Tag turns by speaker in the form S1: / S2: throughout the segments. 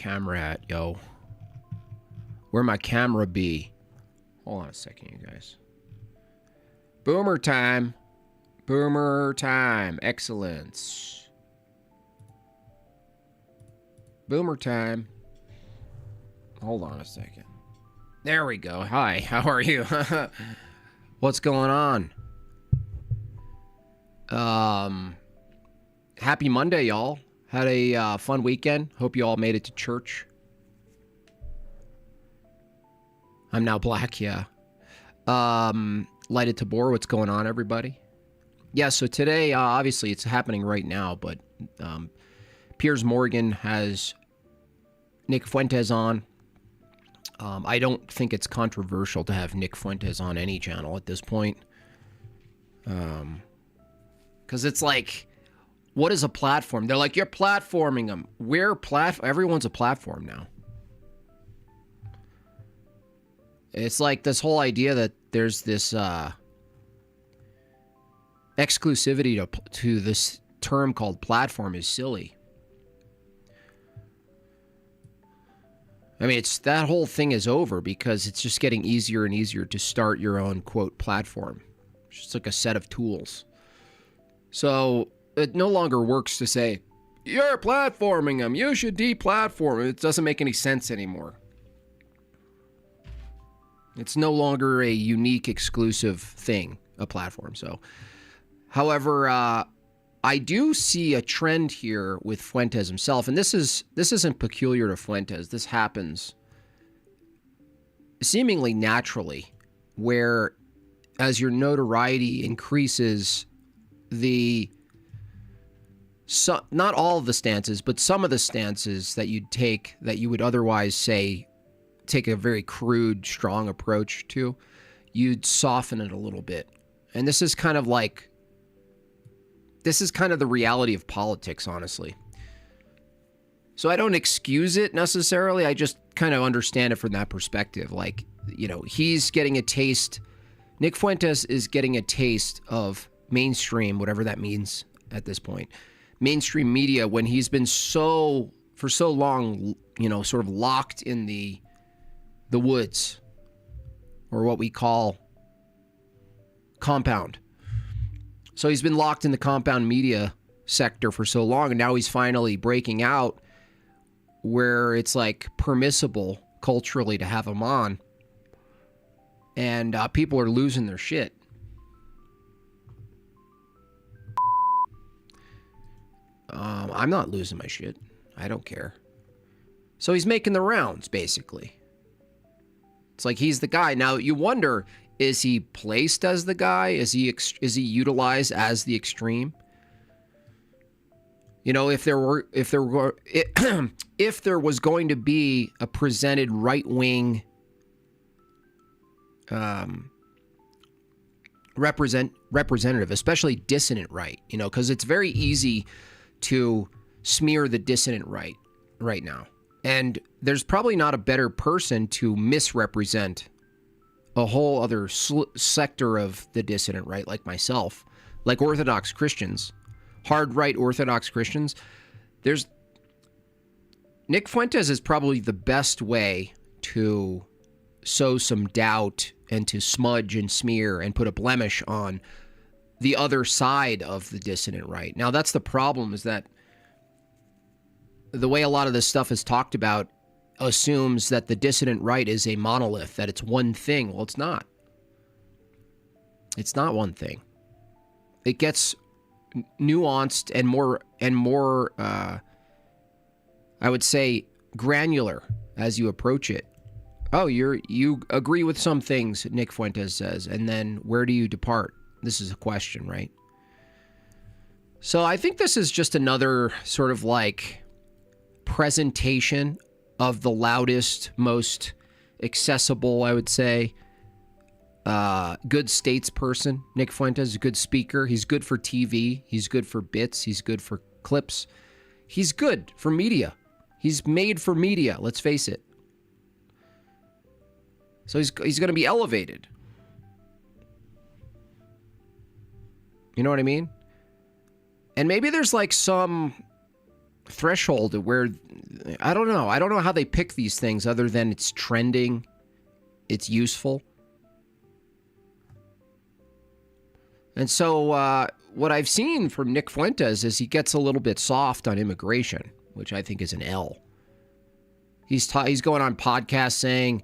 S1: camera at, yo? Where my camera be? Hold on a second, you guys. Boomer time. Boomer time. Excellence. Boomer time. Hold on a second. There we go. Hi, how are you? What's going on? Happy Monday, y'all. Had a fun weekend. Hope you all made it to church. I'm now black, yeah. Lighted Tabor, what's going on, everybody? Yeah, so today, obviously, it's happening right now, but Piers Morgan has Nick Fuentes on. I don't think it's controversial to have Nick Fuentes on any channel at this point. Because it's like, what is a platform? They're like, you're platforming them. Everyone's a platform now. It's like this whole idea that there's this exclusivity to this term called platform is silly. I mean, that whole thing is over because it's just getting easier and easier to start your own, quote, platform. It's just like a set of tools. So it no longer works to say, you're platforming them, you should deplatform. It doesn't make any sense anymore. It's no longer a unique, exclusive thing, a platform. So, however, I do see a trend here with Fuentes himself, and this isn't peculiar to Fuentes. This happens seemingly naturally, where as your notoriety increases, not all of the stances, but some of the stances that you'd take that you would otherwise say take a very crude, strong approach to, you'd soften it a little bit. And this is kind of the reality of politics, honestly. So I don't excuse it necessarily. I just kind of understand it from that perspective. Like, you know, he's getting a taste. Nick Fuentes is getting a taste of mainstream, whatever that means at this point. Mainstream media, when he's been for so long, you know, sort of locked in the woods, or what we call compound. So he's been locked in the compound media sector for so long, and now he's finally breaking out where it's like permissible culturally to have him on, and people are losing their shit. I'm not losing my shit. I don't care. So he's making the rounds, basically. It's like he's the guy. Now you wonder, is he placed as the guy? Is he utilized as the extreme? You know, if there was going to be a presented right-wing representative, especially dissident right, you know, because it's very easy to smear the dissident right now. And there's probably not a better person to misrepresent a whole other sector of the dissident right, like myself, like Orthodox Christians, hard right Orthodox Christians. Nick Fuentes is probably the best way to sow some doubt and to smudge and smear and put a blemish on the other side of the dissident right. Now, that's the problem, is that the way a lot of this stuff is talked about assumes that the dissident right is a monolith, that it's one thing. Well, it's not. It's not one thing. It gets nuanced and more, I would say, granular as you approach it. Oh, you agree with some things, Nick Fuentes says, and then where do you depart? This is a question, right? So I think this is just another sort of like presentation of the loudest, most accessible, I would say, good statesperson. Nick Fuentes is a good speaker. He's good for TV. He's good for bits. He's good for clips. He's good for media. He's made for media, let's face it. So he's going to be elevated. You know what I mean? And maybe there's like some threshold where I don't know. I don't know how they pick these things other than it's trending, it's useful. And so what I've seen from Nick Fuentes is he gets a little bit soft on immigration, which I think is an L. He's going on podcasts saying,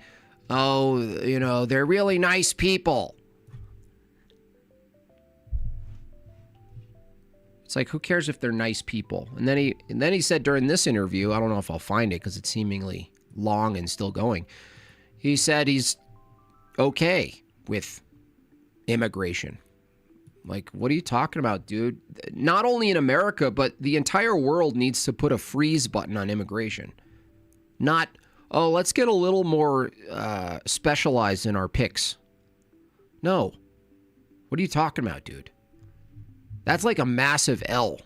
S1: oh, they're really nice people. It's like, who cares if they're nice people? And then he said during this interview, I don't know if I'll find it because it's seemingly long and still going. He said he's okay with immigration. Like, what are you talking about, dude? Not only in America, but the entire world needs to put a freeze button on immigration. Not, oh, let's get a little more specialized in our picks. No. What are you talking about, dude? That's like a massive L.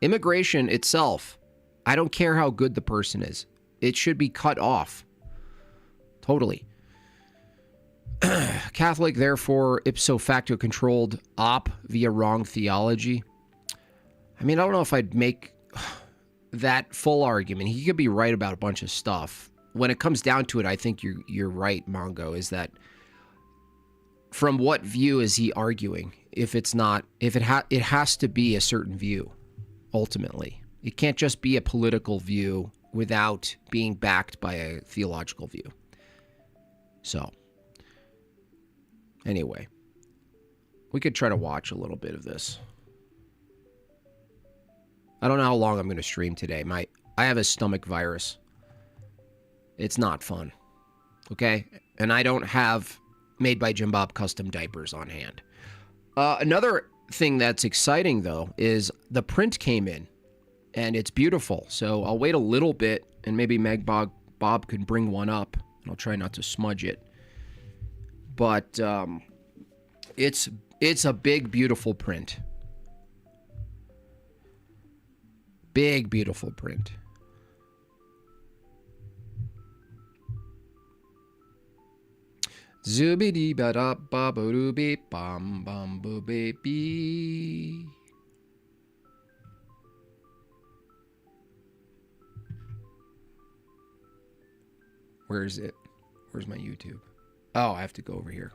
S1: Immigration itself, I don't care how good the person is. It should be cut off. Totally. Catholic, therefore, ipso facto controlled op via wrong theology. I mean, I don't know if I'd make that full argument. He could be right about a bunch of stuff. When it comes down to it, I think you're right, Mongo, is that from what view is he arguing? If it's not, it has to be a certain view, ultimately. It can't just be a political view without being backed by a theological view. So, anyway, we could try to watch a little bit of this. I don't know how long I'm going to stream today. I have a stomach virus. It's not fun. Okay? And I don't have made by Jim Bob custom diapers on hand. Another thing that's exciting, though, is the print came in, and it's beautiful. So I'll wait a little bit, and maybe Bob can bring one up, and I'll try not to smudge it. But it's a big, beautiful print. Big, beautiful print. Zoobity ba da ba ba doo beep bam bam boo baby. Where is it? Where's my YouTube? Oh, I have to go over here.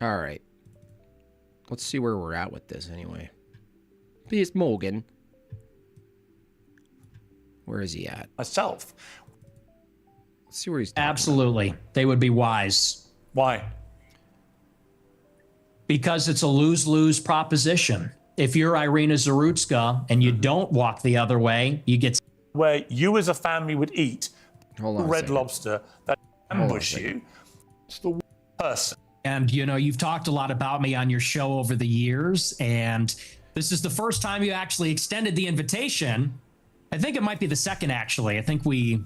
S1: All right. Let's see where we're at with this anyway. Please, Morgan. Where is he at?
S2: Myself.
S1: Let's see where he's talking
S3: Absolutely.
S1: about.
S3: They would be wise.
S2: Why?
S3: Because it's a lose-lose proposition. If you're Irina Zarutska and you don't walk the other way, you get...
S2: Where you as a family would eat red lobster that ambush you. It's the person.
S3: And, you've talked a lot about me on your show over the years, and this is the first time you actually extended the invitation. I think it might be the second, actually. I think we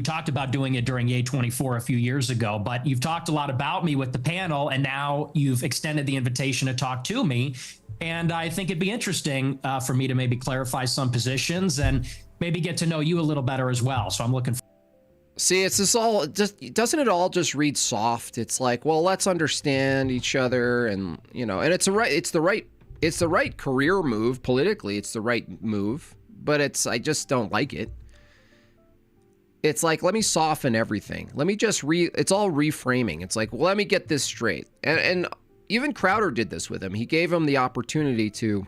S3: talked about doing it during A24 a few years ago, but you've talked a lot about me with the panel, and now you've extended the invitation to talk to me. And I think it'd be interesting for me to maybe clarify some positions and maybe get to know you a little better as well. So I'm looking for...
S1: See, it's this all just doesn't it all just read soft? It's like, well, let's understand each other, and and it's the right career move politically. It's the right move, but I just don't like it. It's like, let me soften everything. Let me just it's all reframing. It's like, well, let me get this straight. And even Crowder did this with him. He gave him the opportunity to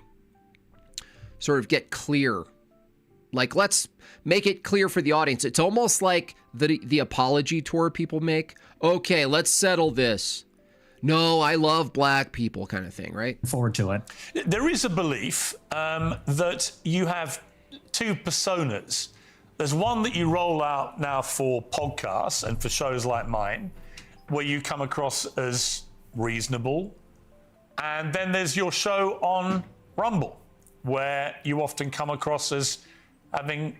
S1: sort of get clear. Like, let's make it clear for the audience. It's almost like the apology tour people make. Okay, let's settle this. No, I love black people kind of thing, right?
S3: Forward to it.
S2: There is a belief that you have two personas. There's one that you roll out now for podcasts and for shows like mine, where you come across as reasonable. And then there's your show on Rumble, where you often come across as having,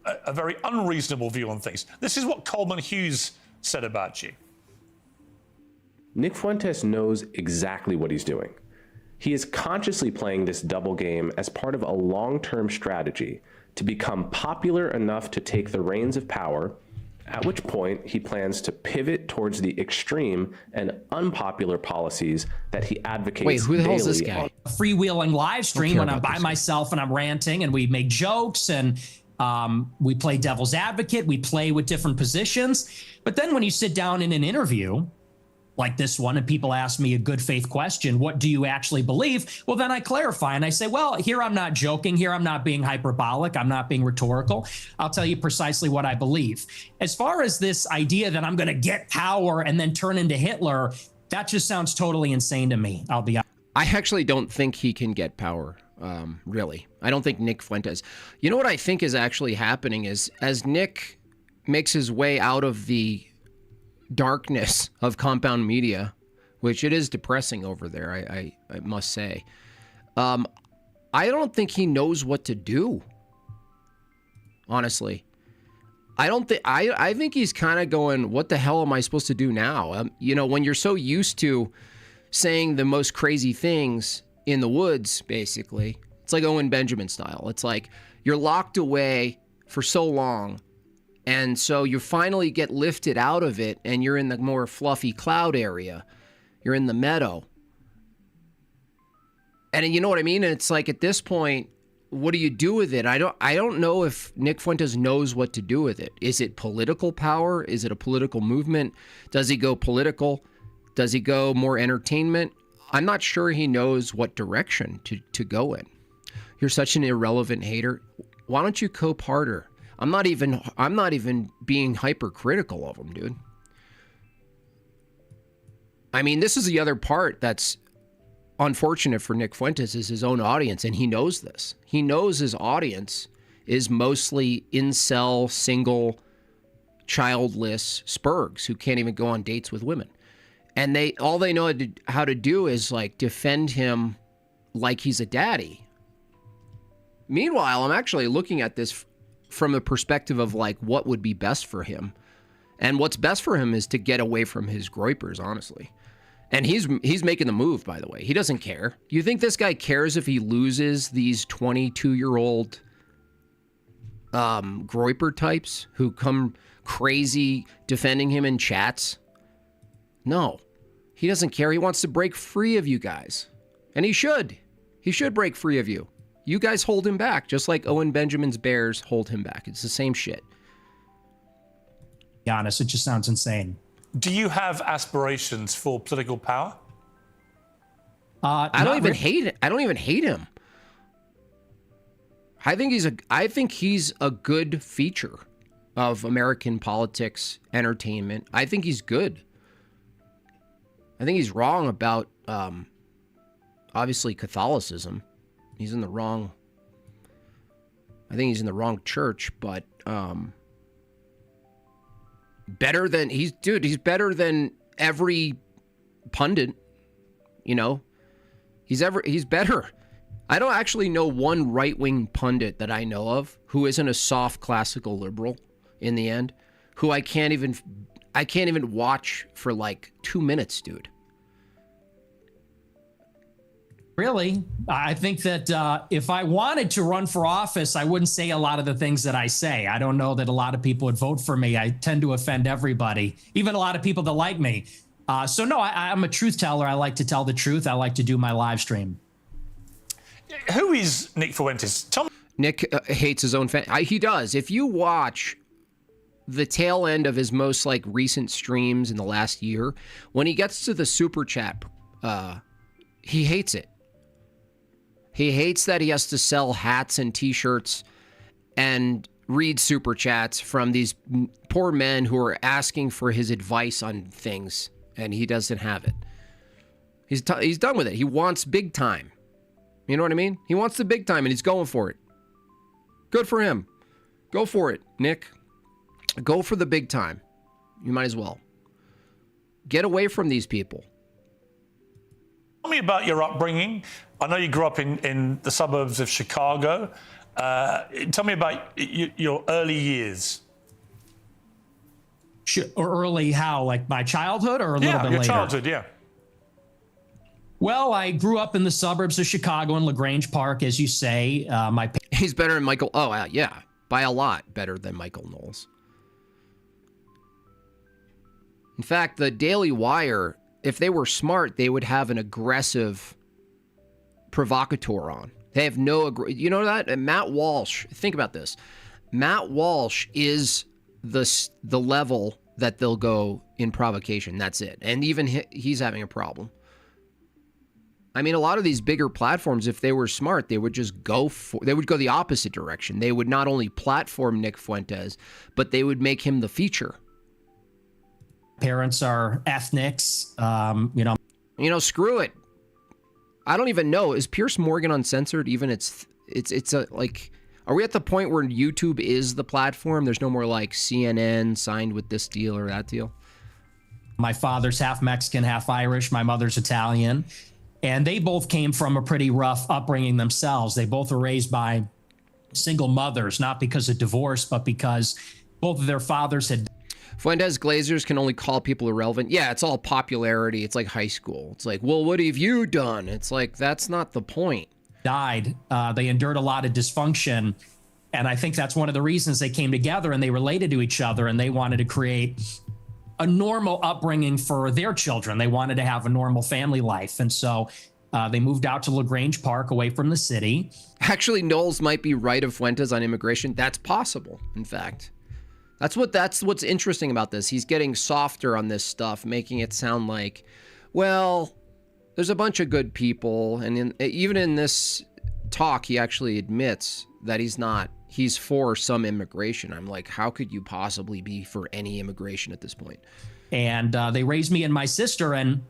S2: a very unreasonable view on things. This is what Coleman Hughes said about you.
S4: Nick Fuentes knows exactly what he's doing. He is consciously playing this double game as part of a long-term strategy to become popular enough to take the reins of power at which point he plans to pivot towards the extreme and unpopular policies that he advocates.
S1: Wait, who the hell is this
S4: daily
S1: guy?
S4: on-
S3: Freewheeling live stream when I'm
S1: about
S3: by
S1: this.
S3: myself and I'm ranting and we make jokes and we play devil's advocate. We play with different positions. But then when you sit down in an interview like this one and people ask me a good faith question, what do you actually believe? Well, then I clarify and I say, well, here I'm not joking. Here I'm not being hyperbolic. I'm not being rhetorical. I'll tell you precisely what I believe. As far as this idea that I'm going to get power and then turn into Hitler, that just sounds totally insane to me. I'll be honest.
S1: I actually don't think he can get power, really. I don't think Nick Fuentes. You know what I think is actually happening is as Nick makes his way out of the darkness of compound media, which it is depressing over there, I must say. I don't think he knows what to do. Honestly, I don't think. I think he's kind of going, "What the hell am I supposed to do now?" You know, when you're so used to saying the most crazy things in the woods, basically, it's like Owen Benjamin style. It's like you're locked away for so long. And so you finally get lifted out of it and you're in the more fluffy cloud area. You're in the meadow. And you know what I mean? And it's like at this point, what do you do with it? I don't know if Nick Fuentes knows what to do with it. Is it political power? Is it a political movement? Does he go political? Does he go more entertainment? I'm not sure he knows what direction to go in. You're such an irrelevant hater. Why don't you cope harder? I'm not even being hypercritical of him, dude. I mean, this is the other part that's unfortunate for Nick Fuentes is his own audience, and he knows this. He knows his audience is mostly incel, single, childless spurgs who can't even go on dates with women. And all they know how to do is like defend him like he's a daddy. Meanwhile, I'm actually looking at this from the perspective of like what would be best for him. And what's best for him is to get away from his groypers, honestly. And he's making the move, by the way. He doesn't care. Do you think this guy cares if he loses these 22-year-old groyper types who come crazy defending him in chats? No. He doesn't care. He wants to break free of you guys. And he should. He should break free of you. You guys hold him back, just like Owen Benjamin's Bears hold him back. It's the same shit.
S3: Be honest, it just sounds insane.
S2: Do you have aspirations for political power?
S1: I don't even hate it. I don't even hate him. I think he's a good feature of American politics, entertainment. I think he's good. I think he's wrong about obviously Catholicism. He's in the wrong. I think he's in the wrong church, but he's better than every pundit, you know. He's better. I don't actually know one right-wing pundit that I know of who isn't a soft classical liberal in the end, who I can't even watch for like 2 minutes, dude.
S3: Really? I think that if I wanted to run for office, I wouldn't say a lot of the things that I say. I don't know that a lot of people would vote for me. I tend to offend everybody, even a lot of people that like me. So no, I'm a truth teller. I like to tell the truth. I like to do my live stream.
S2: Who is Nick Fuentes? Tell me.
S1: Nick hates his own fan. He does. If you watch the tail end of his most like recent streams in the last year, when he gets to the super chat, he hates it. He hates that he has to sell hats and t-shirts and read super chats from these poor men who are asking for his advice on things, and he doesn't have it. He's done with it. He wants big time. You know what I mean? He wants the big time, and he's going for it. Good for him. Go for it, Nick. Go for the big time. You might as well. Get away from these people.
S2: Tell me about your upbringing. I know you grew up in the suburbs of Chicago. Tell me about your early years.
S3: Or early how? Like my childhood or a little bit later?
S2: Yeah, your childhood, yeah.
S3: Well, I grew up in the suburbs of Chicago in LaGrange Park, as you say.
S1: He's better than Michael. Oh, yeah. By a lot better than Michael Knowles. In fact, the Daily Wire, if they were smart, they would have an aggressive provocateur on. They have no, you know that? And Matt Walsh, think about this. Matt Walsh is the level that they'll go in provocation. That's it. And even he's having a problem. I mean, a lot of these bigger platforms, if they were smart, they would just they would go the opposite direction. They would not only platform Nick Fuentes, but they would make him the feature.
S3: Parents are ethnics,
S1: Screw it. I don't even know. Is Pierce Morgan uncensored? Even it's like, are we at the point where YouTube is the platform? There's no more like CNN signed with this deal or that deal.
S3: My father's half Mexican, half Irish. My mother's Italian. And they both came from a pretty rough upbringing themselves. They both were raised by single mothers, not because of divorce, but because both of their fathers had.
S1: Fuentes Glazers can only call people irrelevant. Yeah, it's all popularity. It's like high school. It's like, well, what have you done? It's like, that's not the point.
S3: Died. They endured a lot of dysfunction. And I think that's one of the reasons they came together and they related to each other and they wanted to create a normal upbringing for their children. They wanted to have a normal family life. And so they moved out to LaGrange Park away from the city.
S1: Actually, Knowles might be right of Fuentes on immigration. That's possible, in fact. That's what's interesting about this. He's getting softer on this stuff, making it sound like, well, there's a bunch of good people. And even in this talk, he actually admits that he's for some immigration. I'm like, how could you possibly be for any immigration at this point?
S3: And they raised me and my sister and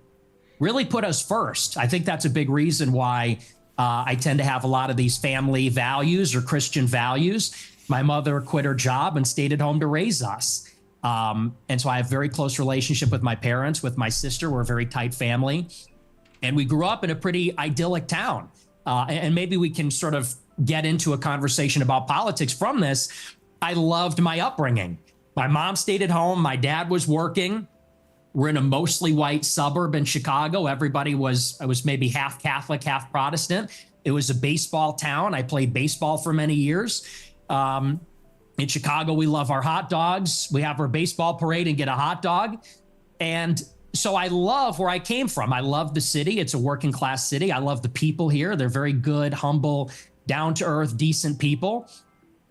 S3: really put us first. I think that's a big reason why I tend to have a lot of these family values or Christian values. My mother quit her job and stayed at home to raise us. And so I have a very close relationship with my parents, with my sister. We're a very tight family. And we grew up in a pretty idyllic town. And maybe we can sort of get into a conversation about politics from this. I loved my upbringing. My mom stayed at home. My dad was working. We're in a mostly white suburb in Chicago. I was maybe half Catholic, half Protestant. It was a baseball town. I played baseball for many years. In Chicago, we love our hot dogs. We have our baseball parade and get a hot dog. And so I love where I came from. I love the city. It's a working class city. I love the people here. They're very good, humble, down to earth, decent people.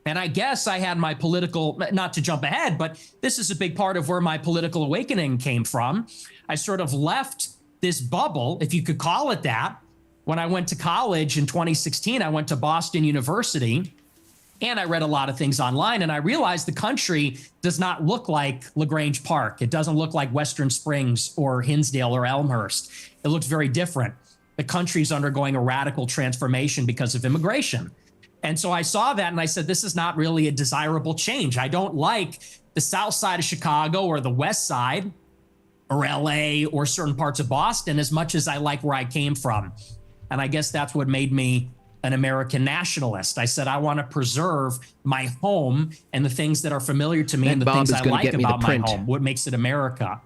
S3: And I guess I had my political, not to jump ahead, but this is a big part of where my political awakening came from. I sort of left this bubble, if you could call it that. When I went to college in 2016, I went to Boston University. And I read a lot of things online, and I realized the country does not look like LaGrange Park. It doesn't look like Western Springs or Hinsdale or Elmhurst. It looks very different. The country's undergoing a radical transformation because of immigration. And so I saw that and I said, this is not really a desirable change. I don't like the south side of Chicago or the west side or LA or certain parts of Boston as much as I like where I came from. And I guess that's what made me an American nationalist. I said, I want to preserve my home and the things that are familiar to me and the things I like about my home, what makes it America.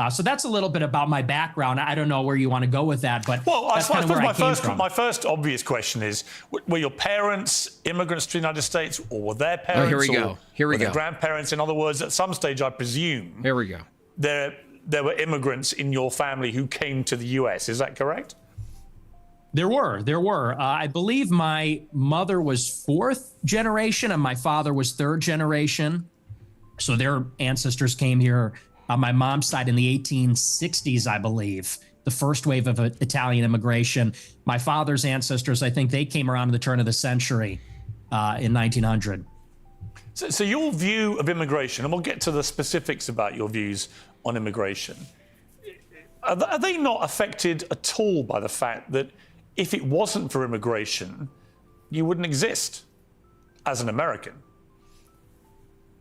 S3: So that's a little bit about my background. I don't know where you want to go with that, but that's kind of where I came from.
S2: My first obvious question is, were your parents immigrants to the United States, or were their parents?
S1: Here we go.
S2: Their grandparents? In other words, at some stage, I presume.
S1: Here we go.
S2: There were immigrants in your family who came to the U.S. Is that correct?
S3: There were. I believe my mother was fourth generation and my father was third generation. So their ancestors came here on my mom's side in the 1860s, I believe, the first wave of Italian immigration. My father's ancestors, I think they came around in the turn of the century in 1900.
S2: So your view of immigration, and we'll get to the specifics about your views on immigration, are they not affected at all by the fact that if it wasn't for immigration, you wouldn't exist as an American?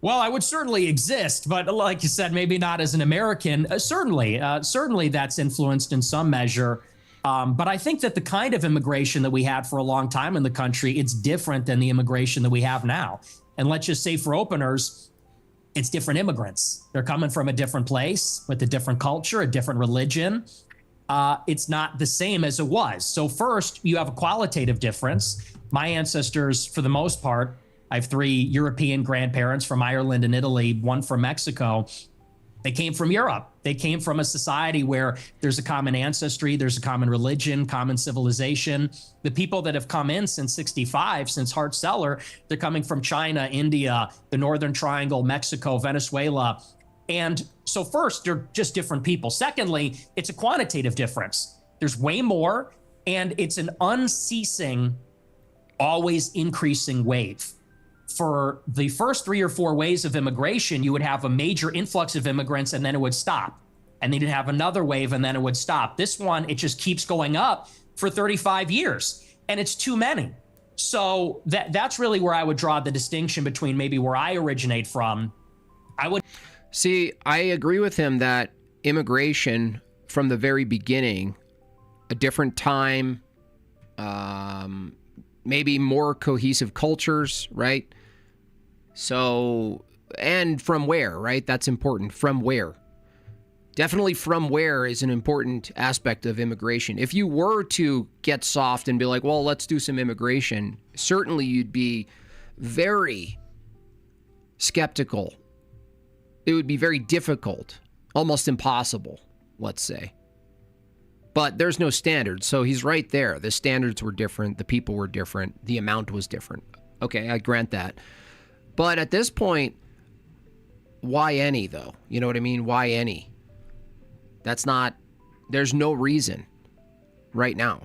S3: Well, I would certainly exist, but like you said, maybe not as an American. Certainly that's influenced in some measure. But I think that the kind of immigration that we had for a long time in the country, it's different than the immigration that we have now. And let's just say for openers, it's different immigrants. They're coming from a different place with a different culture, a different religion. It's not the same as it was. So first, you have a qualitative difference. My ancestors, for the most part, I have 3 European grandparents from Ireland and Italy, 1 from Mexico. They came from Europe. They came from a society where there's a common ancestry, there's a common religion, common civilization. The people that have come in since 65, since Hart-Celler, they're coming from China, India, the Northern Triangle, Mexico, Venezuela. And so first, they're just different people. Secondly, it's a quantitative difference. There's way more, and it's an unceasing, always increasing wave. For the first 3 or 4 waves of immigration, you would have a major influx of immigrants and then it would stop. And then you'd have another wave and then it would stop. This one, it just keeps going up for 35 years and it's too many. So that's really where I would draw the distinction between maybe where I originate from.
S1: See, I agree with him that immigration from the very beginning, a different time, maybe more cohesive cultures, right? So, and from where, right? That's important. From where? Definitely from where is an important aspect of immigration. If you were to get soft and be like, well, let's do some immigration, certainly you'd be very skeptical. It would be very difficult, almost impossible, let's say. But there's no standards, so he's right there. The standards were different, the people were different, the amount was different. Okay, I grant that. But at this point, why any, though? You know what I mean? Why any? There's no reason right now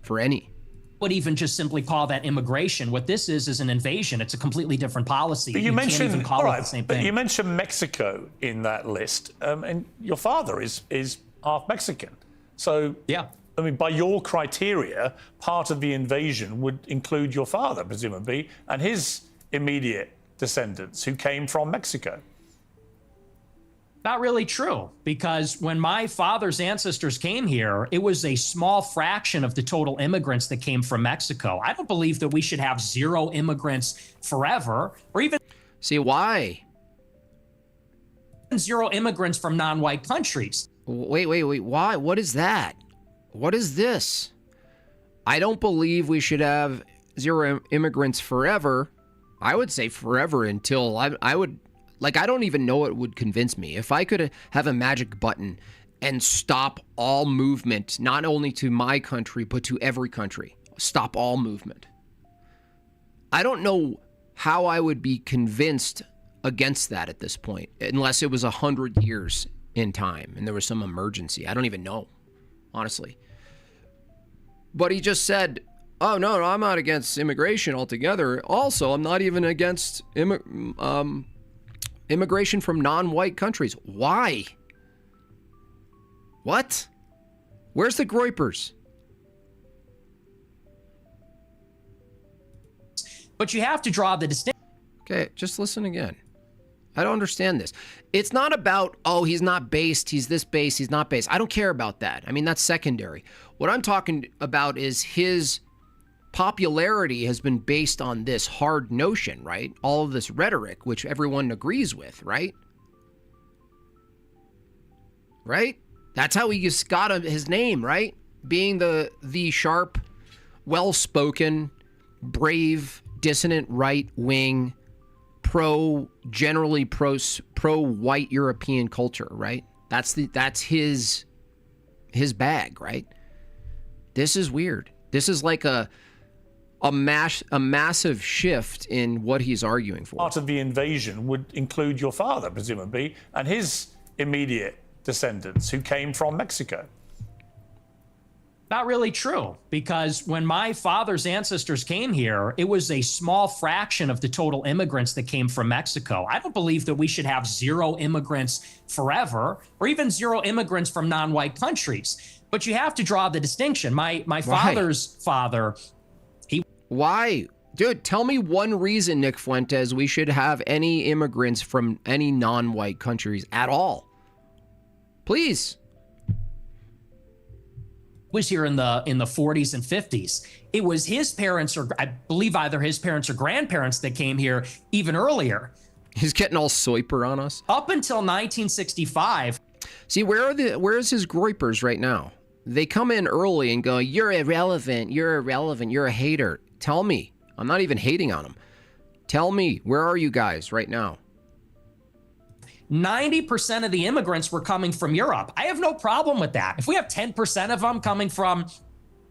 S1: for any.
S3: Would even just simply call that immigration. What this is an invasion. It's a completely different policy.
S2: But you mentioned,
S3: can't even call it the same thing.
S2: But you mentioned Mexico in that list, and your father is half Mexican. So,
S3: yeah.
S2: I mean, by your criteria, part of the invasion would include your father, presumably, and his immediate descendants who came from Mexico.
S3: Not really true, because when my father's ancestors came here, it was a small fraction of the total immigrants that came from Mexico. I don't believe that we should have 0 immigrants forever, or even...
S1: See, why?
S3: 0 immigrants from non-white countries.
S1: Wait, why? What is that? What is this? I don't believe we should have 0 immigrants forever. I would say forever until I would, like, I don't even know what would convince me. If I could have a magic button and stop all movement, not only to my country, but to every country, stop all movement. I don't know how I would be convinced against that at this point, unless it was 100 years in time and there was some emergency. I don't even know, honestly. But he just said, oh, no, I'm not against immigration altogether. Also, I'm not even against immigration from non-white countries. Why? What? Where's the Groypers?
S3: But you have to draw the distinction.
S1: Okay, just listen again. I don't understand this. It's not about, oh, he's not based, he's this base, he's not based. I don't care about that. I mean, that's secondary. What I'm talking about is his popularity has been based on this hard notion, right? All of this rhetoric, which everyone agrees with, right? Right? That's how he just got his name, right? Being the sharp, well-spoken, brave, dissonant right-wing, generally pro-white European culture, right? That's his bag, right? This is weird. This is like a massive shift in what he's arguing for.
S2: Part of the invasion would include your father, presumably, and his immediate descendants who came from Mexico.
S3: Not really true, because when my father's ancestors came here, it was a small fraction of the total immigrants that came from Mexico. I don't believe that we should have 0 immigrants forever, or even 0 immigrants from non-white countries. But you have to draw the distinction. My father's father...
S1: Why? Dude, tell me one reason, Nick Fuentes, we should have any immigrants from any non-white countries at all. Please.
S3: Was here in the 40s and 50s. It was his parents, or I believe either his parents or grandparents, that came here even earlier.
S1: He's getting all soiper on us.
S3: Up until 1965.
S1: See, where's his Groypers right now? They come in early and go, you're irrelevant, you're a hater. Tell me. I'm not even hating on him. Tell me, where are you guys right now?
S3: 90% of the immigrants were coming from Europe. I have no problem with that. If we have 10% of them coming from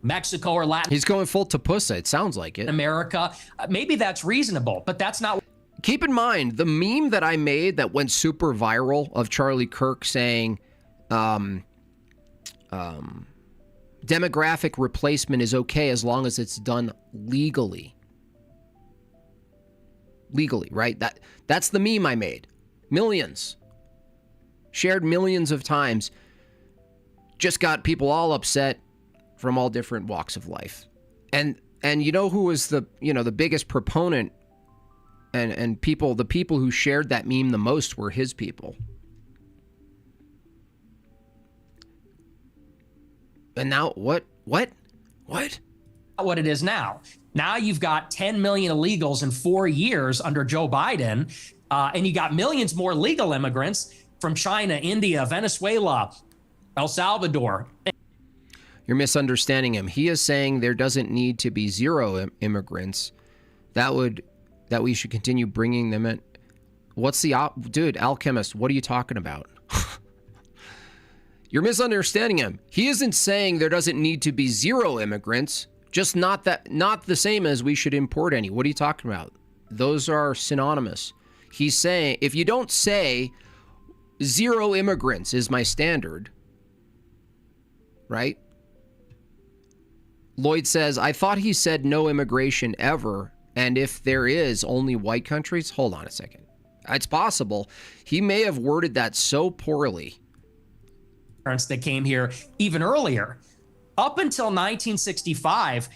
S3: Mexico or Latin
S1: He's going full Tapusa. It sounds like it.
S3: America, maybe that's reasonable, but that's not.
S1: Keep in mind, the meme that I made that went super viral of Charlie Kirk saying demographic replacement is okay as long as it's done legally. Legally, right? That's the meme I made. Millions. Shared millions of times. Just got people all upset from all different walks of life. And you know who was the biggest proponent and the people who shared that meme the most were his people. And now what? What
S3: it is now. Now you've got 10 million illegals in 4 years under Joe Biden, and you got millions more legal immigrants from China, India, Venezuela, El Salvador.
S1: You're misunderstanding him. He is saying there doesn't need to be zero immigrants. That we should continue bringing them in. What's the dude, alchemist? What are you talking about? You're misunderstanding him. He isn't saying there doesn't need to be zero immigrants, just not the same as we should import any. What are you talking about? Those are synonymous. He's saying if you don't say zero immigrants is my standard, right? Lloyd says, I thought he said no immigration ever, and if there is, only white countries? Hold on a second. It's possible. He may have worded that so poorly.
S3: That came here even earlier. Up until 1965,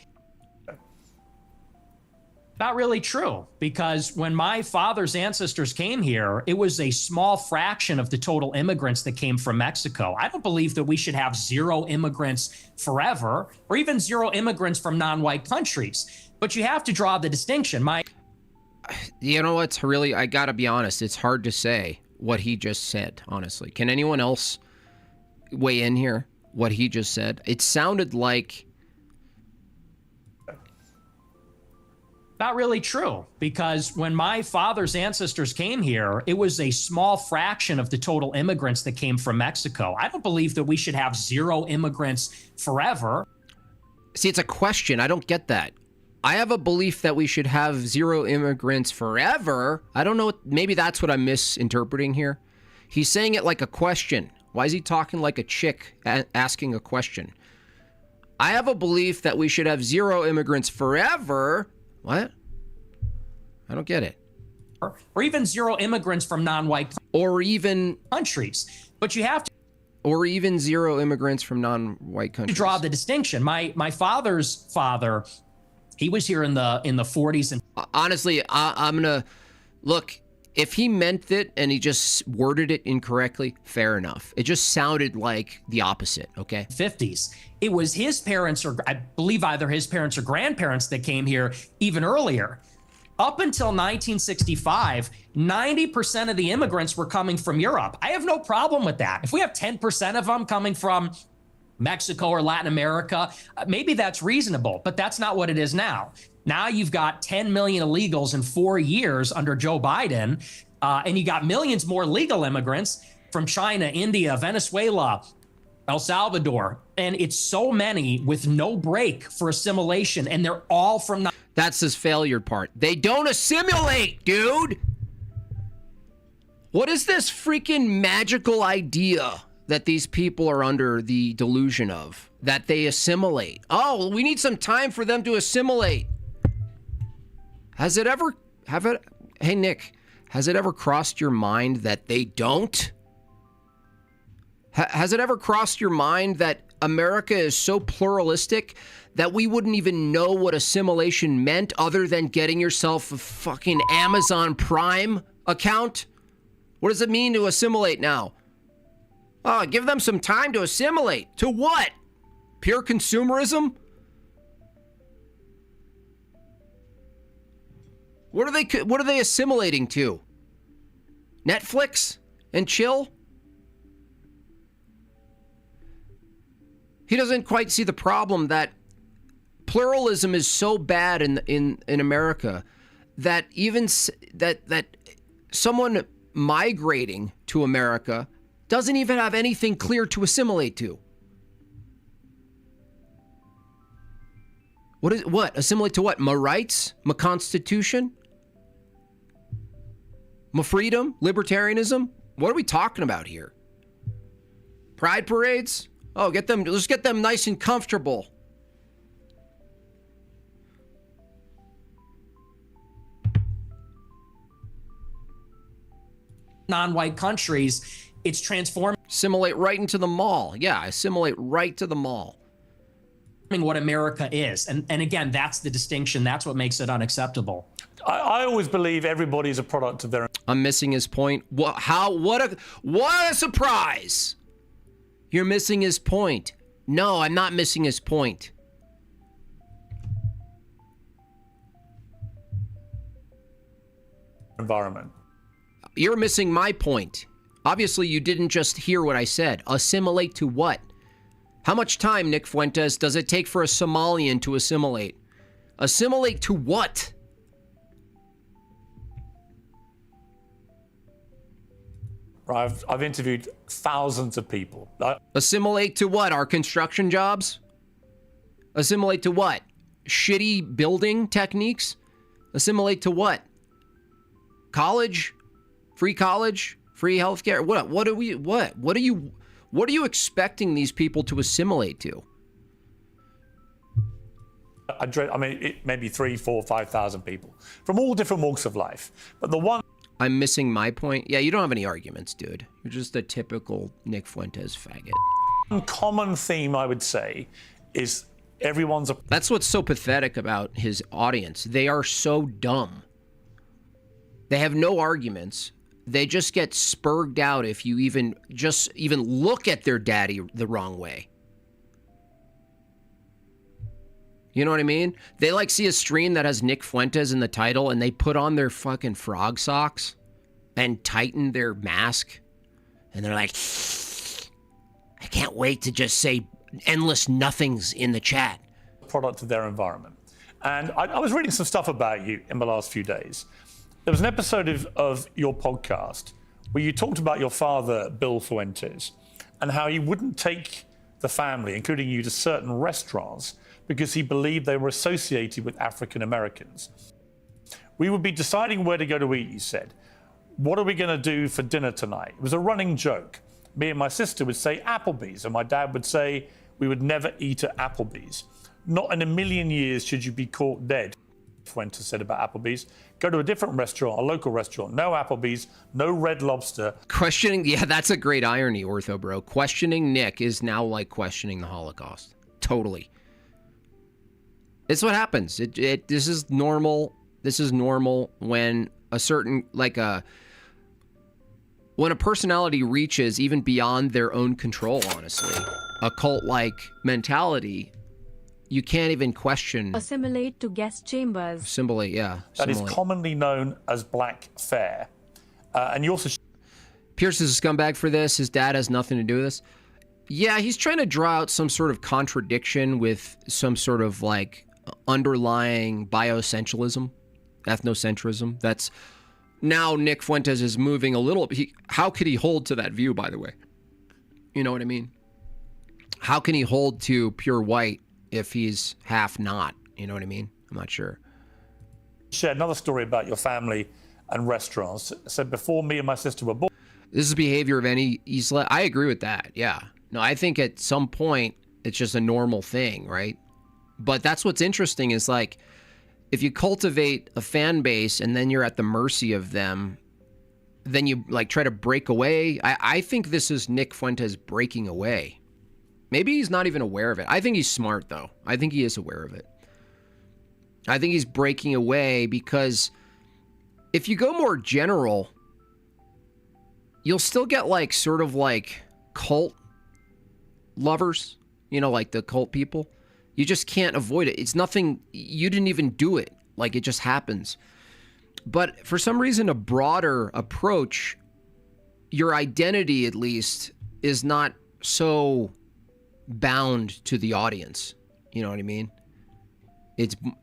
S3: not really true, because when my father's ancestors came here, it was a small fraction of the total immigrants that came from Mexico. I don't believe that we should have zero immigrants forever, or even zero immigrants from non-white countries. But you have to draw the distinction.
S1: You know what's really, I gotta be honest, it's hard to say what he just said, honestly. Can anyone else weigh in here what he just said? It sounded like
S3: not really true, because when my father's ancestors came here, it was a small fraction of the total immigrants that came from Mexico. I don't believe that we should have zero immigrants forever.
S1: See, it's a question. I don't get that. I have a belief that we should have zero immigrants forever. I don't know. Maybe that's what I'm misinterpreting here. He's saying it like a question. Why is he talking like a chick asking a question? I have a belief that we should have zero immigrants forever. What? I don't get it.
S3: Or even zero immigrants from non-white
S1: or even
S3: countries. But you have to.
S1: Or even zero immigrants from non-white countries.
S3: To draw the distinction. My father's father, he was here in the 40s. And
S1: honestly, I'm gonna look. If he meant it and he just worded it incorrectly, fair enough. It just sounded like the opposite, okay?
S3: 50s. It was his parents, or I believe either his parents or grandparents, that came here even earlier. Up until 1965, 90% of the immigrants were coming from Europe. I have no problem with that. If we have 10% of them coming from Mexico or Latin America, maybe that's reasonable, but that's not what it is now. Now you've got 10 million illegals in 4 years under Joe Biden, and you got millions more legal immigrants from China, India, Venezuela, El Salvador, and it's so many with no break for assimilation, and they're all from...
S1: That's his failure part. They don't assimilate, dude! What is this freaking magical idea that these people are under the delusion of? That they assimilate. Oh, we need some time for them to assimilate. Hey, Nick, has it ever crossed your mind that they don't? Has it ever crossed your mind that America is so pluralistic that we wouldn't even know what assimilation meant other than getting yourself a fucking Amazon Prime account? What does it mean to assimilate now? Oh, give them some time to assimilate. To what? Pure consumerism? What are they assimilating to? Netflix and chill? He doesn't quite see the problem that pluralism is so bad in America that even that someone migrating to America doesn't even have anything clear to assimilate to. What? Assimilate to what? My rights? My constitution? My freedom? Libertarianism? What are we talking about here? Pride parades? Oh, let's get them nice and comfortable.
S3: Non-white countries, it's transforming
S1: Assimilate right into the mall. Yeah, assimilate right to the mall.
S3: what America is. And again, that's the distinction. That's what makes it unacceptable.
S2: I always believe everybody is a product of their...
S1: I'm missing his point. What a surprise. You're missing his point. No, I'm not missing his point.
S2: environment.
S1: You're missing my point. Obviously, you didn't just hear what I said. Assimilate to what? How much time, Nick Fuentes, does it take for a Somalian to assimilate? Assimilate to what?
S2: I've interviewed thousands of people.
S1: Assimilate to what? Our construction jobs? Assimilate to what? Shitty building techniques? Assimilate to what? College? Free college? Free healthcare? What are you expecting these people to assimilate to?
S2: I mean, maybe 3, 4, 5,000 people from all different walks of life. But the one...
S1: I'm missing my point. Yeah, you don't have any arguments, dude. You're just a typical Nick Fuentes faggot.
S2: One common theme, I would say, is everyone's...
S1: That's what's so pathetic about his audience. They are so dumb. They have no arguments. They just get spurged out if you even look at their daddy the wrong way. You know what I mean? They like see a stream that has Nick Fuentes in the title and they put on their fucking frog socks and tighten their mask. And they're like, I can't wait to just say endless nothings in the chat.
S2: Product of their environment. And I was reading some stuff about you in the last few days. There was an episode of your podcast where you talked about your father, Bill Fuentes, and how he wouldn't take the family, including you, to certain restaurants because he believed they were associated with African Americans. We would be deciding where to go to eat, you said. What are we going to do for dinner tonight? It was a running joke. Me and my sister would say Applebee's, and my dad would say we would never eat at Applebee's. Not in a million years should you be caught dead, Fuentes said about Applebee's. Go to a different restaurant, a local restaurant. No Applebee's, no Red Lobster.
S1: Questioning, yeah, that's a great irony, Ortho Bro. Questioning Nick is now like questioning the Holocaust. Totally. It's what happens. This is normal. This is normal when a certain, when a personality reaches even beyond their own control, honestly. A cult-like mentality, you can't even question.
S5: Assimilate to guest chambers.
S1: Assimilate, yeah.
S2: That is
S1: Assimilate.
S2: commonly known as black fare. And you also...
S1: Pierce is a scumbag for this. His dad has nothing to do with this. Yeah, he's trying to draw out some sort of contradiction with some sort of like underlying bioessentialism, ethnocentrism. That's now Nick Fuentes is moving a little. How could he hold to that view, by the way? You know what I mean? How can he hold to pure white if he's half not? You know what I mean? I'm not sure.
S2: Shared another story about your family and restaurants. Said before me and my sister were born.
S1: This is behavior of any Isla. I agree with that. Yeah. No, I think at some point it's just a normal thing, right? But that's what's interesting is like, if you cultivate a fan base and then you're at the mercy of them, then you like try to break away. I think this is Nick Fuentes breaking away. Maybe he's not even aware of it. I think he's smart though. I think he is aware of it. I think he's breaking away because if you go more general, you'll still get like sort of like cult lovers, you know, like the cult people. You just can't avoid it. It's nothing, you didn't even do it. Like it just happens. But for some reason, a broader approach, your identity at least is not so bound to the audience. You know what I mean?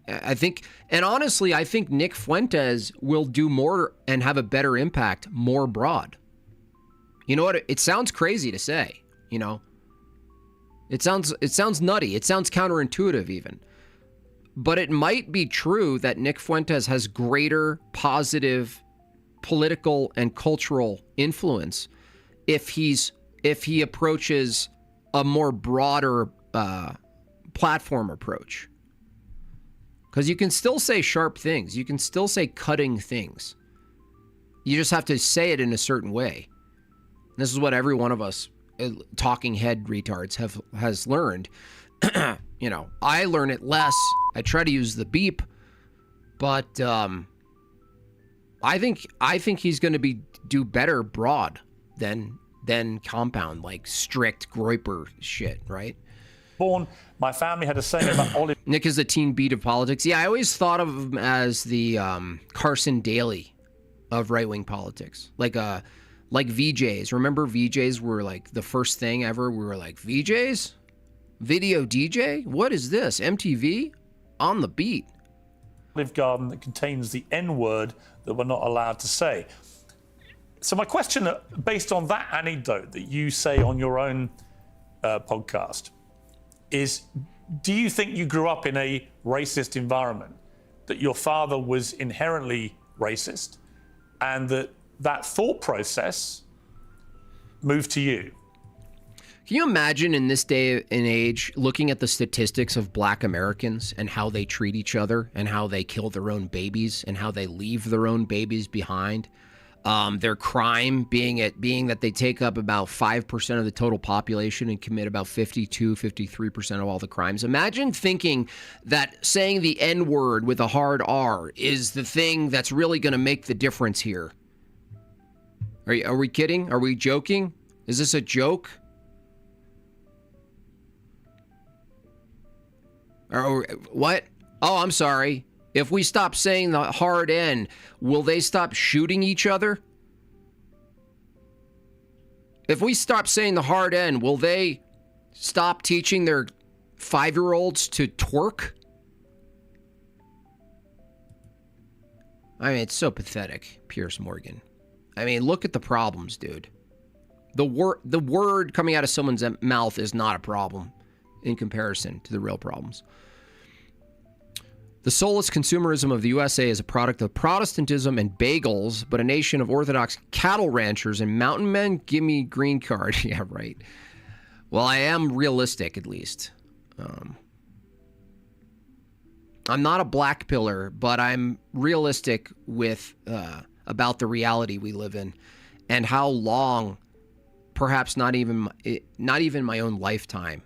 S1: I think, and honestly, I think Nick Fuentes will do more and have a better impact more broad. You know what? It sounds crazy to say, you know. It sounds nutty. It sounds counterintuitive even. But it might be true that Nick Fuentes has greater positive political and cultural influence if he approaches a more broader platform approach. Because you can still say sharp things. You can still say cutting things. You just have to say it in a certain way. This is what every one of us talking head retards has learned. You know, I learn it less. I try to use the beep, but I think he's going to do better broad than compound, like strict Groyper shit, right?
S2: My family had a saying about olive.
S1: Nick is the teen beat of politics. Yeah, I always thought of him as the Carson Daly of right-wing politics, like VJs. Remember VJs were like the first thing ever. We were like, VJs? Video DJ? What is this? MTV? On the beat.
S2: Olive garden that contains the N-word that we're not allowed to say. So my question, based on that anecdote that you say on your own podcast, is do you think you grew up in a racist environment, that your father was inherently racist, and that thought process moved to you?
S1: Can you imagine in this day and age looking at the statistics of Black Americans and how they treat each other and how they kill their own babies and how they leave their own babies behind? Their crime being that they take up about 5% of the total population and commit about 53% of all the crimes. Imagine thinking that saying the N-word with a hard R is the thing that's really going to make the difference here. Are we kidding? Are we joking? Is this a joke? Or what? Oh, I'm sorry. If we stop saying the hard N, will they stop shooting each other? If we stop saying the hard N, will they stop teaching their 5-year-olds to twerk? I mean, it's so pathetic, Piers Morgan. I mean, look at the problems, dude. The word coming out of someone's mouth is not a problem in comparison to the real problems. The soulless consumerism of the USA is a product of Protestantism and bagels, but a nation of Orthodox cattle ranchers and mountain men. Give me green card. Yeah, right. Well, I am realistic, at least. I'm not a black pillar, but I'm realistic with about the reality we live in and how long, perhaps not even my own lifetime,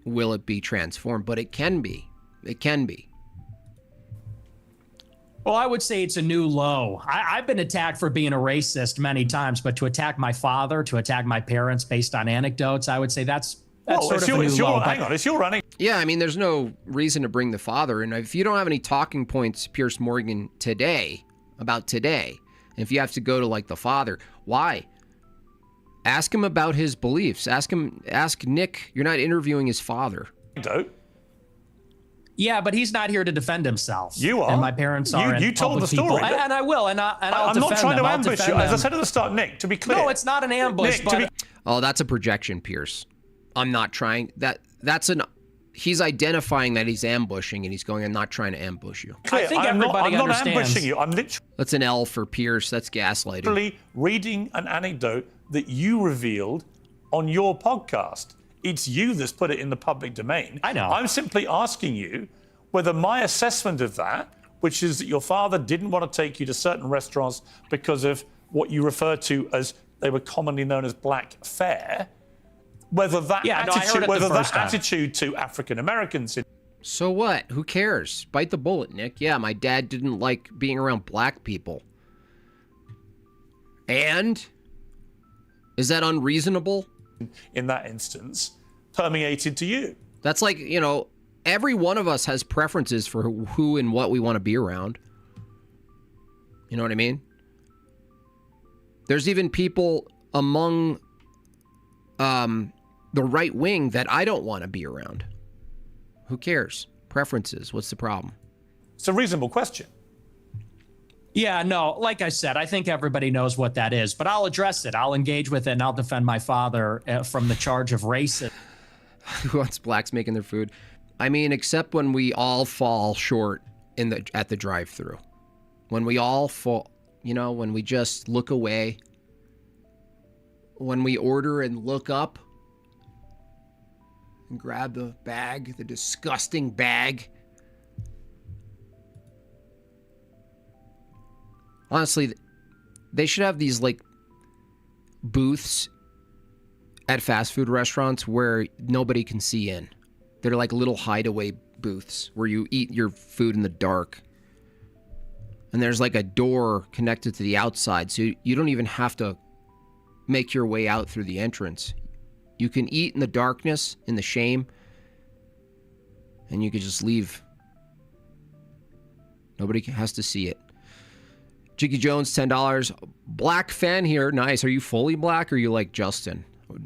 S1: will it be transformed. But it can be. It can be.
S3: Well, I would say it's a new low. I've been attacked for being a racist many times, but to attack my father, to attack my parents based on anecdotes, I would say that's sort of a new low.
S2: Hang on, it's your running.
S1: Yeah, I mean, there's no reason to bring the father in. If you don't have any talking points, Piers Morgan, about today, if you have to go to like the father, why? Ask him about his beliefs. Ask Nick. You're not interviewing his father.
S2: Don't.
S3: Yeah, but he's not here to defend himself.
S2: You are.
S3: And my parents are.
S2: You told the story.
S3: And I will. And I'll
S2: I'm
S3: defend
S2: not trying
S3: them.
S2: to ambush you. As I said at the start, Nick, to be clear.
S3: No, it's not an ambush.
S2: Nick,
S1: Oh, that's a projection, Pierce. I'm not trying. He's identifying that he's ambushing, and he's going, I'm not trying to ambush you.
S3: I think everybody
S2: I'm
S3: understands.
S2: not ambushing you. I'm
S1: That's an L for Pierce. That's gaslighting.
S2: literally reading an anecdote that you revealed on your podcast. It's you that's put it in the public domain.
S3: I know.
S2: I'm simply asking you whether my assessment of that, which is that your father didn't want to take you to certain restaurants because of what you refer to as, they were commonly known as black fare, whether that attitude to African Americans.
S1: So what? Who cares? Bite the bullet, Nick. Yeah, my dad didn't like being around black people. And? Is that unreasonable?
S2: In that instance, permeated to you.
S1: That's like, every one of us has preferences for who and what we want to be around. You know what I mean? There's even people among the right wing that I don't want to be around. Who cares? preferences. What's the problem?
S2: It's a reasonable question.
S3: Yeah, no, like I said, I think everybody knows what that is, but I'll address it. I'll engage with it, and I'll defend my father from the charge of racism.
S1: Who wants blacks making their food? I mean, except when we all fall short at the drive-thru. When we all fall, when we just look away. When we order and look up and grab the bag, the disgusting bag. Honestly, they should have these like booths at fast food restaurants where nobody can see in. They're like little hideaway booths where you eat your food in the dark. And there's like a door connected to the outside, so you don't even have to make your way out through the entrance. You can eat in the darkness, in the shame, and you can just leave. Nobody has to see it. Jiggy Jones, $10. Black fan here. Nice. Are you fully black or are you like Justin?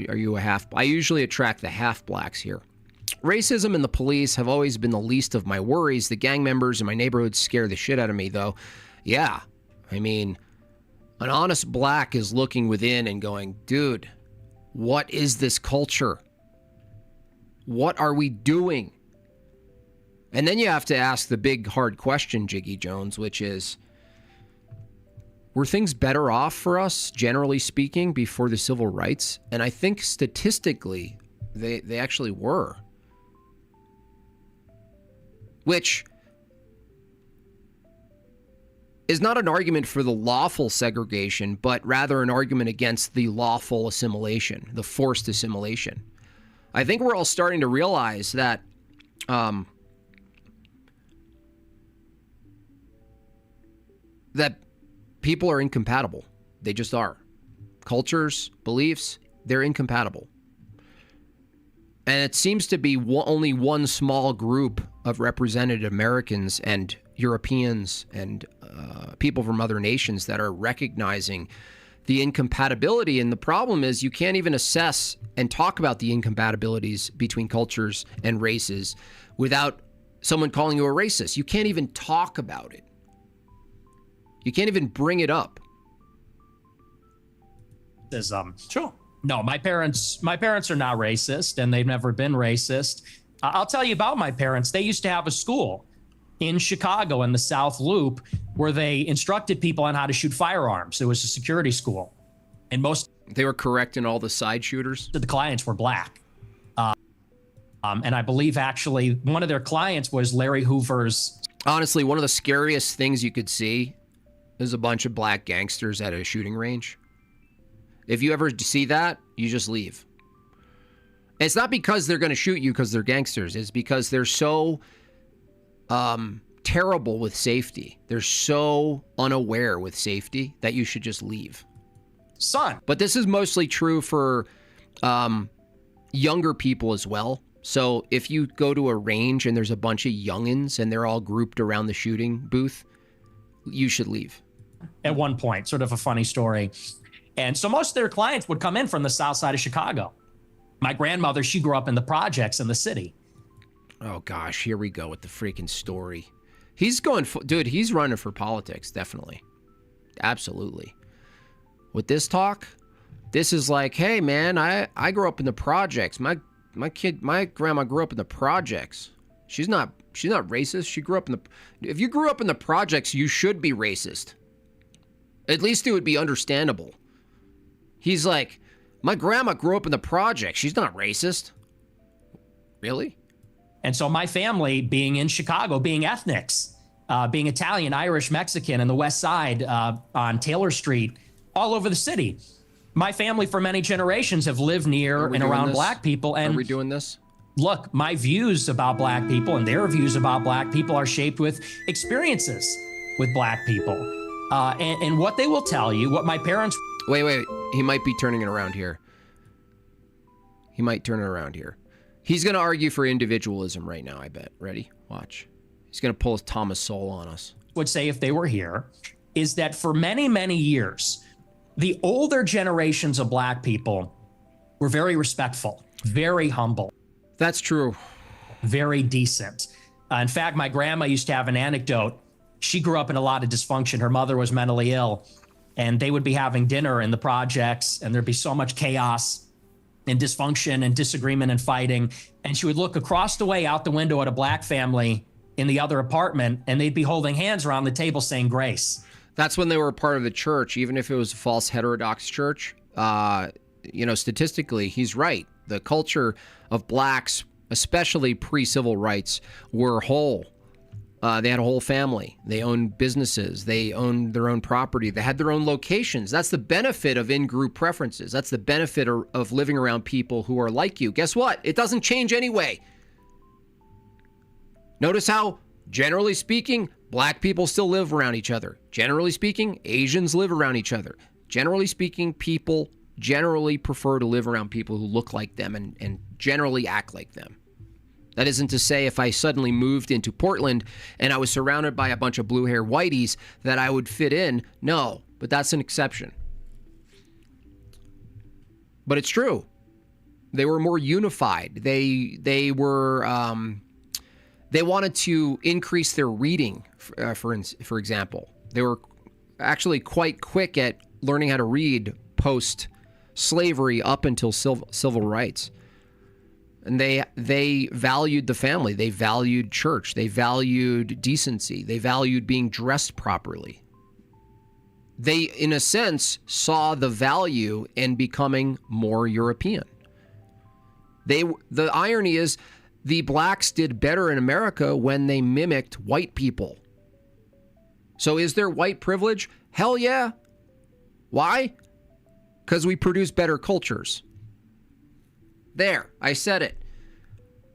S1: Are you a half? I usually attract the half blacks here. Racism and the police have always been the least of my worries. The gang members in my neighborhood scare the shit out of me, though. Yeah. I mean, an honest black is looking within and going, dude, what is this culture? What are we doing? And then you have to ask the big hard question, Jiggy Jones, which is, were things better off for us, generally speaking, before the civil rights? And I think statistically, they actually were. Which is not an argument for the lawful segregation, but rather an argument against the lawful assimilation, the forced assimilation. I think we're all starting to realize that that people are incompatible. They just are. Cultures, beliefs, they're incompatible. And it seems to be only one small group of represented Americans and Europeans and people from other nations that are recognizing the incompatibility. And the problem is you can't even assess and talk about the incompatibilities between cultures and races without someone calling you a racist. You can't even talk about it. You can't even bring it up.
S2: Sure.
S3: No, my parents are not racist, and they've never been racist. I'll tell you about my parents. They used to have a school in Chicago in the South Loop where they instructed people on how to shoot firearms. It was a security school, and most
S1: they were correcting all the side shooters.
S3: of the clients were black. And I believe actually one of their clients was Larry Hoover's.
S1: Honestly, one of the scariest things you could see is a bunch of black gangsters at a shooting range. If you ever see that, you just leave. It's not because they're going to shoot you because they're gangsters. It's because they're so terrible with safety. They're so unaware with safety that you should just leave.
S3: Son.
S1: But this is mostly true for younger people as well. So if you go to a range and there's a bunch of youngins and they're all grouped around the shooting booth, you should leave.
S3: At one point, sort of a funny story. And so most of their clients would come in from the south side of Chicago. My grandmother, she grew up in the projects in the city.
S1: Oh, gosh, here we go with the freaking story. He's going, dude, he's running for politics, definitely. Absolutely. With this talk, this is like, hey, man, I grew up in the projects. My grandma grew up in the projects. She's not racist. She grew up in the, if you grew up in the projects, you should be racist. At least it would be understandable. He's like, my grandma grew up in the projects. She's not racist. Really?
S3: And so my family, being in Chicago, being ethnics, being Italian, Irish, Mexican, in the West Side on Taylor Street, all over the city. My family for many generations have lived near and around black people. And
S1: are we doing this?
S3: Look, my views about black people and their views about black people are shaped with experiences with black people. And what they will tell you, what my parents...
S1: Wait. He might be turning it around here. He might turn it around here. He's going to argue for individualism right now, I bet. Ready? Watch. He's going to pull his Thomas Sowell on us.
S3: Would say if they were here, is that for many, many years, the older generations of black people were very respectful, very humble.
S1: That's true.
S3: Very decent. In fact, my grandma used to have an anecdote. She grew up in a lot of dysfunction. Her mother was mentally ill, and they would be having dinner in the projects, and there'd be so much chaos and dysfunction and disagreement and fighting. And she would look across the way out the window at a black family in the other apartment, and they'd be holding hands around the table saying grace.
S1: That's when they were a part of the church, even if it was a false heterodox church. Statistically, he's right. The culture of blacks, especially pre-civil rights, were whole. They had a whole family. They owned businesses. They owned their own property. They had their own locations. That's the benefit of in-group preferences. That's the benefit of living around people who are like you. Guess what? It doesn't change anyway. Notice how, generally speaking, black people still live around each other. Generally speaking, Asians live around each other. Generally speaking, people generally prefer to live around people who look like them and generally act like them. That isn't to say if I suddenly moved into Portland and I was surrounded by a bunch of blue-haired whiteys that I would fit in. No, but that's an exception. But it's true. They were more unified. They wanted to increase their reading, for example. They were actually quite quick at learning how to read post-slavery up until civil rights. And they valued the family. They valued church. They valued decency. They valued being dressed properly. They, in a sense, saw the value in becoming more European. The irony is the blacks did better in America when they mimicked white people. So is there white privilege? Hell yeah. Why? Because we produce better cultures. There, I said it.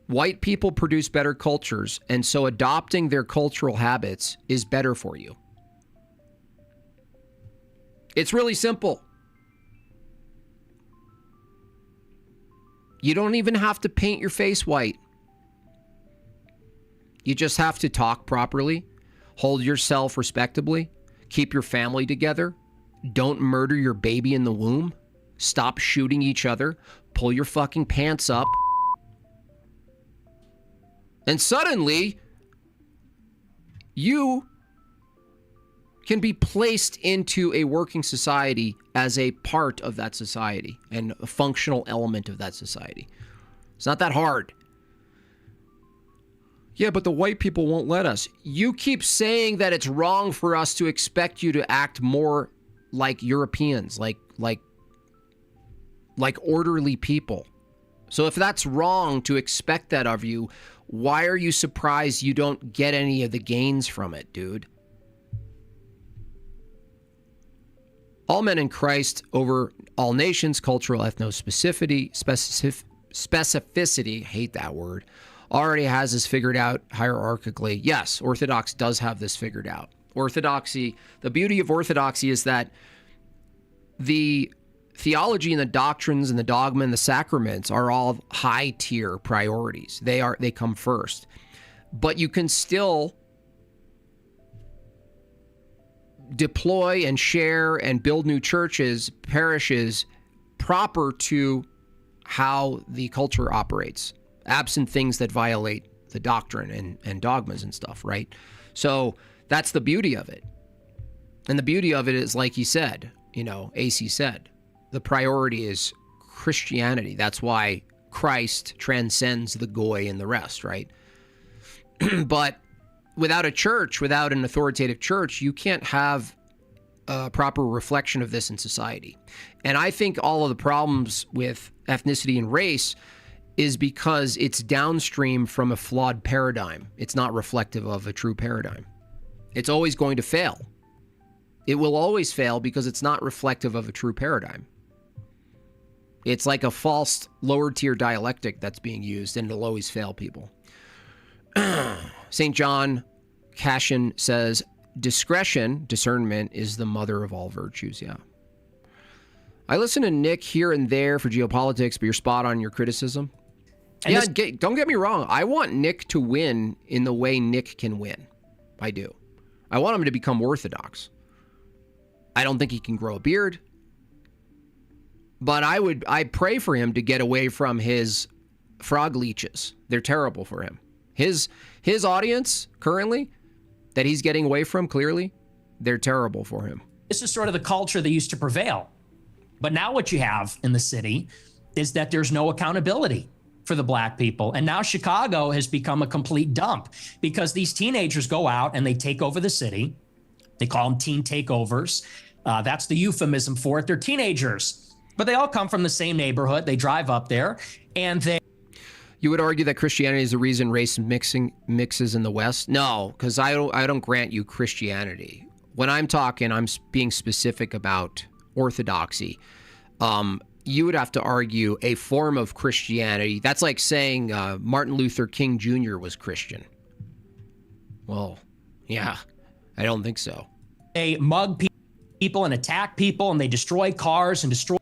S1: White people produce better cultures, and so adopting their cultural habits is better for you. It's really simple. You don't even have to paint your face white. You just have to talk properly, hold yourself respectably, keep your family together, don't murder your baby in the womb, stop shooting each other, pull your fucking pants up. And suddenly, you can be placed into a working society as a part of that society and a functional element of that society. It's not that hard. Yeah, but the white people won't let us. You keep saying that it's wrong for us to expect you to act more like Europeans, like orderly people. So if that's wrong to expect that of you, why are you surprised you don't get any of the gains from it, dude? All men in Christ over all nations, cultural ethnospecificity, specificity, hate that word, already has this figured out hierarchically. Yes, Orthodox does have this figured out. Orthodoxy, the beauty of Orthodoxy is that the theology and the doctrines and the dogma and the sacraments are all high tier priorities. They come first. But you can still deploy and share and build new churches, parishes, proper to how the culture operates, absent things that violate the doctrine and dogmas and stuff, right? So that's the beauty of it. And the beauty of it is, like he said, AC said, the priority is Christianity. That's why Christ transcends the goy and the rest, right? But without a church, without an authoritative church, you can't have a proper reflection of this in society. And I think all of the problems with ethnicity and race is because it's downstream from a flawed paradigm. It's not reflective of a true paradigm. It's always going to fail. It will always fail because it's not reflective of a true paradigm. It's like a false lower tier dialectic that's being used, and it'll always fail people. St. John Cashin says, discernment is the mother of all virtues. Yeah. I listen to Nick here and there for geopolitics, but you're spot on your criticism. And don't get me wrong. I want Nick to win in the way Nick can win. I do. I want him to become orthodox. I don't think he can grow a beard. But I pray for him to get away from his frog leeches. They're terrible for him. His His audience currently that he's getting away from, clearly, they're terrible for him.
S3: This is sort of the culture that used to prevail. But now what you have in the city is that there's no accountability for the black people. And now Chicago has become a complete dump because these teenagers go out and they take over the city. They call them teen takeovers. That's the euphemism for it. They're teenagers, but they all come from the same neighborhood. They drive up there and they...
S1: You would argue that Christianity is the reason race mixes in the West? No, because I don't grant you Christianity. When I'm talking, I'm being specific about orthodoxy. You would have to argue a form of Christianity. That's like saying Martin Luther King Jr. was Christian. Well, yeah, I don't think so.
S3: They mug people and attack people and they destroy cars and destroy...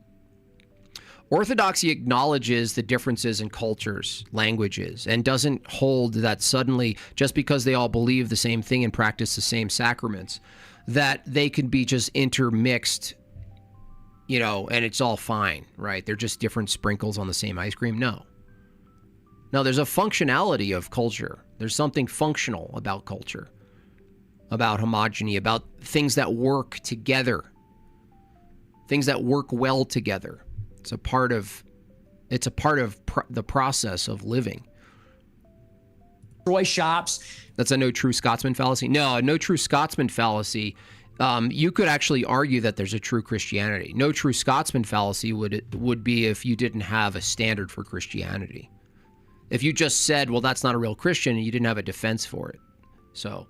S1: Orthodoxy acknowledges the differences in cultures, languages, and doesn't hold that suddenly, just because they all believe the same thing and practice the same sacraments, that they could be just intermixed, you know, and it's all fine, right? They're just different sprinkles on the same ice cream. No, there's a functionality of culture. There's something functional about culture, about homogeny, about things that work together, things that work well together. It's a part of the process of living.
S3: Destroy shops.
S1: That's a no true Scotsman fallacy. No, a no true Scotsman fallacy. You could actually argue that there's a true Christianity. No true Scotsman fallacy would be if you didn't have a standard for Christianity. If you just said, well, that's not a real Christian, and you didn't have a defense for it. So,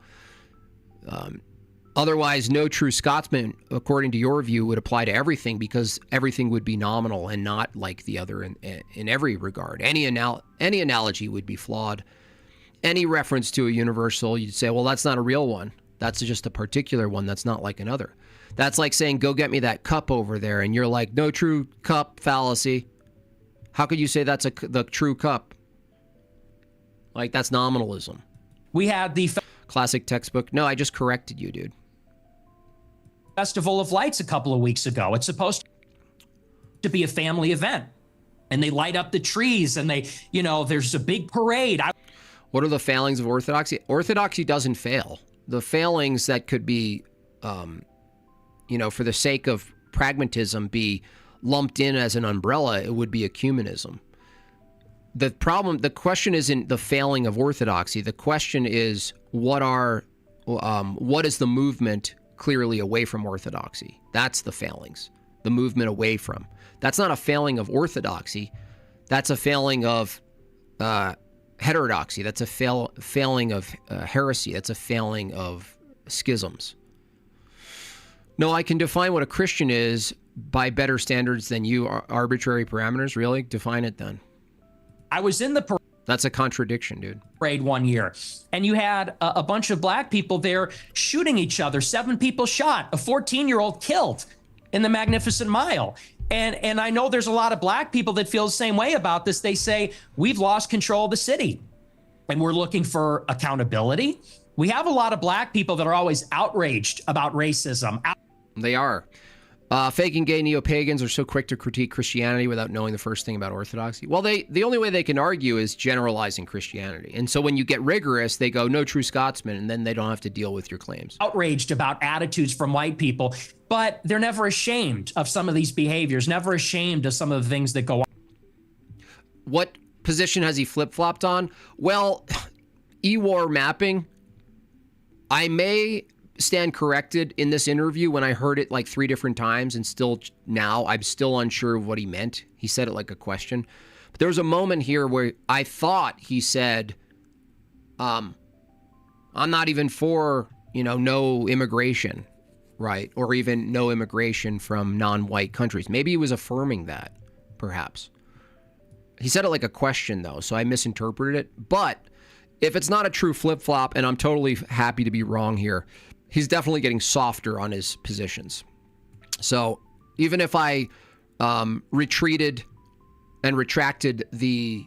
S1: otherwise, no true Scotsman, according to your view, would apply to everything because everything would be nominal and not like the other in every regard. Any analogy would be flawed. Any reference to a universal, you'd say, well, that's not a real one. That's just a particular one that's not like another. That's like saying, go get me that cup over there. And you're like, no true cup fallacy. How could you say that's the true cup? Like, that's nominalism.
S3: We had the
S1: classic textbook. No, I just corrected you, dude.
S3: Festival of Lights a couple of weeks ago. It's supposed to be a family event. And they light up the trees and they, you know, there's a big parade.
S1: What are the failings of orthodoxy? Orthodoxy doesn't fail. The failings that could be, you know, for the sake of pragmatism, be lumped in as an umbrella, it would be ecumenism. The question isn't the failing of orthodoxy. The question is, what is the movement clearly away from orthodoxy? That's the failings, the movement away from. That's not a failing of orthodoxy. That's a failing of heterodoxy. That's a failing of heresy. That's a failing of schisms. No, I can define what a Christian is by better standards than you. Arbitrary parameters, really? Define it then.
S3: I was in the parade.
S1: That's a contradiction, dude.
S3: Parade one year, and you had a bunch of black people there shooting each other. 7 people shot, a 14-year-old killed in the Magnificent Mile. And I know there's a lot of black people that feel the same way about this. They say, we've lost control of the city and we're looking for accountability. We have a lot of black people that are always outraged about racism.
S1: They are. Fake and gay neo-pagans are so quick to critique Christianity without knowing the first thing about orthodoxy. Well, the only way they can argue is generalizing Christianity. And so when you get rigorous, they go, no true Scotsman, and then they don't have to deal with your claims.
S3: Outraged about attitudes from white people, but they're never ashamed of some of these behaviors, never ashamed of some of the things that go on.
S1: What position has he flip-flopped on? Well, E-war mapping, I may stand corrected in this interview when I heard it like 3 different times, and still now I'm still unsure of what he meant. He said it like a question. But there was a moment here where I thought he said, I'm not even for, no immigration, right? Or even no immigration from non-white countries. Maybe he was affirming that, perhaps. He said it like a question, though, so I misinterpreted it. But if it's not a true flip-flop, and I'm totally happy to be wrong here, he's definitely getting softer on his positions. So even if I retreated and retracted the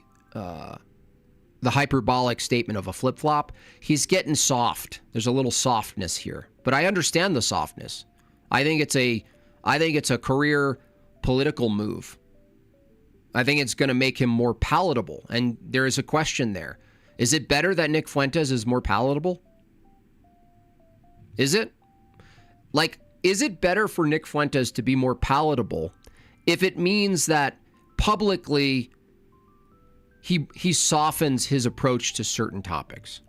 S1: hyperbolic statement of a flip-flop, he's getting soft. There's a little softness here, but I understand the softness. I think it's a career political move. I think it's going to make him more palatable, and there is a question there. Is it better that Nick Fuentes is more palatable? Is it? Like, is it better for Nick Fuentes to be more palatable if it means that publicly he softens his approach to certain topics?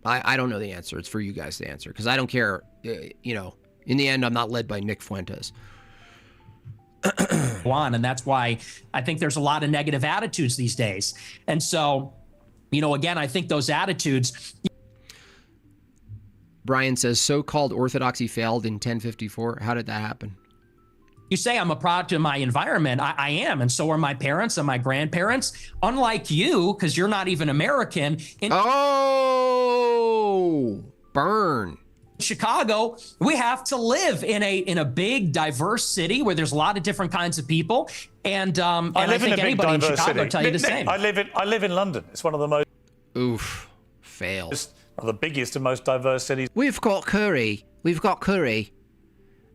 S1: I don't know the answer. It's for you guys to answer, because I don't care. You know, in the end, I'm not led by Nick Fuentes.
S3: And that's why I think there's a lot of negative attitudes these days. And so, you know, again, I think those attitudes.
S1: Brian says, so-called orthodoxy failed in 1054. How did that happen?
S3: You say I'm a product of my environment. I am. And so are my parents and my grandparents. Unlike you, because you're not even American.
S1: Oh, burn.
S3: Chicago, we have to live in a big, diverse city where there's a lot of different kinds of people. And I think anybody in Chicago will tell you the same.
S2: I live in London. It's one of the most...
S1: Oof, fail.
S2: One of the biggest and most diverse cities.
S1: We've got curry.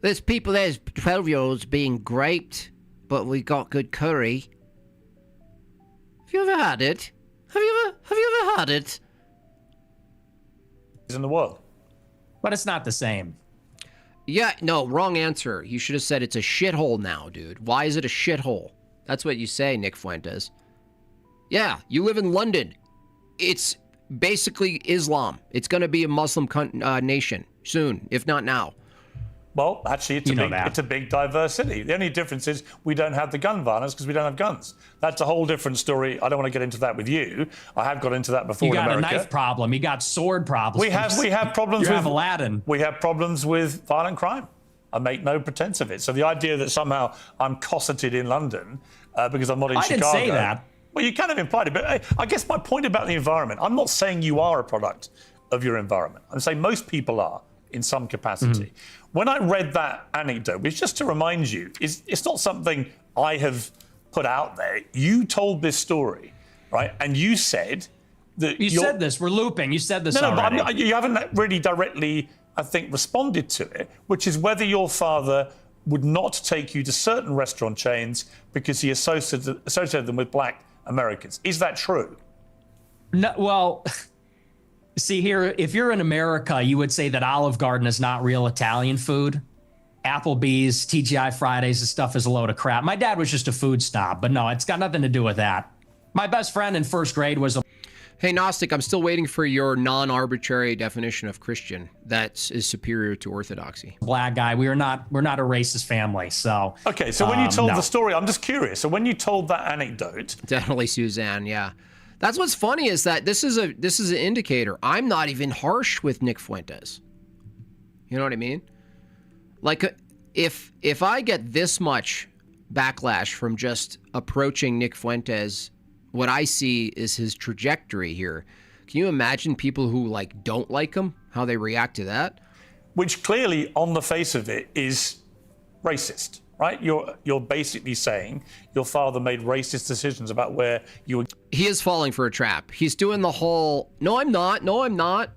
S1: There's 12-year-olds being graped, but we got good curry. Have you ever had it? Have you ever had it?
S2: In the world.
S3: But it's not the same.
S1: Yeah, no, wrong answer. You should have said it's a shithole now, dude. Why is it a shithole? That's what you say, Nick Fuentes. Yeah, you live in London. It's basically Islam. It's going to be a Muslim nation soon, if not now.
S2: Well, actually, it's a big, diverse city. The only difference is we don't have the gun violence because we don't have guns. That's a whole different story. I don't want to get into that with you. I have got into that before in America.
S3: You got a knife problem. You got sword problems.
S2: We have problems with
S3: Aladdin.
S2: We have problems with violent crime. I make no pretense of it. So the idea that somehow I'm cosseted in London because I'm not in Chicago.
S3: I didn't say that.
S2: Well, you kind of implied it. But I guess my point about the environment, I'm not saying you are a product of your environment. I'm saying most people are in some capacity. Mm-hmm. When I read that anecdote, which just to remind you, it's not something I have put out there. You told this story, right? And you said that
S3: you said this. We're looping. You said this already.
S2: No, but you haven't really directly, I think, responded to it, which is whether your father would not take you to certain restaurant chains because he associated them with black Americans. Is that true?
S3: No, well... See here, if you're in America, you would say that Olive Garden is not real Italian food. Applebee's, TGI Fridays, this stuff is a load of crap. My dad was just a food snob, but no, it's got nothing to do with that. My best friend in first grade was a...
S1: Hey, Gnostic, I'm still waiting for your non-arbitrary definition of Christian that is superior to orthodoxy.
S3: Black guy. We're not a racist family, so...
S2: Okay, so when you told the story, I'm just curious. So when you told that anecdote...
S1: Definitely Suzanne, yeah. That's what's funny is that this is an indicator. I'm not even harsh with Nick Fuentes. You know what I mean? Like, if I get this much backlash from just approaching Nick Fuentes, what I see is his trajectory here. Can you imagine people who like don't like him, how they react to that?
S2: Which clearly, on the face of it, is racist. Right? You're basically saying your father made racist decisions about where you were...
S1: He is falling for a trap. He's doing the whole, no, I'm not. No, I'm not.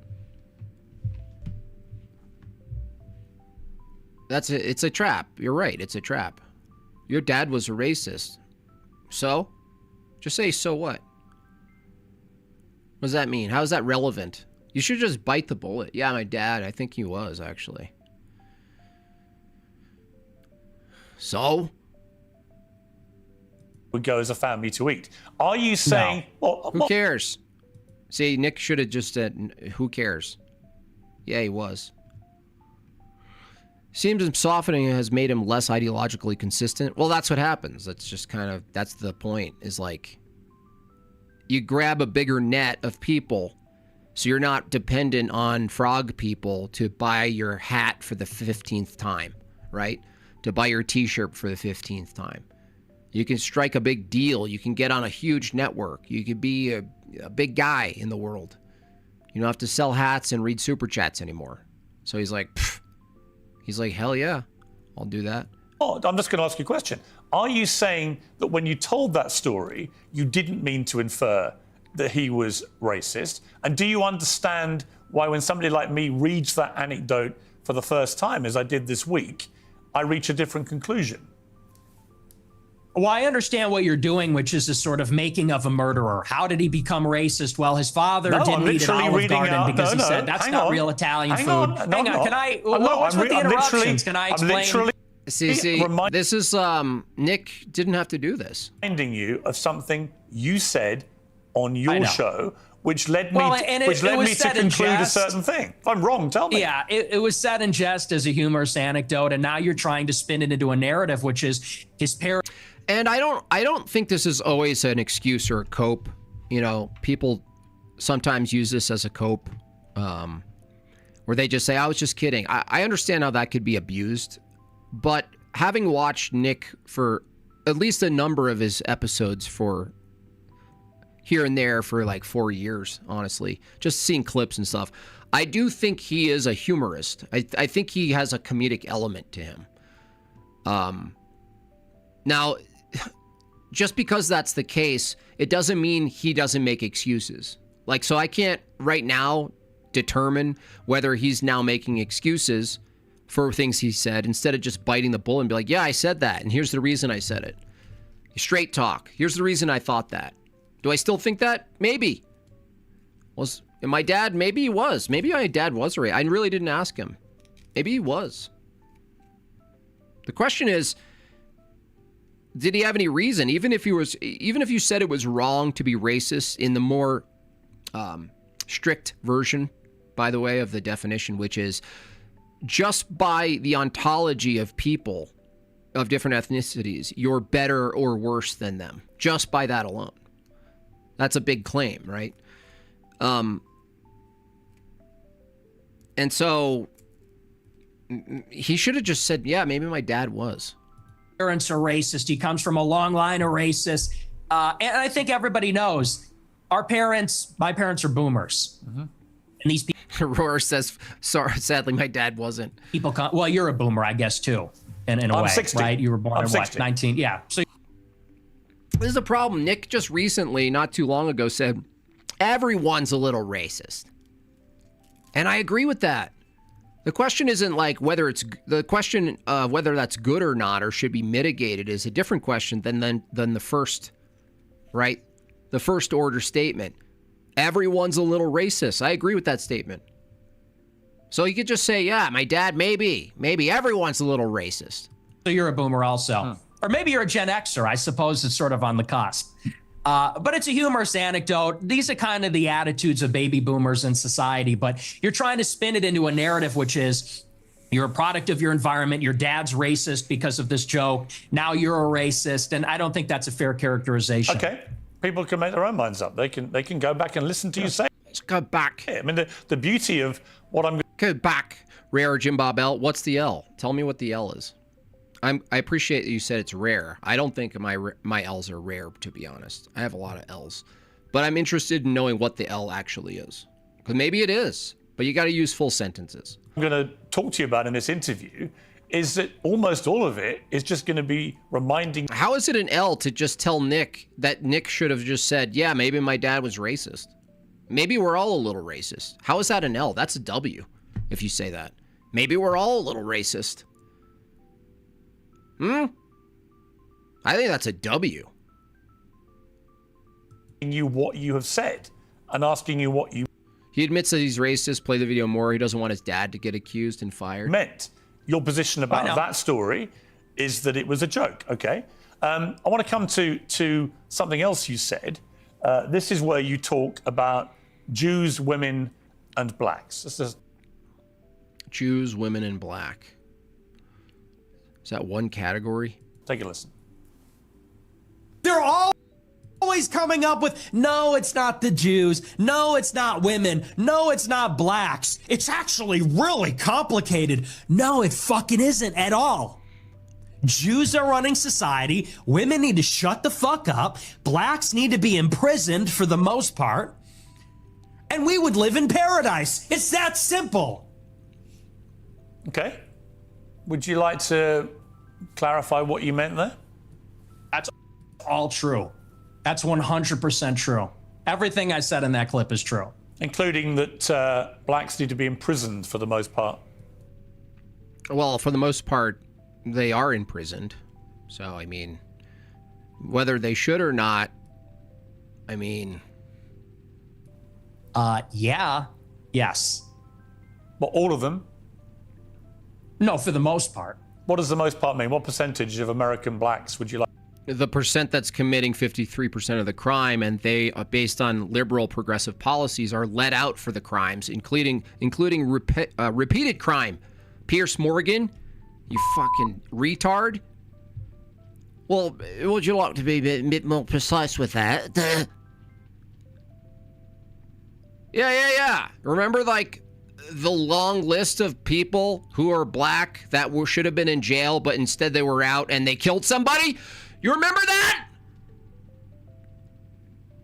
S1: It's a trap. You're right. It's a trap. Your dad was a racist. So? Just say, so what? What does that mean? How is that relevant? You should just bite the bullet. Yeah, my dad, I think he was, actually. So?
S2: Would go as a family to eat. Are you saying...
S1: No. Who cares? See, Nick should have just said, who cares? Yeah, he was. Seems him softening has made him less ideologically consistent. Well, that's what happens. That's just kind of, that's the point, is like, you grab a bigger net of people so you're not dependent on frog people to buy your hat for the 15th time, right? To buy your t-shirt for the 15th time. You can strike a big deal. You can get on a huge network. You could be a big guy in the world. You don't have to sell hats and read super chats anymore. So he's like, hell yeah, I'll do that.
S2: Oh, I'm just going to ask you a question. Are you saying that when you told that story, you didn't mean to infer that he was racist? And do you understand why when somebody like me reads that anecdote for the first time, as I did this week, I reach a different conclusion?
S3: Well, I understand what you're doing, which is a sort of making of a murderer. How did he become racist? Well, his father
S2: No,
S3: didn't
S2: I'm
S3: eat at
S2: literally
S3: Olive
S2: reading
S3: Garden
S2: out.
S3: because
S2: No,
S3: he
S2: no,
S3: said that's
S2: hang
S3: not
S2: on.
S3: real Italian
S2: Hang
S3: food.
S2: on. No,
S3: Hang on,
S2: I'm
S3: can
S2: not.
S3: I?
S2: I'm not.
S3: What's with the
S2: I'm
S3: interruptions?
S2: literally-
S3: Can I
S2: I'm
S3: explain?
S2: literally
S1: See,
S2: Remind-
S1: this is Nick didn't have to do this.
S2: reminding you of something you said on
S3: I
S2: your
S3: know.
S2: show, which led me
S3: Well,
S2: to,
S3: and it-
S2: which
S3: it
S2: led
S3: was
S2: me to
S3: said in
S2: conclude a
S3: jest.
S2: certain thing. If I'm wrong, tell me.
S3: Yeah, it was said in jest as a humorous anecdote, and now you're trying to spin it into a narrative, which is his parents.
S1: And I don't think this is always an excuse or a cope. You know, people sometimes use this as a cope, where they just say, I was just kidding. I understand how that could be abused, but having watched Nick for at least a number of his episodes for here and there for like 4 years, honestly, just seeing clips and stuff, I do think he is a humorist. I think he has a comedic element to him. Now, just because that's the case, it doesn't mean he doesn't make excuses. Like, so I can't right now determine whether he's now making excuses for things he said instead of just biting the bullet and be like, yeah, I said that, and here's the reason I said it. Straight talk. Here's the reason I thought that. Do I still think that? Maybe. Was my dad? Maybe he was. Maybe my dad was right. I really didn't ask him. Maybe he was. The question is, did he have any reason? Even if you said it was wrong to be racist in the more strict version, by the way, of the definition, which is just by the ontology of people of different ethnicities, you're better or worse than them. Just by that alone. That's a big claim, right? And so he should have just said, yeah, maybe my dad was.
S3: Parents are racist. He comes from a long line of racists. And I think everybody knows my parents are boomers. And these
S1: Roar says, sorry, sadly, my dad wasn't.
S3: people come, well, you're a boomer, I guess, too, in a
S2: I'm
S3: way,
S2: 60.
S3: right? You were born
S2: I'm
S3: in what,
S2: 60.
S3: 19? Yeah. So
S1: This is the problem. Nick just recently, not too long ago, said, everyone's a little racist. And I agree with that. The question isn't like whether the question of whether that's good or not or should be mitigated is a different question than the first, right? The first order statement. Everyone's a little racist. I agree with that statement. So you could just say, yeah, my dad, maybe everyone's a little racist.
S3: you're a boomer also. Or maybe you're a Gen Xer. I suppose it's sort of on the cusp. But it's a humorous anecdote. These are kind of the attitudes of baby boomers in society, but you're trying to spin it into a narrative, which is you're a product of your environment. Your dad's racist because of this joke. Now you're a racist. And I don't think that's a fair characterization.
S2: Okay. People can make their own minds up. They can go back and listen to you say
S1: Let's go back.
S2: it. I mean, the beauty of what I'm
S1: Go back. Rare Jim Bob L. What's the L? Tell me what the L is. I appreciate that you said it's rare. I don't think my L's are rare, to be honest. I have a lot of L's. But I'm interested in knowing what the L actually is. Because maybe it is, but you got to use full sentences.
S2: going to talk to you about in this interview is that almost all of it is just going to be reminding.
S1: How is it an L to just tell Nick that Nick should have just said, yeah, maybe my dad was racist? Maybe we're all a little racist. How is that an L? That's a W, if you say that. Maybe we're all a little racist. I think that's a W.
S2: You what you have said and asking you what you
S1: He admits that he's racist. Play the video more. He doesn't want his dad to get accused and fired.
S2: meant. Your position about that story is that it was a joke. Okay. I want to come to something else you said. This is where you talk about Jews, women, and blacks. This is
S1: Jews, women, and black. Is that one category?
S2: take a listen.
S3: They're always coming up with, no, it's not the Jews. No, it's not women. No, it's not blacks. It's actually really complicated. No, it fucking isn't at all. Jews are running society. Women need to shut the fuck up. Blacks need to be imprisoned for the most part. And we would live in paradise. It's that simple.
S2: Okay. Would you like to clarify what you meant there?
S3: That's all true. That's 100% true. Everything I said in that clip is true.
S2: Including that blacks need to be imprisoned for the most part.
S1: Well, for the most part, they are imprisoned. So, I mean, Whether they should or not, I mean...
S3: Yeah. Yes.
S2: But all of them?
S3: No, for the most part.
S2: What does the most part mean? What percentage of American blacks would you like?
S1: The percent that's committing 53% of the crime, and they, based on liberal progressive policies, are let out for the crimes, including repeated crime. Pierce Morgan, you fucking retard. Well, would you like to be a bit more precise with that? Yeah. Remember, like, the long list of people who are black that should have been in jail, but instead they were out and they killed somebody? You remember that?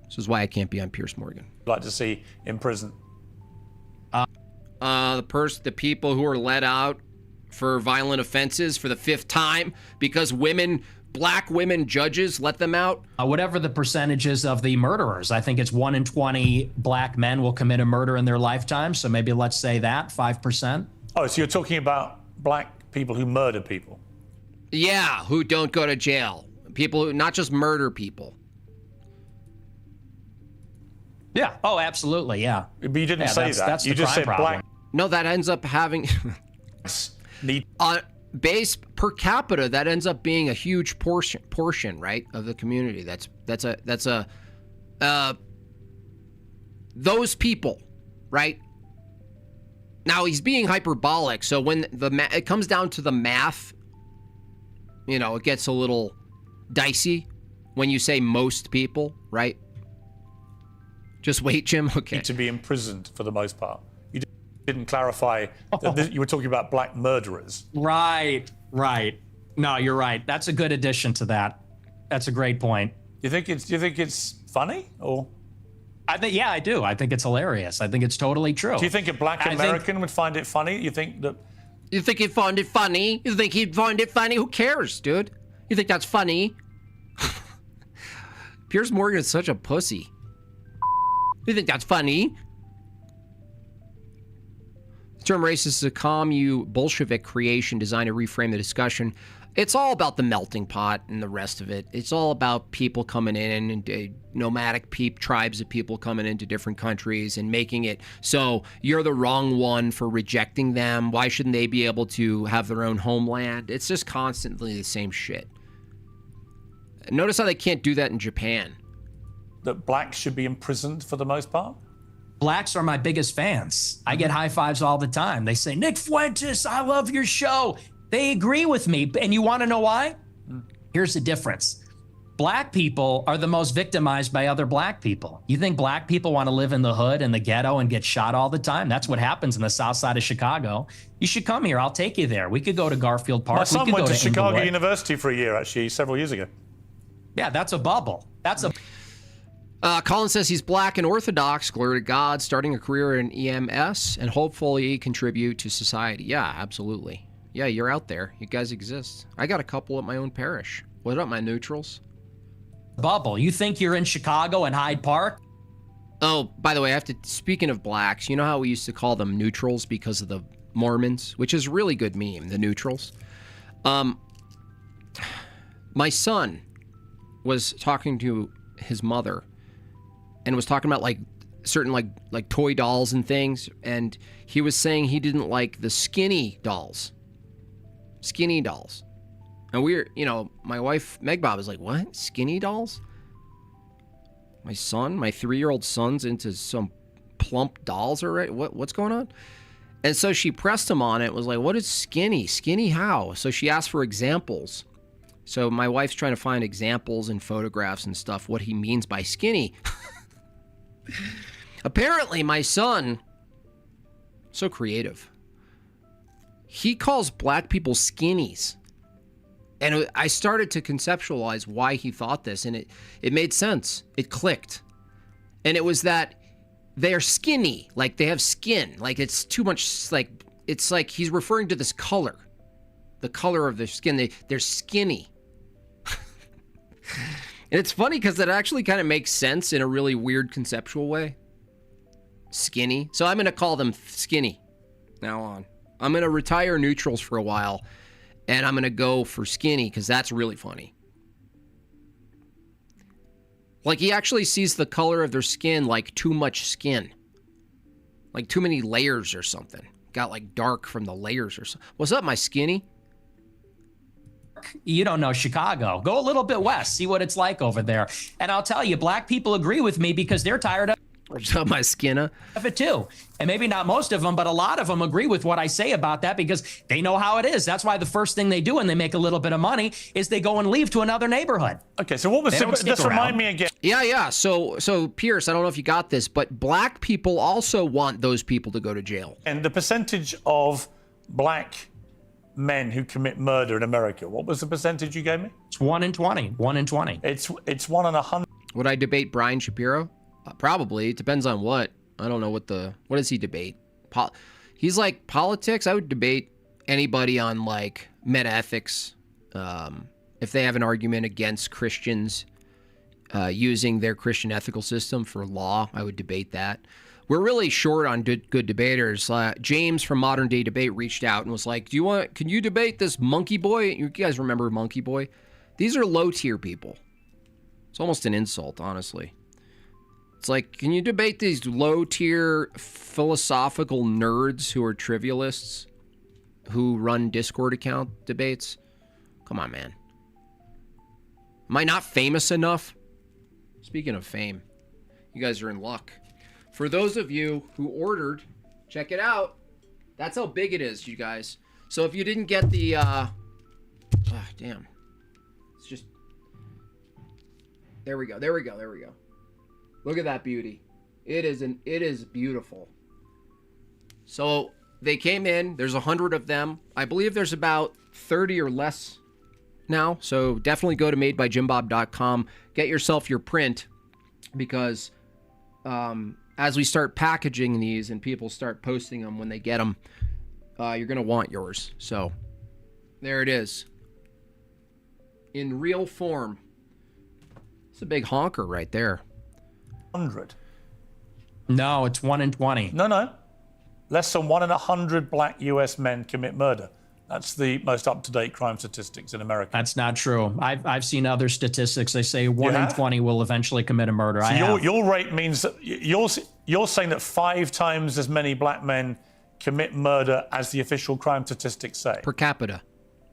S1: This is why I can't be on Pierce Morgan.
S2: Like to see in prison?
S1: The people who are let out for violent offenses for the 5th time because black women judges let them out.
S3: Whatever the percentages of the murderers, I think it's 1 in 20 black men will commit a murder in their lifetime. So maybe let's say that 5%.
S2: Oh, so you're talking about black people who murder people?
S1: Yeah, who don't go to jail. People who not just murder people.
S3: Yeah. Oh, absolutely. Yeah.
S2: But you didn't say that.
S3: That's
S2: you
S3: the
S2: just
S3: crime
S2: said
S3: problem.
S2: black.
S1: No, that ends up having base per capita. That ends up being a huge portion, right, of the community. That's those people, right? Now he's being hyperbolic, so when it comes down to the math, it gets a little dicey when you say most people, right? Just wait, Jim. Okay.
S2: To be imprisoned for the most part. You didn't clarify that you were talking about black murderers.
S3: Right. No, you're right. That's a good addition to that. That's a great point.
S2: Do you think it's funny or?
S3: I do. I think it's hilarious. I think it's totally true.
S2: Do you think a black American would find it funny? You think he'd find it funny?
S1: You think he'd find it funny? Who cares, dude? You think that's funny? Piers Morgan is such a pussy. You think that's funny? The term racist is a commune Bolshevik creation designed to reframe the discussion. It's all about the melting pot and the rest of it. It's all about people coming in and nomadic tribes of people coming into different countries and making it so you're the wrong one for rejecting them. Why shouldn't they be able to have their own homeland? It's just constantly the same shit. Notice how they can't do that in Japan.
S2: That blacks should be imprisoned for the most part?
S3: Blacks are my biggest fans. I get high fives all the time. They say, Nick Fuentes, I love your show. They agree with me. And you want to know why? Here's the difference. Black people are the most victimized by other black people. You think black people want to live in the hood and the ghetto and get shot all the time? That's what happens in the south side of Chicago. You should come here. I'll take you there. We could go to Garfield Park.
S2: My son went to Chicago
S3: Inglewood.
S2: University for a year, actually, several years ago.
S3: Yeah, that's a bubble.
S1: Colin says he's black and Orthodox, glory to God, starting a career in EMS and hopefully contribute to society. Yeah, absolutely. Yeah, you're out there. You guys exist. I got a couple at my own parish. What up, my neutrals?
S3: Bubble. You think you're in Chicago and Hyde Park?
S1: Oh, by the way, speaking of blacks, you know how we used to call them neutrals because of the Mormons, which is a really good meme, the neutrals. My son was talking to his mother and was talking about like certain like toy dolls and things, and he was saying he didn't like the skinny dolls. And my wife Meg Bob is like, what? Skinny dolls? My 3-year-old son's into some plump dolls already? What's going on? And so she pressed him on it, was like, what is skinny? Skinny how? So she asked for examples. So my wife's trying to find examples and photographs and stuff, what he means by skinny. Apparently, my son, so creative, he calls black people skinnies. And I started to conceptualize why he thought this, and it made sense. It clicked. And it was that they're skinny, like they have skin. Like it's too much, like it's like he's referring to this color. The color of their skin, they're skinny. And it's funny because that actually kind of makes sense in a really weird conceptual way. Skinny. So I'm going to call them skinny now on. I'm going to retire neutrals for a while, and I'm going to go for skinny because that's really funny. Like he actually sees the color of their skin like too much skin. Like too many layers or something. Got like dark from the layers or something. What's up, my skinny?
S3: You don't know Chicago. Go a little bit west, see what it's like over there. And I'll tell you, black people agree with me because they're tired
S1: What's up, my skinna?
S3: of it too. And maybe not most of them, but a lot of them agree with what I say about that because they know how it is. That's why the first thing they do when they make a little bit of money is they go and leave to another neighborhood.
S2: Okay, so what was
S3: They don't stick
S2: just remind
S3: around.
S2: me again?
S1: Yeah. So Pierce, I don't know if you got this, but black people also want those people to go to jail.
S2: And the percentage of black men who commit murder in America, what was the percentage you gave me?
S3: It's 1 in 20. 1 in 20.
S2: It's 1 in 100.
S1: Would I debate Brian Shapiro? Probably. It depends on what. I don't know what does he debate? He's like politics. I would debate anybody on like metaethics. If they have an argument against Christians using their Christian ethical system for law, I would debate that. We're really short on good debaters. James from Modern Day Debate reached out and was like, can you debate this Monkey Boy? You guys remember Monkey Boy? These are low tier people. It's almost an insult, honestly. It's like, can you debate these low tier philosophical nerds who are trivialists who run Discord account debates? Come on, man. Am I not famous enough? Speaking of fame, you guys are in luck. For those of you who ordered, check it out. That's how big it is, you guys. So if you didn't get the, damn. It's just, there we go. Look at that beauty. It is beautiful. So they came in. There's 100 of them. I believe there's about 30 or less now. So definitely go to madebyjimbob.com. Get yourself your print because as we start packaging these and people start posting them when they get them, you're going to want yours. So there it is. In real form. It's a big honker right there.
S2: 100.
S3: No, it's 1 in 20.
S2: No. Less than 1 in 100 black US men commit murder. That's the most up-to-date crime statistics in America.
S3: That's not true. I've seen other statistics. They say 1 in
S2: have?
S3: 20 will eventually commit a murder.
S2: So your rate means that you're saying that 5 times as many black men commit murder as the official crime statistics say.
S1: Per capita.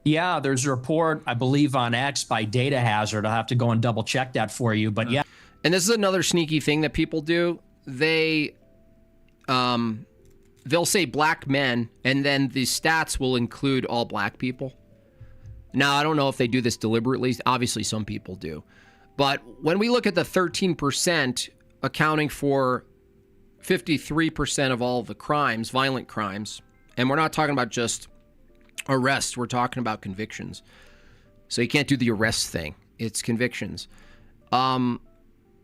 S3: Yeah, there's a report, I believe, on X by Data Hazard. I'll have to go and double check that for you. But yeah.
S1: And this is another sneaky thing that people do. They'll say black men, and then the stats will include all black people. Now, I don't know if they do this deliberately. Obviously, some people do. But when we look at the 13% accounting for 53% of all the crimes, violent crimes, and we're not talking about just arrests, we're talking about convictions. So you can't do the arrest thing. It's convictions.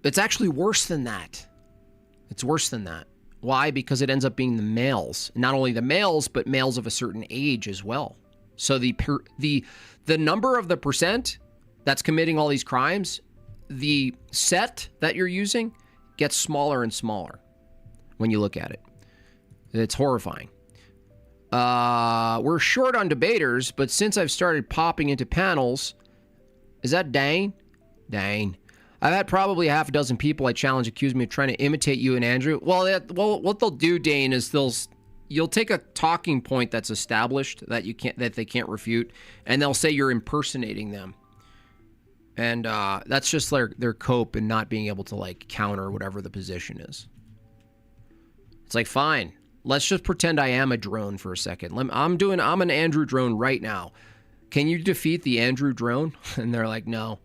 S1: It's actually worse than that. It's worse than that. Why? Because it ends up being the males. Not only the males, but males of a certain age as well. So the number of the percent that's committing all these crimes, the set that you're using gets smaller and smaller when you look at it. It's horrifying. We're short on debaters, but since I've started popping into panels, is that Dane? Dane. I've had probably half a dozen people I challenge accuse me of trying to imitate you and Andrew. Well, what they'll do, Dane, is you'll take a talking point that's established that they can't refute, and they'll say you're impersonating them, and that's just their cope and not being able to like counter whatever the position is. It's like, fine, let's just pretend I am a drone for a second. I'm an Andrew drone right now. Can you defeat the Andrew drone? And they're like, no.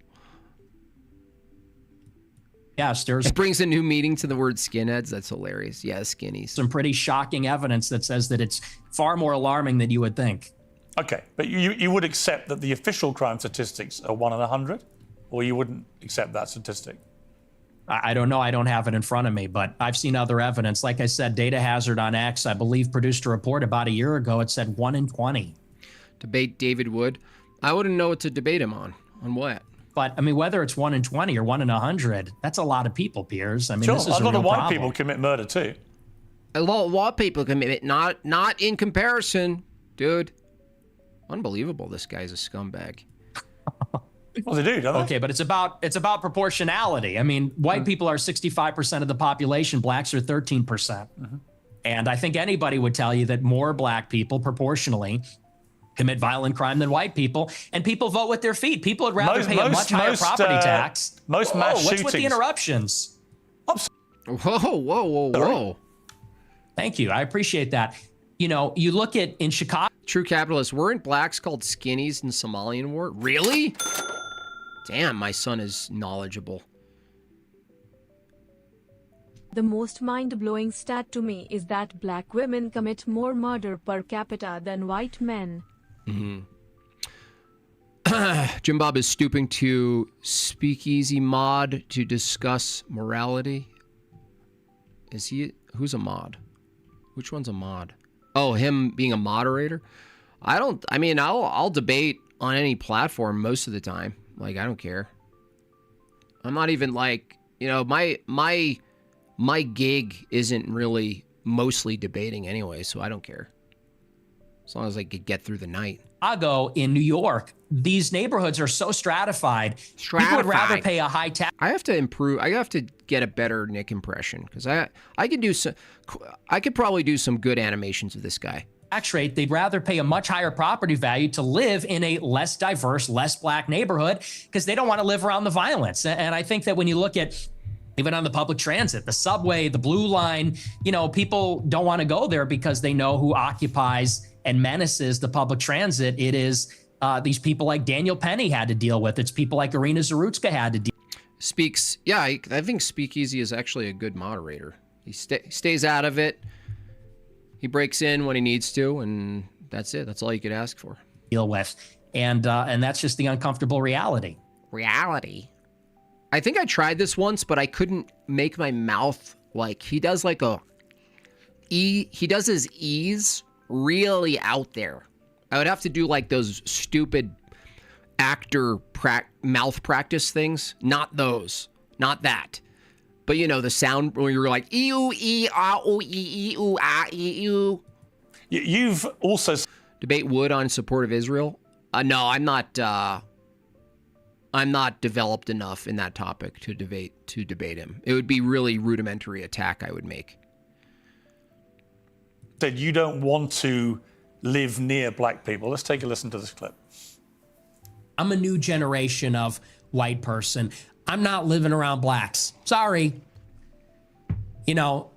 S3: Yes, there's
S1: It brings a new meaning to the word skinheads. That's hilarious. Yeah, skinnies.
S3: some pretty shocking evidence that says that it's far more alarming than you would think.
S2: Okay, but you would accept that the official crime statistics are 1 in 100? Or you wouldn't accept that statistic?
S3: I don't know. I don't have it in front of me, but I've seen other evidence. Like I said, Data Hazard on X, I believe, produced a report about a year ago. It said 1 in 20.
S1: Debate David Wood. I wouldn't know what to debate him on. On what?
S3: But I mean, whether it's 1 in 20 or 1 in 100, that's a lot of people, Piers. I mean,
S2: Sure,
S3: this is
S2: a lot
S3: real
S2: of white
S3: problem.
S2: people commit murder too.
S1: A lot of people commit it. Not in comparison, dude. Unbelievable. This guy's a scumbag.
S2: Well, they do, don't they?
S3: Okay, but it's about proportionality. I mean, white people are 65% of the population, blacks are 13%. Mm-hmm. And I think anybody would tell you that more black people proportionally commit violent crime than white people, and people vote with their feet. People would rather pay a much higher property tax.
S2: Most mass shootings.
S3: What's with the interruptions?
S1: Whoa.
S3: Thank you. I appreciate that. You know, you look at in Chicago.
S1: True capitalist, weren't blacks called skinnies in Somalian war? Really? Damn, my son is knowledgeable.
S5: The most mind-blowing stat to me is that black women commit more murder per capita than white men.
S1: Jim Bob is stooping to speakeasy mod to discuss morality. Is he? Who's a mod? Which one's a mod? Oh, him being a moderator? I'll debate on any platform most of the time. Like, I don't care. I'm not even like, you know, my gig isn't really mostly debating anyway, so I don't care. As long as I could get through the night.
S3: Chicago, in New York, these neighborhoods are so stratified. People would rather pay a high tax.
S1: I have to improve. I have to get a better Nick impression because I could probably do some good animations of this guy.
S3: Tax rate, they'd rather pay a much higher property value to live in a less diverse, less black neighborhood because they don't want to live around the violence. And I think that when you look at even on the public transit, the subway, the blue line, you know, people don't want to go there because they know who occupies and menaces the public transit. It is these people like Daniel Penny had to deal with. It's people like Irina Zarutska had to deal with.
S1: I think Speakeasy is actually a good moderator. He stays out of it. He breaks in when he needs to, and that's it. That's all you could ask for.
S3: Deal with. And that's just the uncomfortable reality.
S1: Reality. I think I tried this once, but I couldn't make my mouth like he does like he does his E's really out there. I would have to do like those stupid actor mouth practice things. Not those. Not that. But you know, the sound where you're like e-oo, e-ah-oo, e-ee-oo, ah-ee-oo.
S2: You've also
S1: debate Wood on support of Israel. No, I'm not developed enough in that topic to debate him. It would be really rudimentary attack I would make.
S2: Said you don't want to live near black people. Let's take a listen to this clip.
S3: I'm a new generation of white person. I'm not living around blacks. Sorry. You know,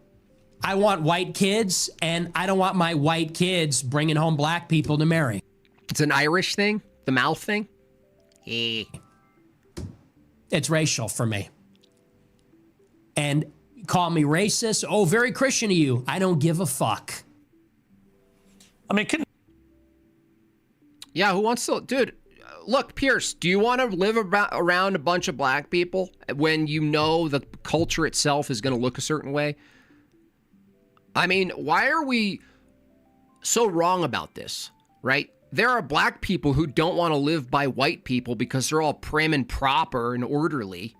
S3: I want white kids, and I don't want my white kids bringing home black people to marry.
S1: It's an Irish thing? The mouth thing? Eh.
S3: It's racial for me. And call me racist. Oh, very Christian of you. I don't give a fuck.
S2: I mean,
S1: yeah, who wants to... Dude, look, Pierce, do you want to live around a bunch of black people when you know the culture itself is going to look a certain way? I mean, why are we so wrong about this, right? There are black people who don't want to live by white people because they're all prim and proper and orderly.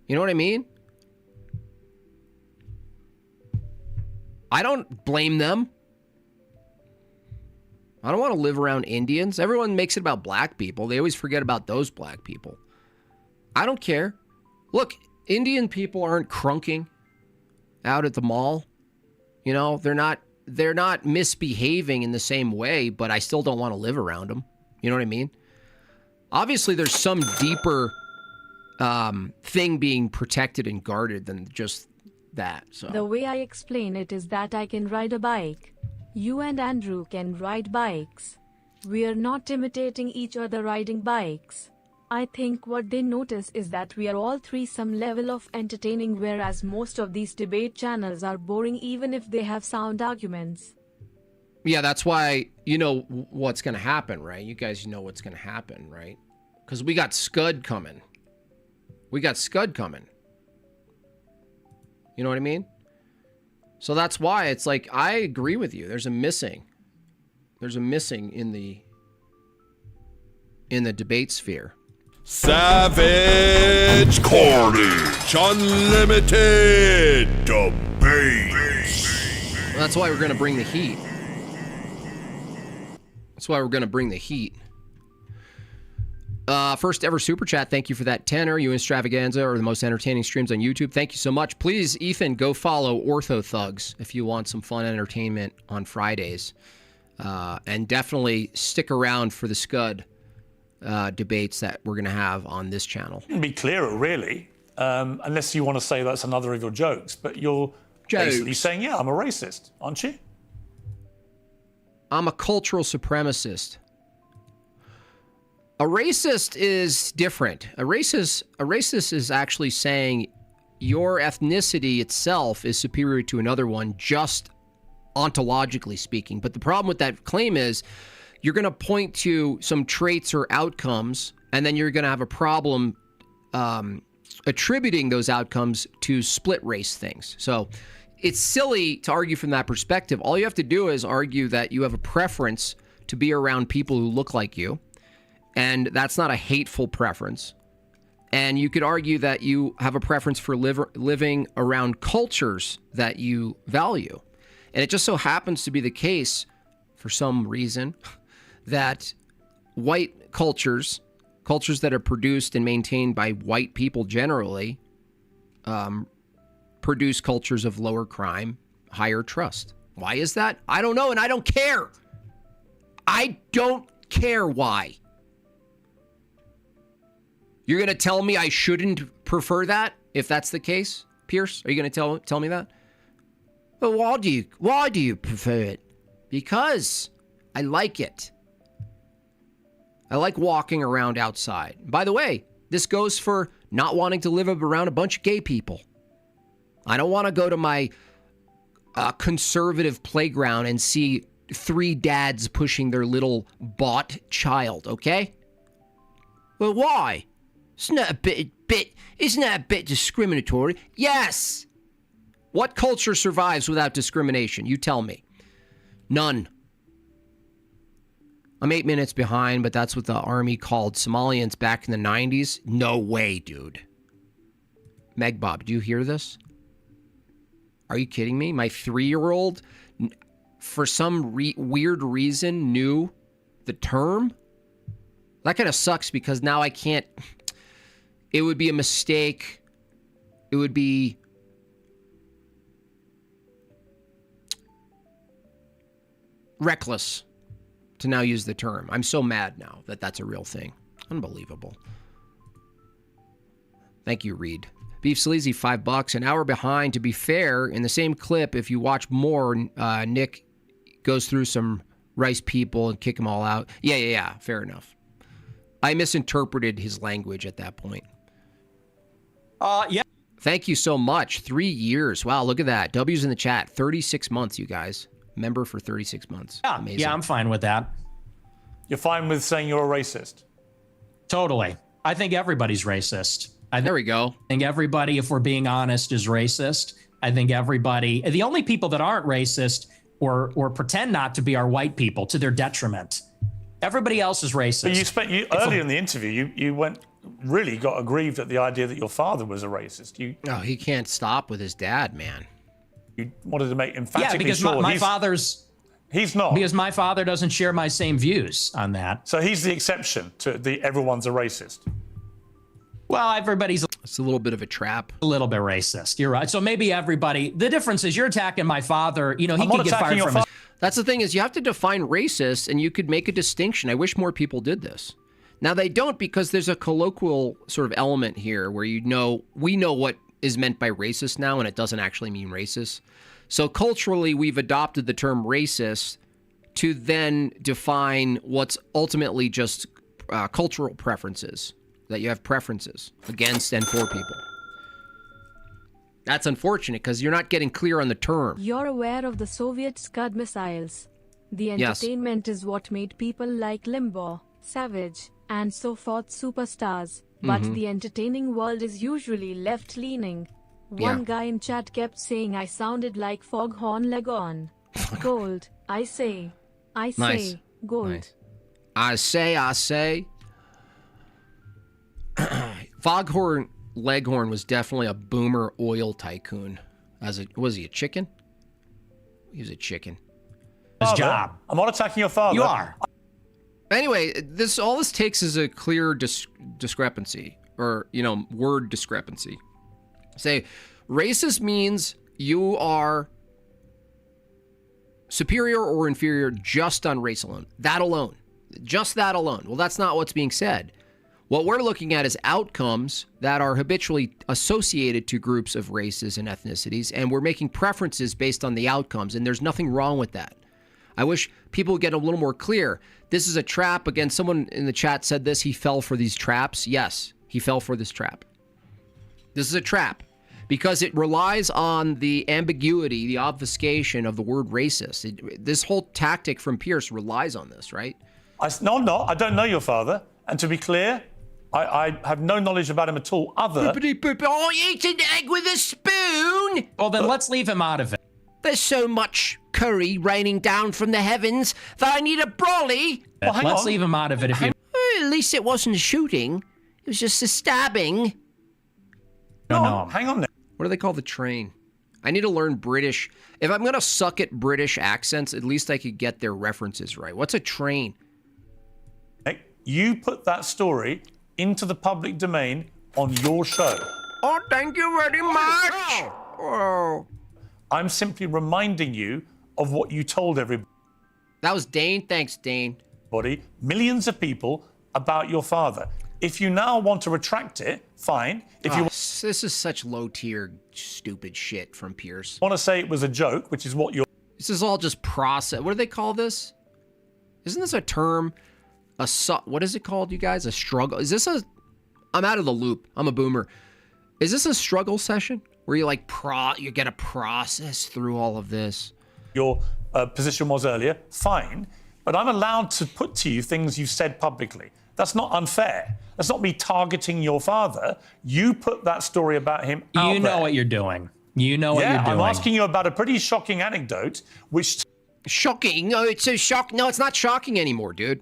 S1: You know what I mean? I don't blame them. I don't want to live around Indians. Everyone makes it about black people. They always forget about those black people. I don't care. Look, Indian people aren't crunking out at the mall. You know, they're not misbehaving in the same way, but I still don't want to live around them. You know what I mean? Obviously, there's some deeper thing being protected and guarded than just that. So
S5: the way I explain it is that I can ride a bike. You and Andrew can ride bikes. We are not imitating each other riding bikes. I think what they notice is that we are all three some level of entertaining, whereas most of these debate channels are boring even if they have sound arguments.
S1: Yeah, that's why you know what's going to happen, right? You guys know what's going to happen, right? Because we got Scud coming. You know what I mean? So that's why it's like, I agree with you. There's a missing in the debate sphere.
S6: Savage Carnage Unlimited Debates.
S1: Well, that's why we're going to bring the heat. First ever super chat. Thank you for that tenor. You and Stravaganza are the most entertaining streams on YouTube. Thank you so much. Please, Ethan, go follow Ortho Thugs if you want some fun entertainment on Fridays. And definitely stick around for the Scud debates that we're going to have on this channel.
S2: Couldn't be clearer, really, unless you want to say that's another of your jokes. But you're basically saying, yeah, I'm a racist, aren't you?
S1: I'm a cultural supremacist. A racist is different. A racist is actually saying your ethnicity itself is superior to another one, just ontologically speaking. But the problem with that claim is you're going to point to some traits or outcomes, and then you're going to have a problem attributing those outcomes to split race things. So it's silly to argue from that perspective. All you have to do is argue that you have a preference to be around people who look like you, and that's not a hateful preference. And you could argue that you have a preference for living around cultures that you value. And it just so happens to be the case, for some reason, that white cultures that are produced and maintained by white people generally, produce cultures of lower crime, higher trust. Why is that? I don't know, and I don't care. I don't care why. You're going to tell me I shouldn't prefer that if that's the case, Pierce? Are you going to tell me that? Well, why do you prefer it? Because I like it. I like walking around outside. By the way, this goes for not wanting to live around a bunch of gay people. I don't want to go to my conservative playground and see 3 dads pushing their little bought child, okay? Well, why? Isn't that a bit discriminatory? Yes! What culture survives without discrimination? You tell me. None. I'm 8 minutes behind, but that's what the army called Somalians back in the 90s. No way, dude. Megbob, do you hear this? Are you kidding me? My 3-year-old, for some weird reason, knew the term? That kind of sucks because now I can't... It would be a mistake. It would be... reckless to now use the term. I'm so mad now that that's a real thing. Unbelievable. Thank you, Reed. Beef Sleazy, $5, an hour behind. To be fair, in the same clip, if you watch more, Nick goes through some rice people and kick them all out. Yeah, fair enough. I misinterpreted his language at that point.
S3: Yeah.
S1: Thank you so much. 3 years. Wow, look at that. W's in the chat. 36 months, you guys. Member for 36 months.
S3: Yeah,
S1: amazing.
S3: Yeah, I'm fine with that.
S2: You're fine with saying you're a racist?
S3: Totally. I think everybody's racist.
S1: There we go.
S3: I think everybody, if we're being honest, is racist. I think everybody, the only people that aren't racist or pretend not to be are white people to their detriment. Everybody else is racist.
S2: But earlier in the interview, you really got aggrieved at the idea that your father was a racist.
S1: He can't stop with his dad, man.
S2: You wanted to make emphatically
S3: because
S2: sure
S3: my father's...
S2: He's not.
S3: Because my father doesn't share my same views on that.
S2: So he's the exception to the everyone's a racist.
S3: Well, everybody's
S1: It's a little bit of a trap.
S3: a little bit racist. You're right. So maybe everybody... The difference is you're attacking my father. You know, he could get fired from his...
S1: That's the thing is you have to define racist and you could make a distinction. I wish more people did this. Now they don't because there's a colloquial sort of element here where we know what is meant by racist now and it doesn't actually mean racist. So culturally we've adopted the term racist to then define what's ultimately just cultural preferences, that you have preferences against and for people. That's unfortunate because you're not getting clear on the term.
S5: You're aware of the Soviet Scud missiles. The entertainment is what made people like Limbaugh, Savage, and so forth superstars. But the entertaining world is usually left-leaning. One guy in chat kept saying I sounded like Foghorn Leghorn. Gold. I say.
S1: Nice.
S5: Gold.
S1: Nice. I say. Foghorn Leghorn was definitely a boomer oil tycoon. Was he a chicken? He was a chicken.
S3: His job.
S2: I'm not attacking your father.
S3: You are.
S1: Anyway, all this takes is a clear discrepancy, or word discrepancy. Say, racist means you are superior or inferior just on race alone. That alone. Just that alone. Well, that's not what's being said. What we're looking at is outcomes that are habitually associated to groups of races and ethnicities, and we're making preferences based on the outcomes, and there's nothing wrong with that. I wish people would get a little more clear. This is a trap. Again, someone in the chat said this. He fell for these traps. Yes, he fell for this trap. This is a trap because it relies on the ambiguity, the obfuscation of the word racist. This whole tactic from Pierce relies on this, right?
S2: No, I'm not. I don't know your father. And to be clear, I have no knowledge about him at all other...
S1: Oh, eat an egg with a spoon!
S3: Well, then let's leave him out of it.
S1: There's so much curry raining down from the heavens that I need a brolly.
S2: Well,
S3: Let's leave him out of it if you...
S1: At least it wasn't a shooting. It was just a stabbing.
S3: No.
S2: Hang on now.
S1: What do they call the train? I need to learn British. If I'm going to suck at British accents, at least I could get their references right. What's a train?
S2: You put that story into the public domain on your show.
S1: Oh, thank you very much. Oh.
S2: I'm simply reminding you of what you told everybody,
S1: That was Dane. Thanks, Dane.
S2: millions of people, about your father. If you now want to retract it, fine. If you
S1: This is such low-tier, stupid shit from Pierce.
S2: want to say it was a joke, which is what you're...
S1: This is all just process. What do they call this? Isn't this a term? What is it called, you guys? A struggle? Is this a... I'm out of the loop. I'm a boomer. Is this a struggle session where you you get to process through all of this?
S2: Your position was earlier, fine. But I'm allowed to put to you things you've said publicly. That's not unfair. That's not me targeting your father. You put that story about him out there.
S3: You know what you're doing. You know what you're doing.
S2: I'm asking you about a pretty shocking anecdote, which...
S1: Shocking? No, it's a shock. No, it's not shocking anymore, dude.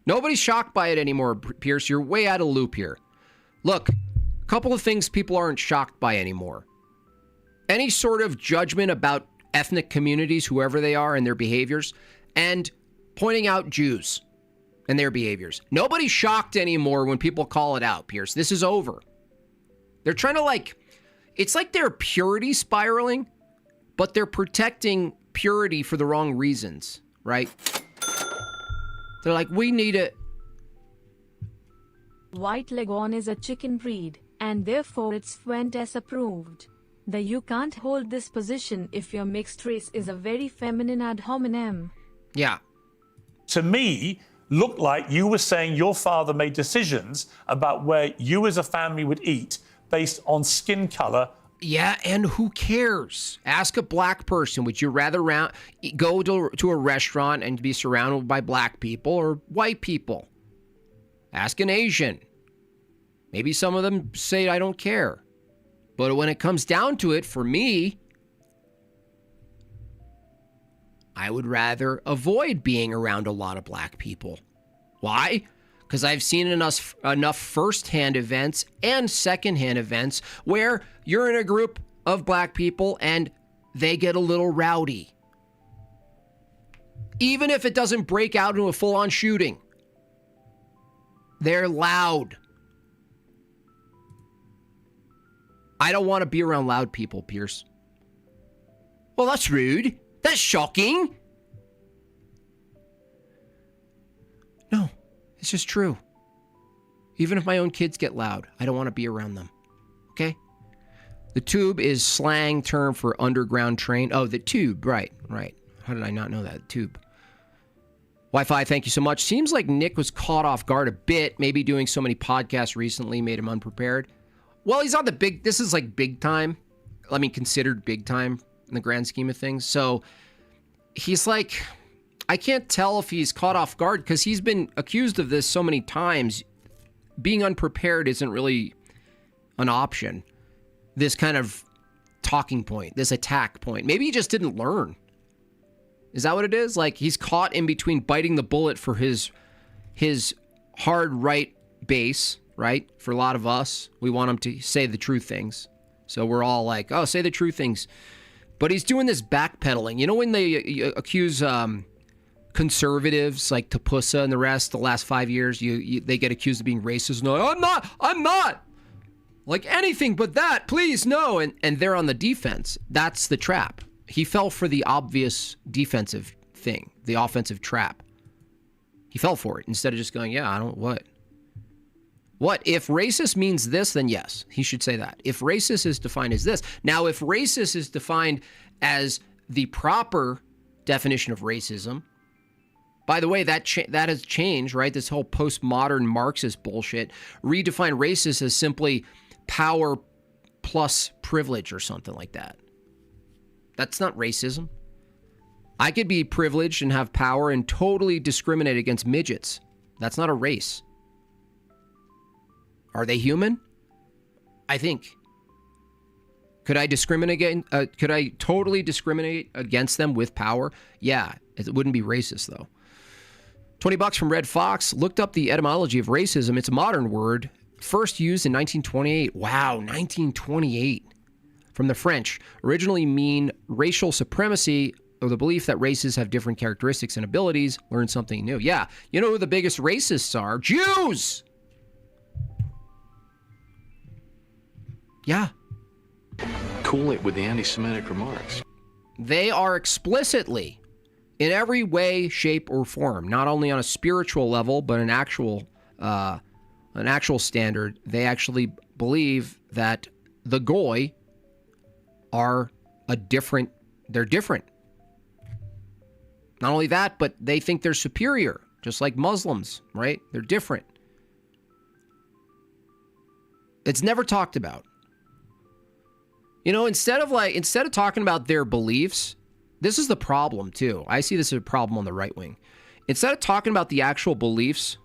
S1: Nobody's shocked by it anymore, Pierce. You're way out of the loop here. Look, a couple of things people aren't shocked by anymore. Any sort of judgment about ethnic communities, whoever they are, and their behaviors, and pointing out Jews and their behaviors. Nobody's shocked anymore when people call it out, Pierce. This is over. They're trying to it's like they're purity spiraling, but they're protecting purity for the wrong reasons, right? They're like, we need it.
S5: White Leghorn is a chicken breed, and therefore it's Fuentes approved. You can't hold this position if your mixed race is a very feminine ad hominem.
S1: Yeah.
S2: To me, looked like you were saying your father made decisions about where you as a family would eat based on skin color.
S1: Yeah, and who cares? Ask a black person, would you rather go to a restaurant and be surrounded by black people or white people? Ask an Asian. Maybe some of them say, I don't care. But when it comes down to it, for me, I would rather avoid being around a lot of black people. Why? Because I've seen enough first-hand events and second-hand events where you're in a group of black people and they get a little rowdy. Even if it doesn't break out into a full-on shooting. They're loud. I don't want to be around loud people, Pierce. Well, that's rude. That's shocking. No, it's just true. Even if my own kids get loud, I don't want to be around them. Okay? The tube is slang term for underground train. Oh, the tube. Right. How did I not know that? Tube. Wi-Fi, thank you so much. Seems like Nick was caught off guard a bit. Maybe doing so many podcasts recently made him unprepared. Well, he's on this is like big time. I mean, considered big time in the grand scheme of things. So he's like, I can't tell if he's caught off guard because he's been accused of this so many times. Being unprepared isn't really an option. This kind of talking point, this attack point. Maybe he just didn't learn. Is that what it is? Like he's caught in between biting the bullet for his hard right base, right? For a lot of us, we want him to say the true things. So we're all like, oh, say the true things. But he's doing this backpedaling. You know when they accuse conservatives like Tapusa and the rest, the last 5 years, they get accused of being racist. No, I'm not. Like anything but that, please, no. And they're on the defense. That's the trap. He fell for the obvious defensive thing, the offensive trap. He fell for it instead of just going, yeah, what? If racist means this, then yes, he should say that. If racist is defined as this. Now, if racist is defined as the proper definition of racism, by the way, that has changed, right? This whole postmodern Marxist bullshit redefined racist as simply power plus privilege or something like that. That's not racism. I could be privileged and have power and totally discriminate against midgets. That's not a race. Are they human? I think. Could I totally discriminate against them with power? Yeah, it wouldn't be racist though. $20 from Red Fox. Looked up the etymology of racism. It's a modern word, first used in 1928. Wow, 1928. From the French, originally mean racial supremacy or the belief that races have different characteristics and abilities. Learn something new. Yeah, you know who the biggest racists are? Jews! Yeah.
S7: Cool it with the anti-Semitic remarks.
S1: They are explicitly, in every way, shape, or form, not only on a spiritual level, but an actual standard. They actually believe that the goy are they're different. Not only that, but they think they're superior, just like Muslims, right? They're different. It's never talked about. You know, instead of talking about their beliefs, this is the problem too. I see this as a problem on the right wing. Instead of talking about the actual beliefs,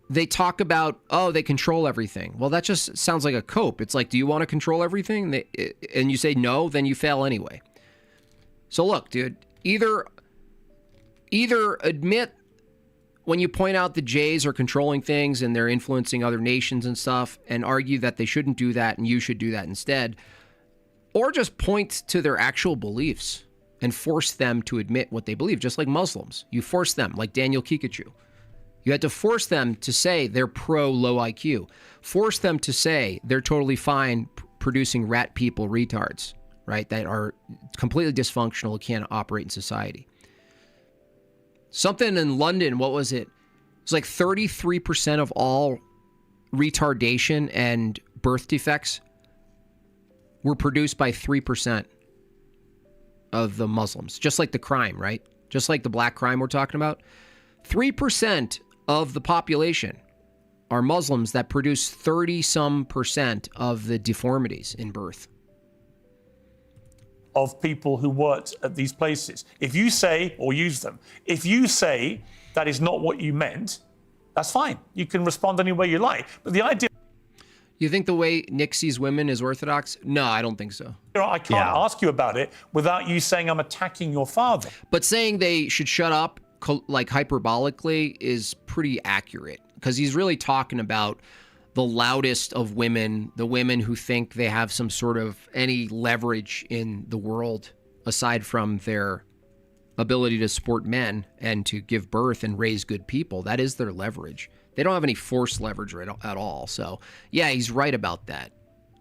S1: they talk about, they control everything. Well, that just sounds like a cope. It's like, do you want to control everything? And you say no, then you fail anyway. So look, dude, either admit when you point out the Jays are controlling things and they're influencing other nations and stuff and argue that they shouldn't do that and you should do that instead, or just point to their actual beliefs and force them to admit what they believe, just like Muslims. You force them, like Daniel Kikachu. You had to force them to say they're pro-low IQ. Force them to say they're totally fine producing rat people retards, right, that are completely dysfunctional, can't operate in society. Something in London, what was it? It was like 33% of all retardation and birth defects were produced by 3% of the Muslims. Just like the crime, right? Just like the black crime we're talking about. 3% of the population are Muslims that produce 30-some% of the deformities in birth.
S2: Of people who worked at these places. If you say, or use them, if you say that is not what you meant, that's fine. You can respond any way you like. But the idea...
S1: You think the way Nick sees women is orthodox? No, I don't think so.
S2: I can't ask you about it without you saying I'm attacking your father.
S1: But saying they should shut up, like hyperbolically, is pretty accurate. Because he's really talking about the loudest of women, the women who think they have some sort of any leverage in the world aside from their ability to support men and to give birth and raise good people. That is their leverage. They don't have any force leverage at all. So, yeah, he's right about that.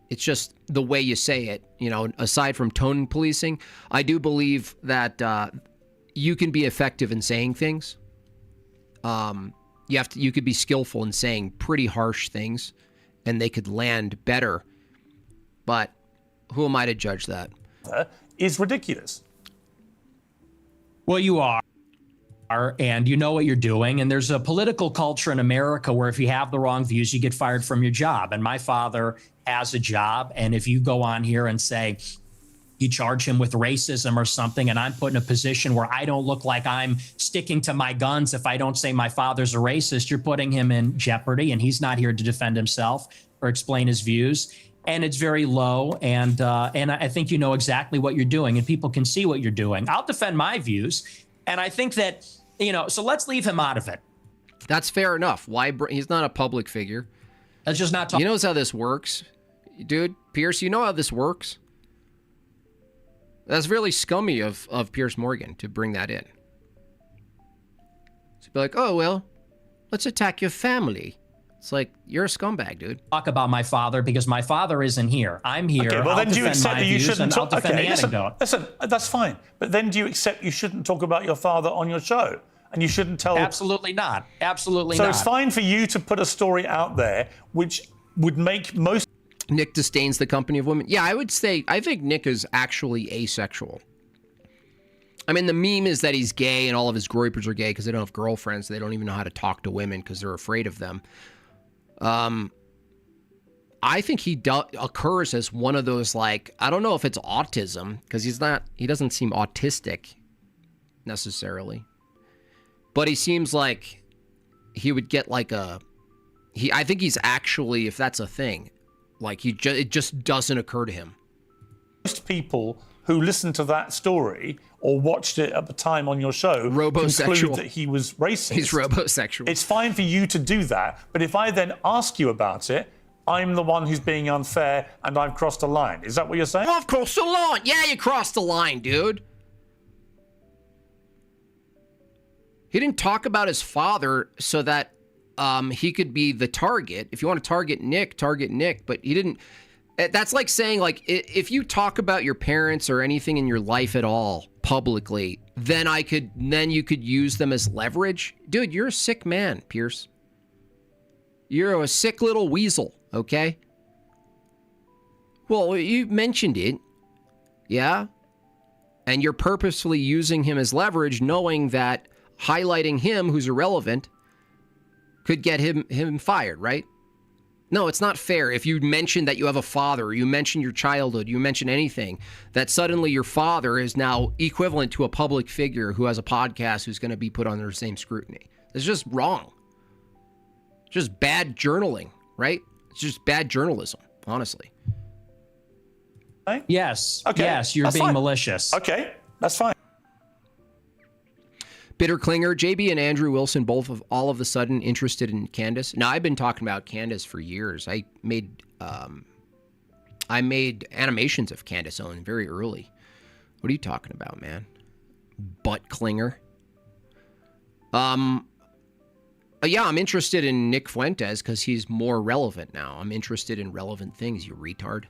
S1: It's just the way you say it, you know, aside from tone policing, I do believe that you can be effective in saying things. You could be skillful in saying pretty harsh things and they could land better. But who am I to judge that?
S2: Is ridiculous.
S3: Well, you are, and you know what you're doing. And there's a political culture in America where if you have the wrong views, you get fired from your job. And my father has a job. And if you go on here and say, you charge him with racism or something, and I'm put in a position where I don't look like I'm sticking to my guns if I don't say my father's a racist, you're putting him in jeopardy, and he's not here to defend himself or explain his views. And it's very low, and I think you know exactly what you're doing, and people can see what you're doing. I'll defend my views, and I think that, you know, so let's leave him out of it.
S1: That's fair enough. Why? He's not a public figure.
S3: Let's just not talk.
S1: He knows how this works. Dude, Pierce, you know how this works? That's really scummy of Piers Morgan to bring that in. To be like, oh, well, let's attack your family. It's like, you're a scumbag, dude.
S3: Talk about my father because my father isn't here. I'm here.
S2: Okay, well, then do you accept that you shouldn't talk? Okay, listen, that's fine. But then do you accept you shouldn't talk about your father on your show? And you shouldn't tell...
S3: Absolutely not. Absolutely
S2: not.
S3: So
S2: it's fine for you to put a story out there which would make most...
S1: Nick disdains the company of women. Yeah, I would say, I think Nick is actually asexual. I mean, the meme is that he's gay and all of his groypers are gay because they don't have girlfriends. So they don't even know how to talk to women because they're afraid of them. I think he occurs as one of those, like, I don't know if it's autism because he doesn't seem autistic necessarily. But he seems like he would get like I think he's actually, if that's a thing, like it just doesn't occur to him.
S2: Most people who listened to that story or watched it at the time on your show conclude that he was racist.
S1: He's robosexual.
S2: It's fine for you to do that, but if I then ask you about it, I'm the one who's being unfair and I've crossed a line. Is that what you're saying?
S1: Well, I've crossed the line. Yeah, you crossed the line, dude. He didn't talk about his father so that he could be the target. If you want to target Nick, but he didn't. That's like saying, like, if you talk about your parents or anything in your life at all publicly, then you could use them as leverage. Dude, you're a sick man, Pierce. You're a sick little weasel, okay? Well, you mentioned it. Yeah? And you're purposefully using him as leverage, knowing that highlighting him, who's irrelevant, could get him fired, right? No, it's not fair. If you mention that you have a father, or you mention your childhood, you mention anything, that suddenly your father is now equivalent to a public figure who has a podcast who's going to be put under the same scrutiny. It's just wrong. It's just bad journaling, right? It's just bad journalism, honestly.
S3: Yes.
S2: Okay.
S3: Yes, you're being malicious.
S2: Okay, that's fine.
S1: Bitter Klinger, JB and Andrew Wilson, all of a sudden interested in Candace. Now, I've been talking about Candace for years. I made animations of Candace Owen very early. What are you talking about, man? Butt Klinger. Yeah, I'm interested in Nick Fuentes because he's more relevant now. I'm interested in relevant things, you retard.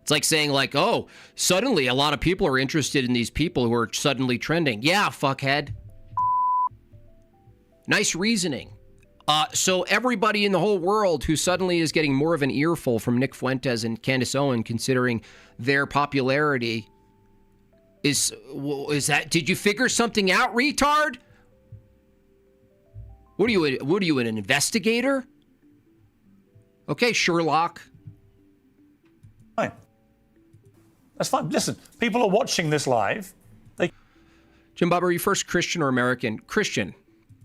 S1: It's like saying, like, oh, suddenly a lot of people are interested in these people who are suddenly trending. Yeah, fuckhead. Nice reasoning. So everybody in the whole world who suddenly is getting more of an earful from Nick Fuentes and Candace Owen, considering their popularity, is that? Did you figure something out, retard? What are you, an investigator? Okay, Sherlock.
S2: Fine. That's fine. Listen, people are watching this live.
S1: Jim Bob, are you first Christian or American? Christian.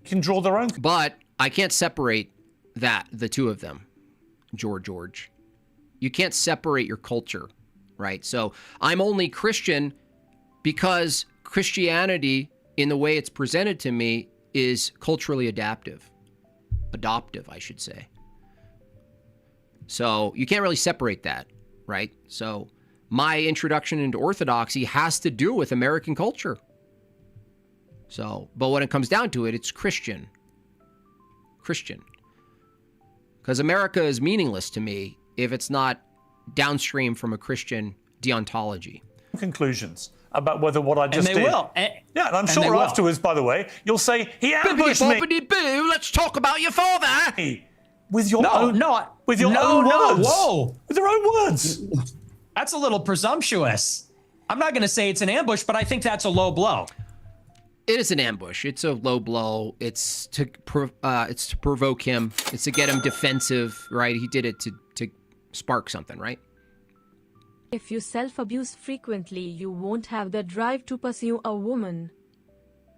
S2: Can draw their own.
S1: But I can't separate the two of them, George. You can't separate your culture, right? So I'm only Christian because Christianity, in the way it's presented to me, is culturally adoptive, I should say. So you can't really separate that, right? So my introduction into Orthodoxy has to do with American culture. So, but when it comes down to it, it's Christian. Because America is meaningless to me if it's not downstream from a Christian deontology.
S2: Conclusions about whether what I just did.
S3: And they will.
S2: Yeah, and I'm sure afterwards, by the way, you'll say, he ambushed me.
S1: Boo, let's talk about your father.
S2: With your own words. With your own words.
S3: That's a little presumptuous. I'm not going to say it's an ambush, but I think that's a low blow.
S1: It is an ambush. It's a low blow. It's to provoke him. It's to get him defensive, right? He did it to spark something, right?
S5: If you self-abuse frequently, you won't have the drive to pursue a woman.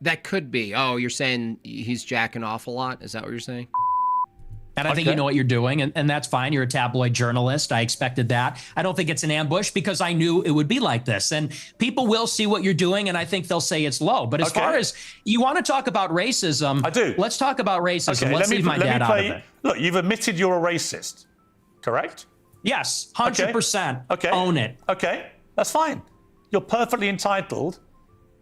S1: That could be. Oh, you're saying he's jacking off a lot? Is that what you're saying?
S3: And I think you know what you're doing, and that's fine. You're a tabloid journalist. I expected that. I don't think it's an ambush because I knew it would be like this. And people will see what you're doing, and I think they'll say it's low. But as far as you want to talk about racism,
S2: I do.
S3: Let's talk about racism. Let's leave my dad out of it.
S2: Look, you've admitted you're a racist, correct?
S3: Yes, 100%.
S2: Okay.
S3: Own it.
S2: Okay, that's fine. You're perfectly entitled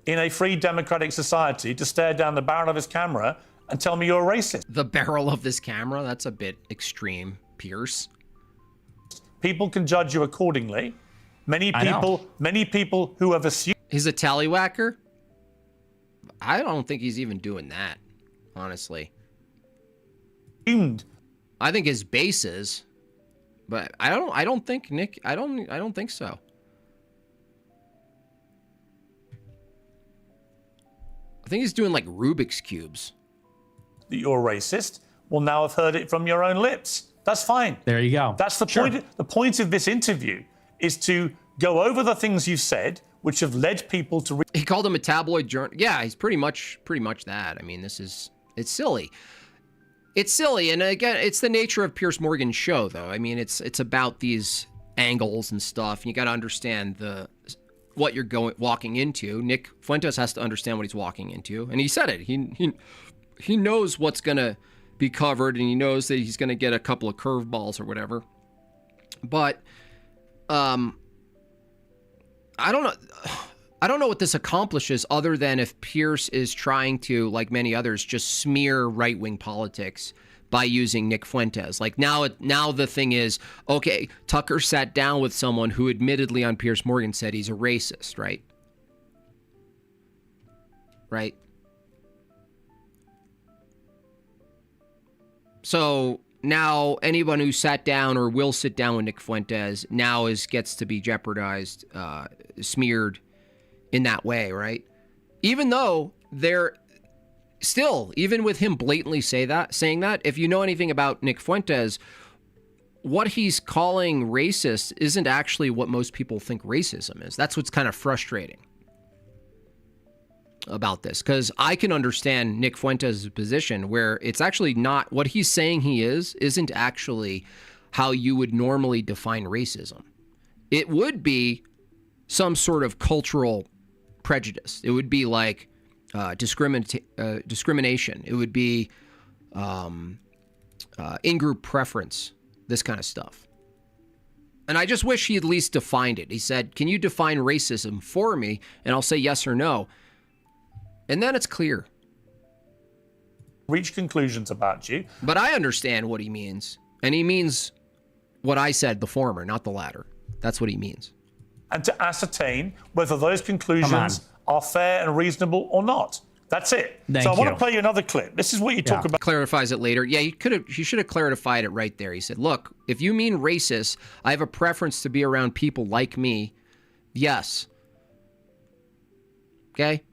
S2: in a free democratic society to stare down the barrel of his camera and tell me you're a racist.
S1: The barrel of this camera? That's a bit extreme, Pierce.
S2: People can judge you accordingly. Many people who have assumed
S1: He's a tallywhacker? I don't think he's even doing that, honestly. I think his base is, but I don't think Nick, I don't think so. I think he's doing like Rubik's cubes.
S2: that you're racist will now have heard it from your own lips. That's fine.
S3: There you go.
S2: That's the point. The point of this interview is to go over the things you've said, which have led people to.
S1: He called him a tabloid journal. Yeah, he's pretty much that. I mean, it's silly. It's silly, and again, it's the nature of Piers Morgan's show, though. I mean, it's about these angles and stuff. You got to understand what you're walking into. Nick Fuentes has to understand what he's walking into, and he said it. He knows what's gonna be covered, and he knows that he's gonna get a couple of curveballs or whatever. But I don't know what this accomplishes other than if Pierce is trying to, like many others, just smear right-wing politics by using Nick Fuentes. Like now the thing is, okay, Tucker sat down with someone who admittedly on Piers Morgan said he's a racist, right? Right? So now anyone who sat down or will sit down with Nick Fuentes now gets to be jeopardized, smeared in that way, right? Even though they're still, even with him blatantly saying that, if you know anything about Nick Fuentes, what he's calling racist isn't actually what most people think racism is. That's what's kind of frustrating about this, because I can understand Nick Fuentes' position where it's actually not what he's saying he isn't actually how you would normally define racism. It would be some sort of cultural prejudice. It would be like discrimination. It would be in-group preference, this kind of stuff. And I just wish he at least defined it. He said, can you define racism for me? And I'll say yes or no. And then it's clear.
S2: Reach conclusions about you.
S1: But I understand what he means. And he means what I said, the former, not the latter. That's what he means.
S2: And to ascertain whether those conclusions are fair and reasonable or not. That's it. So I want to play you another clip. This is what you talk about.
S1: Clarifies it later. Yeah, he should have clarified it right there. He said, look, if you mean racist, I have a preference to be around people like me. Yes. Okay?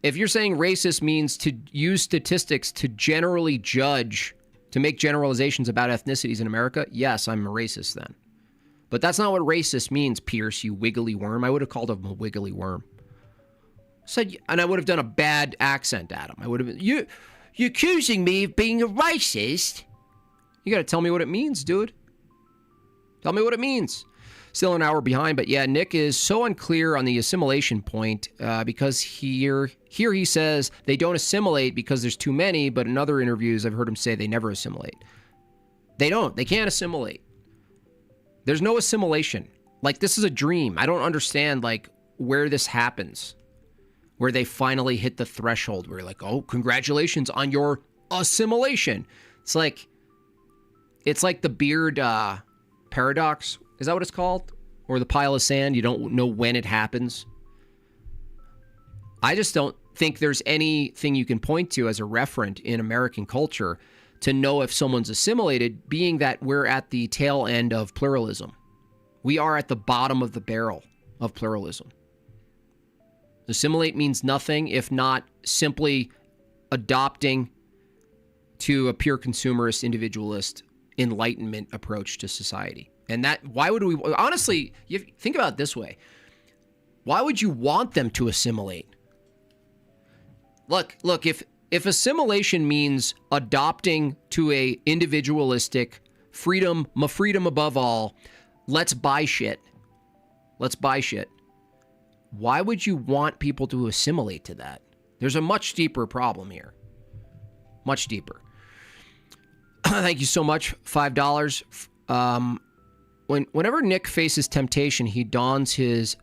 S1: If you're saying racist means to use statistics to generally judge, to make generalizations about ethnicities in America, yes, I'm a racist then. But that's not what racist means, Pierce, you wiggly worm. I would have called him a wiggly worm. And I would have done a bad accent at him. I would have been, you're accusing me of being a racist? You got to tell me what it means, dude. Tell me what it means. Still an hour behind, but yeah, Nick is so unclear on the assimilation point because here he says they don't assimilate because there's too many, but in other interviews I've heard him say they never assimilate. They don't. They can't assimilate. There's no assimilation. Like, this is a dream. I don't understand, like, where this happens, where they finally hit the threshold where you're like, oh, congratulations on your assimilation. It's like the beard paradox. Is that what it's called? Or the pile of sand? You don't know when it happens. I just don't think there's anything you can point to as a referent in American culture to know if someone's assimilated, being that we're at the tail end of pluralism. We are at the bottom of the barrel of pluralism. Assimilate means nothing if not simply adopting to a pure consumerist, individualist, enlightenment approach to society. And that, why would we, honestly, you think about it this way. Why would you want them to assimilate? Look, if assimilation means adopting to a individualistic freedom above all, let's buy shit. Why would you want people to assimilate to that? There's a much deeper problem here. Much deeper. Thank you so much. $5. Whenever Nick faces temptation, he dons his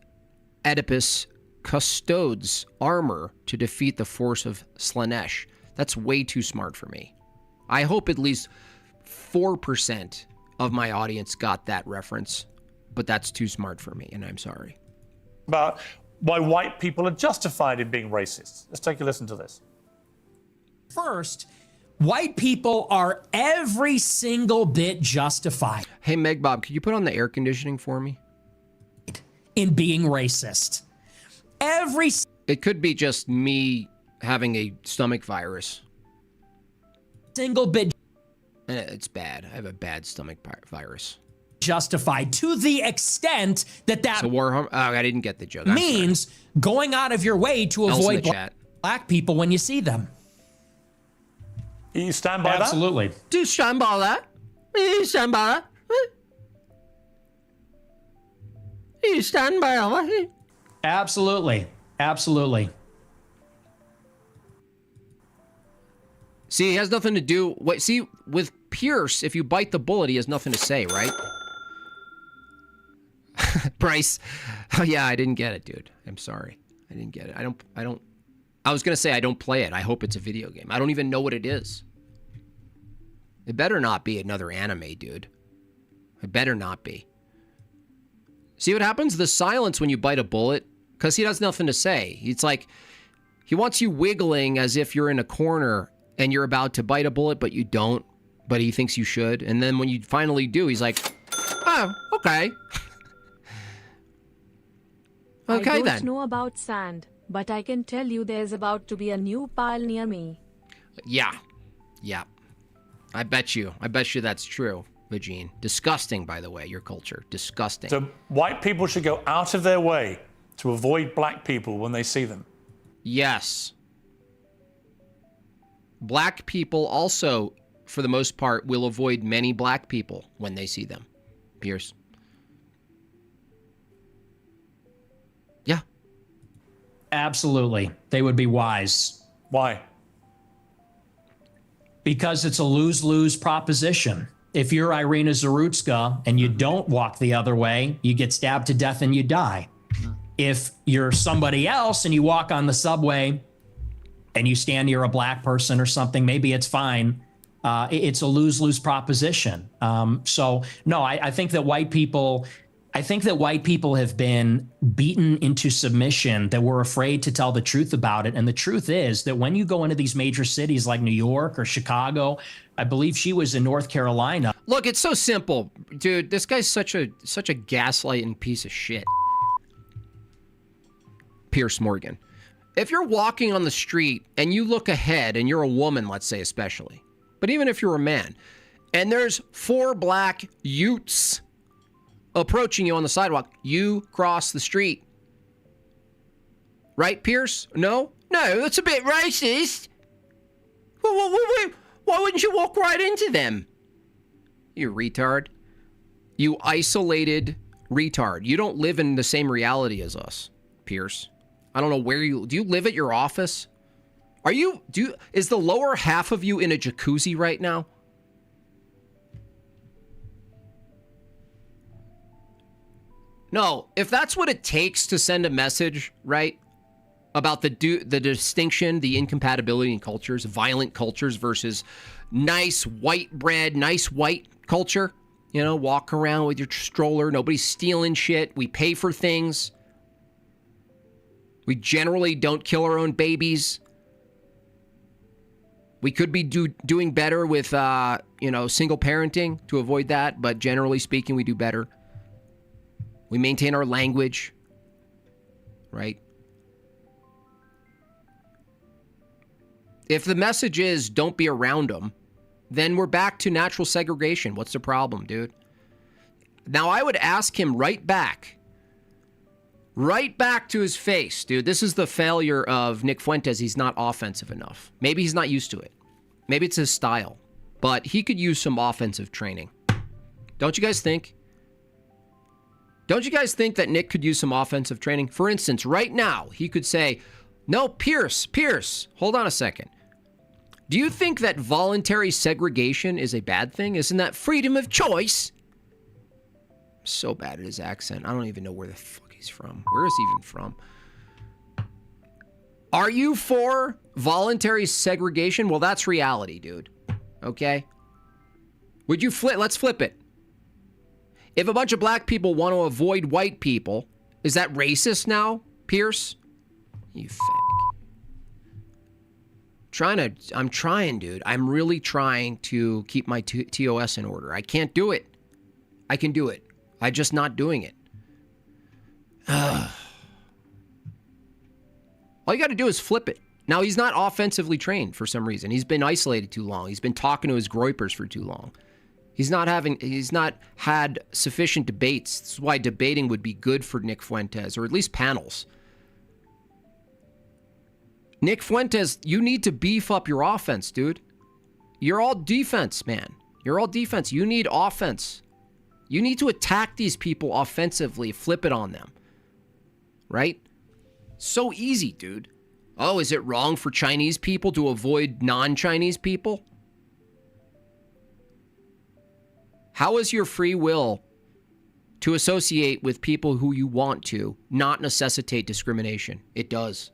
S1: Oedipus custodes armor to defeat the force of Slanesh. That's way too smart for me. I hope at least 4% of my audience got that reference, but that's too smart for me, and I'm sorry.
S2: About why white people are justified in being racist. Let's take a listen to this.
S3: First, white people are every single bit justified
S1: Hey, Meg Bob, could you put on the air conditioning for me?
S3: in being racist. Every
S1: It could be just me having a stomach virus.
S3: single bit
S1: It's bad. I have a bad stomach virus.
S3: justified to the extent that
S1: So Warhammer. Oh, I didn't get the joke. I'm
S3: means going out of your way to
S1: Else in
S3: avoid
S1: the chat.
S3: black people when you see them.
S2: You stand by that?
S3: Absolutely.
S1: Do you stand by that? You stand by that? You stand by that?
S3: Absolutely. Absolutely.
S1: See, it has nothing to do. What? See, with Pierce, if you bite the bullet, he has nothing to say, right? Bryce. Oh yeah, I didn't get it, dude. I'm sorry. I didn't get it. I don't. I was gonna say I don't play it. I hope it's a video game. I don't even know what it is. It better not be another anime, dude. It better not be. See what happens? The silence when you bite a bullet, because he has nothing to say. It's like he wants you wiggling as if you're in a corner and you're about to bite a bullet, but you don't. But he thinks you should. And then when you finally do, he's like, oh, okay. Okay,
S5: I don't
S1: then.
S5: know about sand, but I can tell you there's about to be a new pile near me.
S1: Yeah. Yeah. I bet you that's true, Vagine. Disgusting, by the way, your culture. Disgusting.
S2: So white people should go out of their way to avoid black people when they see them.
S1: Yes. Black people also, for the most part, will avoid many black people when they see them. Pierce. Yeah.
S3: Absolutely. They would be wise.
S2: Why?
S3: Because it's a lose-lose proposition. If you're Irina Zarutska and you don't walk the other way, you get stabbed to death and you die. If you're somebody else and you walk on the subway and you stand near a black person or something, maybe it's fine. It's a lose-lose proposition. So no, I think that white people have been beaten into submission, that we're afraid to tell the truth about it. And the truth is that when you go into these major cities like New York or Chicago, I believe she was in North Carolina.
S1: Look, it's so simple. Dude, this guy's such a gaslighting piece of shit. Pierce Morgan. If you're walking on the street and you look ahead and you're a woman, let's say especially, but even if you're a man, and there's 4 black Utes approaching you on the sidewalk, you cross the street. Right, Pierce? No? No, that's a bit racist. Why wouldn't you walk right into them? You retard. You isolated retard. You don't live in the same reality as us, Pierce. I don't know where do you live at your office? Is the lower half of you in a jacuzzi right now? No, if that's what it takes to send a message, right, about the distinction, the incompatibility in cultures, violent cultures versus nice white bread, nice white culture, you know, walk around with your stroller, nobody's stealing shit, we pay for things, we generally don't kill our own babies, we could be doing better with, single parenting to avoid that, but generally speaking, we do better. We maintain our language, right? If the message is don't be around them, then we're back to natural segregation. What's the problem, dude? Now, I would ask him right back to his face, dude. This is the failure of Nick Fuentes. He's not offensive enough. Maybe he's not used to it. Maybe it's his style. But he could use some offensive training. Don't you guys think? Don't you guys think that Nick could use some offensive training? For instance, right now, he could say, no, Pierce, hold on a second. Do you think that voluntary segregation is a bad thing? Isn't that freedom of choice? So bad at his accent. I don't even know where the fuck he's from. Where is he even from? Are you for voluntary segregation? Well, that's reality, dude. Okay? Would you flip? Let's flip it. If a bunch of black people want to avoid white people, is that racist now, Pierce? You fag. I'm trying, dude. I'm really trying to keep my TOS in order. I can't do it. I can do it. I'm just not doing it. All you got to do is flip it. Now, he's not offensively trained for some reason. He's been isolated too long. He's been talking to his groypers for too long. He's not had sufficient debates. This is why debating would be good for Nick Fuentes, or at least panels. Nick Fuentes, you need to beef up your offense, dude. You're all defense, man. You're all defense. You need offense. You need to attack these people offensively, flip it on them. Right? So easy, dude. Oh, is it wrong for Chinese people to avoid non-Chinese people? How is your free will to associate with people who you want to not necessitate discrimination? It does.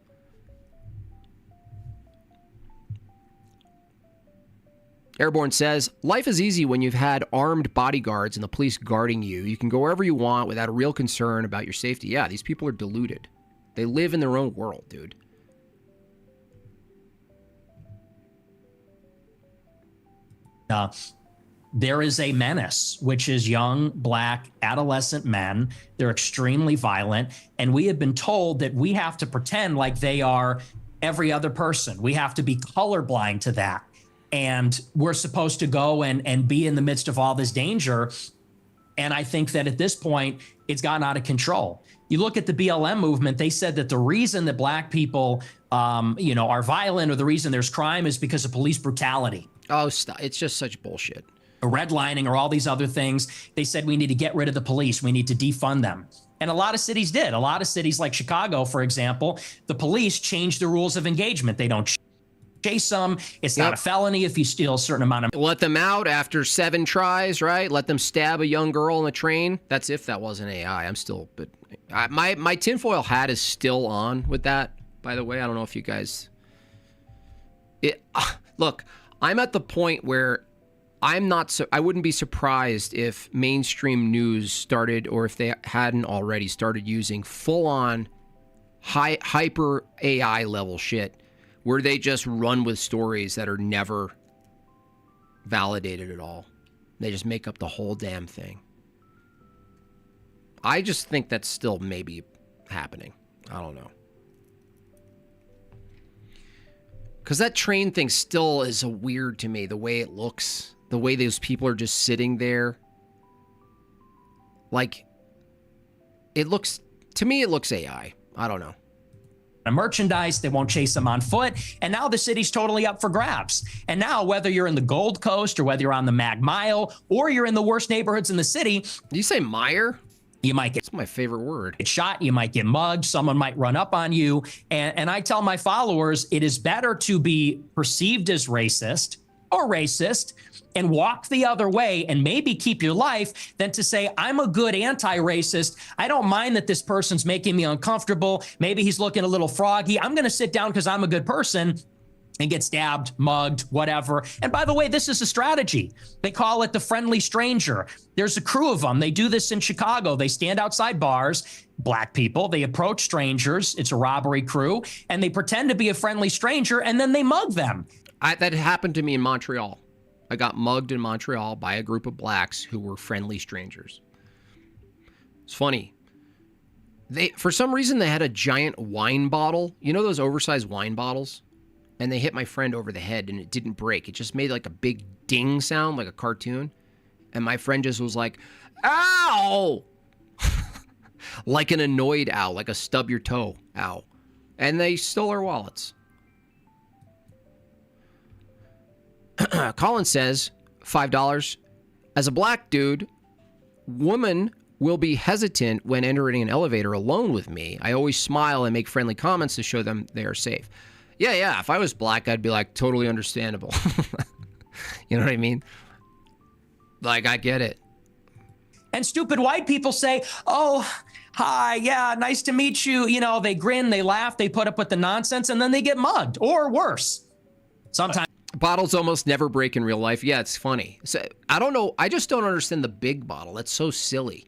S1: Airborne says, life is easy when you've had armed bodyguards and the police guarding you. You can go wherever you want without a real concern about your safety. Yeah, these people are deluded. They live in their own world, dude.
S3: There is a menace, which is young, black, adolescent men. They're extremely violent. And we have been told that we have to pretend like they are every other person. We have to be colorblind to that. And we're supposed to go and be in the midst of all this danger. And I think that at this point, it's gotten out of control. You look at the BLM movement, they said that the reason that black people, are violent, or the reason there's crime, is because of police brutality.
S1: Oh, stop. It's just such bullshit.
S3: Redlining or all these other things. They said we need to get rid of the police. We need to defund them. And a lot of cities did. A lot of cities like Chicago, for example, the police changed the rules of engagement. They don't chase them. It's not a felony if you steal a certain amount of...
S1: Let them out after 7 tries, right? Let them stab a young girl on the train. That's if that wasn't AI. I'm still... But my tinfoil hat is still on with that, by the way. I don't know if you guys... Look, I'm at the point where I wouldn't be surprised if mainstream news started, or if they hadn't already started using full-on hyper AI level shit, where they just run with stories that are never validated at all. They just make up the whole damn thing. I just think that's still maybe happening. I don't know. Because that train thing still is weird to me, the way it looks. The way those people are just sitting there. Like, it looks... To me, it looks AI. I don't know.
S3: Merchandise, they won't chase them on foot. And now the city's totally up for grabs. And now, whether you're in the Gold Coast, or whether you're on the Mag Mile, or you're in the worst neighborhoods in the city...
S1: Do you say mire?
S3: You might get...
S1: That's my favorite word.
S3: ...get shot, you might get mugged, someone might run up on you. And I tell my followers, it is better to be perceived as racist or racist and walk the other way and maybe keep your life, than to say, I'm a good anti-racist. I don't mind that this person's making me uncomfortable. Maybe he's looking a little froggy. I'm going to sit down because I'm a good person, and get stabbed, mugged, whatever. And by the way, this is a strategy. They call it the friendly stranger. There's a crew of them. They do this in Chicago. They stand outside bars, black people. They approach strangers. It's a robbery crew. And they pretend to be a friendly stranger, and then they mug them.
S1: That happened to me in Montreal. I got mugged in Montreal by a group of blacks who were friendly strangers. It's funny. For some reason, they had a giant wine bottle. You know those oversized wine bottles? And they hit my friend over the head, and it didn't break. It just made like a big ding sound, like a cartoon. And my friend just was like, ow! Like an annoyed ow, like a stub your toe ow. And they stole our wallets. Colin says, $5. As a black dude, woman will be hesitant when entering an elevator alone with me. I always smile and make friendly comments to show them they are safe. Yeah. If I was black, I'd be like, totally understandable. You know what I mean? Like, I get it.
S3: And stupid white people say, oh, hi, yeah, nice to meet you. You know, they grin, they laugh, they put up with the nonsense, and then they get mugged or worse. Sometimes.
S1: Bottles almost never break in real life. Yeah, it's funny. So, I don't know. I just don't understand the big bottle. That's so silly.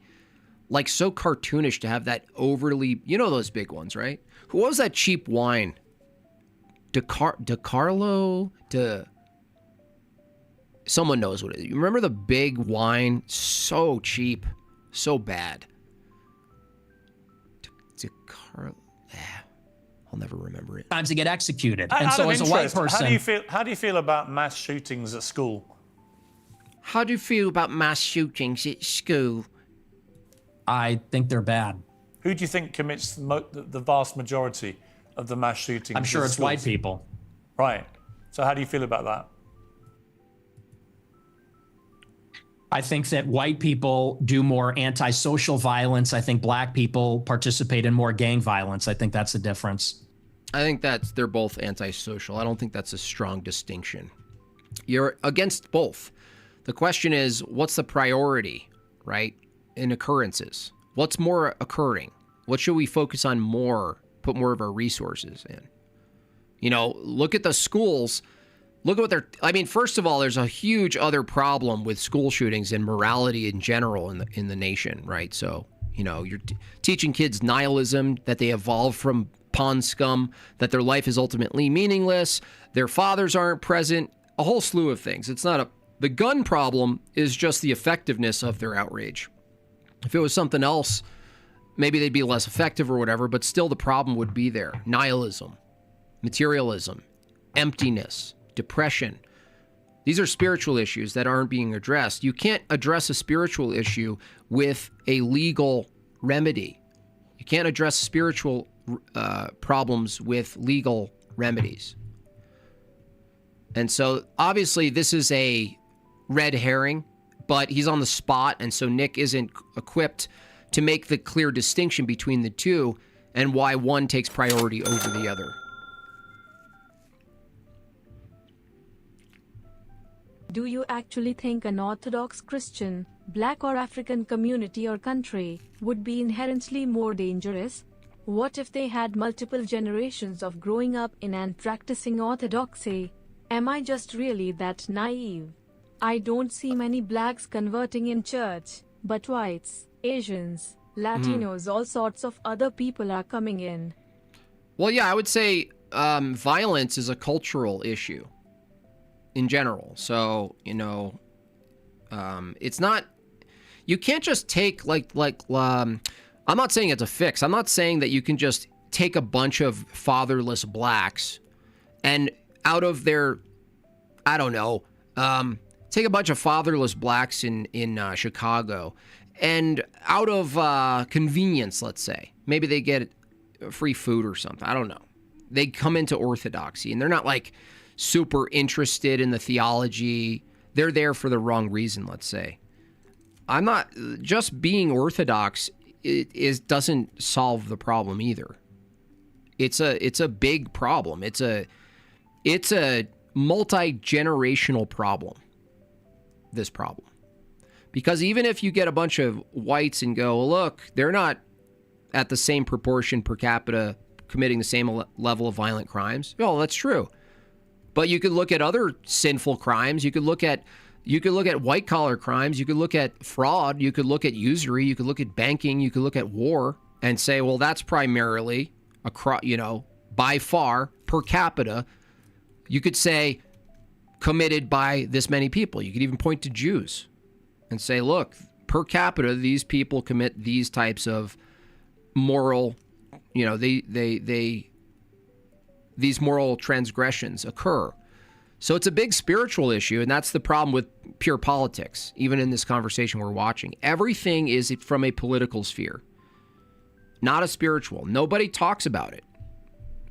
S1: Like, so cartoonish to have that overly, you know, those big ones, right? Who was that cheap wine? Someone knows what it is. You remember the big wine? So cheap. So bad. I'll never remember it.
S3: Times to get executed. And
S2: Out
S3: so
S2: of
S3: as a white
S2: interest,
S3: person.
S2: how do you feel about mass shootings at school?
S1: How do you feel about mass shootings at school?
S3: I think they're bad.
S2: Who do you think commits the vast majority of the mass shootings?
S3: I'm sure
S2: at
S3: it's
S2: schools?
S3: white people.
S2: Right. So how do you feel about that?
S3: I think that white people do more antisocial violence. I think black people participate in more gang violence. I think that's the difference.
S1: I think they're both antisocial. I don't think that's a strong distinction. You're against both. The question is, what's the priority, right, in occurrences? What's more occurring? What should we focus on more, put more of our resources in? You know, look at the schools. Look at what first of all, there's a huge other problem with school shootings and morality in general in the nation, right? So, you know, you're teaching kids nihilism, that they evolved from pond scum, that their life is ultimately meaningless, their fathers aren't present, a whole slew of things. The gun problem is just the effectiveness of their outrage. If it was something else, maybe they'd be less effective or whatever, but still the problem would be there. Nihilism, materialism, emptiness, depression. These are spiritual issues that aren't being addressed. You can't address a spiritual issue with a legal remedy. You can't address spiritual problems with legal remedies. And so obviously this is a red herring, but he's on the spot, and so Nick isn't equipped to make the clear distinction between the two and why one takes priority over the other.
S5: Do you actually think an Orthodox Christian, Black or African community or country would be inherently more dangerous? What if they had multiple generations of growing up in and practicing Orthodoxy? Am I just really that naive? I don't see many blacks converting in church, but whites, Asians, Latinos, all sorts of other people are coming in.
S1: Well, yeah, I would say violence is a cultural issue in general. So, you know, it's not, you can't just take I'm not saying it's a fix. I'm not saying that you can just take a bunch of fatherless blacks and out of their, I don't know, take a bunch of fatherless blacks in Chicago and out of convenience, let's say, maybe they get free food or something. I don't know. They come into Orthodoxy and they're not like super interested in the theology. They're there for the wrong reason, let's say. I'm not, just being Orthodox doesn't solve the problem either. It's a big problem. It's a multi-generational problem, this problem. Because even if you get a bunch of whites and go, look, they're not at the same proportion per capita committing the same level of violent crimes. Oh, that's true. But you could look at other sinful crimes. You could look at white collar crimes. You could look at fraud. You could look at usury. You could look at banking. You could look at war and say, well, that's primarily by far per capita. You could say committed by this many people. You could even point to Jews and say, look, per capita, these people commit these types of moral, these moral transgressions occur. So it's a big spiritual issue, and that's the problem with pure politics, even in this conversation we're watching. Everything is from a political sphere, not a spiritual. Nobody talks about it.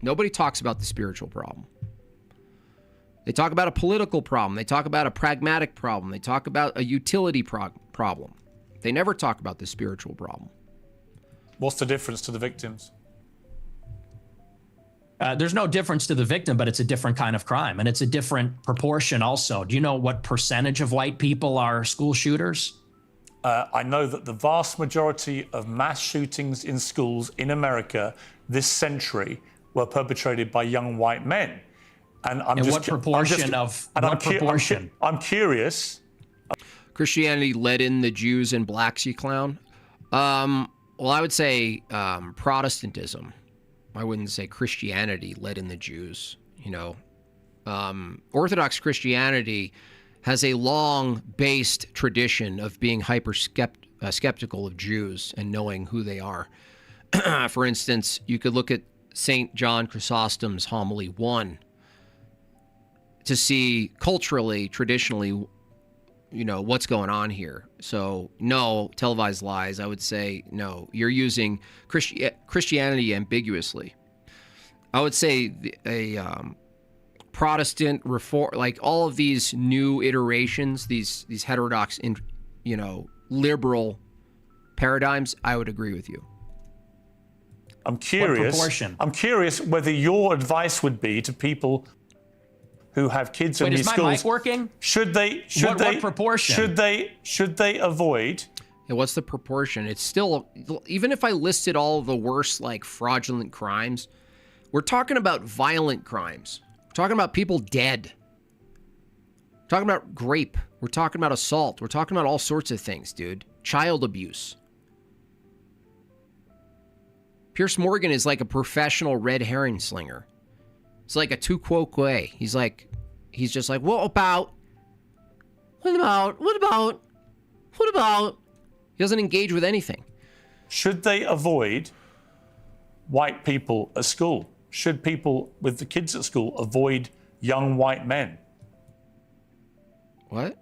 S1: Nobody talks about the spiritual problem. They talk about a political problem. They talk about a pragmatic problem. They talk about a utility problem. They never talk about the spiritual problem.
S2: What's the difference to the victims?
S3: There's no difference to the victim, but it's a different kind of crime, and it's a different proportion also. Do you know what percentage of white people are school shooters?
S2: I know that the vast majority of mass shootings in schools in America this century were perpetrated by young white men. And
S3: what proportion of what proportion?
S2: I'm curious.
S1: Christianity let in the Jews and blacks, you clown. Well, I would say Protestantism. I wouldn't say Christianity let in the Jews. You know, Orthodox Christianity has a long-based tradition of being skeptical of Jews and knowing who they are. For instance, you could look at St. John Chrysostom's Homily 1 to see culturally, traditionally, you know, what's going on here. So, no, televised lies, I would say, no. You're using Christianity ambiguously. I would say a Protestant reform, like all of these new iterations, these heterodox, liberal paradigms, I would agree with you.
S2: I'm curious.
S3: What proportion?
S2: I'm curious whether your advice would be to people who have kids in these schools.
S3: Is my mic working? What proportion?
S2: Should they avoid?
S1: Yeah, what's the proportion? It's still, even if I listed all of the worst, like fraudulent crimes, we're talking about violent crimes. We're talking about people dead. We're talking about rape. We're talking about assault. We're talking about all sorts of things, dude. Child abuse. Pierce Morgan is like a professional red herring slinger. It's like a tu quoque. He's just like, what about? He doesn't engage with anything.
S2: Should they avoid white people at school? Should people with the kids at school avoid young white men?
S1: What?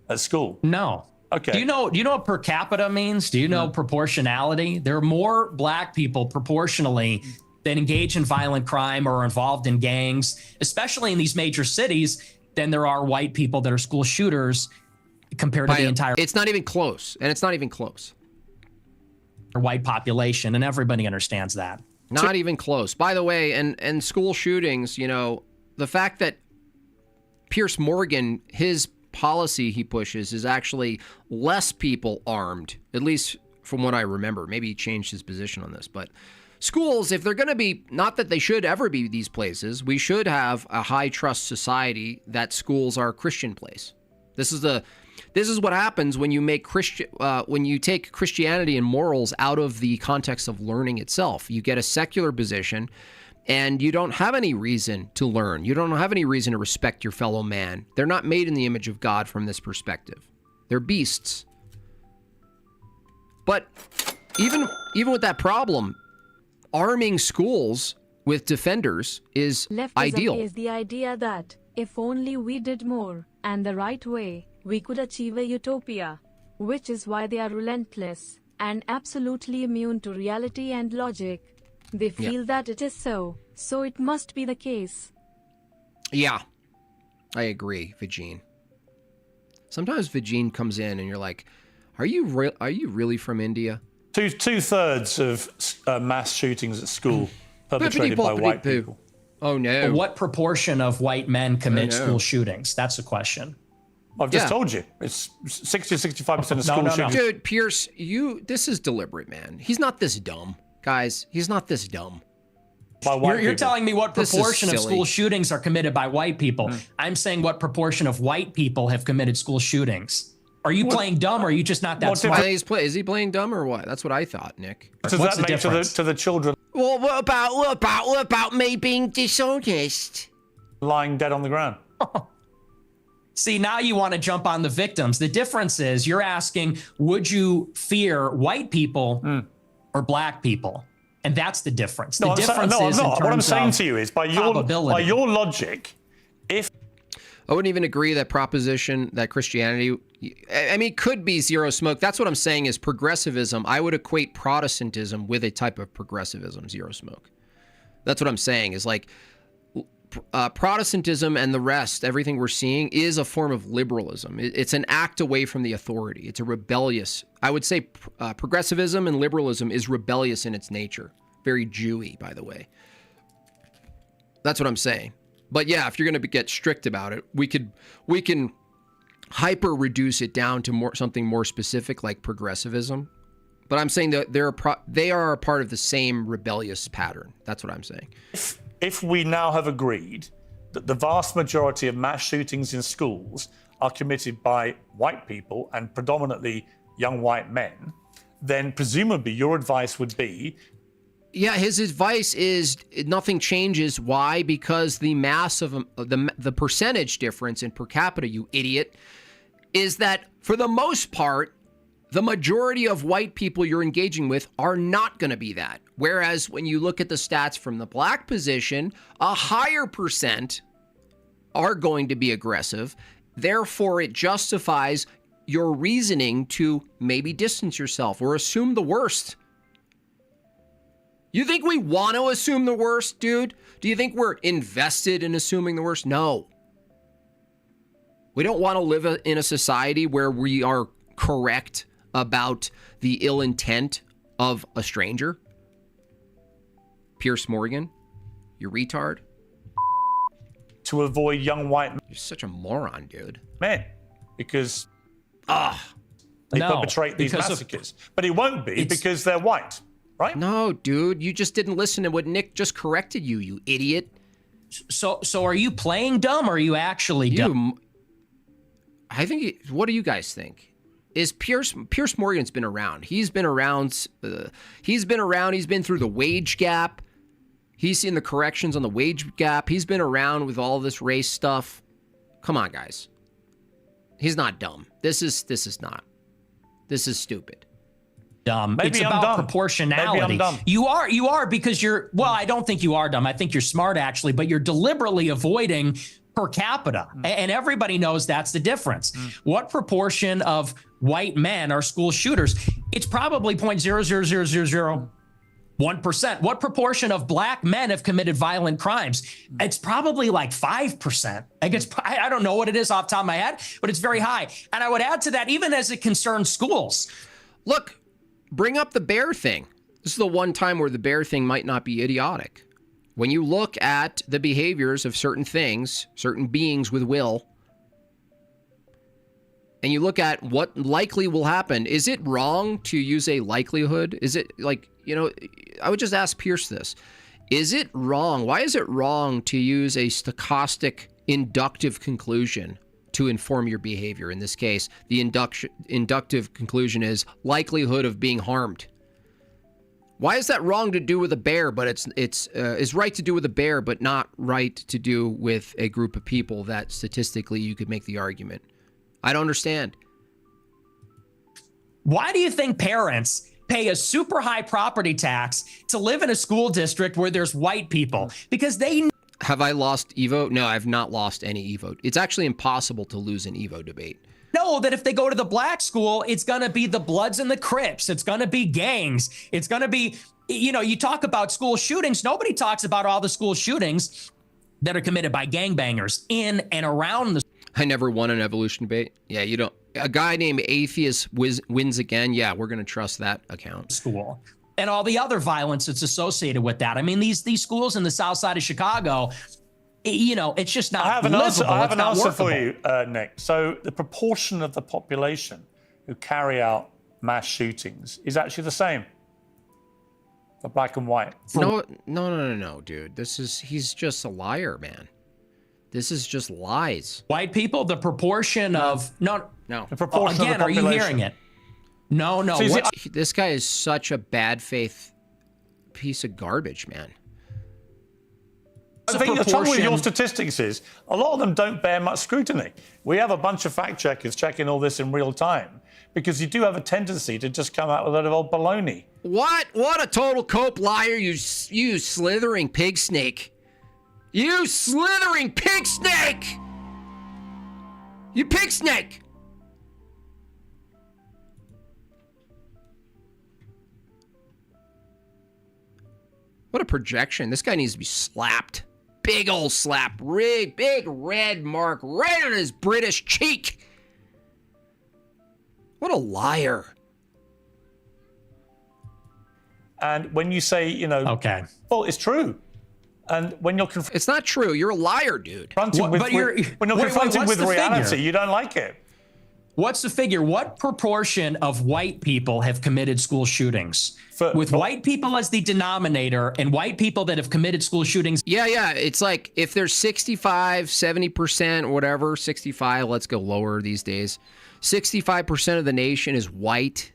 S2: At school?
S3: No.
S2: Okay.
S3: Do you know what per capita means? Do you know proportionality? There are more black people proportionally that engage in violent crime or are involved in gangs, especially in these major cities, than there are white people that are school shooters compared to the entire.
S1: It's not even close, and it's not even close.
S3: White population, and everybody understands that.
S1: Not even close. By the way, and school shootings, you know, the fact that Pierce Morgan, his policy he pushes is actually less people armed, at least from what I remember. Maybe he changed his position on this, but schools, if they're going to be, not that they should ever be these places, we should have a high trust society that schools are a Christian place. This is what happens when you make when you take Christianity and morals out of the context of learning itself. You get a secular position, and you don't have any reason to learn. You don't have any reason to respect your fellow man. They're not made in the image of God from this perspective. They're beasts. But even with that problem, arming schools with defenders is ideal.
S5: Leftism is the idea that if only we did more and the right way, we could achieve a utopia, which is why they are relentless and absolutely immune to reality and logic. They feel that it is so it must be the case.
S1: Yeah, I agree, Vagine. Sometimes Vagine comes in and you're like, are you really from India?
S2: Two-thirds of mass shootings at school perpetrated by white people.
S1: Oh, no.
S3: But what proportion of white men commit school shootings? That's the question.
S2: I've just told you. It's 60-65% of school shootings.
S1: Dude, Pierce, this is deliberate, man. He's not this dumb. Guys, he's not this dumb.
S3: You're telling me what proportion of school shootings are committed by white people. I'm saying what proportion of white people have committed school shootings. Are you playing dumb, or are you just not that smart?
S1: Is he playing dumb or what? That's what I thought, Nick.
S2: Does that make to the children?
S1: Well, what about me being dishonest?
S2: Lying dead on the ground.
S3: See, now you want to jump on the victims. The difference is you're asking, would you fear white people or black people? And that's the difference. The difference is in terms
S2: what I'm saying to you is by your logic, if
S1: I wouldn't even agree that proposition that Christianity, I mean, could be zero smoke. That's what I'm saying is progressivism. I would equate Protestantism with a type of progressivism, zero smoke. That's what I'm saying is like Protestantism and the rest, everything we're seeing is a form of liberalism. It's an act away from the authority. It's a rebellious, I would say progressivism and liberalism is rebellious in its nature. Very Jewy, by the way. That's what I'm saying. But yeah, if you're going to get strict about it, we can hyper reduce it down to something more specific like progressivism. But I'm saying that they are a part of the same rebellious pattern. That's what I'm saying.
S2: If we now have agreed that the vast majority of mass shootings in schools are committed by white people and predominantly young white men, then presumably your advice would be...
S1: Yeah, his advice is nothing changes. Why? Because the mass of the percentage difference in per capita, you idiot, is that for the most part, the majority of white people you're engaging with are not going to be that. Whereas when you look at the stats from the black position, a higher percent are going to be aggressive. Therefore, it justifies your reasoning to maybe distance yourself or assume the worst. You think we want to assume the worst, dude? Do you think we're invested in assuming the worst? No. We don't want to live in a society where we are correct about the ill intent of a stranger. Pierce Morgan, you retard.
S2: To avoid young white
S1: You're such a moron, dude.
S2: men, because they perpetrate these massacres. But it won't be because they're white, right?
S1: No, dude, you just didn't listen to what Nick just corrected you, you idiot.
S3: So are you playing dumb or are you actually dumb?
S1: I think, what do you guys think? Is Pierce Morgan's been around. He's been around. He's been through the wage gap. He's seen the corrections on the wage gap. He's been around with all this race stuff. Come on, guys. He's not dumb. This is not. This is stupid.
S3: Dumb.
S2: Maybe
S3: it's
S2: I'm
S3: about
S2: dumb.
S3: proportionality.
S2: Maybe I'm dumb.
S3: You are because you're, well, I don't think you are dumb. I think you're smart actually, but you're deliberately avoiding per capita. And everybody knows that's the difference. What proportion of white men are school shooters? It's probably 0.00001%. What proportion of black men have committed violent crimes? It's probably like 5%. I don't know what it is off the top of my head, but it's very high. And I would add to that, even as it concerns schools.
S1: Look, bring up the bear thing. This is the one time where the bear thing might not be idiotic. When you look at the behaviors of certain things, certain beings with will, and you look at what likely will happen, is it wrong to use a likelihood? Is it like, I would just ask Pierce this. Is it wrong? Why is it wrong to use a stochastic inductive conclusion to inform your behavior? In this case, the inductive conclusion is likelihood of being harmed. Why is that wrong to do with a bear, but it's right to do with a bear, but not right to do with a group of people that statistically you could make the argument? I don't understand.
S3: Why do you think parents pay a super high property tax to live in a school district where there's white people? Because they...
S1: Have I lost Evo? No, I've not lost any Evo. It's actually impossible to lose an Evo debate.
S3: know that if they go to the black school, it's going to be the Bloods and the Crips. It's going to be gangs. It's going to be, you talk about school shootings. Nobody talks about all the school shootings that are committed by gangbangers in and around the.
S1: I never won an evolution debate. Yeah, you don't. A guy named Atheist wins again. Yeah, we're going to trust that account.
S3: School. And all the other violence that's associated with that. I mean, these schools in the south side of Chicago, it's just not livable.
S2: I have an answer for you, Nick. So the proportion of the population who carry out mass shootings is actually the same for black and white.
S1: No, dude. He's just a liar, man. This is just lies.
S3: White people, the proportion of no.
S2: The proportion
S3: again,
S2: of the population.
S3: Are you hearing it? No.
S2: So
S1: this guy is such a bad faith piece of garbage, man.
S2: I think the trouble with your statistics is a lot of them don't bear much scrutiny. We have a bunch of fact checkers checking all this in real time because you do have a tendency to just come out with a lot of old baloney.
S1: What a total cope liar, you slithering pig snake. You slithering pig snake! You pig snake! What a projection. This guy needs to be slapped. Big old slap. Big red mark right on his British cheek. What a liar.
S2: And when you say,
S3: okay.
S2: Well, it's true. And when you're
S1: it's not true. You're a liar, dude.
S2: When you're confronted with reality, you don't like it.
S3: What's the figure? What proportion of white people have committed school shootings? With white people as the denominator and white people that have committed school shootings.
S1: Yeah. It's like if there's 65, 70%, or whatever, 65, let's go lower these days. 65% of the nation is white.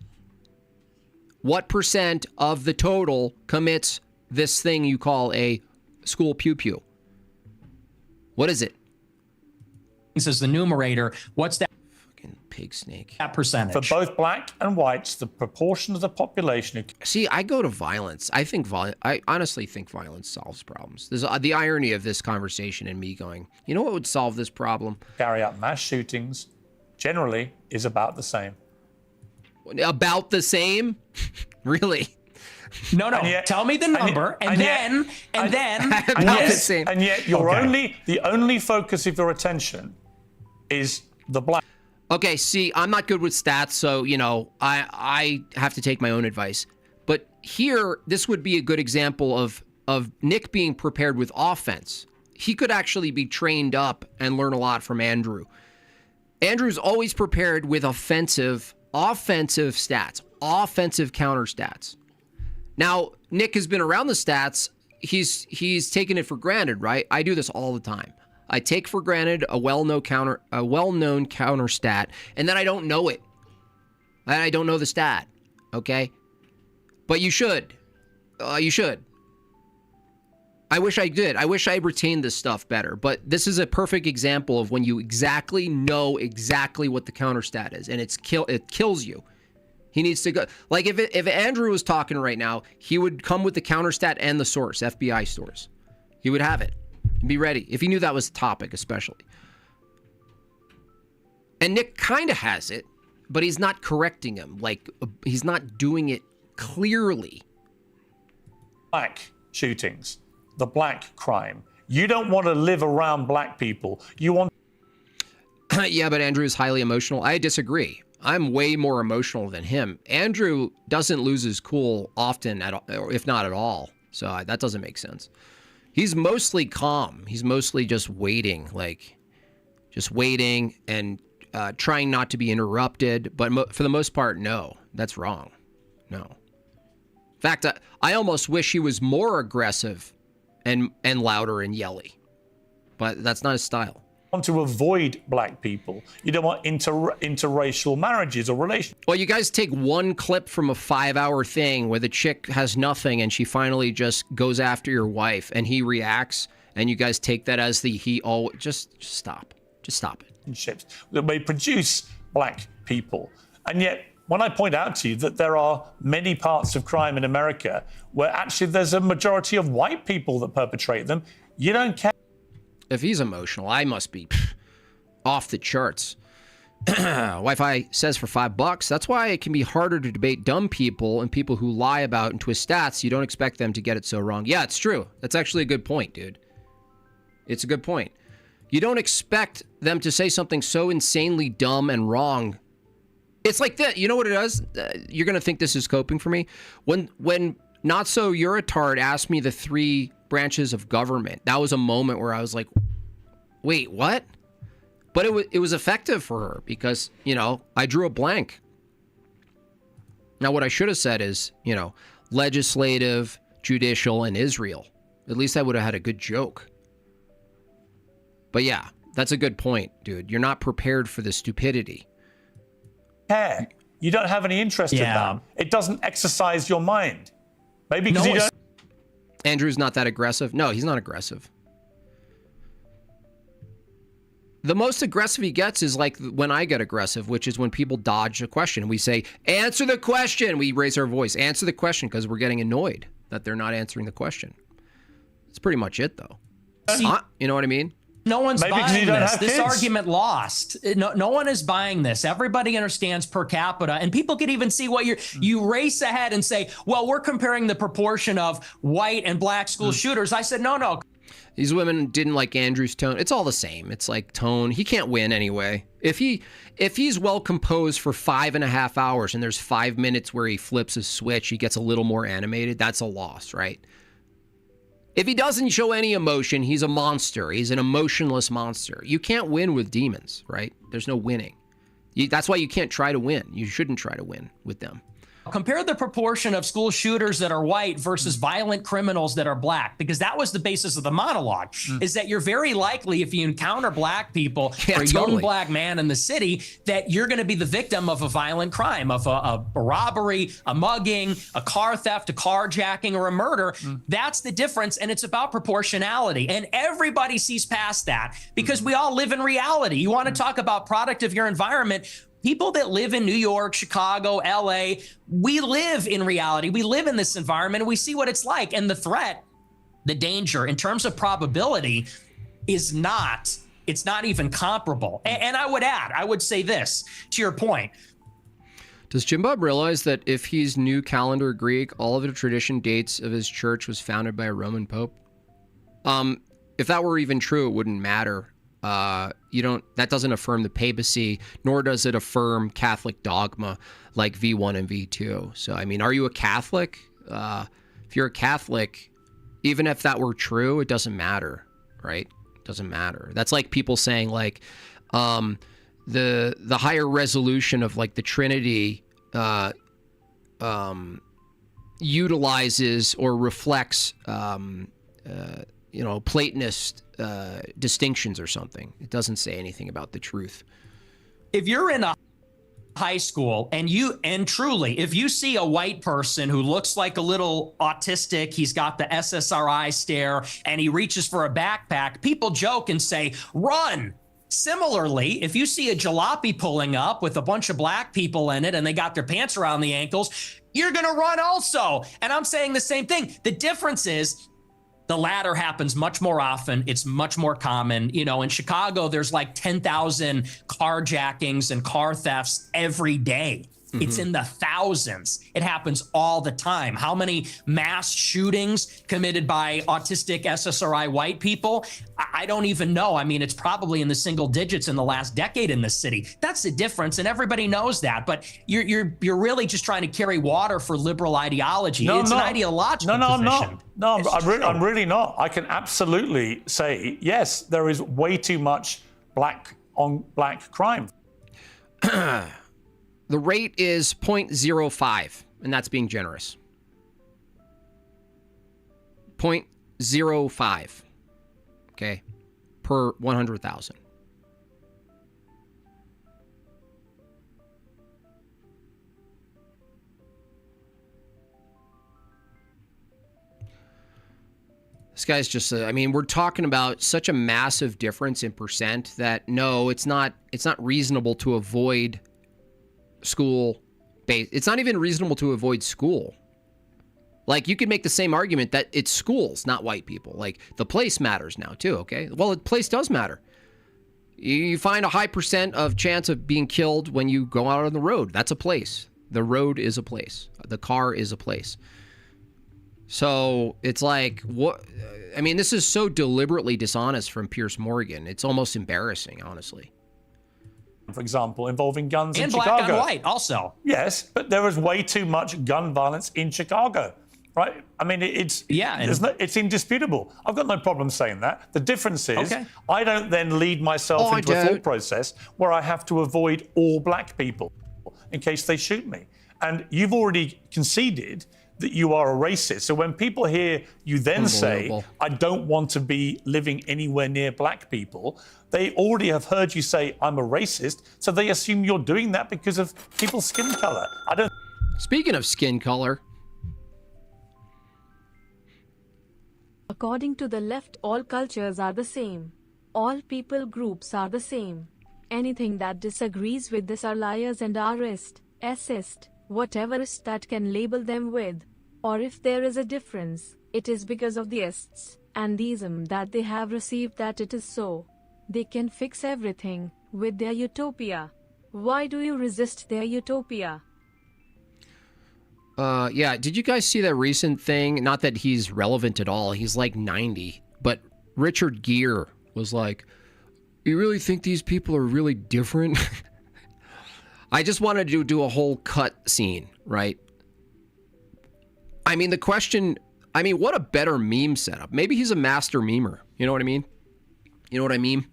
S1: What percent of the total commits this thing you call a school pew-pew? What is it?
S3: This is the numerator. What's that?
S1: Pig snake.
S3: That percentage.
S2: For both black and whites, the proportion of the population.
S1: See, I go to violence. I honestly think violence solves problems. There's the irony of this conversation and me going, you know what would solve this problem?
S2: Carry out mass shootings generally is about the same.
S1: About the same? Really?
S3: No. Tell me the number, and then
S2: yet the only focus of your attention is the black.
S1: Okay, see, I'm not good with stats, so, I have to take my own advice. But here, this would be a good example of Nick being prepared with offense. He could actually be trained up and learn a lot from Andrew. Andrew's always prepared with offensive stats, offensive counter stats. Now, Nick has been around the stats. He's taken it for granted, right? I do this all the time. I take for granted a well-known counter stat, and then I don't know it. And I don't know the stat, okay? But you should. You should. I wish I did. I wish I retained this stuff better. But this is a perfect example of when you exactly know exactly what the counter stat is, and it kills you. He needs to go. Like if Andrew was talking right now, he would come with the counter stat and the source, FBI source. He would have it. Be ready if he knew that was the topic, especially. And Nick kind of has it, but he's not correcting him. Like, he's not doing it clearly.
S2: Black shootings, the black crime. You don't want to live around black people. You want.
S1: Yeah, but Andrew is highly emotional. I disagree. I'm way more emotional than him. Andrew doesn't lose his cool often, if not at all. So that doesn't make sense. He's mostly calm. He's mostly just waiting, and trying not to be interrupted. But for the most part, no, that's wrong. No. In fact, I almost wish he was more aggressive and louder and yelly. But that's not his style.
S2: Want to avoid black people. You don't want interracial marriages or relations.
S1: Well, you guys take one clip from a 5-hour thing where the chick has nothing and she finally just goes after your wife and he reacts, and you guys take that as just stop. Just stop it.
S2: That may produce black people. And yet, when I point out to you that there are many parts of crime in America where actually there's a majority of white people that perpetrate them, you don't care.
S1: If he's emotional, I must be off the charts. Wi-Fi says for $5. That's why it can be harder to debate dumb people and people who lie about and twist stats. You don't expect them to get it so wrong. Yeah, it's true. That's actually a good point, dude. It's a good point. You don't expect them to say something so insanely dumb and wrong. It's like that. You know what it does? You're going to think this is coping for me. When Not So You're a Tard asked me the 3 branches of government, that was a moment where I was like, wait, what? But it was effective for her because, I drew a blank. Now, what I should have said is, legislative, judicial, and Israel. At least I would have had a good joke. But yeah, that's a good point, dude. You're not prepared for the stupidity.
S2: Care. You don't have any interest in that. It doesn't exercise your mind. Maybe because you don't.
S1: Andrew's not that aggressive. No, he's not aggressive. The most aggressive he gets is like when I get aggressive, which is when people dodge a question. We say, answer the question. We raise our voice. Answer the question because we're getting annoyed that they're not answering the question. That's pretty much it, though. You know what I mean?
S3: No one's buying this. This argument lost. No one is buying this. Everybody understands per capita, and people can even see what you race ahead and say, well, we're comparing the proportion of white and black school shooters. I said, no.
S1: These women didn't like Andrew's tone. It's all the same. It's like tone. He can't win anyway. If he's well composed for 5.5 hours and there's 5 minutes where he flips his switch, he gets a little more animated, that's a loss, right? If he doesn't show any emotion, he's a monster. He's an emotionless monster. You can't win with demons, right? There's no winning. That's why you can't try to win. You shouldn't try to win with them.
S3: Compare the proportion of school shooters that are white versus violent criminals that are black, because that was the basis of the monologue, is that you're very likely, if you encounter black people or a young black man in the city, that you're going to be the victim of a violent crime, of a robbery, a mugging, a car theft, a carjacking, or a murder. That's the difference, and it's about proportionality. And everybody sees past that because we all live in reality. You want to talk about product of your environment. People that live in New York, Chicago, LA, we live in reality. We live in this environment and we see what it's like. And the threat, the danger in terms of probability it's not even comparable. And I would say this to your point.
S1: Does Jim Bob realize that if he's New Calendar Greek, all of the tradition dates of his church was founded by a Roman Pope? If that were even true, it wouldn't matter. That doesn't affirm the papacy, nor does it affirm Catholic dogma like V1 and V2. So, I mean, are you a Catholic? If you're a Catholic, even if that were true, it doesn't matter, right? It doesn't matter. That's like people saying like, the higher resolution of like the Trinity, utilizes or reflects, Platonist distinctions or something. It doesn't say anything about the truth.
S3: If you're in a high school and truly, if you see a white person who looks like a little autistic, he's got the SSRI stare and he reaches for a backpack, people joke and say, run. Similarly, if you see a jalopy pulling up with a bunch of black people in it and they got their pants around the ankles, you're going to run also. And I'm saying the same thing. The difference is the latter happens much more often. It's much more common. In Chicago, there's like 10,000 carjackings and car thefts every day. It's in the thousands. It happens all the time. How many mass shootings committed by autistic SSRI white people? I don't even know. I mean, it's probably in the single digits in the last decade in this city. That's the difference, and everybody knows that. But you're really just trying to carry water for liberal ideology. It's an ideological position.
S2: No, I'm really not. I can absolutely say, yes, there is way too much black on black crime.
S1: The rate is 0.05, and that's being generous. 0.05, okay, per 100,000. This guy's just, we're talking about such a massive difference in percent that no, it's not reasonable to avoid school base. It's not even reasonable to avoid school. Like, you could make the same argument that it's schools, not white people. Like, the place matters now too, okay? Well, the place does matter. You find a high percent of chance of being killed when you go out on the road. That's a place. The road is a place. The car is a place. So it's like, what? I mean, this is so deliberately dishonest from Piers Morgan. It's almost embarrassing, honestly.
S2: For example, involving guns in
S3: and
S2: Chicago.
S3: And black on white also.
S2: Yes, but there is way too much gun violence in Chicago, right? I mean, it's indisputable. I've got no problem saying that. The difference is I don't then lead myself into a thought process where I have to avoid all black people in case they shoot me. And you've already conceded that you are a racist. So when people hear you then say, I don't want to be living anywhere near black people, they already have heard you say, I'm a racist. So they assume you're doing that because of people's skin color.
S1: Speaking of skin color.
S5: According to the left, all cultures are the same. All people groups are the same. Anything that disagrees with this are liars and are racist, whatever is that can label them with. Or if there is a difference, it is because of the ists and the ism that they have received that it is so. They can fix everything with their utopia. Why do you resist their utopia?
S1: Yeah, did you guys see that recent thing? Not that he's relevant at all. He's like 90. But Richard Gere was like, you really think these people are really different? I just wanted to do a whole cut scene, right? I mean, the question, what a better meme setup. Maybe he's a master memer. You know what I mean? You know what I mean?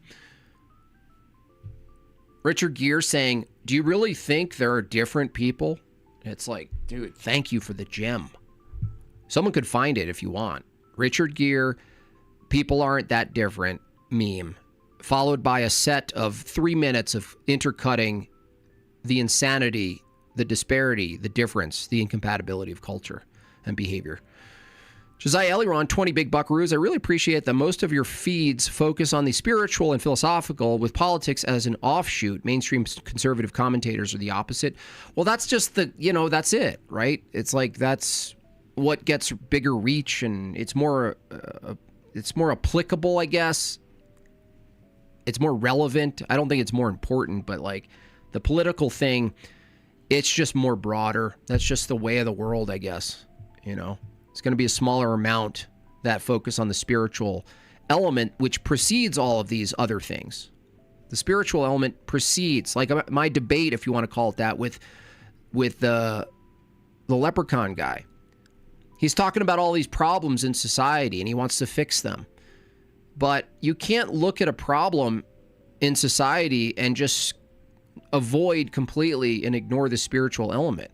S1: Richard Gere saying, do you really think there are different people? It's like, dude, thank you for the gem. Someone could find it if you want. Richard Gere, people aren't that different meme, followed by a set of 3 minutes of intercutting the insanity, the disparity, the difference, the incompatibility of culture and behavior. Josiah Eliron, 20 big buckaroos. I really appreciate that most of your feeds focus on the spiritual and philosophical, with politics as an offshoot. Mainstream conservative commentators are the opposite. Well, that's just that's it, right? It's like that's what gets bigger reach, and it's more applicable, I guess. It's more relevant. I don't think it's more important, but like the political thing, it's just more broader. That's just the way of the world, I guess. It's going to be a smaller amount that focus on the spiritual element, which precedes all of these other things. The spiritual element precedes, like my debate, if you want to call it that, with the leprechaun guy. He's talking about all these problems in society and he wants to fix them. But you can't look at a problem in society and just avoid completely and ignore the spiritual element.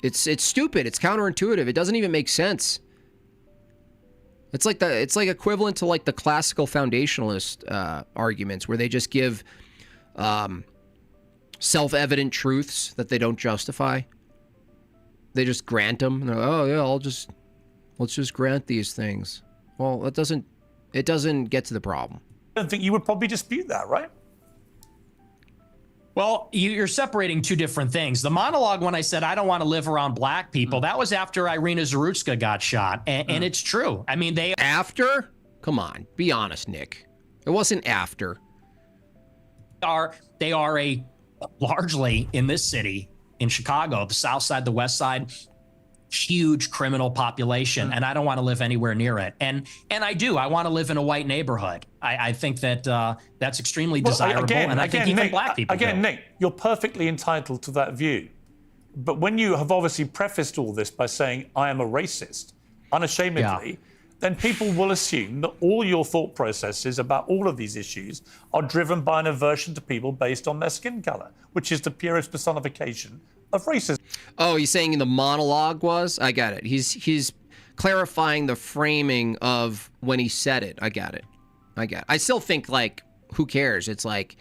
S1: It's stupid. It's counterintuitive. It doesn't even make sense. It's like equivalent to like the classical foundationalist arguments where they just give self-evident truths that they don't justify. They just grant them. Oh yeah, let's just grant these things. Well, it doesn't get to the problem.
S2: I don't think you would probably dispute that, right?
S3: Well, you're separating two different things. The monologue, when I said I don't want to live around black people, that was after Irina Zarutska got shot. And it's true. I mean,
S1: After? Come on, be honest, Nick. It wasn't after.
S3: They are largely in this city, in Chicago, the South Side, the West Side, huge criminal population, and I don't want to live anywhere near it. And I do. I want to live in a white neighborhood. I think that that's extremely desirable, and I think even
S2: Nick,
S3: black people do.
S2: Nick, you're perfectly entitled to that view. But when you have obviously prefaced all this by saying, I am a racist, unashamedly, then people will assume that all your thought processes about all of these issues are driven by an aversion to people based on their skin color, which is the purest personification of racism.
S1: Oh, he's saying the monologue was? I got it. He's clarifying the framing of when he said it. I got it. I still think, like, who cares? It's like,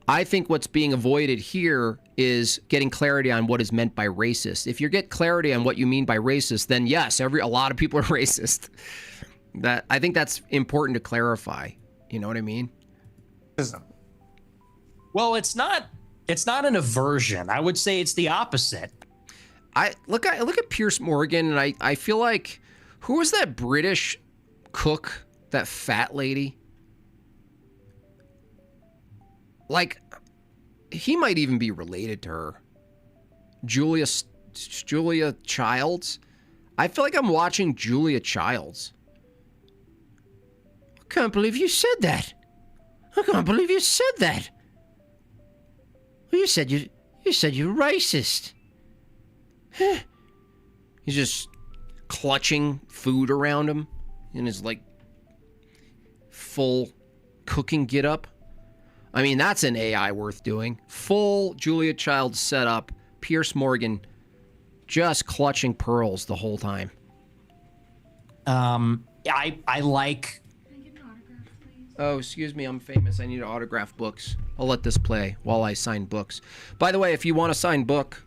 S1: I think what's being avoided here is getting clarity on what is meant by racist. If you get clarity on what you mean by racist, then yes, a lot of people are racist. I think that's important to clarify. You know what I mean?
S3: Well, it's not an aversion. I would say it's the opposite.
S1: I look at Pierce Morgan, and I feel like, who was that British cook, that fat lady? Like, he might even be related to her. Julia Childs. I feel like I'm watching Julia Childs. I can't believe you said that. I can't believe you said that. You said you're racist. He's just clutching food around him in his like full cooking getup. I mean, that's an AI worth doing. Full Julia Childs setup. Pierce Morgan just clutching pearls the whole time.
S3: I like.
S1: Oh, excuse me, I'm famous. I need to autograph books. I'll let this play while I sign books. By the way, if you want a signed book,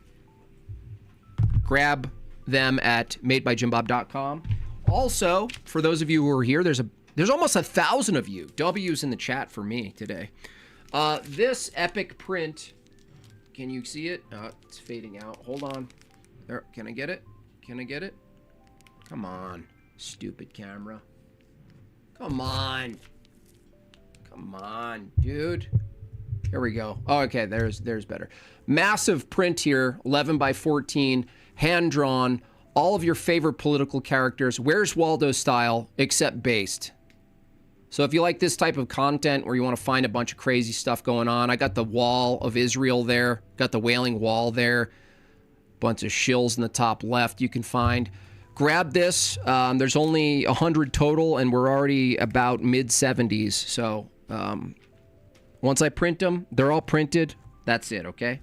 S1: grab them at madebyjimbob.com. Also, for those of you who are here, there's almost 1,000 of you. W's in the chat for me today. This epic print, can you see it? It's fading out. Hold on. There, can I get it? Can I get it? Come on, stupid camera. Come on. Come on, dude. Here we go. Oh, okay, there's better. Massive print here, 11 by 14, hand-drawn. All of your favorite political characters. Where's Waldo style, except based. So if you like this type of content where you want to find a bunch of crazy stuff going on, I got the Wall of Israel there. Got the Wailing Wall there. Bunch of shills in the top left you can find. Grab this. There's only 100 total, and we're already about mid-70s. So once I print them, they're all printed. That's it, okay?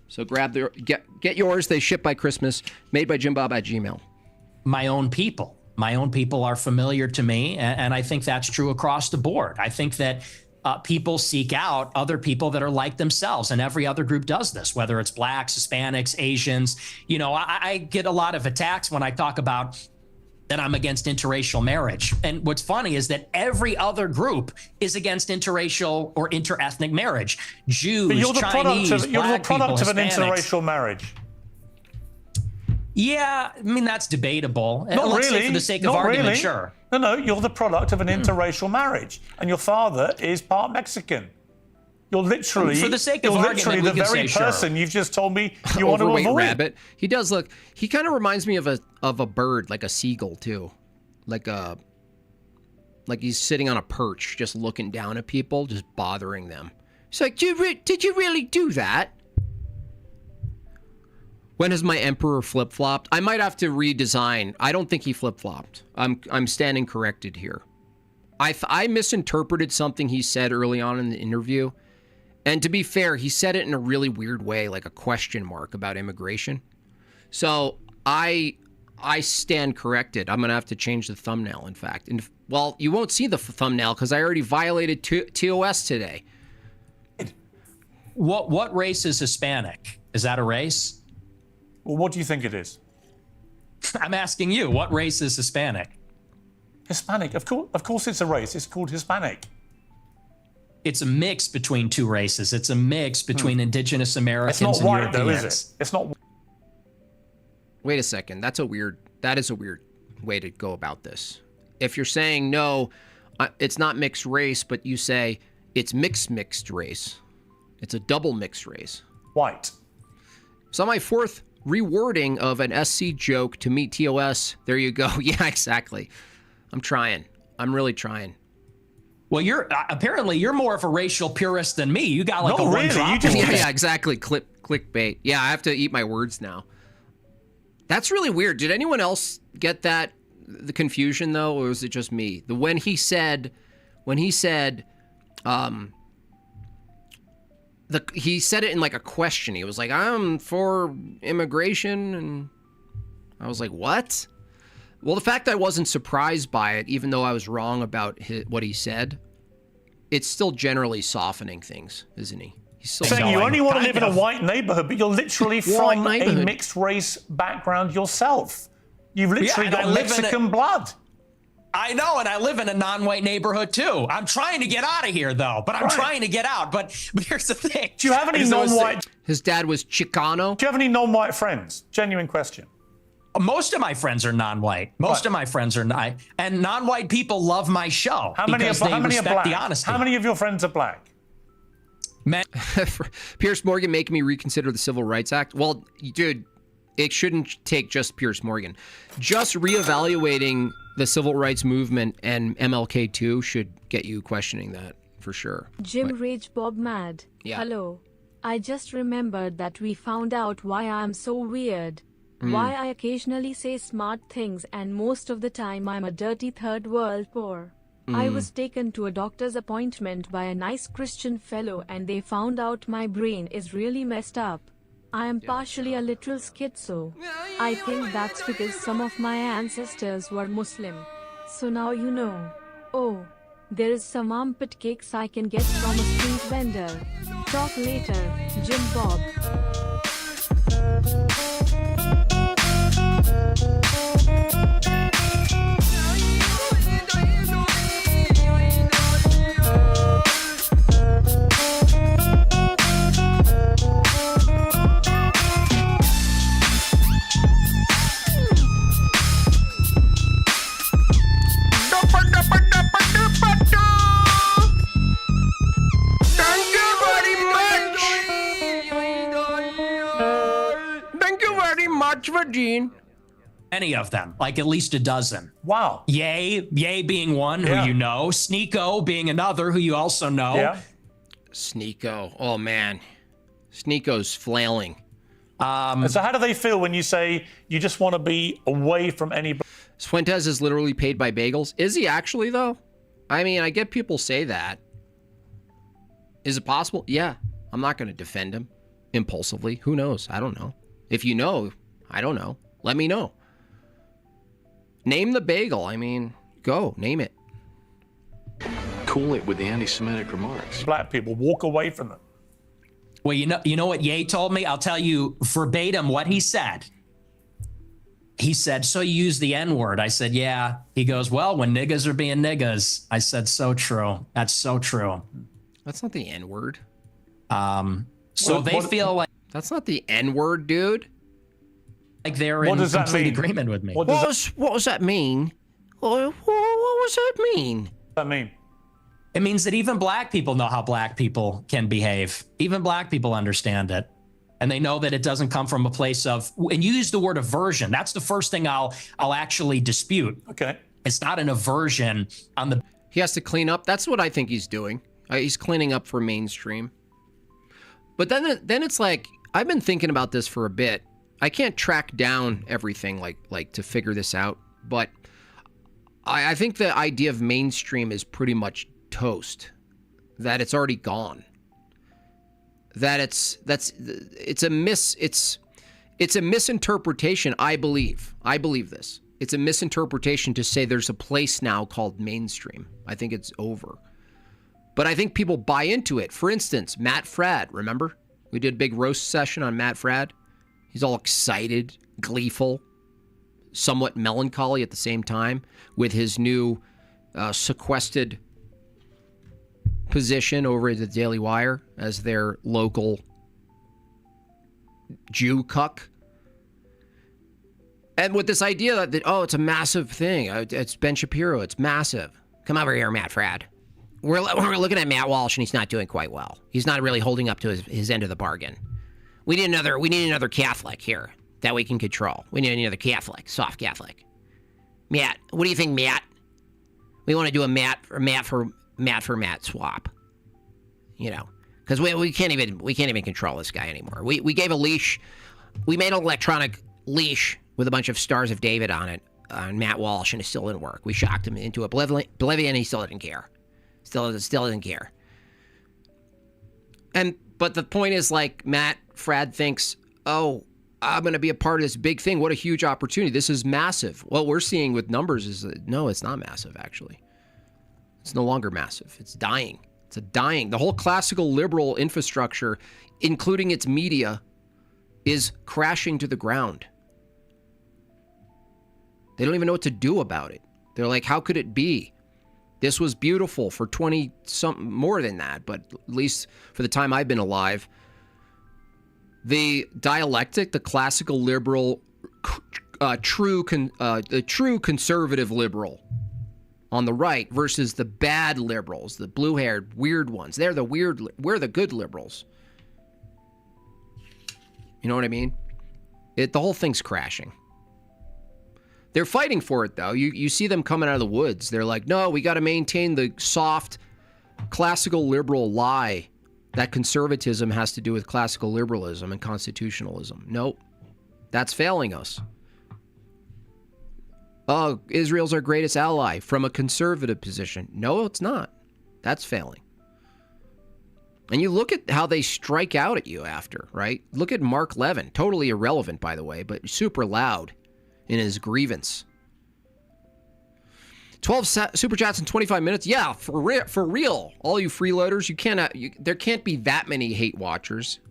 S1: So get yours. They ship by Christmas. Made by Jimbob at Gmail.
S3: My own people. My own people are familiar to me, and I think that's true across the board. I think that people seek out other people that are like themselves, and every other group does this, whether it's blacks, Hispanics, Asians. You know, I get a lot of attacks when I talk about that I'm against interracial marriage. And what's funny is that every other group is against interracial or interethnic marriage. Jews,
S2: but you're the
S3: Chinese,
S2: you're the product of an
S3: Hispanics.
S2: interracial marriage.
S3: Yeah, I mean, that's debatable.
S2: Not
S3: Let's
S2: really.
S3: say for the sake of
S2: Not
S3: argument,
S2: really.
S3: sure.
S2: No, you're the product of an interracial marriage, and your father is part Mexican. You're literally,
S3: For the sake of
S2: you're
S3: argument,
S2: literally
S3: we
S2: the
S3: can
S2: very
S3: say
S2: person
S3: sure.
S2: you've just told me you want to
S1: Overweight
S2: avoid.
S1: rabbit. He does look. He kind of reminds me of a bird, like a seagull too, like he's sitting on a perch, just looking down at people, just bothering them. It's like, did you really do that? When has my emperor flip-flopped? I might have to redesign. I don't think he flip-flopped. I'm standing corrected here. I misinterpreted something he said early on in the interview. And to be fair, he said it in a really weird way, like a question mark about immigration. So I stand corrected. I'm going to have to change the thumbnail, in fact. And well, you won't see the thumbnail because I already violated TOS today.
S3: What race is Hispanic? Is that a race?
S2: Well, what do you think it is?
S3: I'm asking you, what race is Hispanic?
S2: Hispanic. Of course it's a race. It's called Hispanic.
S3: It's a mix between two races. It's a mix between indigenous Americans
S2: It's not
S3: and
S2: white, though,
S3: Europeans.
S2: is it? It's not.
S1: Wait a second. That is a weird way to go about this. If you're saying, no, it's not mixed race, but you say it's mixed race. It's a double mixed race.
S2: White.
S1: So my fourth rewording of an SC joke to meet TOS. There you go. Yeah, exactly. I'm trying. I'm really trying.
S3: Well, you're more of a racial purist than me. You got like
S2: Not
S3: a one
S2: really,
S3: drop.
S2: you just-
S3: rule.
S1: Yeah, exactly. Clickbait. Yeah, I have to eat my words now. That's really weird. Did anyone else get that, the confusion though, or was it just me? When he said, he said it in like a question. He was like, I'm for immigration, and I was like, what? Well, the fact that I wasn't surprised by it, even though I was wrong about what he said, it's still generally softening things, isn't he? He's still
S2: Saying you only want to live in a
S3: kind of.
S2: white neighborhood, but you're literally
S1: Wrong
S2: from a
S1: neighborhood.
S2: mixed race background yourself. You've literally
S3: and I
S2: got
S3: live in
S2: Mexican blood.
S3: I know, and I live in a non-white neighborhood too. I'm trying to get out of here though, but I'm
S2: Right.
S3: trying to get out. But here's the thing.
S2: Do you have any
S3: As I was
S2: non-white?
S1: His dad was Chicano.
S2: Do you have any non-white friends? Genuine question.
S3: Most of my friends are non-white. Most
S2: Right.
S3: of my friends are not, and non-white people love my show
S2: How many
S3: because
S2: are
S3: they
S2: black?
S3: respect the honesty.
S2: How many of your friends are black?
S3: Men,
S1: Pierce Morgan making me reconsider the Civil Rights Act. Well, dude, it shouldn't take just Pierce Morgan. Just reevaluating the civil rights movement and MLK 2 should get you questioning that for sure.
S5: Jim
S1: But-
S5: Rage Bob Mad.
S1: Yeah.
S5: Hello. I just remembered that we found out why I'm so weird. Why I occasionally say smart things and most of the time I'm a dirty third world poor. I was taken to a doctor's appointment by a nice Christian fellow and they found out my brain is really messed up. I am partially a literal schizo. I think that's because some of my ancestors were Muslim. So now you know. Oh, there is some armpit cakes I can get from a street vendor. Talk later, Jim Bob.
S1: Thank you very much, Virgin.
S3: any of them, like at least a dozen.
S2: Wow.
S3: Ye being one
S2: Yeah.
S3: who you know, Sneeko being another who you also know.
S2: Yeah.
S1: Sneeko. Oh, man. Sneeko's flailing.
S2: And so how do they feel when you say you just want to be away from any...
S1: Fuentes is literally paid by bagels. Is he actually, though? I mean, I get people say that. Is it possible? Yeah. I'm not going to defend him impulsively. Who knows? I don't know. If you know, I don't know. Let me know. Name the bagel. I mean, go, name it.
S7: Cool it with the anti-Semitic remarks.
S2: Black people, walk away from them.
S3: Well, you know what Ye told me? I'll tell you verbatim what he said. He said, so you use the N-word. I said, yeah. He goes, well, when niggas are being niggas. I said, so true. That's so true.
S1: That's not the N-word.
S3: So they feel like
S1: That's not the N-word, dude.
S3: they're in complete agreement with me.
S1: What was that mean? What was that mean?
S2: What does that mean?
S3: It means that even black people know how black people can behave. Even black people understand it. And they know that it doesn't come from a place of, and you use the word aversion. That's the first thing I'll actually dispute.
S2: Okay.
S3: It's not an aversion on the.
S1: He has to clean up. That's what I think he's doing. He's cleaning up for mainstream. But then it's like, I've been thinking about this for a bit. I can't track down everything like to figure this out. But I think the idea of mainstream is pretty much toast. That it's already gone. That it's a misinterpretation. I believe this. It's a misinterpretation to say there's a place now called mainstream. I think it's over. But I think people buy into it. For instance, Matt Fradd, remember? We did a big roast session on Matt Fradd. He's all excited, gleeful, somewhat melancholy at the same time with his new sequestered position over at the Daily Wire as their local Jew cuck. And with this idea that oh, it's a massive thing. It's Ben Shapiro. It's massive. Come over here, Matt Fradd. We're looking at Matt Walsh, and he's not doing quite well. He's not really holding up to his end of the bargain. We need another Catholic here that we can control. We need another Catholic, soft Catholic. Matt, what do you think, Matt? We want to do a Matt for Matt swap. You know, because we can't even control this guy anymore. We gave a leash. We made an electronic leash with a bunch of Stars of David on it on Matt Walsh, and it still didn't work. We shocked him into oblivion, and he still didn't care. Still didn't care. But the point is, like, Matt Fradd thinks, oh, I'm going to be a part of this big thing. What a huge opportunity. This is massive. What we're seeing with numbers is that, no, it's not massive, actually. It's no longer massive. It's dying. It's dying. The whole classical liberal infrastructure, including its media, is crashing to the ground. They don't even know what to do about it. They're like, how could it be? This was beautiful for 20-something, more than that, but at least for the time I've been alive. The dialectic, the classical liberal, the true conservative liberal on the right versus the bad liberals, the blue-haired weird ones. We're the good liberals. You know what I mean? The whole thing's crashing. They're fighting for it, though. You see them coming out of the woods. They're like, no, we got to maintain the soft, classical liberal lie that conservatism has to do with classical liberalism and constitutionalism. Nope. That's failing us. Oh, Israel's our greatest ally from a conservative position. No, it's not. That's failing. And you look at how they strike out at you after, right? Look at Mark Levin. Totally irrelevant, by the way, but super loud in his grievance. 12 super chats in 25 minutes. Yeah, for real. All you freeloaders, there can't be that many hate watchers,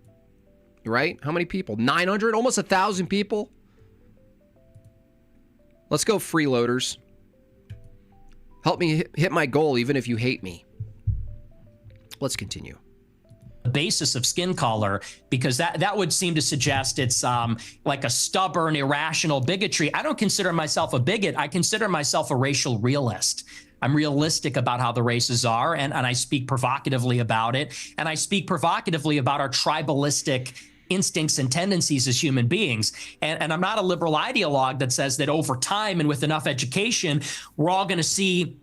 S1: right? How many people? 900? Almost 1,000 people? Let's go, freeloaders. Help me hit my goal, even if you hate me. Let's continue.
S3: The basis of skin color, because that would seem to suggest it's like a stubborn, irrational bigotry. I don't consider myself a bigot. I consider myself a racial realist. I'm realistic about how the races are, and I speak provocatively about it. And I speak provocatively about our tribalistic instincts and tendencies as human beings. And I'm not a liberal ideologue that says that over time and with enough education, we're all going to see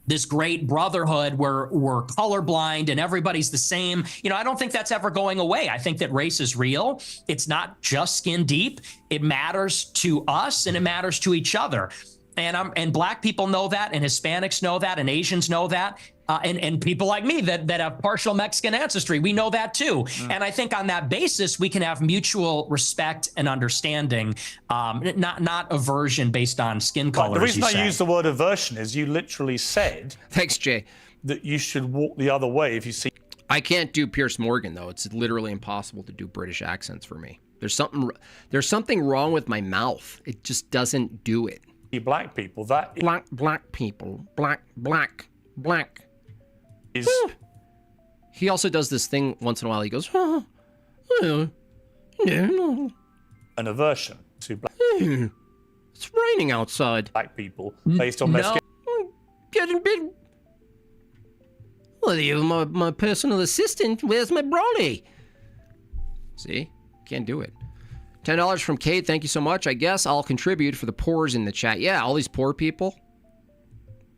S3: this great brotherhood where we're colorblind and everybody's the same. You know, I don't think that's ever going away. I think that race is real. It's not just skin deep. It matters to us and it matters to each other. And black people know that, and Hispanics know that, and Asians know that. And people like me that have partial Mexican ancestry, we know that too. And I think on that basis, we can have mutual respect and understanding, not aversion based on skin color.
S2: The reason I use the word aversion is you literally said,
S1: Thanks, Jay,
S2: that you should walk the other way if you see.
S1: I can't do Pierce Morgan though. It's literally impossible to do British accents for me. There's something wrong with my mouth. It just doesn't do it.
S2: Black people, that
S1: Black people, black.
S2: is
S1: He also does this thing once in a while. He goes, oh, no,
S2: an aversion to
S1: it's raining outside.
S2: black people based on their
S3: No.
S2: skin.
S1: Getting bit. Well, you're my personal assistant. Where's my brolly? See? Can't do it. $10 from Kate. Thank you so much. I guess I'll contribute for the poors in the chat. Yeah, all these poor people.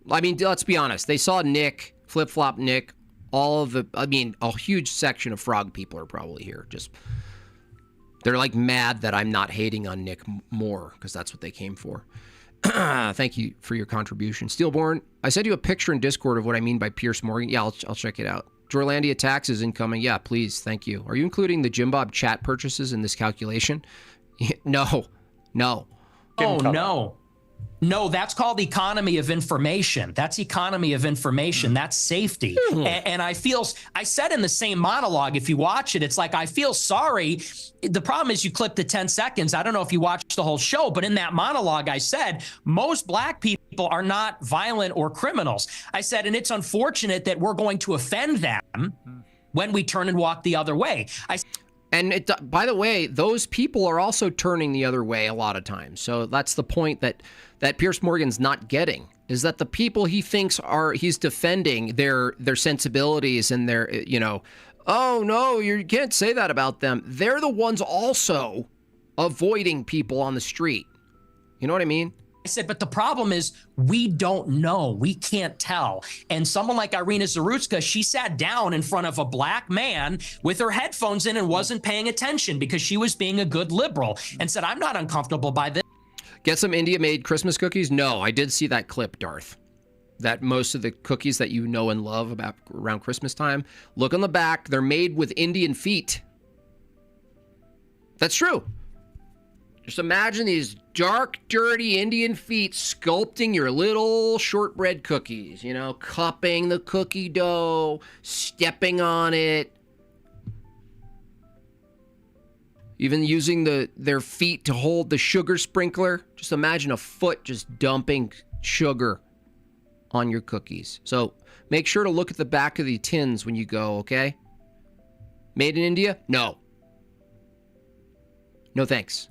S1: I mean, let's be honest. They saw Nick, Flip-Flop Nick, a huge section of frog people are probably here. They're like mad that I'm not hating on Nick more because that's what they came for. Thank you for your contribution. Steelborn, I sent you a picture in Discord of what I mean by Pierce Morgan. Yeah, I'll check it out. Jorlandia tax is incoming. Yeah, please. Thank you. Are you including the Jim Bob chat purchases in this calculation? No.
S3: Oh, no. No, that's called economy of information. That's economy of information. That's safety. And I said in the same monologue, if you watch it, it's like, I feel sorry. The problem is you clip the 10 seconds. I don't know if you watched the whole show, but in that monologue, I said, most black people are not violent or criminals. I said, and it's unfortunate that we're going to offend them when we turn and walk the other way.
S1: And by the way, those people are also turning the other way a lot of times. So that's the point that Pierce Morgan's not getting, is that the people he thinks he's defending their sensibilities and their, oh no, you can't say that about them. They're the ones also avoiding people on the street. You know what I mean?
S3: I said, but the problem is we don't know. We can't tell. And someone like Irina Zarutska, she sat down in front of a black man with her headphones in and wasn't paying attention because she was being a good liberal and said, I'm not uncomfortable by this.
S1: Get some India-made Christmas cookies? No, I did see that clip, Darth. That most of the cookies that you know and love about around Christmas time, look on the back, they're made with Indian feet. That's true. Just imagine these dark, dirty Indian feet sculpting your little shortbread cookies, cupping the cookie dough, stepping on it, even using their feet to hold the sugar sprinkler. Just imagine a foot just dumping sugar on your cookies. So make sure to look at the back of the tins when you go, okay? Made in India? No. No thanks.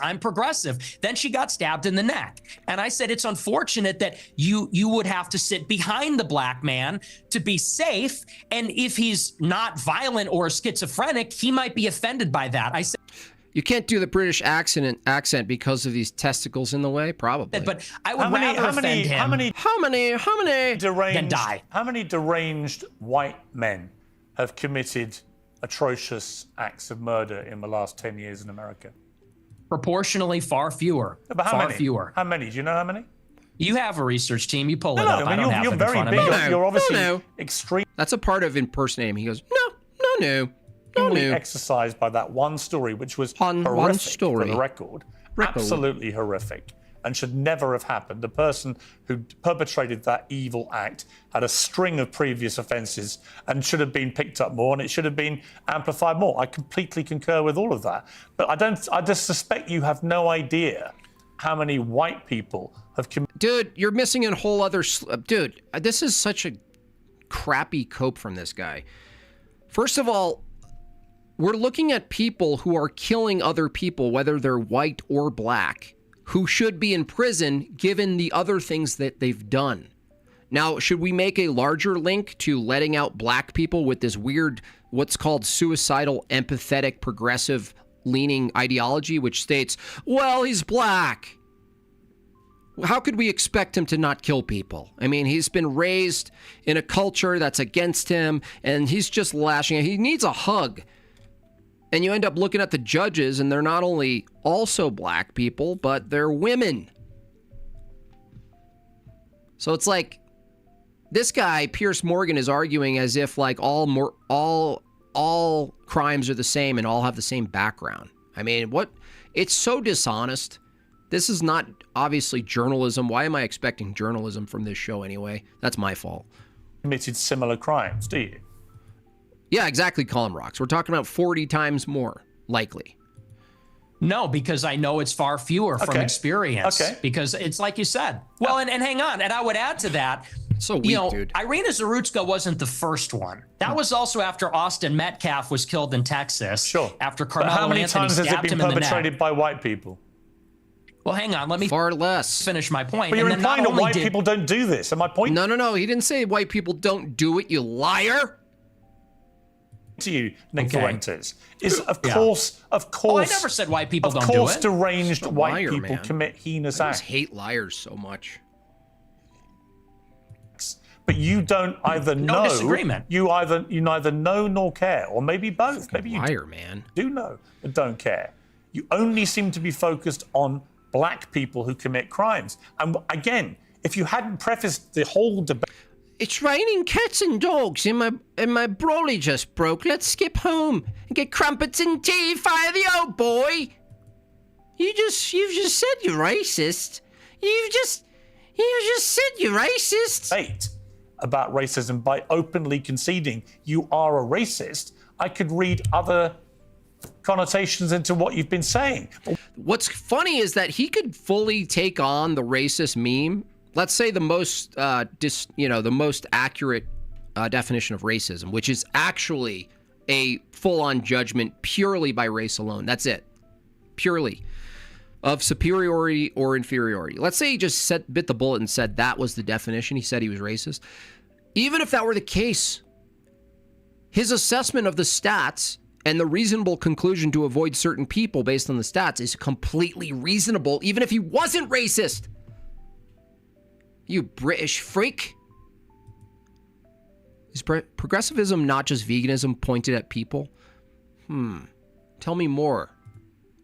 S3: I'm progressive. Then she got stabbed in the neck. And I said, it's unfortunate that you would have to sit behind the black man to be safe. And if he's not violent or schizophrenic, he might be offended by that. I said,
S1: you can't do the British accent because of these testicles in the way? Probably.
S3: But I would rather offend him.
S1: How many
S3: than die.
S2: How many deranged white men have committed atrocious acts of murder in the last 10 years in America?
S3: Proportionally far fewer.
S2: But how many?
S3: Fewer.
S2: How many? Do you know how many?
S3: You have a research team. You pull it up. I don't have
S2: you're
S3: it in
S2: very
S3: front
S2: big.
S3: of me.
S2: You're obviously extremely
S1: That's a part of impersonating him. He goes, no.
S2: exercised by that one story, which was horrific
S1: one story.
S2: for the record. Absolutely horrific. And should never have happened. The person who perpetrated that evil act had a string of previous offences and should have been picked up more, and it should have been amplified more. I completely concur with all of that. But I just suspect you have no idea how many white people have committed.
S1: Dude, you're missing a whole other... Dude, this is such a crappy cope from this guy. First of all, we're looking at people who are killing other people, whether they're white or black, who should be in prison given the other things that they've done. Now, should we make a larger link to letting out black people with this weird, what's called suicidal, empathetic, progressive leaning ideology, which states, well, he's black. How could we expect him to not kill people? I mean, he's been raised in a culture that's against him, and he's just lashing. He needs a hug. And you end up looking at the judges, and they're not only also black people, but they're women. So it's like this guy, Pierce Morgan, is arguing as if like all crimes are the same and all have the same background. I mean, what? It's so dishonest. This is not obviously journalism. Why am I expecting journalism from this show anyway? That's my fault.
S2: Committed similar crimes, do you?
S1: Yeah, exactly, Colin Rocks. We're talking about 40 times more, likely.
S3: No, because I know it's far fewer from experience.
S2: Okay.
S3: Because it's like you said. Well, and hang on. And I would add to that,
S1: So weak, dude.
S3: Irina Zarutska wasn't the first one. That was also after Austin Metcalf was killed in Texas.
S2: Sure.
S3: After
S2: But
S3: Carmelo
S2: how many
S3: Anthony
S2: times has it
S3: stabbed
S2: been
S3: him in the neck.
S2: perpetrated by white people?
S3: Well, hang on. Let me
S1: Far less.
S3: finish my point.
S2: But you're
S3: And then not
S2: implying that
S3: only
S2: white people don't do this. And my point
S1: No. He didn't say white people don't do it, you liar.
S2: to you, Nick
S3: Okay.
S2: Fuentes, is of
S3: Yeah.
S2: course,
S3: Oh, I never said white people don't
S2: of course,
S3: do it.
S2: deranged
S1: a
S2: white
S1: liar,
S2: people
S1: man.
S2: commit heinous
S1: I just
S2: acts.
S1: hate liars so much.
S2: But you don't either
S3: No
S2: know.
S3: disagreement.
S2: You neither know nor care, or maybe both. Maybe you
S1: Liar, man.
S2: do know but don't care. You only seem to be focused on black people who commit crimes. And again, if you hadn't prefaced the whole debate.
S1: It's raining cats and dogs, and my brolly just broke. Let's skip home and get crumpets and tea. Fire the old boy. You've just said you're racist. You just said you're racist.
S2: About racism by openly conceding you are a racist, I could read other connotations into what you've been saying.
S1: What's funny is that he could fully take on the racist meme. Let's say the most, the most accurate definition of racism, which is actually a full-on judgment purely by race alone. That's it, purely of superiority or inferiority. Let's say he just bit the bullet and said that was the definition. He said he was racist. Even if that were the case, his assessment of the stats and the reasonable conclusion to avoid certain people based on the stats is completely reasonable, even if he wasn't racist. You British freak. Is progressivism not just veganism pointed at people? Tell me more.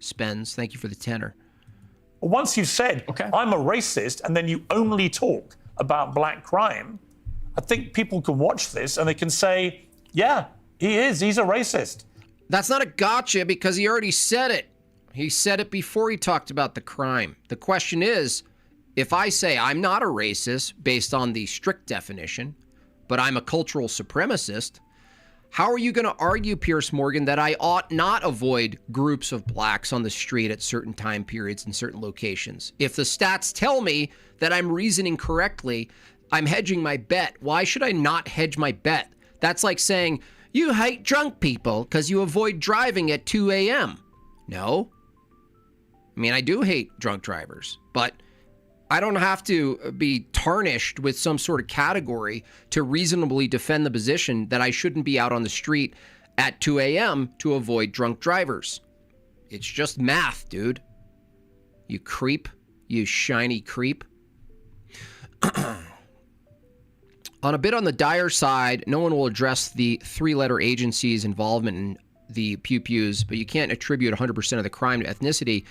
S1: Spence, thank you for the tenor.
S2: Once you've said, I'm a racist, and then you only talk about black crime, I think people can watch this and they can say, yeah, he's a racist.
S1: That's not a gotcha because he already said it. He said it before he talked about the crime. The question is, if I say I'm not a racist based on the strict definition, but I'm a cultural supremacist, how are you going to argue, Pierce Morgan, that I ought not avoid groups of blacks on the street at certain time periods in certain locations? If the stats tell me that I'm reasoning correctly, I'm hedging my bet. Why should I not hedge my bet? That's like saying, you hate drunk people because you avoid driving at 2 a.m. No. I mean, I do hate drunk drivers, but I don't have to be tarnished with some sort of category to reasonably defend the position that I shouldn't be out on the street at 2 a.m. to avoid drunk drivers. It's just math, dude. You creep. You shiny creep. On a bit on the dire side, no one will address the three-letter agency's involvement in the pew-pews, but you can't attribute 100% of the crime to ethnicity.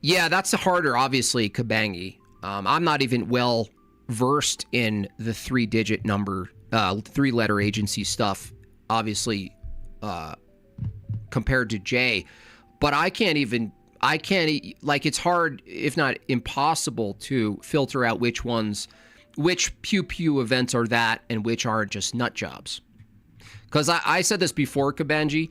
S1: Yeah, that's harder, obviously, Kabangi. I'm not even well versed in the three-digit number, three-letter agency stuff, obviously, compared to Jay. But it's hard, if not impossible, to filter out which pew-pew events are that and which are just nut jobs. Because I said this before, Kabanji.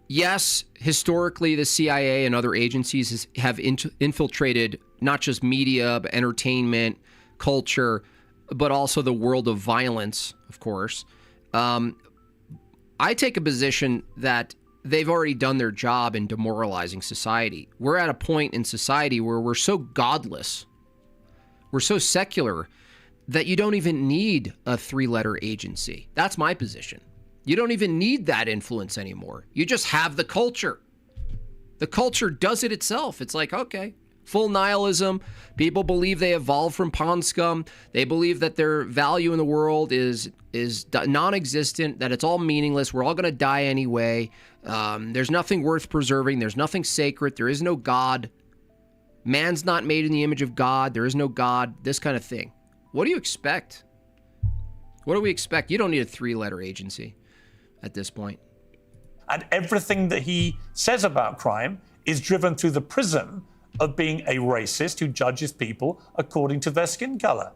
S1: Yes, historically, the CIA and other agencies have infiltrated not just media, but entertainment, culture, but also the world of violence, of course. I take a position that they've already done their job in demoralizing society. We're at a point in society where we're so godless, we're so secular, that you don't even need a three-letter agency. That's my position. You don't even need that influence anymore. You just have the culture. The culture does it itself. It's like, okay, full nihilism. People believe they evolved from pond scum. They believe that their value in the world is non-existent, that it's all meaningless. We're all going to die anyway. There's nothing worth preserving. There's nothing sacred. There is no God. Man's not made in the image of God. There is no God. This kind of thing. What do you expect? What do we expect? You don't need a 3-letter agency at this point.
S2: And everything that he says about crime is driven through the prism of being a racist who judges people according to their skin color.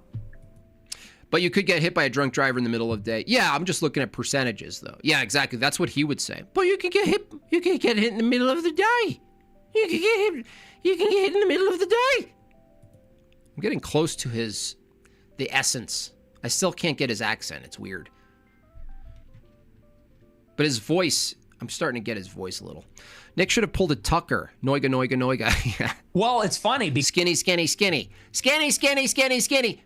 S1: But you could get hit by a drunk driver in the middle of the day. Yeah, I'm just looking at percentages, though. Yeah, exactly. That's what he would say. But you can get hit. You can get hit in the middle of the day. You can get hit. You can get hit in the middle of the day. I'm getting close to the essence. I still can't get his accent. It's weird. But his voice, I'm starting to get his voice a little. Nick should have pulled a Tucker. Noiga, noiga, noiga. Yeah.
S3: Well, it's funny because
S1: Skinny, skinny, skinny. Skinny, skinny, skinny, skinny.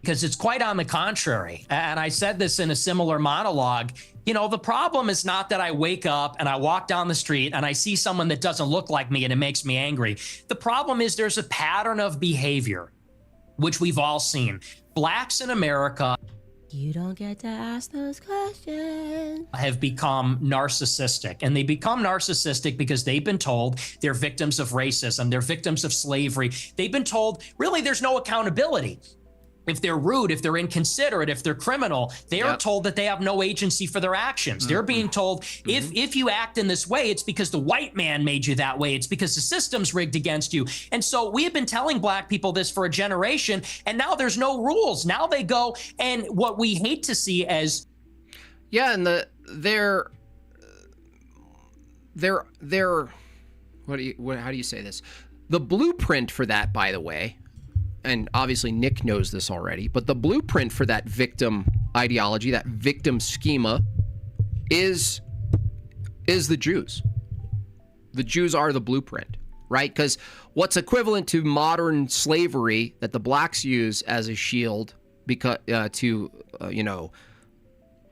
S3: because it's quite on the contrary. And I said this in a similar monologue. You know, the problem is not that I wake up and I walk down the street and I see someone that doesn't look like me and it makes me angry. The problem is there's a pattern of behavior, which we've all seen. Blacks in America,
S8: you don't get to ask those questions,
S3: have become narcissistic. And they become narcissistic because they've been told they're victims of racism, they're victims of slavery. They've been told, really, there's no accountability. If they're rude, if they're inconsiderate, if they're criminal, they are told that they have no agency for their actions. They're being told, if you act in this way, it's because the white man made you that way. It's because the system's rigged against you. And so we have been telling Black people this for a generation, and now there's no rules. Now they go, and what we hate to see as...
S1: Yeah, and how do you say this? The blueprint for that, by the way, and obviously Nick knows this already, but the blueprint for that victim ideology, that victim schema, is the Jews. The Jews are the blueprint, right? Because what's equivalent to modern slavery that the blacks use as a shield because to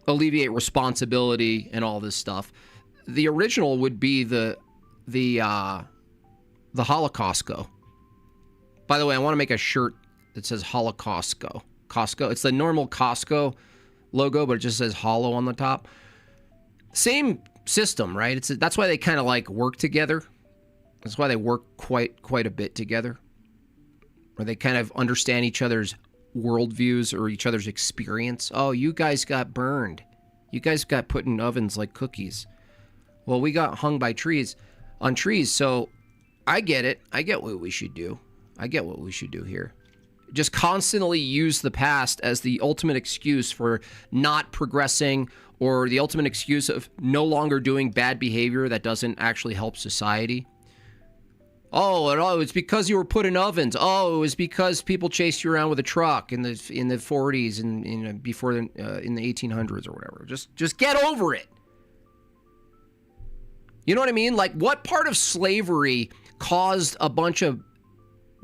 S1: alleviate responsibility and all this stuff, the original would be the Holocaust go. By the way, I want to make a shirt that says Holocaustco. Costco. It's the normal Costco logo, but it just says Holo on the top. Same system, right? That's why they kind of like work together. That's why they work quite a bit together. Or they kind of understand each other's worldviews or each other's experience. Oh, you guys got burned. You guys got put in ovens like cookies. Well, we got hung by trees, so I get it. I get what we should do. Here. Just constantly use the past as the ultimate excuse for not progressing or the ultimate excuse of no longer doing bad behavior that doesn't actually help society. Oh, it's because you were put in ovens. Oh, it was because people chased you around with a truck in the 40s and before in the 1800s or whatever. Just get over it. You know what I mean? Like, what part of slavery caused a bunch of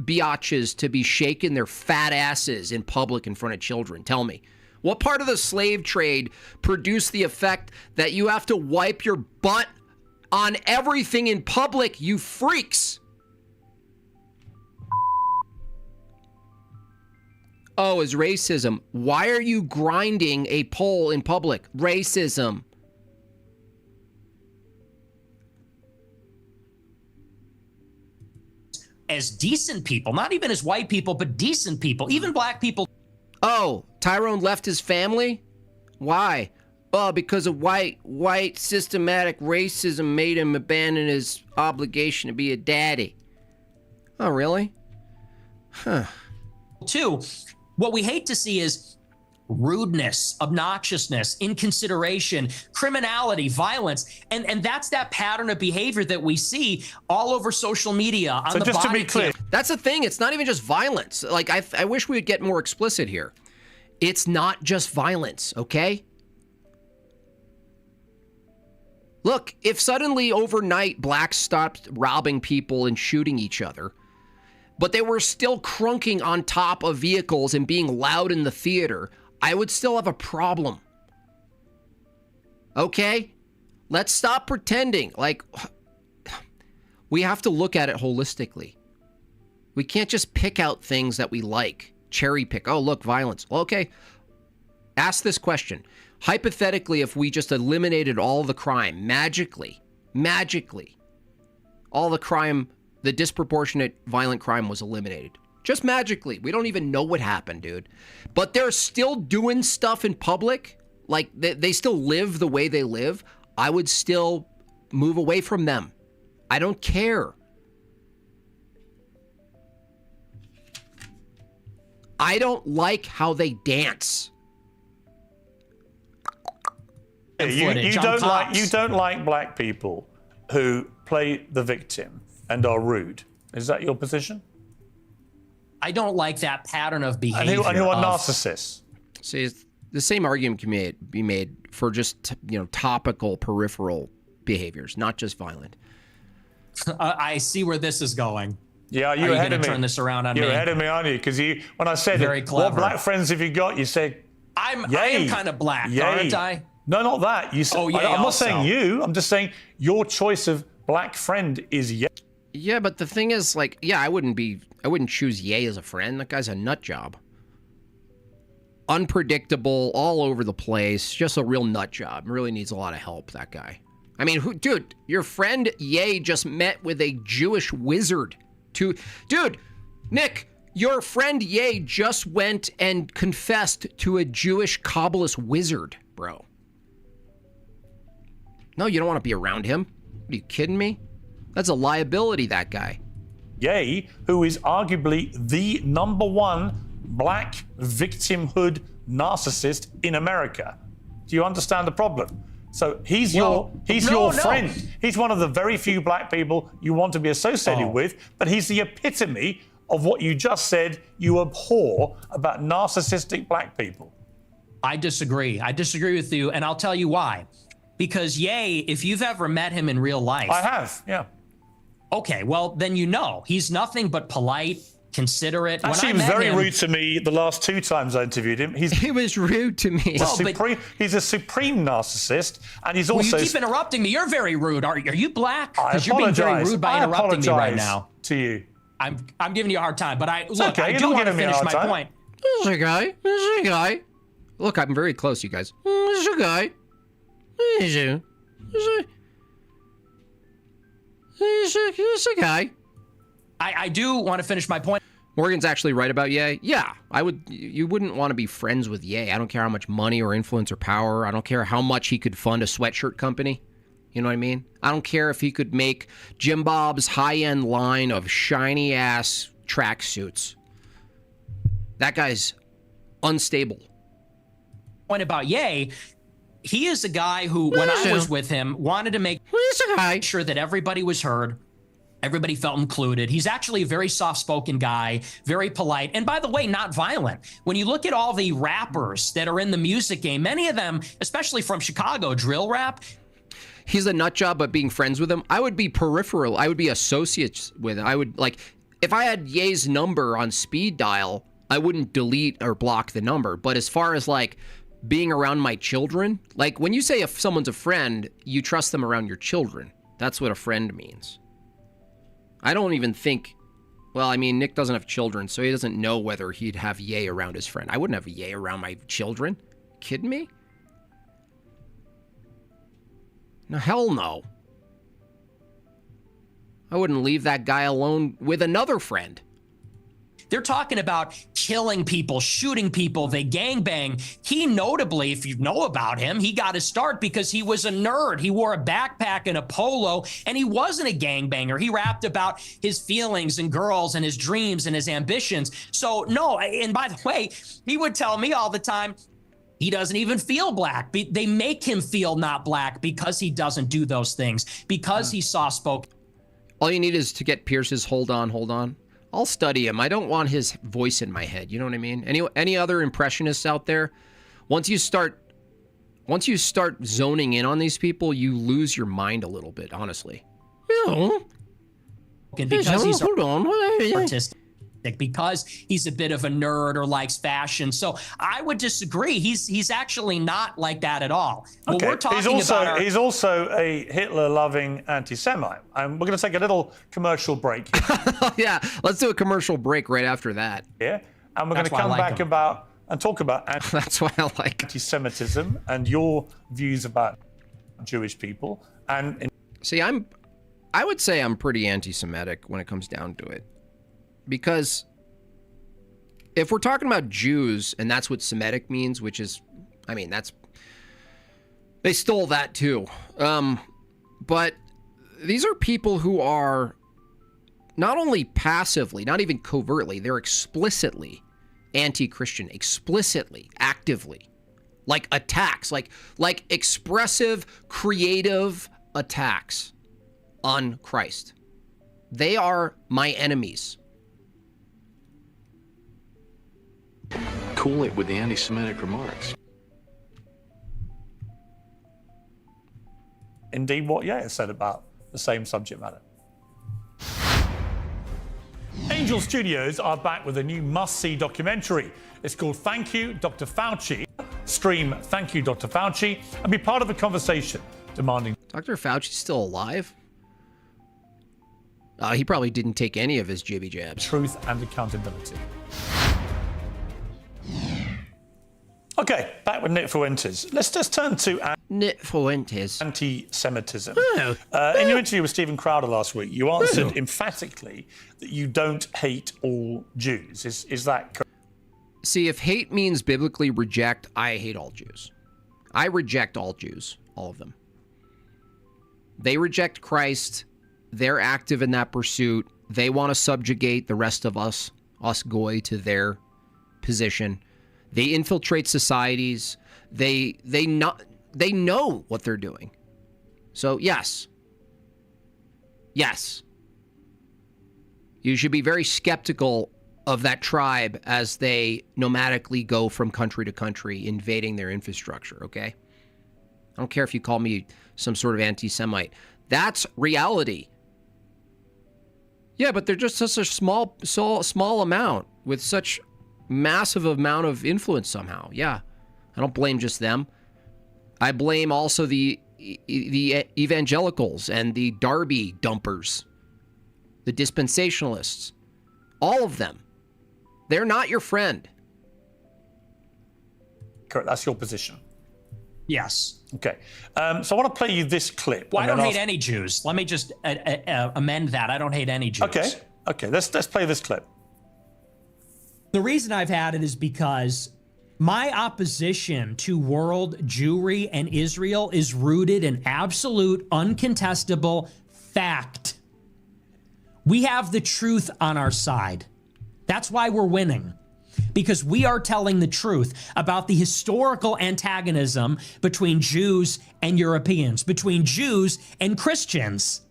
S1: biatches to be shaking their fat asses in public in front of children? Tell me. What part of the slave trade produced the effect that you have to wipe your butt on everything in public, you freaks? Oh, is racism. Why are you grinding a pole in public? Racism.
S3: As decent people, not even as white people, but decent people, even Black people.
S1: Oh, Tyrone left his family? Why? Oh, because of white systematic racism made him abandon his obligation to be a daddy. Oh, really? Huh.
S3: Two, what we hate to see is rudeness, obnoxiousness, inconsideration, criminality, violence. And that's that pattern of behavior that we see all over social media. On
S2: so
S3: the
S2: just
S3: body
S2: to be clear,
S1: that's the thing. It's not even just violence. Like, I wish we would get more explicit here. It's not just violence, okay? Look, if suddenly overnight blacks stopped robbing people and shooting each other, but they were still crunking on top of vehicles and being loud in the theater, I would still have a problem. Okay? Let's stop pretending. Like, we have to look at it holistically. We can't just pick out things that we like. Cherry pick. Oh, look, violence. Well, okay. Ask this question. Hypothetically, if we just eliminated all the crime, magically, all the crime, the disproportionate violent crime was eliminated. Just magically. We don't even know what happened, dude. But they're still doing stuff in public. Like, they still live the way they live. I would still move away from them. I don't care. I don't like how they dance.
S2: You don't like black people who play the victim and are rude. Is that your position?
S3: I don't like that pattern of behavior.
S2: And who are narcissists?
S1: See, the same argument can be made for just topical peripheral behaviors, not just violent.
S3: I see where this is going.
S2: Yeah, you're ahead of me.
S3: Turn this around on me.
S2: You're ahead of me, aren't you? Because when I said
S3: Very clever.
S2: What black friends have you got? You said,
S3: I am kind of black, aren't I?
S2: No, not that. You said,
S3: Oh, yay
S2: I'm not
S3: also.
S2: saying you. I'm just saying your choice of black friend is yay.
S1: Yeah, but the thing is, like, yeah, I wouldn't choose Ye as a friend. That guy's a nut job. Unpredictable, all over the place, just a real nut job. Really needs a lot of help, that guy. I mean, dude, your friend Ye just met with a Jewish wizard. Dude, Nick, your friend Ye just went and confessed to a Jewish Kabbalist wizard, bro. No, you don't want to be around him. Are you kidding me? That's a liability, that guy.
S2: Ye, who is arguably the #1 black victimhood narcissist in America. Do you understand the problem? So he's your friend. He's one of the very few black people you want to be associated with, but he's the epitome of what you just said you abhor about narcissistic black people.
S3: I disagree. I disagree with you, and I'll tell you why. Because Ye, if you've ever met him in real life...
S2: I have, yeah.
S3: Okay, well, then you know. He's nothing but polite, considerate.
S2: Actually, he was very rude to me the last 2 times I interviewed him.
S1: He was rude to me.
S2: He's a supreme narcissist, and he's also...
S3: Well, you keep interrupting me. You're very rude. Are you black?
S2: I
S3: Because you're being very rude by interrupting me right
S2: apologize
S3: now.
S2: to you.
S3: I'm giving you a hard time, but I
S2: okay,
S3: do want to finish my point.
S1: This is a guy. Look, I'm very close, you guys. This is a guy. This is a guy.
S3: I do want to finish my point.
S1: Morgan's actually right about Ye. Yeah, you wouldn't want to be friends with Ye. I don't care how much money or influence or power. I don't care how much he could fund a sweatshirt company. You know what I mean? I don't care if he could make Jim Bob's high-end line of shiny-ass tracksuits. That guy's unstable.
S3: Point about Ye, he is a guy who, when I was with him, wanted to make sure that everybody was heard. Everybody felt included. He's actually a very soft-spoken guy, very polite, and by the way, not violent. When you look at all the rappers that are in the music game, many of them, especially from Chicago, drill rap,
S1: he's a nut job, but being friends with him, I would be peripheral. I would be associates with him. I would, like, if I had Ye's number on speed dial, I wouldn't delete or block the number. But as far as, like, being around my children, like, when you say if someone's a friend, you trust them around your children. That's what a friend means. I don't even think, well, I mean, Nick doesn't have children, so he doesn't know whether he'd have Ye around his friend. I wouldn't have Ye around my children. Kidding me? No, hell no. I wouldn't leave that guy alone with another friend.
S3: they're talking about killing people, shooting people, they gangbang. He notably, if you know about him, he got his start because he was a nerd. He wore a backpack and a polo, and he wasn't a gangbanger. He rapped about his feelings and girls and his dreams and his ambitions. So no, and by the way, he would tell me all the time, he doesn't even feel black. They make him feel not black because he doesn't do those things, because he's soft-spoken.
S1: All you need is to get Pierce's hold on. I'll study him. I don't want his voice in my head. You know what I mean? Any other impressionists out there? Once you start zoning in on these people, you lose your mind a little bit, honestly.
S3: Because he's artistic, because he's a bit of a nerd or likes fashion. So I would disagree. He's actually not like that at all.
S2: Okay.
S3: We're talking about
S2: he's also a Hitler-loving anti-Semite. And we're going to take a little commercial break.
S1: Yeah, let's do a commercial break right after that.
S2: Yeah, and we're going to come back and talk about
S1: that's why I like
S2: anti-Semitism and your views about Jewish people. And
S1: see, I would say I'm pretty anti-Semitic when it comes down to it, because if we're talking about Jews, and that's what Semitic means, which is, I mean, they stole that too. But these are people who are not only passively, not even covertly, they're explicitly anti-Christian, explicitly, actively, like attacks, like expressive, creative attacks on Christ. They are my enemies.
S7: Cool it with the anti-Semitic remarks.
S2: Indeed, what Yaya said about the same subject matter. Angel Studios are back with a new must-see documentary. It's called Thank You, Dr. Fauci. Stream Thank You, Dr. Fauci, and be part of the conversation demanding.
S1: Dr. Fauci's still alive? He probably didn't take any of his jibby jabs.
S2: Truth and accountability. Okay, back with Nick Fuentes. Let's just turn to
S1: Nick Fuentes.
S2: Anti-Semitism.
S1: Oh.
S2: In your interview with Stephen Crowder last week, you answered emphatically that you don't hate all Jews. Is that correct?
S1: See, if hate means biblically reject, I hate all Jews. I reject all Jews, all of them. They reject Christ. They're active in that pursuit. They want to subjugate the rest of us goy, to their position. They infiltrate societies. They know what they're doing. So yes. You should be very skeptical of that tribe as they nomadically go from country to country, invading their infrastructure, okay? I don't care if you call me some sort of anti-Semite. That's reality. Yeah, but they're just such a small amount with such massive amount of influence somehow. Yeah, I don't blame just them. I blame also the evangelicals and the Darby dumpers, the dispensationalists, all of them. They're not your friend.
S2: Correct, that's your position.
S3: Yes.
S2: Okay, so I want to play you this clip.
S3: Well, I don't hate any Jews. Let me just amend that. I don't hate any Jews.
S2: Okay. Let's play this clip.
S3: The reason I've had it is because my opposition to world Jewry and Israel is rooted in absolute, uncontestable fact. We have the truth on our side. That's why we're winning. Because we are telling the truth about the historical antagonism between Jews and Europeans, between Jews and Christians.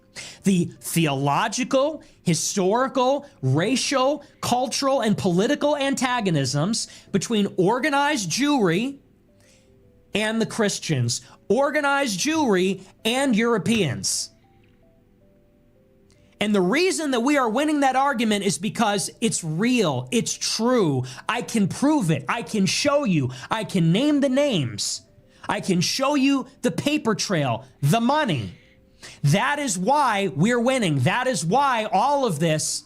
S3: The theological, historical, racial, cultural, and political antagonisms between organized Jewry and the Christians, organized Jewry and Europeans. And the reason that we are winning that argument is because it's real, it's true. I can prove it, I can show you, I can name the names, I can show you the paper trail, the money. That is why we're winning. That is why all of this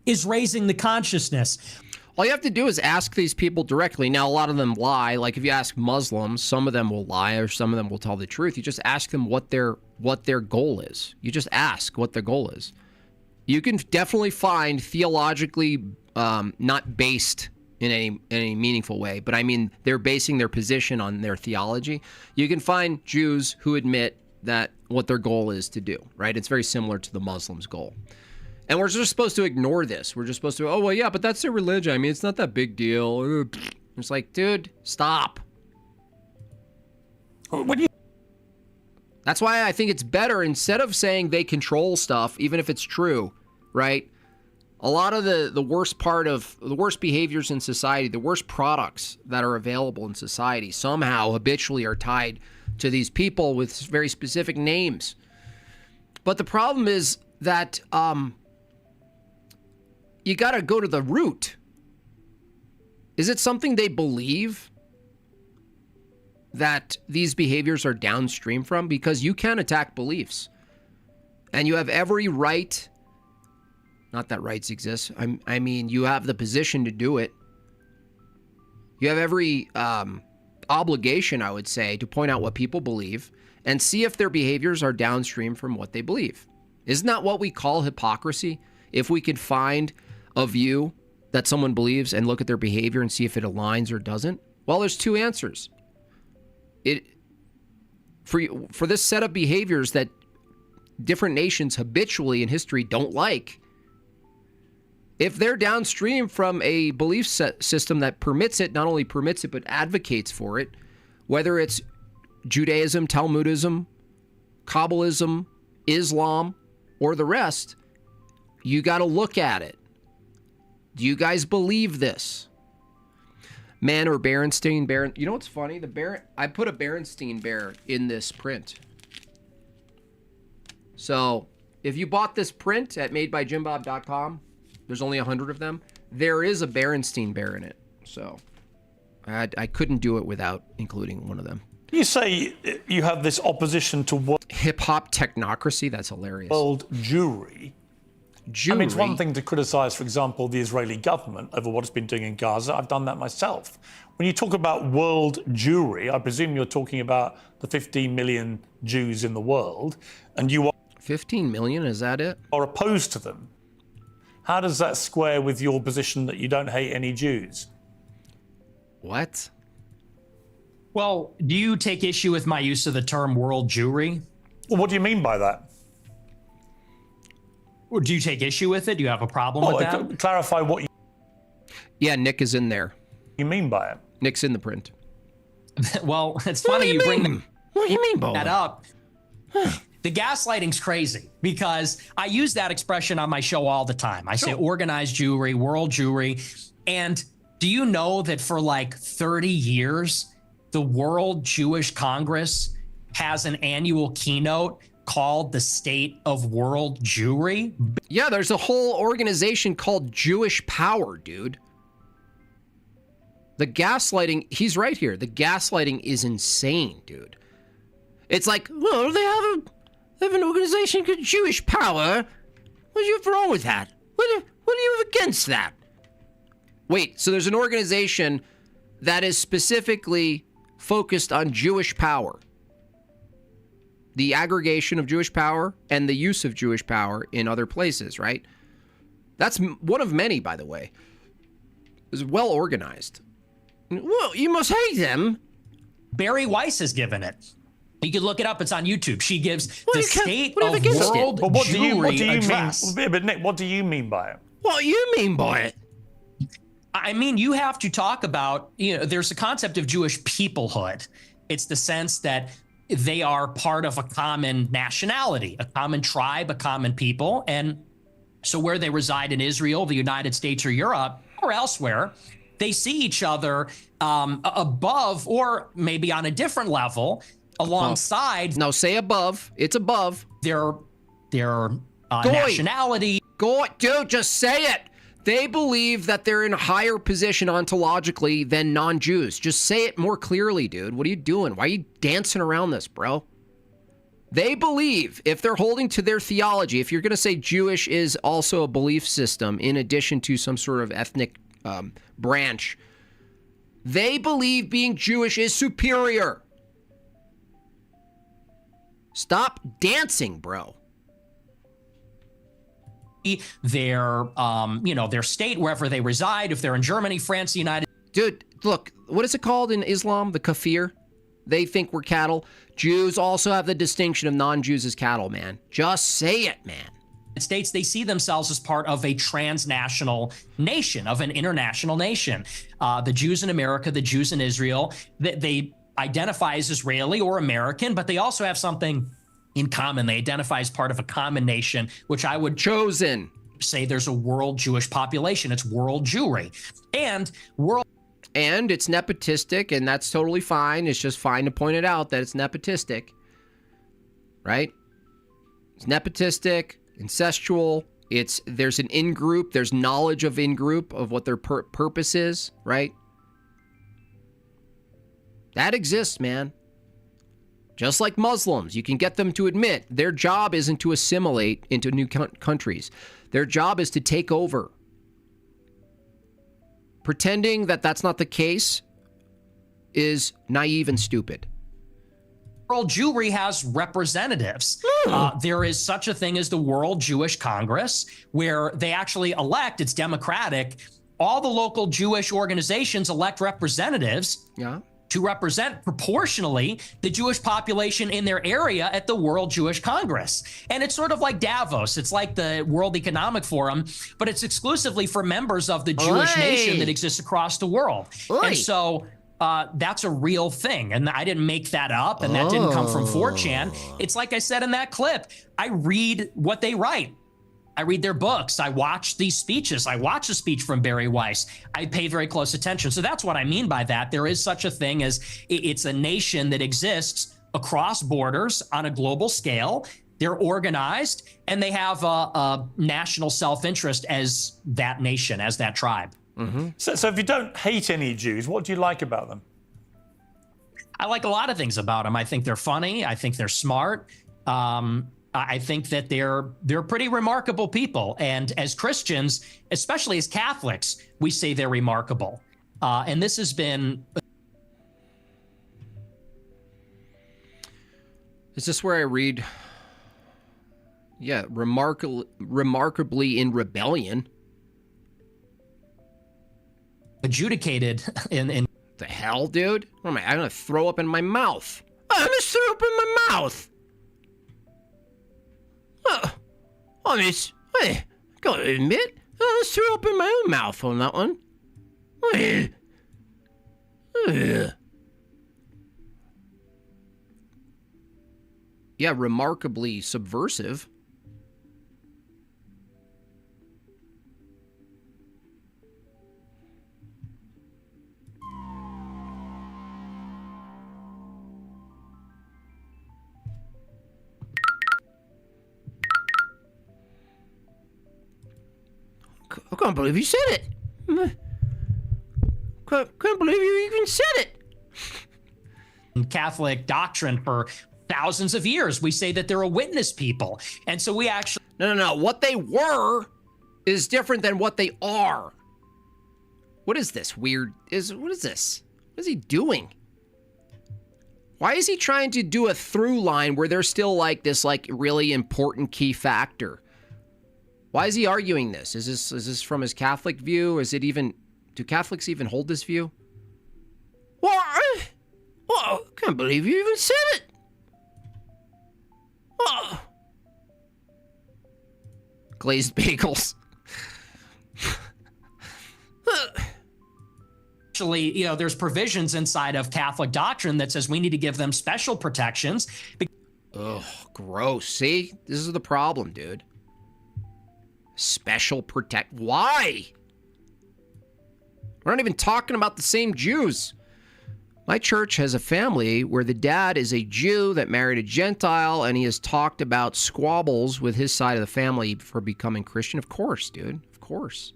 S3: is raising the consciousness.
S1: All you have to do is ask these people directly. Now, a lot of them lie. Like if you ask Muslims, some of them will lie or some of them will tell the truth. You just ask them what their goal is. You just ask what their goal is. You can definitely find theologically not based in any meaningful way, but I mean they're basing their position on their theology. You can find Jews who admit that what their goal is to do, right? It's very similar to the Muslims' goal. And we're just supposed to ignore this. We're just supposed to, oh, well, yeah, but that's their religion. I mean, it's not that big deal. It's like, dude, stop. That's why I think it's better, instead of saying they control stuff, even if it's true, right? A lot of the worst behaviors in society, the worst products that are available in society somehow habitually are tied to these people with very specific names. But the problem is that you got to go to the root. Is it something they believe that these behaviors are downstream from? Because you can attack beliefs. And you have every right, not that rights exist, I mean, you have the position to do it. You have every obligation, I would say, to point out what people believe and see if their behaviors are downstream from what they believe. Isn't that what we call hypocrisy? If we could find a view that someone believes and look at their behavior and see if it aligns or doesn't? Well, there's two answers. For this set of behaviors that different nations habitually in history don't like, if they're downstream from a belief system that permits it, not only permits it, but advocates for it, whether it's Judaism, Talmudism, Kabbalism, Islam, or the rest, you got to look at it. Do you guys believe this? Man or Berenstein bear? You know what's funny? I put a Berenstein bear in this print. So if you bought this print at madebyjimbob.com, there's only 100 of them. There is a Berenstein bear in it. So I couldn't do it without including one of them.
S2: You say you have this opposition to
S1: hip-hop technocracy? That's hilarious.
S2: World Jewry. I mean, it's one thing to criticize, for example, the Israeli government over what it's been doing in Gaza. I've done that myself. When you talk about world Jewry, I presume you're talking about the 15 million Jews in the world, and you are
S1: 15 million, is that it?
S2: Are opposed to them. How does that square with your position that you don't hate any Jews?
S1: What?
S3: Well, do you take issue with my use of the term world Jewry?
S2: Well, what do you mean by that?
S3: Or do you take issue with it? Do you have a problem with that?
S2: Clarify what
S1: Yeah, Nick is in there.
S2: You mean by it?
S1: Nick's in the print.
S3: Well, it's funny you bring
S1: what do you mean, Bo?
S3: that up. The gaslighting's crazy because I use that expression on my show all the time. I say organized Jewry, world Jewry. And do you know that for like 30 years, the World Jewish Congress has an annual keynote called the State of World Jewry?
S1: Yeah, there's a whole organization called Jewish Power, dude. The gaslighting, he's right here. The gaslighting is insane, dude. It's like, well, they have an organization called Jewish Power. What's wrong with that? What do you have against that? Wait, so there's an organization that is specifically focused on Jewish power. The aggregation of Jewish power and the use of Jewish power in other places, right? That's one of many, by the way. It's well organized. Well, you must hate them.
S3: Barry Weiss has given it. You can look it up. It's on YouTube. She gives the State of World Jewry address.
S2: But Nick, what do you mean by it?
S1: What do you mean by it?
S3: I mean, you have to talk about, there's a concept of Jewish peoplehood. It's the sense that they are part of a common nationality, a common tribe, a common people. And so where they reside in Israel, the United States or Europe or elsewhere, they see each other above or maybe on a different level alongside.
S1: No, say above. It's above.
S3: Their nationality.
S1: Dude, just say it. They believe that they're in a higher position ontologically than non-Jews. Just say it more clearly, dude. What are you doing? Why are you dancing around this, bro? They believe, if they're holding to their theology, if you're going to say Jewish is also a belief system in addition to some sort of ethnic branch, they believe being Jewish is superior. Stop dancing, bro.
S3: Their state, wherever they reside, if they're in Germany, France, the United.
S1: Dude, look, what is it called in Islam? The kafir? They think we're cattle. Jews also have the distinction of non-Jews as cattle, man. Just say it, man.
S3: States, they see themselves as part of a transnational nation, of an international nation. The Jews in America, the Jews in Israel, they identify as Israeli or American, but they also have something in common. They identify as part of a common nation, which I would say there's a world Jewish population. It's world Jewry. And
S1: it's nepotistic, and that's totally fine. It's just fine to point it out that it's nepotistic, right? It's nepotistic, incestual. There's an in-group. There's knowledge of in-group of what their purpose is, right? That exists, man. Just like Muslims, you can get them to admit their job isn't to assimilate into new countries. Their job is to take over. Pretending that that's not the case is naive and stupid.
S3: World Jewry has representatives. There is such a thing as the World Jewish Congress, where they actually elect, it's democratic, all the local Jewish organizations elect representatives to represent proportionally the Jewish population in their area at the World Jewish Congress. And it's sort of like Davos. It's like the World Economic Forum, but it's exclusively for members of the Jewish nation that exists across the world. And so that's a real thing. And I didn't make that up, and that didn't come from 4chan. It's like I said in that clip, I read what they write. I read their books. I watch these speeches. I watch a speech from Barry Weiss. I pay very close attention. So that's what I mean by that. There is such a thing as it's a nation that exists across borders on a global scale. They're organized, and they have a national self-interest as that nation, as that tribe.
S2: So if you don't hate any Jews, what do you like about them?
S3: I like a lot of things about them. I think they're funny. I think they're smart. I think that they're pretty remarkable people. And as Christians, especially as Catholics, we say they're remarkable. And this has been...
S1: Is this where I read, remarkably in rebellion?
S3: Adjudicated in...
S1: The hell, dude? What am I going to throw up in my mouth? I'm going to throw up in my mouth! I gotta admit, I threw up in my own mouth on that one. Yeah, remarkably subversive. I can't believe you said it. Can't believe you even said it.
S3: Catholic doctrine for thousands of years. We say that they're a witness people. And so we actually...
S1: No. What they were is different than what they are. What is this weird? What is this? What is he doing? Why is he trying to do a through line where there's still like this like really important key factor? Why is he arguing this? Is this from his Catholic view? Is it even... Do Catholics even hold this view? What? Oh, can't believe you even said it. Oh. Glazed bagels.
S3: Actually, there's provisions inside of Catholic doctrine that says we need to give them special protections.
S1: Ugh, gross. See? This is the problem, dude. Special protect. Why? We're not even talking about the same Jews. My church has a family where the dad is a Jew that married a Gentile, and he has talked about squabbles with his side of the family for becoming Christian. Of course, dude. Of course.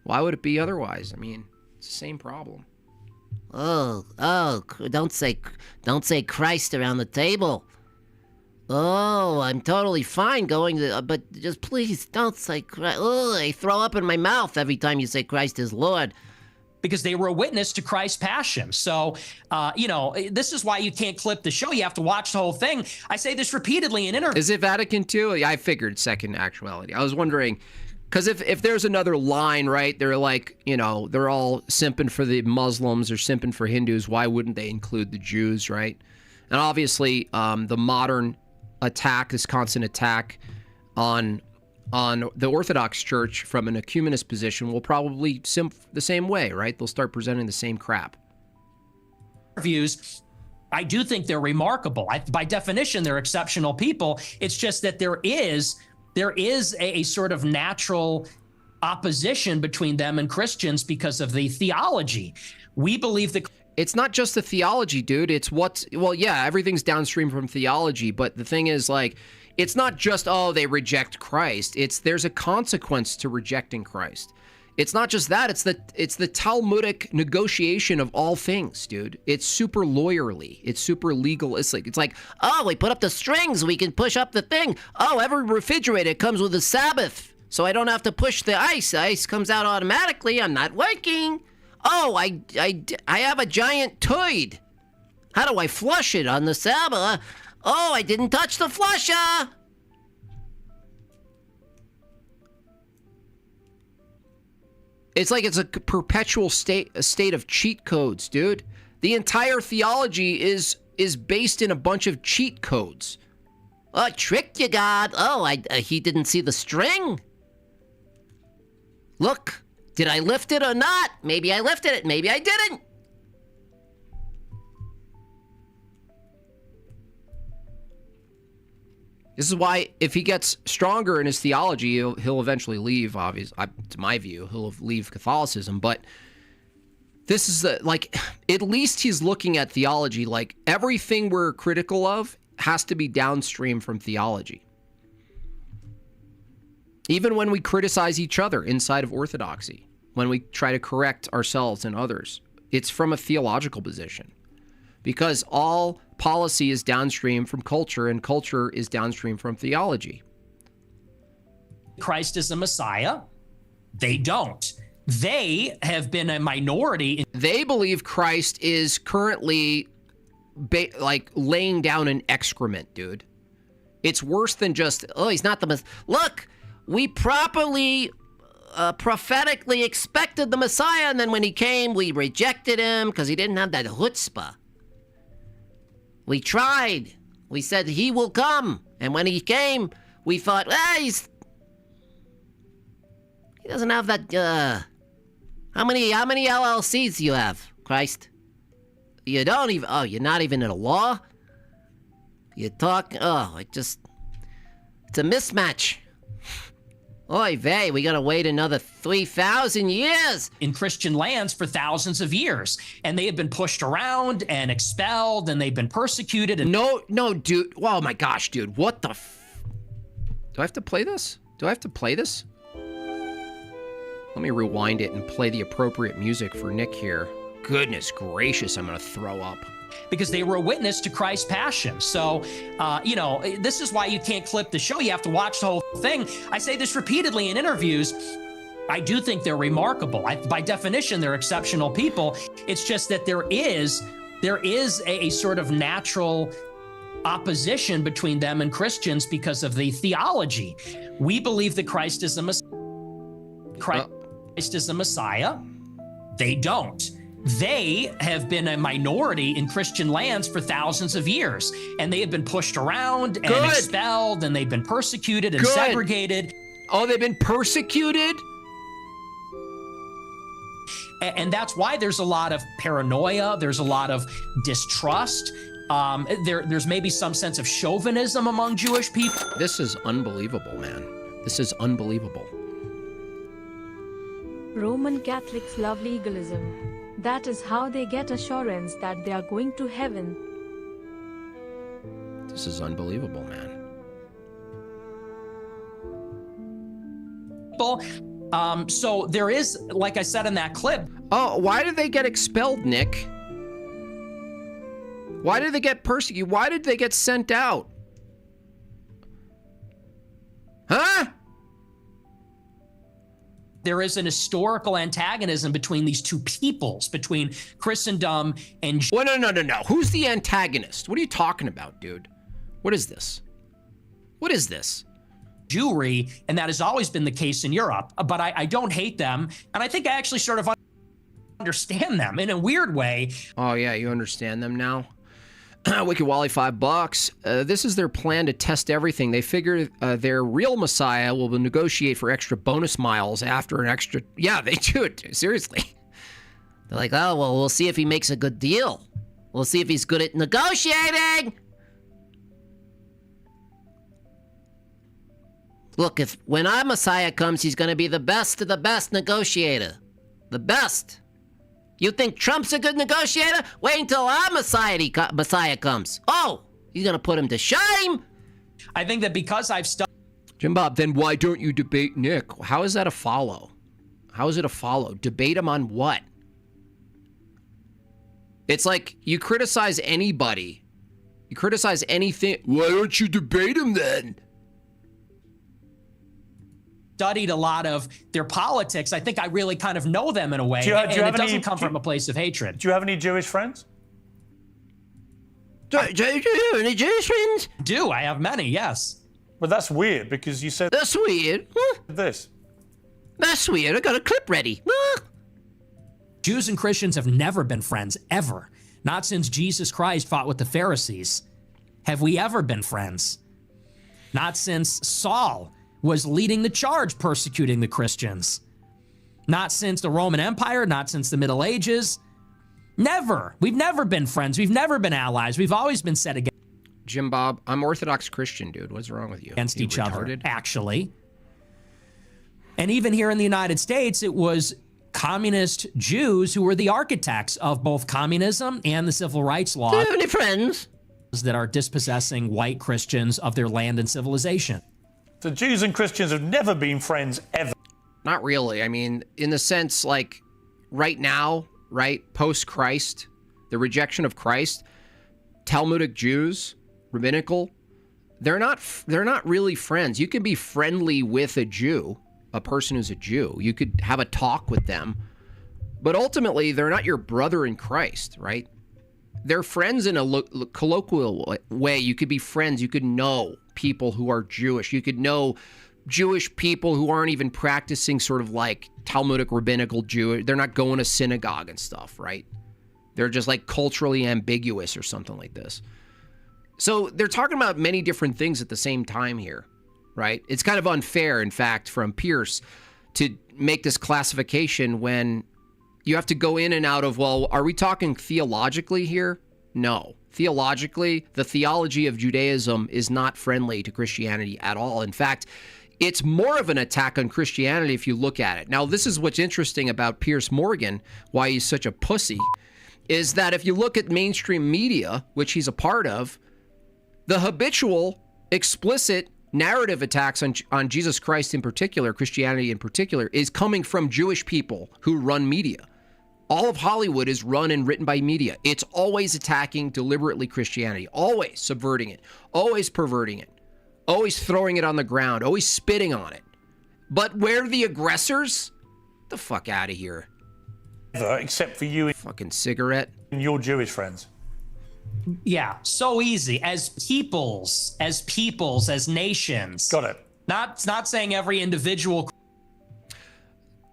S1: Why would it be otherwise? I mean, it's the same problem.
S9: Oh, don't say Christ around the table. Oh, I'm totally fine going to, but just please don't say Christ. Oh, I throw up in my mouth every time you say Christ is Lord.
S3: Because they were a witness to Christ's passion. So, this is why you can't clip the show. You have to watch the whole thing. I say this repeatedly in interviews.
S1: Is it Vatican II? I figured second actuality. I was wondering, because if there's another line, right, they're like, they're all simping for the Muslims or simping for Hindus. Why wouldn't they include the Jews, right? And obviously, the modern attack, this constant attack on the Orthodox Church from an ecumenist position will probably simp the same way, right? They'll start presenting the same crap.
S3: Interviews, I do think they're remarkable. By definition, they're exceptional people. It's just that there is a sort of natural opposition between them and Christians because of the theology. We believe that...
S1: It's not just the theology, dude. It's everything's downstream from theology. But the thing is, like, it's not just, they reject Christ. There's a consequence to rejecting Christ. It's not just that. It's the Talmudic negotiation of all things, dude. It's super lawyerly. It's super legalistic. It's like,
S9: we put up the strings. We can push up the thing. Every refrigerator comes with a Sabbath. So I don't have to push the ice. The ice comes out automatically. I'm not working. I have a giant toid. How do I flush it on the Sabbath? I didn't touch the flusher.
S1: It's like it's a perpetual state of cheat codes, dude. The entire theology is based in a bunch of cheat codes.
S9: Oh, tricked you, God. Oh, he didn't see the string. Look, did I lift it or not? Maybe I lifted it, maybe I didn't.
S1: This is why, if he gets stronger in his theology, he'll eventually leave. Obviously, to my view, he'll leave Catholicism. But this is like, at least he's looking at theology like everything we're critical of has to be downstream from theology. Even when we criticize each other inside of orthodoxy, when we try to correct ourselves and others, it's from a theological position. Because all policy is downstream from culture, and culture is downstream from theology.
S3: Christ is a Messiah. They don't. They have been a minority.
S1: They believe Christ is currently like laying down an excrement, dude. It's worse than just,
S9: oh, he's not the Messiah. Look, we properly, prophetically expected the Messiah, and then when he came, we rejected him because he didn't have that chutzpah. We tried. We said he will come. And when he came, we thought, he doesn't have that, how many LLCs do you have, Christ? You don't even, you're not even in a law? You talk, it's a mismatch. Oy vey, we gotta wait another 3,000 years.
S3: In Christian lands for thousands of years. And they have been pushed around and expelled, and they've been persecuted. And
S1: No, dude. Oh my gosh, dude. What the Do I have to play this? Let me rewind it and play the appropriate music for Nick here. Goodness gracious, I'm gonna throw up.
S3: Because they were a witness to Christ's passion. So, this is why you can't clip the show. You have to watch the whole thing. I say this repeatedly in interviews. I do think they're remarkable. By definition, they're exceptional people. It's just that there is a sort of natural opposition between them and Christians because of the theology. We believe that Christ is a Messiah. They don't. They have been a minority in Christian lands for thousands of years, and they have been pushed around and expelled, and they've been persecuted and segregated.
S1: Oh, they've been persecuted?
S3: And that's why there's a lot of paranoia. There's a lot of distrust. There's maybe some sense of chauvinism among Jewish people.
S1: This is unbelievable, man. This is unbelievable.
S5: Roman Catholics love legalism. That is how they get assurance that they are going to heaven.
S1: This is unbelievable, man.
S3: So there is, like I said in that clip.
S1: Oh, why did they get expelled, Nick? Why did they get persecuted? Why did they get sent out? Huh?
S3: There is an historical antagonism between these two peoples, between Christendom and...
S1: Well, no. Who's the antagonist? What are you talking about, dude? What is this?
S3: Jewry, and that has always been the case in Europe. But I don't hate them, and I think I actually sort of understand them in a weird way.
S1: Oh, yeah, you understand them now? Wicked Wally, $5. This is their plan to test everything. They figure their real Messiah will negotiate for extra bonus miles after an extra... Yeah, they do it. Seriously.
S9: They're like, oh, well, we'll see if he makes a good deal. We'll see if he's good at negotiating. Look, when our Messiah comes, he's going to be the best of the best negotiator. The best. You think Trump's a good negotiator? Wait until our Messiah comes. Oh, he's going to put him to shame.
S3: I think that because I've studied...
S1: Jim Bob, then why don't you debate Nick? How is that a follow? How is it a follow? Debate him on what? It's like you criticize anybody. You criticize anything. Why don't you debate him then?
S3: Studied a lot of their politics. I think I really kind of know them in a way. And it doesn't come from a place of hatred.
S2: Do you have any Jewish friends?
S9: Do you have any Jewish friends?
S3: I have many, yes.
S2: Well, that's weird because you said
S9: that's weird.
S2: this.
S9: That's weird. I got a clip ready. Ah.
S3: Jews and Christians have never been friends, ever. Not since Jesus Christ fought with the Pharisees. Have we ever been friends? Not since Saul was leading the charge persecuting the Christians. Not since the Roman Empire, not since the Middle Ages. Never. We've never been friends. We've never been allies. We've always been set against
S1: Jim Bob, I'm Orthodox Christian, dude. What's wrong with you? You
S3: each other,
S1: retarded?
S3: actually. And even here in the United States, it was communist Jews who were the architects of both communism and the civil rights laws.
S9: Do you have any friends?
S3: That are dispossessing white Christians of their land and civilization.
S2: The Jews and Christians have never been friends ever.
S1: Not really. I mean, in the sense, like, right now, right, post-Christ, the rejection of Christ, Talmudic Jews, rabbinical, they're not really friends. You can be friendly with a Jew, a person who's a Jew. You could have a talk with them, but ultimately, they're not your brother in Christ, right? They're friends in a colloquial way. You could be friends. You could know people who are Jewish. You could know Jewish people who aren't even practicing sort of like Talmudic rabbinical Jewish. They're not going to synagogue and stuff, right? They're just like culturally ambiguous or something like this. So they're talking about many different things at the same time here, right? It's kind of unfair, in fact, from Pierce to make this classification when you have to go in and out of, well, are we talking theologically here? No. Theologically, the theology of Judaism is not friendly to Christianity at all. In fact, it's more of an attack on Christianity if you look at it. Now, this is what's interesting about Piers Morgan, why he's such a pussy, is that if you look at mainstream media, which he's a part of, the habitual, explicit narrative attacks on Jesus Christ in particular, Christianity in particular, is coming from Jewish people who run media. All of Hollywood is run and written by media. It's always attacking deliberately Christianity, always subverting it, always perverting it, always throwing it on the ground, always spitting on it. But where are the aggressors? Get the fuck out of here.
S2: Except for you
S1: Fucking cigarette.
S2: and your Jewish friends.
S3: Yeah, so easy. As peoples, as nations.
S2: Got it.
S3: Not saying every individual.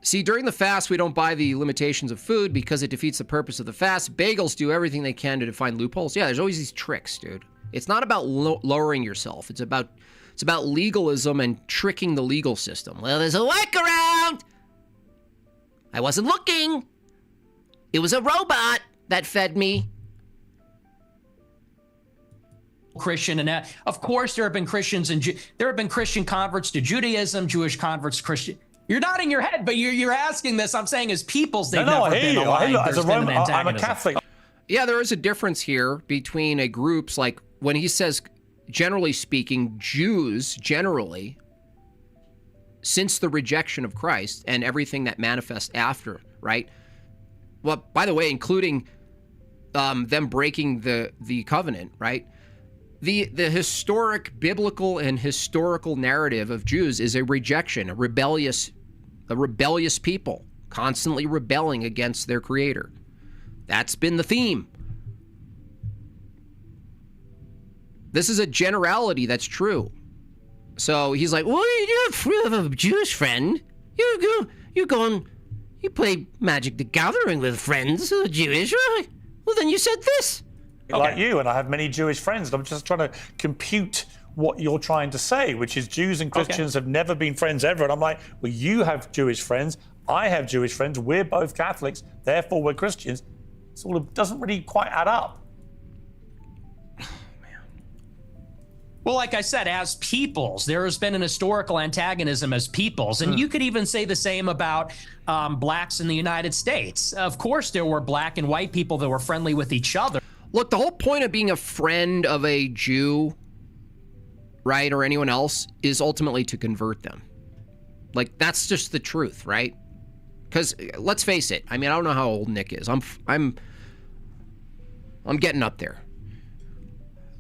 S1: See, during the fast, we don't buy the limitations of food because it defeats the purpose of the fast. Bagels do everything they can to find loopholes. Yeah, there's always these tricks, dude. It's not about lowering yourself. It's about legalism and tricking the legal system.
S9: Well, there's a workaround. I wasn't looking. It was a robot that fed me.
S3: Christian, and of course there have been Christians and there have been Christian converts to Judaism, Jewish converts to Christian. You're nodding your head, but you're asking this. I'm saying as peoples, they've never been aligned.
S2: As a Roman, I'm a Catholic.
S1: Yeah, there is a difference here between a groups like when he says, generally speaking, Jews generally, since the rejection of Christ and everything that manifests after, right? Well, by the way, including them breaking the covenant, right? The historic biblical and historical narrative of Jews is a rejection, a rebellious people constantly rebelling against their creator. That's been the theme. This is a generality that's true. So he's like, well, you have a Jewish friend. You play Magic the Gathering with friends who are Jewish, right? Well, then you said this.
S2: Like you, and I have many Jewish friends. And I'm just trying to compute what you're trying to say, which is Jews and Christians have never been friends ever. And I'm like, well, you have Jewish friends. I have Jewish friends. We're both Catholics. Therefore, we're Christians. It sort of doesn't really quite add up.
S3: Well, like I said, as peoples, there has been an historical antagonism as peoples. And you could even say the same about blacks in the United States. Of course, there were black and white people that were friendly with each other.
S1: Look, the whole point of being a friend of a Jew, right, or anyone else, is ultimately to convert them. Like, that's just the truth, right? Because let's face it. I mean, I don't know how old Nick is. I'm getting up there.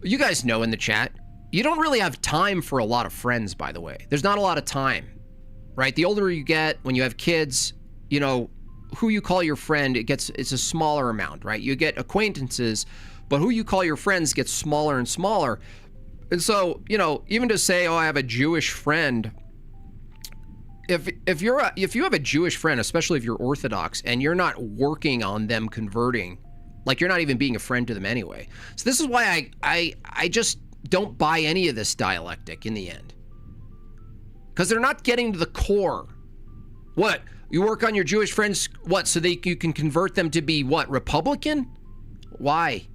S1: You guys know in the chat, you don't really have time for a lot of friends, by the way. There's not a lot of time, right? The older you get, when you have kids, you know, who you call your friend, it's a smaller amount, right? You get acquaintances, but who you call your friends gets smaller and smaller. And so, you know, even to say, oh, I have a Jewish friend, if you have a Jewish friend, especially if you're Orthodox, and you're not working on them converting, like you're not even being a friend to them anyway. So this is why I just don't buy any of this dialectic in the end, because they're not getting to the core. What, you work on your Jewish friends? What, so you can convert them to be what, Republican? Why?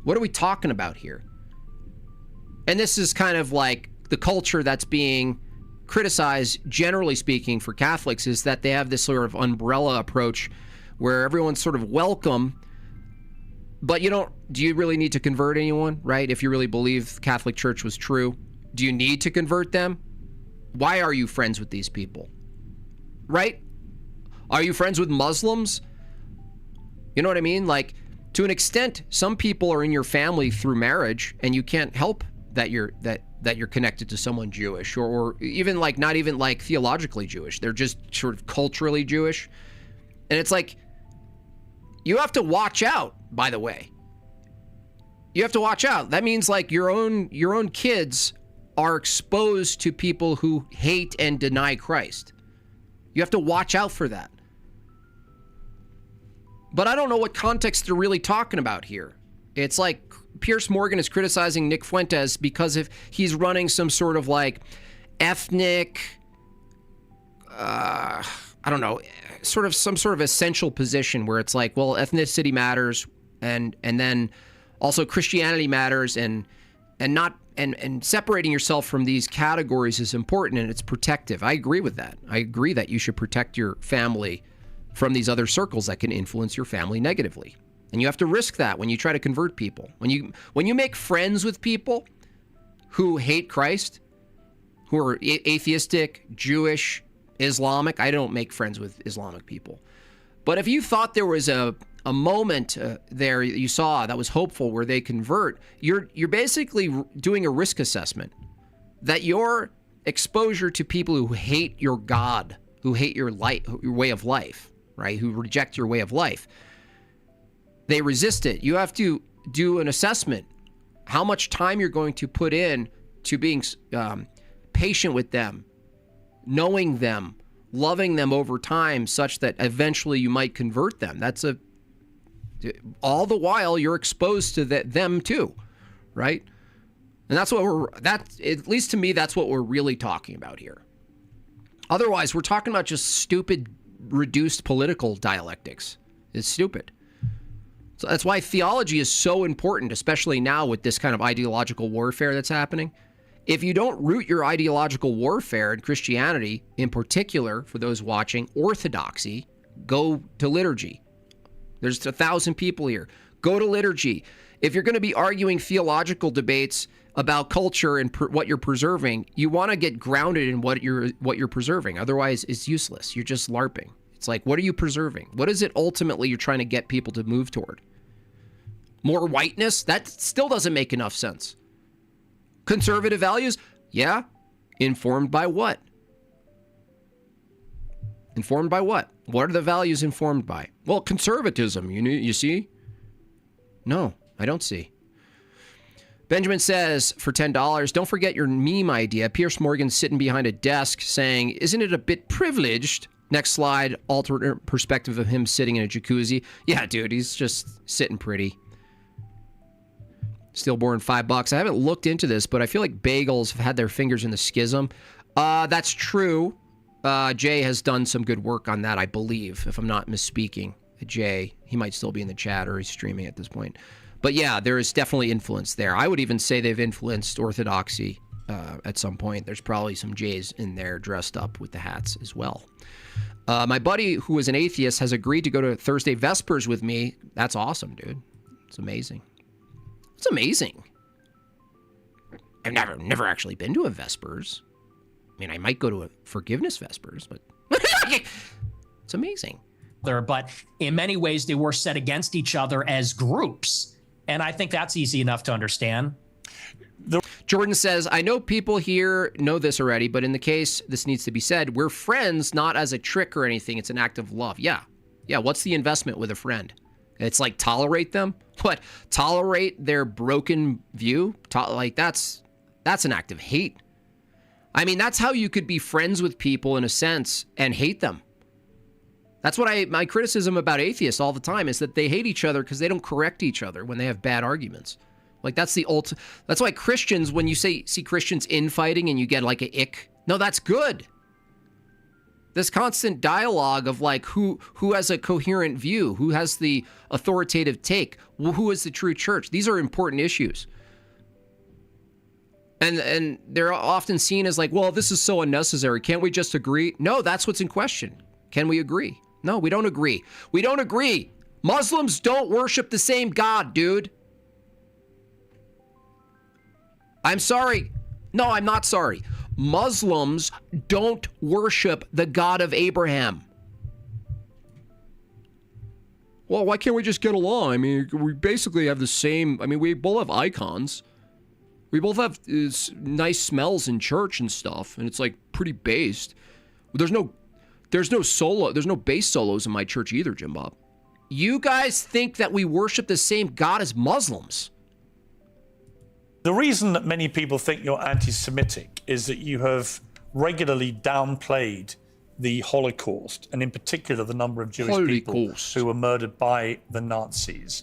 S1: What are we talking about here? And this is kind of like the culture that's being criticized, generally speaking, for Catholics, is that they have this sort of umbrella approach where everyone's sort of welcome, but do you really need to convert anyone, right? If you really believe the Catholic Church was true, do you need to convert them? Why are you friends with these people, right? Are you friends with Muslims? You know what I mean? Like, to an extent, some people are in your family through marriage, and you can't help that you're connected to someone Jewish, or even like not even like theologically Jewish. They're just sort of culturally Jewish. And it's like, you have to watch out, by the way. You have to watch out. That means like your own kids are exposed to people who hate and deny Christ. You have to watch out for that. But I don't know what context they're really talking about here. It's like Piers Morgan is criticizing Nick Fuentes because if he's running some sort of like ethnic, I don't know, some sort of essential position where it's like, well, ethnicity matters, and then also Christianity matters, and separating yourself from these categories is important, and it's protective. I agree with that. I agree that you should protect your family from these other circles that can influence your family negatively. And you have to risk that when you try to convert people. When you make friends with people who hate Christ, who are atheistic, Jewish, Islamic. I don't make friends with Islamic people. But if you thought there was a moment there you saw that was hopeful where they convert, you're basically doing a risk assessment that your exposure to people who hate your God, who hate your way of life, right? Who reject your way of life. They resist it. You have to do an assessment. How much time you're going to put in to being patient with them, knowing them, loving them over time, such that eventually you might convert them. All the while you're exposed to them too, right? And that's at least to me, that's what we're really talking about here. Otherwise, we're talking about just stupid, reduced political dialectics. It's stupid. So that's why theology is so important, especially now with this kind of ideological warfare that's happening. If you don't root your ideological warfare in Christianity, in particular, for those watching, orthodoxy, go to liturgy. There's 1,000 people here. Go to liturgy. If you're going to be arguing theological debates about culture and what you're preserving, you want to get grounded in what you're preserving. Otherwise, it's useless. You're just LARPing. It's like, what are you preserving? What is it ultimately you're trying to get people to move toward? More whiteness? That still doesn't make enough sense. Conservative values? Yeah. Informed by what? Informed by what? What are the values informed by? Well, conservatism, you see? No, I don't see. Benjamin says, for $10, don't forget your meme idea. Piers Morgan sitting behind a desk saying, isn't it a bit privileged? Next slide, alternate perspective of him sitting in a jacuzzi. Yeah, dude, he's just sitting pretty. Stillborn, $5. I haven't looked into this, but I feel like bagels have had their fingers in the schism. That's true. Jay has done some good work on that, I believe, if I'm not misspeaking. Jay, he might still be in the chat or he's streaming at this point. But yeah, there is definitely influence there. I would even say they've influenced Orthodoxy at some point. There's probably some Jays in there dressed up with the hats as well. My buddy, who is an atheist, has agreed to go to Thursday Vespers with me. That's awesome, dude. It's amazing. It's amazing. I've never actually been to a Vespers. I mean, I might go to a Forgiveness Vespers, but it's amazing.
S3: But in many ways, they were set against each other as groups. And I think that's easy enough to understand.
S1: Jordan says, I know people here know this already, but in the case this needs to be said, we're friends not as a trick or anything. It's an act of love. Yeah. What's the investment with a friend? It's like tolerate them? What? Tolerate their broken view? Like that's an act of hate. I mean, that's how you could be friends with people in a sense and hate them. That's what my criticism about atheists all the time is that they hate each other because they don't correct each other when they have bad arguments. Like that's that's why Christians, when you see Christians infighting and you get like a ick, no, that's good. This constant dialogue of like who has a coherent view, who has the authoritative take, who is the true church. These are important issues. And they're often seen as like, well, this is so unnecessary. Can't we just agree? No, that's what's in question. Can we agree? No, we don't agree. We don't agree. Muslims don't worship the same God, dude. I'm sorry. No, I'm not sorry. Muslims don't worship the God of Abraham. Well, why can't we just get along? I mean, we basically have the same, I mean, we both have icons. We both have nice smells in church and stuff, and it's like pretty based. There's no bass solos in my church either, Jim Bob. You guys think that we worship the same God as Muslims.
S2: The reason that many people think you're anti-Semitic is that you have regularly downplayed the Holocaust, and in particular the number of Jewish people who were murdered by the Nazis.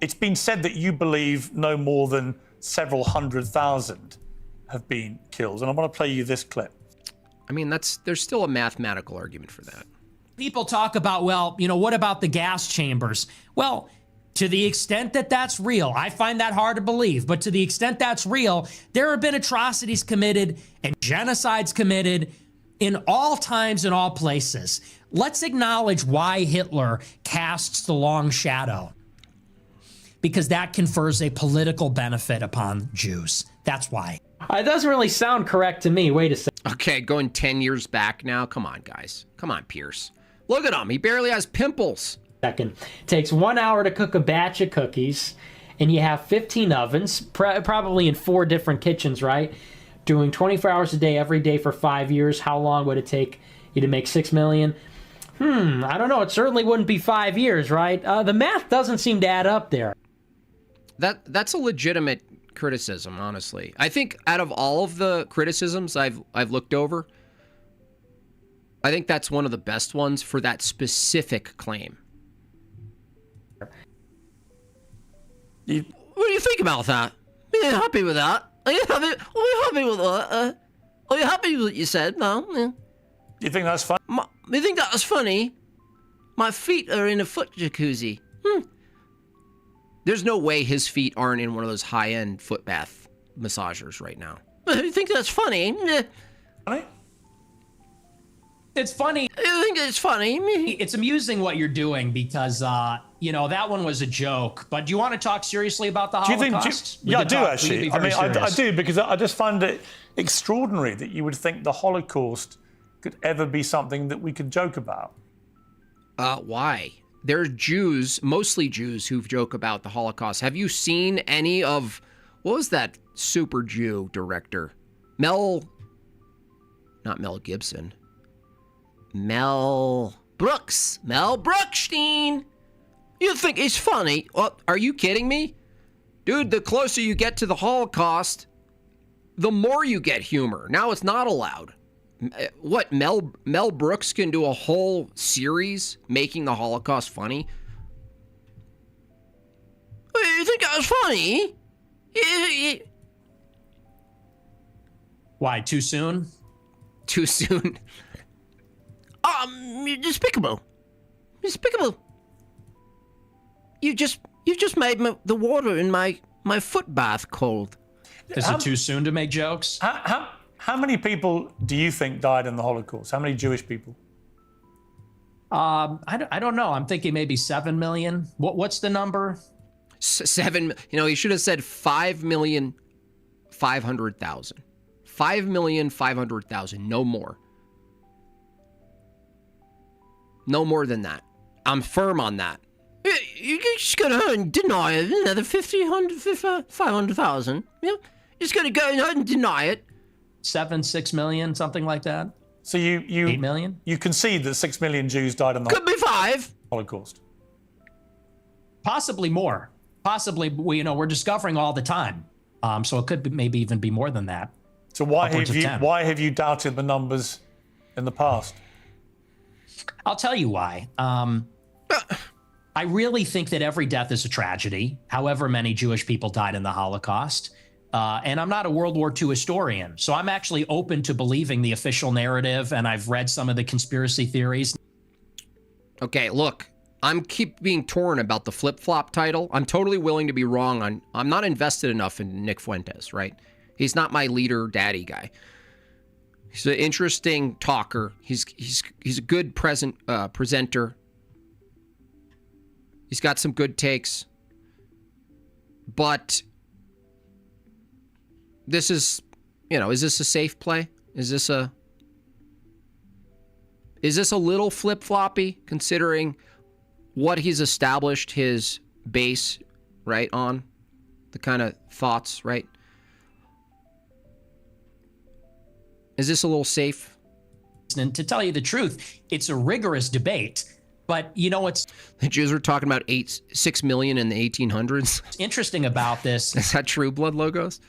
S2: It's been said that you believe no more than several 100,000 have been killed. And I want to play you this clip.
S1: I mean, there's still a mathematical argument for that.
S3: People talk about, well, what about the gas chambers? Well, to the extent that that's real, I find that hard to believe, but to the extent that's real, there have been atrocities committed and genocides committed in all times and all places. Let's acknowledge why Hitler casts the long shadow. Because that confers a political benefit upon Jews. That's why.
S10: It doesn't really sound correct to me. Wait a second.
S1: Okay, going 10 years back now. Come on, guys. Come on, Pierce. Look at him. He barely has pimples.
S10: Second. Takes 1 hour to cook a batch of cookies, and you have 15 ovens, probably in 4 different kitchens, right? Doing 24 hours a day, every day for 5 years. How long would it take you to make 6 million? I don't know. It certainly wouldn't be 5 years, right? The math doesn't seem to add up there.
S1: That's a legitimate criticism, honestly. I think out of all of the criticisms I've looked over, I think that's one of the best ones for that specific claim.
S9: What do you think about that? Are you happy with that? Are you happy with that? Are you happy with what you said? No. Yeah.
S2: You think that's funny?
S9: You think that was funny? My feet are in a foot jacuzzi.
S1: There's no way his feet aren't in one of those high-end foot bath massagers right now.
S9: You think that's funny?
S2: Funny?
S3: It's funny.
S9: You think it's funny?
S3: It's amusing what you're doing because, that one was a joke. But do you want to talk seriously about the Holocaust?
S2: I do, actually. I mean, I do, because I just find it extraordinary that you would think the Holocaust could ever be something that we could joke about.
S1: Why? There are Jews, mostly Jews, who joke about the Holocaust. Have you seen any of, what was that super Jew director? Not Mel Gibson.
S9: Mel Brookstein. You think it's funny?
S1: Well, are you kidding me? Dude, the closer you get to the Holocaust, the more you get humor. Now it's not allowed. What, Mel Brooks can do a whole series making the Holocaust funny?
S9: You think that was funny?
S3: Why, too soon?
S1: Too soon?
S9: Despicable. You just made the water in my foot bath cold.
S3: Is it too soon to make jokes?
S2: How many people do you think died in the Holocaust? How many Jewish people?
S3: I don't know. I'm thinking maybe 7 million. What's the number?
S1: 7. He should have said 5,500,000. 5,500,000. No more. No more than that. I'm firm on that.
S9: You're just gonna deny it. Another 500,000. You're just gonna go ahead and deny it.
S3: 6 million, something like that.
S2: So you
S3: 8 million?
S2: You concede that 6 million Jews died in the
S9: Could be 5.
S2: Holocaust.
S3: Possibly more. Possibly, we're discovering all the time. So it could maybe even be more than that.
S2: So why
S3: upwards
S2: have
S3: of
S2: you
S3: 10.
S2: why have you doubted the numbers in the past?
S3: I'll tell you why. I really think that every death is a tragedy, however many Jewish people died in the Holocaust. And I'm not a World War II historian, so I'm actually open to believing the official narrative, and I've read some of the conspiracy theories.
S1: Okay, look, keep being torn about the flip-flop title. I'm totally willing to be wrong on. I'm not invested enough in Nick Fuentes, right? He's not my leader daddy guy. He's an interesting talker. He's a good presenter. He's got some good takes. But this is, is this a safe play? Is this a little flip-floppy considering what he's established his base, right, on? The kind of thoughts, right? Is this a little safe?
S3: And to tell you the truth, it's a rigorous debate. But it's
S1: the Jews were talking about 6 million in the 1800s.
S3: Interesting about this
S1: is that True Blood logos?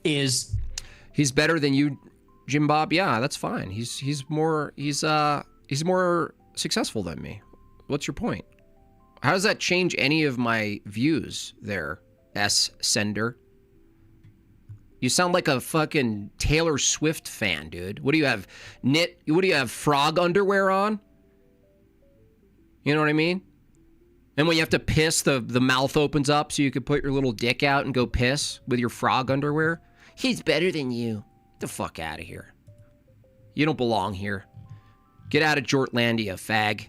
S3: Is
S1: he's better than you, Jim Bob? Yeah, that's fine. He's more successful than me. What's your point? How does that change any of my views there, S. Sender? You sound like a fucking Taylor Swift fan, dude. What do you have? What do you have? Frog underwear on? You know what I mean? And when you have to piss, the mouth opens up so you can put your little dick out and go piss with your frog underwear. He's better than you. Get the fuck out of here. You don't belong here. Get out of Jortlandia, fag.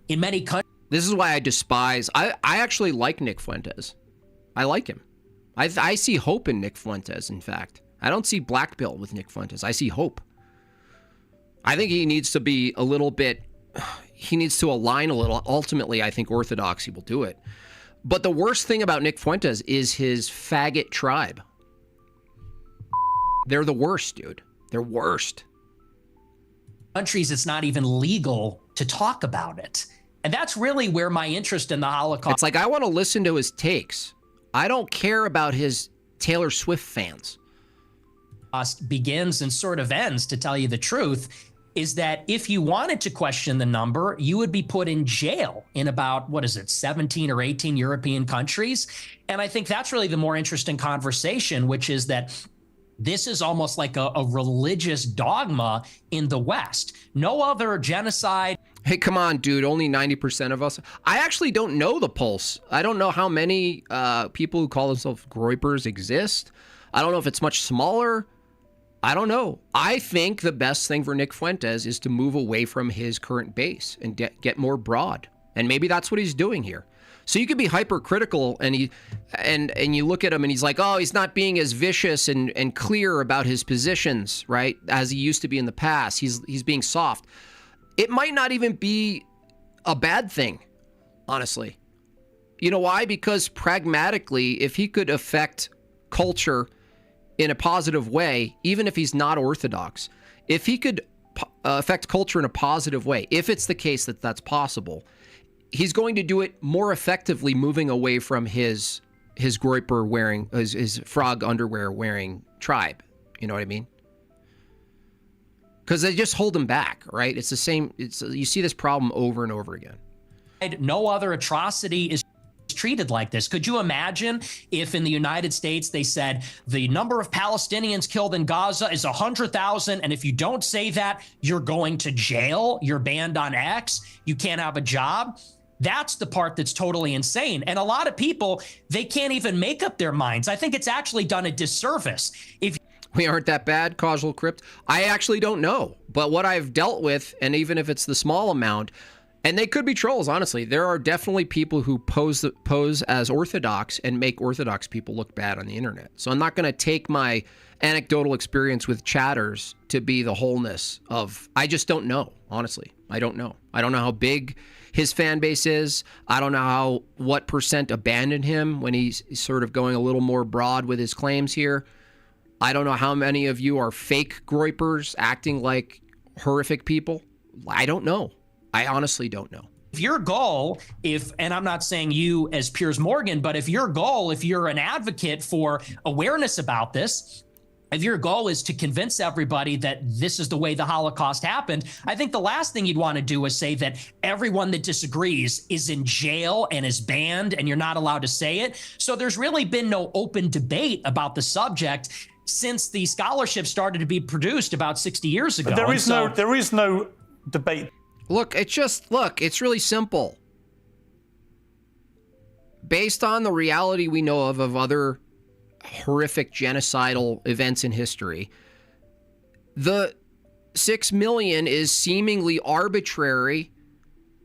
S3: In many countries.
S1: This is why I despise. I actually like Nick Fuentes. I like him. I see hope in Nick Fuentes, in fact. I don't see black pill with Nick Fuentes. I see hope. I think he needs to be a little bit, he needs to align a little. Ultimately, I think orthodoxy will do it. But the worst thing about Nick Fuentes is his faggot tribe. They're the worst, dude. They're worst.
S3: Countries, it's not even legal to talk about it. And that's really where my interest in the Holocaust.
S1: It's like, I want to listen to his takes. I don't care about his Taylor Swift fans.
S3: Begins and sort of ends, to tell you the truth, is that if you wanted to question the number, you would be put in jail in about, 17 or 18 European countries. And I think that's really the more interesting conversation, which is that this is almost like a religious dogma in the West. No other genocide.
S1: Hey, come on, dude. Only 90% of us. I actually don't know the pulse. I don't know how many people who call themselves Groypers exist. I don't know if it's much smaller. I don't know. I think the best thing for Nick Fuentes is to move away from his current base and get more broad. And maybe that's what he's doing here. So you could be hypercritical and you look at him and he's like, oh, he's not being as vicious and clear about his positions, right? As he used to be in the past. He's being soft. It might not even be a bad thing, honestly. You know why? Because pragmatically, if he could affect culture in a positive way, even if he's not Orthodox, if he could affect culture in a positive way, if it's the case that that's possible, he's going to do it more effectively, moving away from his Groyper wearing, his frog underwear wearing tribe. You know what I mean? Because they just hold him back, right? It's the same. You see this problem over and over again.
S3: No other atrocity is treated like this. Could you imagine if in the United States they said the number of Palestinians killed in Gaza is 100,000, and if you don't say that, you're going to jail, you're banned on X, you can't have a job? That's the part that's totally insane. And a lot of people, they can't even make up their minds. I think it's actually done a disservice. If
S1: we aren't that bad, Causal Crypt, I actually don't know. But what I've dealt with, and even if it's the small amount, and they could be trolls, honestly. There are definitely people who pose as Orthodox and make Orthodox people look bad on the internet. So I'm not going to take my anecdotal experience with chatters to be the wholeness of. I just don't know, honestly. I don't know. I don't know how big his fan base is. I don't know what percent abandoned him when he's sort of going a little more broad with his claims here. I don't know how many of you are fake Groypers acting like horrific people. I don't know. I honestly don't know.
S3: If If your goal, and I'm not saying you as Piers Morgan, but if your goal, if you're an advocate for awareness about this, if your goal is to convince everybody that this is the way the Holocaust happened, I think the last thing you'd want to do is say that everyone that disagrees is in jail and is banned and you're not allowed to say it. So there's really been no open debate about the subject since the scholarship started to be produced about 60 years ago.
S2: But there is no debate.
S1: Look, it's really simple. Based on the reality we know of other horrific genocidal events in history, the 6 million is seemingly arbitrary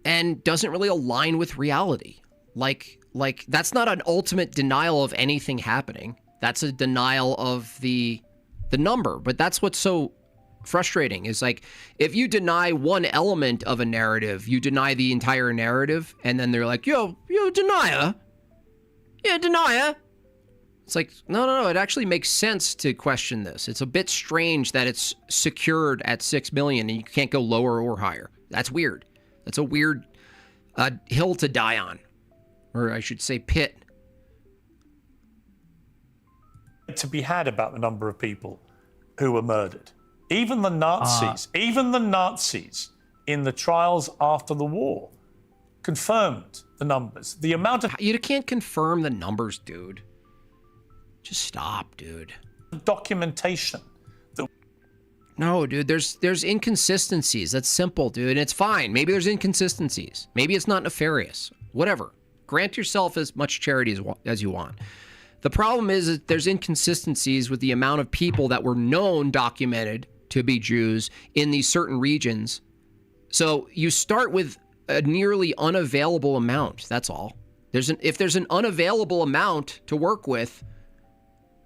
S1: and doesn't really align with reality. Like that's not an ultimate denial of anything happening. That's a denial of the number. But that's what's so frustrating is like, if you deny one element of a narrative, you deny the entire narrative, and then they're like, yo, denier. Yeah, denier. It's like, no, it actually makes sense to question this. It's a bit strange that it's secured at 6 million and you can't go lower or higher. That's weird. That's a weird hill to die on. Or I should say pit.
S2: To be had about the number of people who were murdered. Even the Nazis in the trials after the war confirmed the numbers. The amount of...
S1: You can't confirm the numbers, dude. Just stop, dude.
S2: Documentation.
S1: No, dude, there's inconsistencies. That's simple, dude. And it's fine. Maybe there's inconsistencies. Maybe it's not nefarious. Whatever. Grant yourself as much charity as you want. The problem is that there's inconsistencies with the amount of people that were known, documented to be Jews in these certain regions. So you start with a nearly unavailable amount. That's all. If there's an unavailable amount to work with,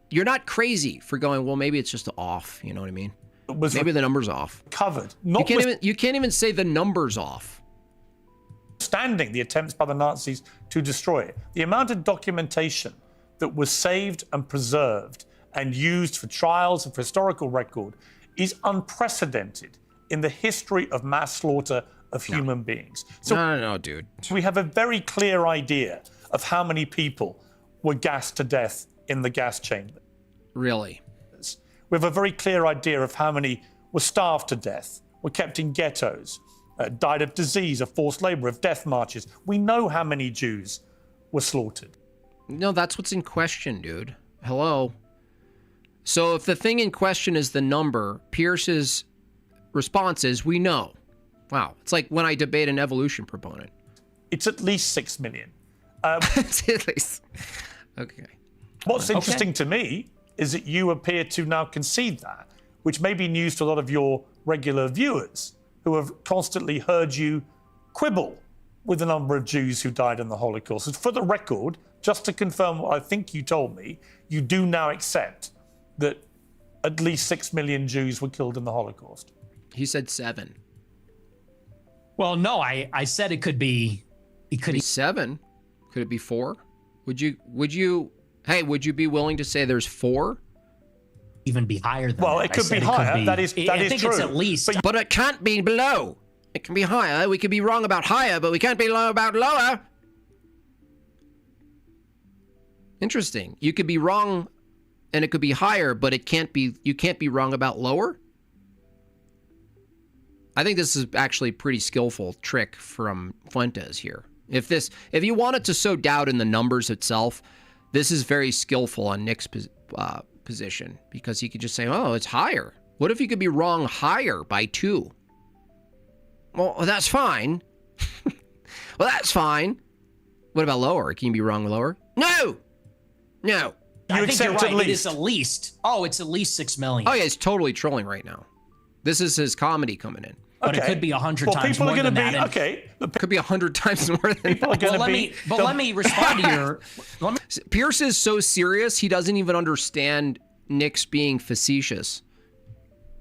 S1: you're not crazy for going, well, maybe it's just off. You know what I mean? Maybe the number's off.
S2: Covered.
S1: You can't even say the number's off.
S2: Standing the attempts by the Nazis to destroy it. The amount of documentation that was saved and preserved and used for trials and for historical record is unprecedented in the history of mass slaughter of human beings. So
S1: no, dude.
S2: We have a very clear idea of how many people were gassed to death in the gas chamber.
S1: Really?
S2: We have a very clear idea of how many were starved to death, were kept in ghettos, died of disease, of forced labor, of death marches. We know how many Jews were slaughtered.
S1: No, that's what's in question, dude. Hello? So if the thing in question is the number, Pierce's response is, we know. Wow. It's like when I debate an evolution proponent.
S2: It's at least 6 million.
S1: It's at least. Okay.
S2: What's interesting to me is that you appear to now concede that, which may be news to a lot of your regular viewers who have constantly heard you quibble with the number of Jews who died in the Holocaust. And for the record, just to confirm what I think you told me, you do now accept that at least 6 million Jews were killed in the Holocaust.
S1: He said 7.
S3: Well, no, I said it could be
S1: 7. Could it be 4? Would you be willing to say there's 4?
S3: Even be higher than
S2: well,
S3: that.
S2: it could be higher. That is
S3: I think
S2: true.
S3: it's at least.
S1: But it can't be below. It can be higher. We could be wrong about higher, but we can't be wrong about lower. Interesting. You could be wrong and it could be higher, but you can't be wrong about lower? I think this is actually a pretty skillful trick from Fuentes here. If you wanted to sow doubt in the numbers itself, this is very skillful on Nick's position, because he could just say, oh, it's higher. What if you could be wrong higher by 2? Well, that's fine. Well, that's fine. What about lower? Can you be wrong lower? No.
S3: I think you're right. It is at least. Oh, it's at least 6 million.
S1: Oh yeah, he's totally trolling right now. This is his comedy coming in.
S3: But it could be 100 times more than that.
S1: It could be 100 times more than that.
S3: Let me respond to your...
S1: Pierce is so serious, he doesn't even understand Nick's being facetious.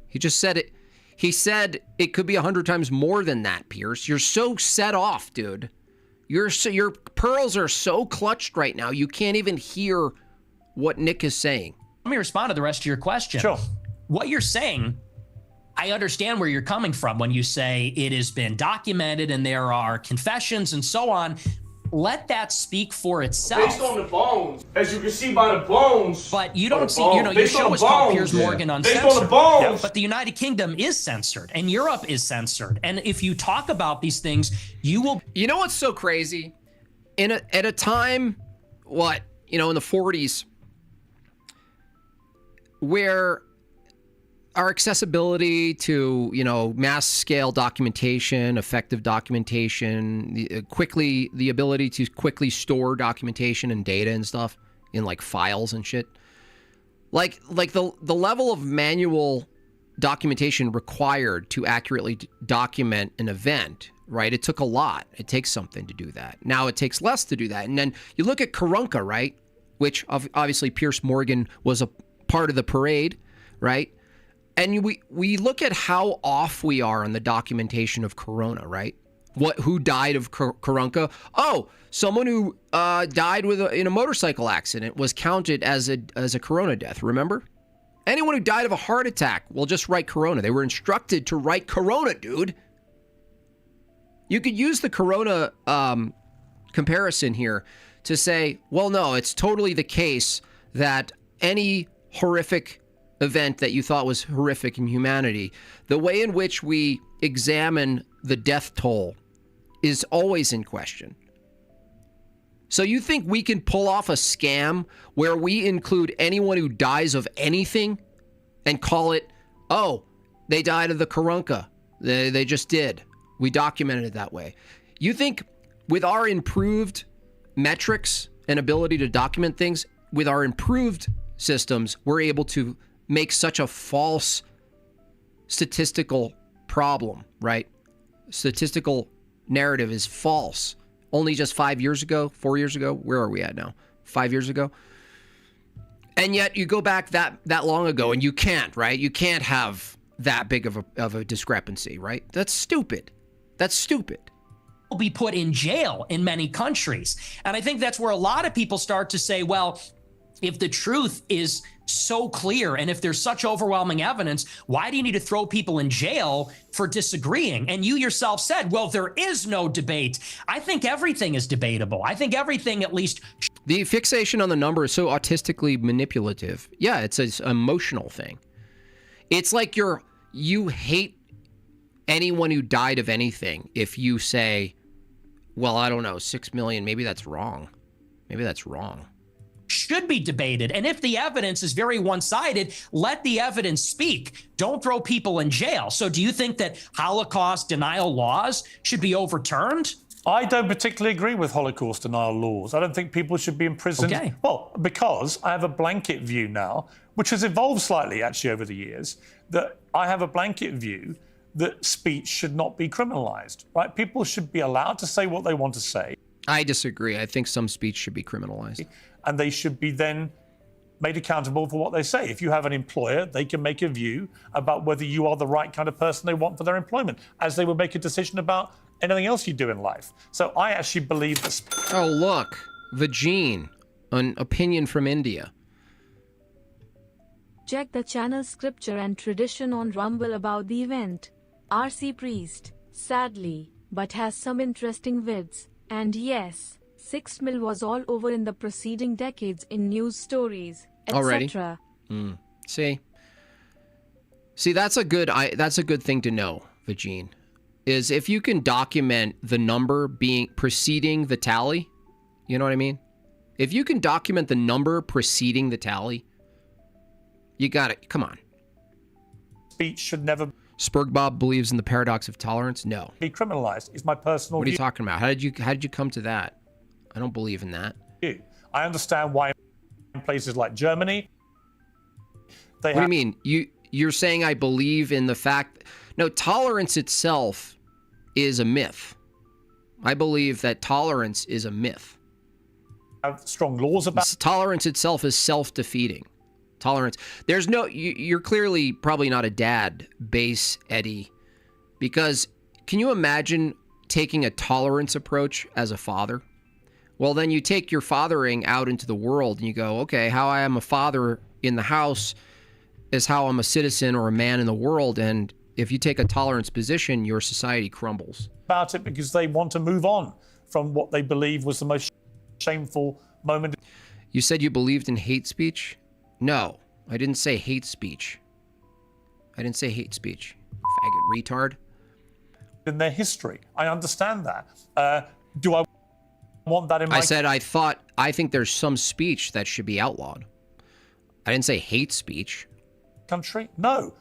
S1: He just said it. He said it could be 100 times more than that, Pierce. You're so set off, dude. Your pearls are so clutched right now, you can't even hear what Nick is saying.
S3: Let me respond to the rest of your question.
S2: Sure.
S3: What you're saying I understand where you're coming from when you say it has been documented and there are confessions and so on. Let that speak for itself.
S11: Based on the bones, as you can see by the bones.
S3: But you don't see, your show is called Piers Morgan Uncensored.
S11: Based on the bones.
S3: But the United Kingdom is censored and Europe is censored. And if you talk about these things, you will.
S1: You know what's so crazy? At a time, in the 40s, where our accessibility to, mass scale documentation, effective documentation, the ability to quickly store documentation and data and stuff in like files and shit. Like the level of manual documentation required to accurately document an event, right? It took a lot. It takes something to do that. Now it takes less to do that. And then you look at Karunka, right? Which obviously Piers Morgan was a part of the parade, right? And we look at how off we are on the documentation of Corona, right? Who died of Karunka? Oh, someone who died in a motorcycle accident was counted as a Corona death. Remember? Anyone who died of a heart attack, will just write Corona. They were instructed to write Corona, dude. You could use the Corona comparison here to say, well, no, it's totally the case that any horrific event that you thought was horrific in humanity, the way in which we examine the death toll is always in question. So you think we can pull off a scam where we include anyone who dies of anything and call it, oh, they died of the Karunka. They just did. We documented it that way. You think with our improved metrics and ability to document things, with our improved systems, we're able to make such a false statistical problem, right? Statistical narrative is false. Only just 5 years ago, 4 years ago, where are we at now? 5 years ago? And yet you go back that long ago and you can't, right? You can't have that big of a discrepancy, right? That's stupid. That's stupid.
S3: Will be put in jail in many countries. And I think that's where a lot of people start to say, well, if the truth is so clear and if there's such overwhelming evidence, why do you need to throw people in jail for disagreeing? And you yourself said, well, there is no debate. I think everything is debatable. I think everything, at least.
S1: The fixation on the number is so autistically manipulative. Yeah, it's an emotional thing. It's like you hate anyone who died of anything if you say, well, I don't know, 6 million, maybe that's wrong. Maybe that's wrong.
S3: Should be debated. And if the evidence is very one-sided, let the evidence speak. Don't throw people in jail. So do you think that Holocaust denial laws should be overturned?
S2: I don't particularly agree with Holocaust denial laws. I don't think people should be imprisoned.
S3: Okay.
S2: Well, because I have a blanket view now, which has evolved slightly actually over the years, that I have a blanket view that speech should not be criminalized, right? People should be allowed to say what they want to say.
S1: I disagree. I think some speech should be criminalized.
S2: And they should be then made accountable for what they say. If you have an employer, they can make a view about whether you are the right kind of person they want for their employment, as they would make a decision about anything else you do in life. So I actually believe that...
S1: Oh, look. Vagine, an opinion from India.
S5: Check the channel Scripture and Tradition on Rumble about the event. RC Priest, sadly, but has some interesting vids. And yes, 6 mil was all over in the preceding decades in news stories, etc.
S1: See, that's a good thing to know, Vagine, is if you can document the number being preceding the tally, you know what I mean? If you can document the number preceding the tally, you got it. Come on.
S2: Speech should never...
S1: Spurgbob believes in the paradox of tolerance? No.
S2: ...be criminalized, is my personal
S1: What are you
S2: view.
S1: talking about? How did you come to that? I don't believe in that.
S2: I understand why in places like Germany,
S1: What do you mean? You're saying I believe in the fact... No, tolerance itself is a myth. I believe that tolerance is a myth.
S2: have strong laws about...
S1: Tolerance itself is self-defeating. Tolerance. There's no... You're clearly probably not a dad, base Eddie, because can you imagine taking a tolerance approach as a father? Well, then you take your fathering out into the world and you go, okay, how I am a father in the house is how I'm a citizen or a man in the world. And if you take a tolerance position, your society crumbles.
S2: About it because they want to move on from what they believe was the most shameful moment.
S1: You said you believed in hate speech? No, I didn't say hate speech. I didn't say hate speech. Faggot retard.
S2: In their history. I understand that. Do I want that in my...
S1: I think there's some speech that should be outlawed. I didn't say hate speech.
S2: Country? No.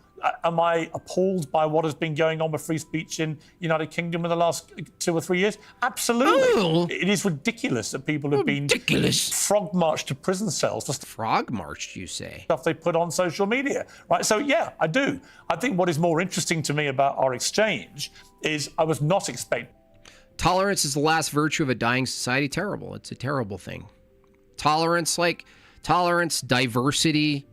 S2: Am I appalled by what has been going on with free speech in United Kingdom in the last 2 or 3 years? Absolutely.
S1: Oh.
S2: It is ridiculous that people have been frog marched to prison cells for
S1: frog marched, you say?
S2: Stuff they put on social media, right? So yeah, I do. I think what is more interesting to me about our exchange is I was not expecting.
S1: Tolerance is the last virtue of a dying society. Terrible. It's a terrible thing. Tolerance, diversity,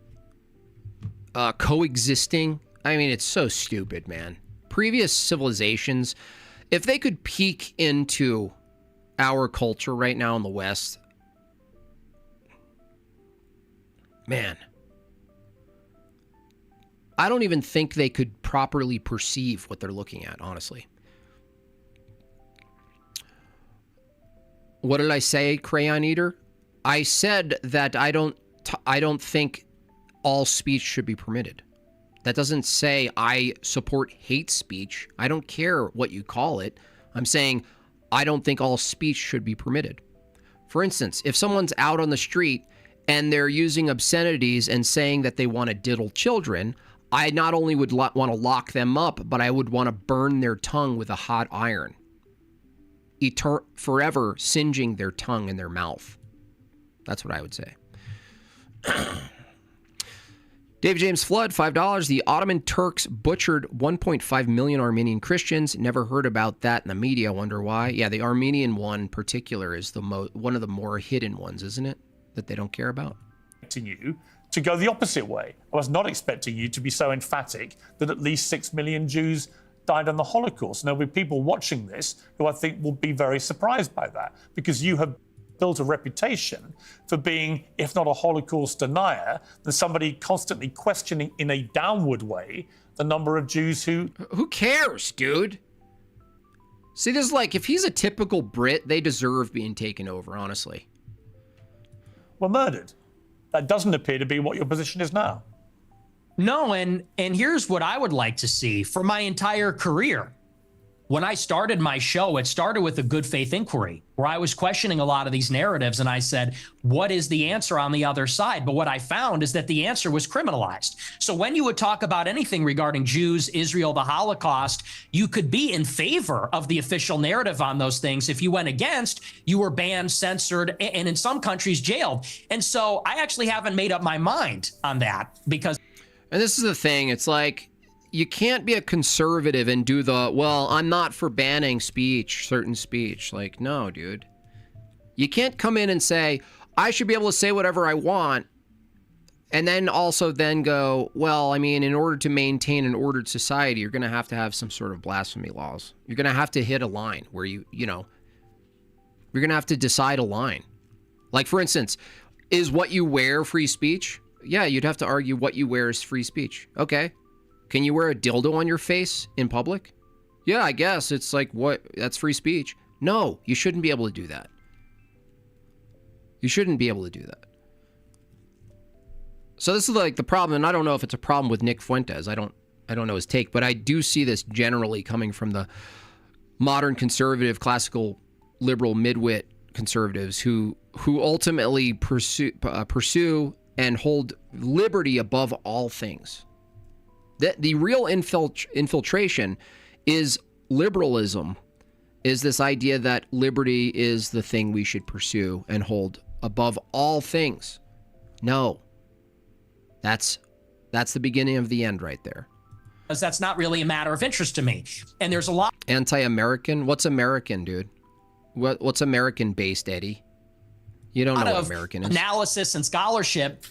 S1: coexisting. I mean, it's so stupid, man. Previous civilizations, if they could peek into our culture right now in the West, man, I don't even think they could properly perceive what they're looking at, honestly. What did I say, Crayon Eater? I said that I don't think all speech should be permitted. That doesn't say I support hate speech. I don't care what you call it. I'm saying I don't think all speech should be permitted. For instance, if someone's out on the street and they're using obscenities and saying that they want to diddle children, I not only would want to lock them up, but I would want to burn their tongue with a hot iron. Forever singeing their tongue in their mouth. That's what I would say. Dave James Flood, $5. The Ottoman Turks butchered 1.5 million Armenian Christians. Never heard about that in the media. Wonder why? Yeah, the Armenian one in particular is one of the more hidden ones, isn't it? That they don't care about.
S2: You to go the opposite way. I was not expecting you to be so emphatic that at least 6 million Jews died in the Holocaust. And there'll be people watching this who I think will be very surprised by that, because you have built a reputation for being, if not a Holocaust denier, then somebody constantly questioning in a downward way the number of Jews who...
S1: Who cares, dude? See, this is like, if he's a typical Brit, they deserve being taken over, honestly.
S2: Were murdered. That doesn't appear to be what your position is now.
S3: No, and here's what I would like to see for my entire career. When I started my show, it started with a good faith inquiry where I was questioning a lot of these narratives. And I said, what is the answer on the other side? But what I found is that the answer was criminalized. So when you would talk about anything regarding Jews, Israel, the Holocaust, you could be in favor of the official narrative on those things. If you went against, you were banned, censored, and in some countries jailed. And so I actually haven't made up my mind on that because...
S1: And this is the thing. It's like, you can't be a conservative and do well, I'm not for banning speech, certain speech. Like, no, dude. You can't come in and say, I should be able to say whatever I want, and then also then go, well, I mean, in order to maintain an ordered society, you're going to have some sort of blasphemy laws. You're going to have to hit a line where you're going to have to decide a line. Like, for instance, is what you wear free speech? Yeah, you'd have to argue what you wear is free speech. Okay. Can you wear a dildo on your face in public? Yeah, I guess. It's like, what? That's free speech. No, you shouldn't be able to do that. You shouldn't be able to do that. So this is like the problem, and I don't know if it's a problem with Nick Fuentes. I don't know his take, but I do see this generally coming from the modern conservative, classical, liberal, midwit conservatives who ultimately pursue and hold liberty above all things. The real infiltration is liberalism, is this idea that liberty is the thing we should pursue and hold above all things. No. That's the beginning of the end right there.
S3: Because that's not really a matter of interest to me. And there's a lot...
S1: Anti-American? What's American, dude? What's American-based, Eddie? You don't know what American is.
S3: Analysis and scholarship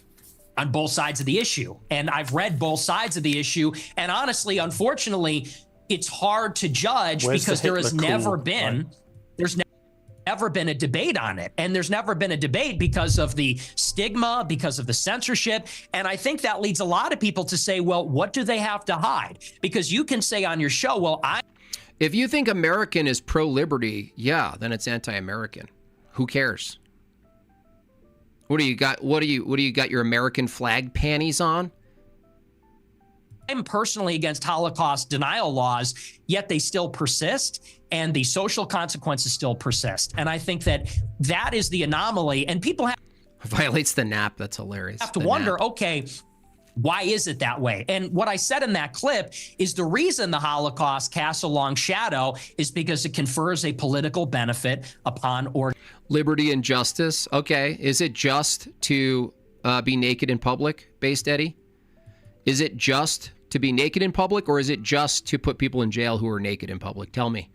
S3: on both sides of the issue. And I've read both sides of the issue. And honestly, unfortunately, it's hard to judge because there has never been... There's Never been a debate on it. And there's never been a debate because of the stigma, because of the censorship. And I think that leads a lot of people to say, well, what do they have to hide? Because you can say on your show, well,
S1: If you think American is pro-liberty, yeah, then it's anti-American. Who cares? What do you got? What do you got your American flag panties on?
S3: I'm personally against Holocaust denial laws, yet they still persist and the social consequences still persist. And I think that is the anomaly. And people
S1: Violates the NAP. That's hilarious.
S3: have to wonder, okay, why is it that way? And what I said in that clip is the reason the Holocaust casts a long shadow is because it confers a political benefit upon
S1: liberty and justice. Okay. Is it just to be naked in public, based Eddie? Is it just to be naked in public, or is it just to put people in jail who are naked in public? Tell me.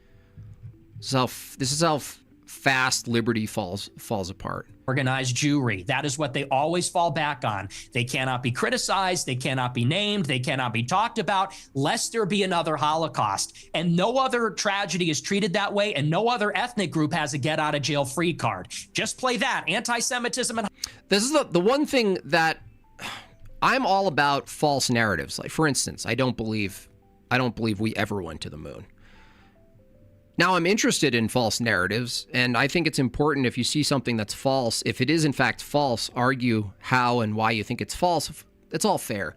S1: This is how fast liberty falls apart.
S3: Organized Jewry. That is what they always fall back on. They cannot be criticized. They cannot be named. They cannot be talked about, lest there be another Holocaust. And no other tragedy is treated that way, and no other ethnic group has a get out of jail free card. Just play that. Anti-Semitism. And
S1: this is the one thing that I'm all about. False narratives. Like, for instance, I don't believe we ever went to the moon. Now, I'm interested in false narratives, and I think it's important if you see something that's false, if it is in fact false, argue how and why you think it's false. It's all fair.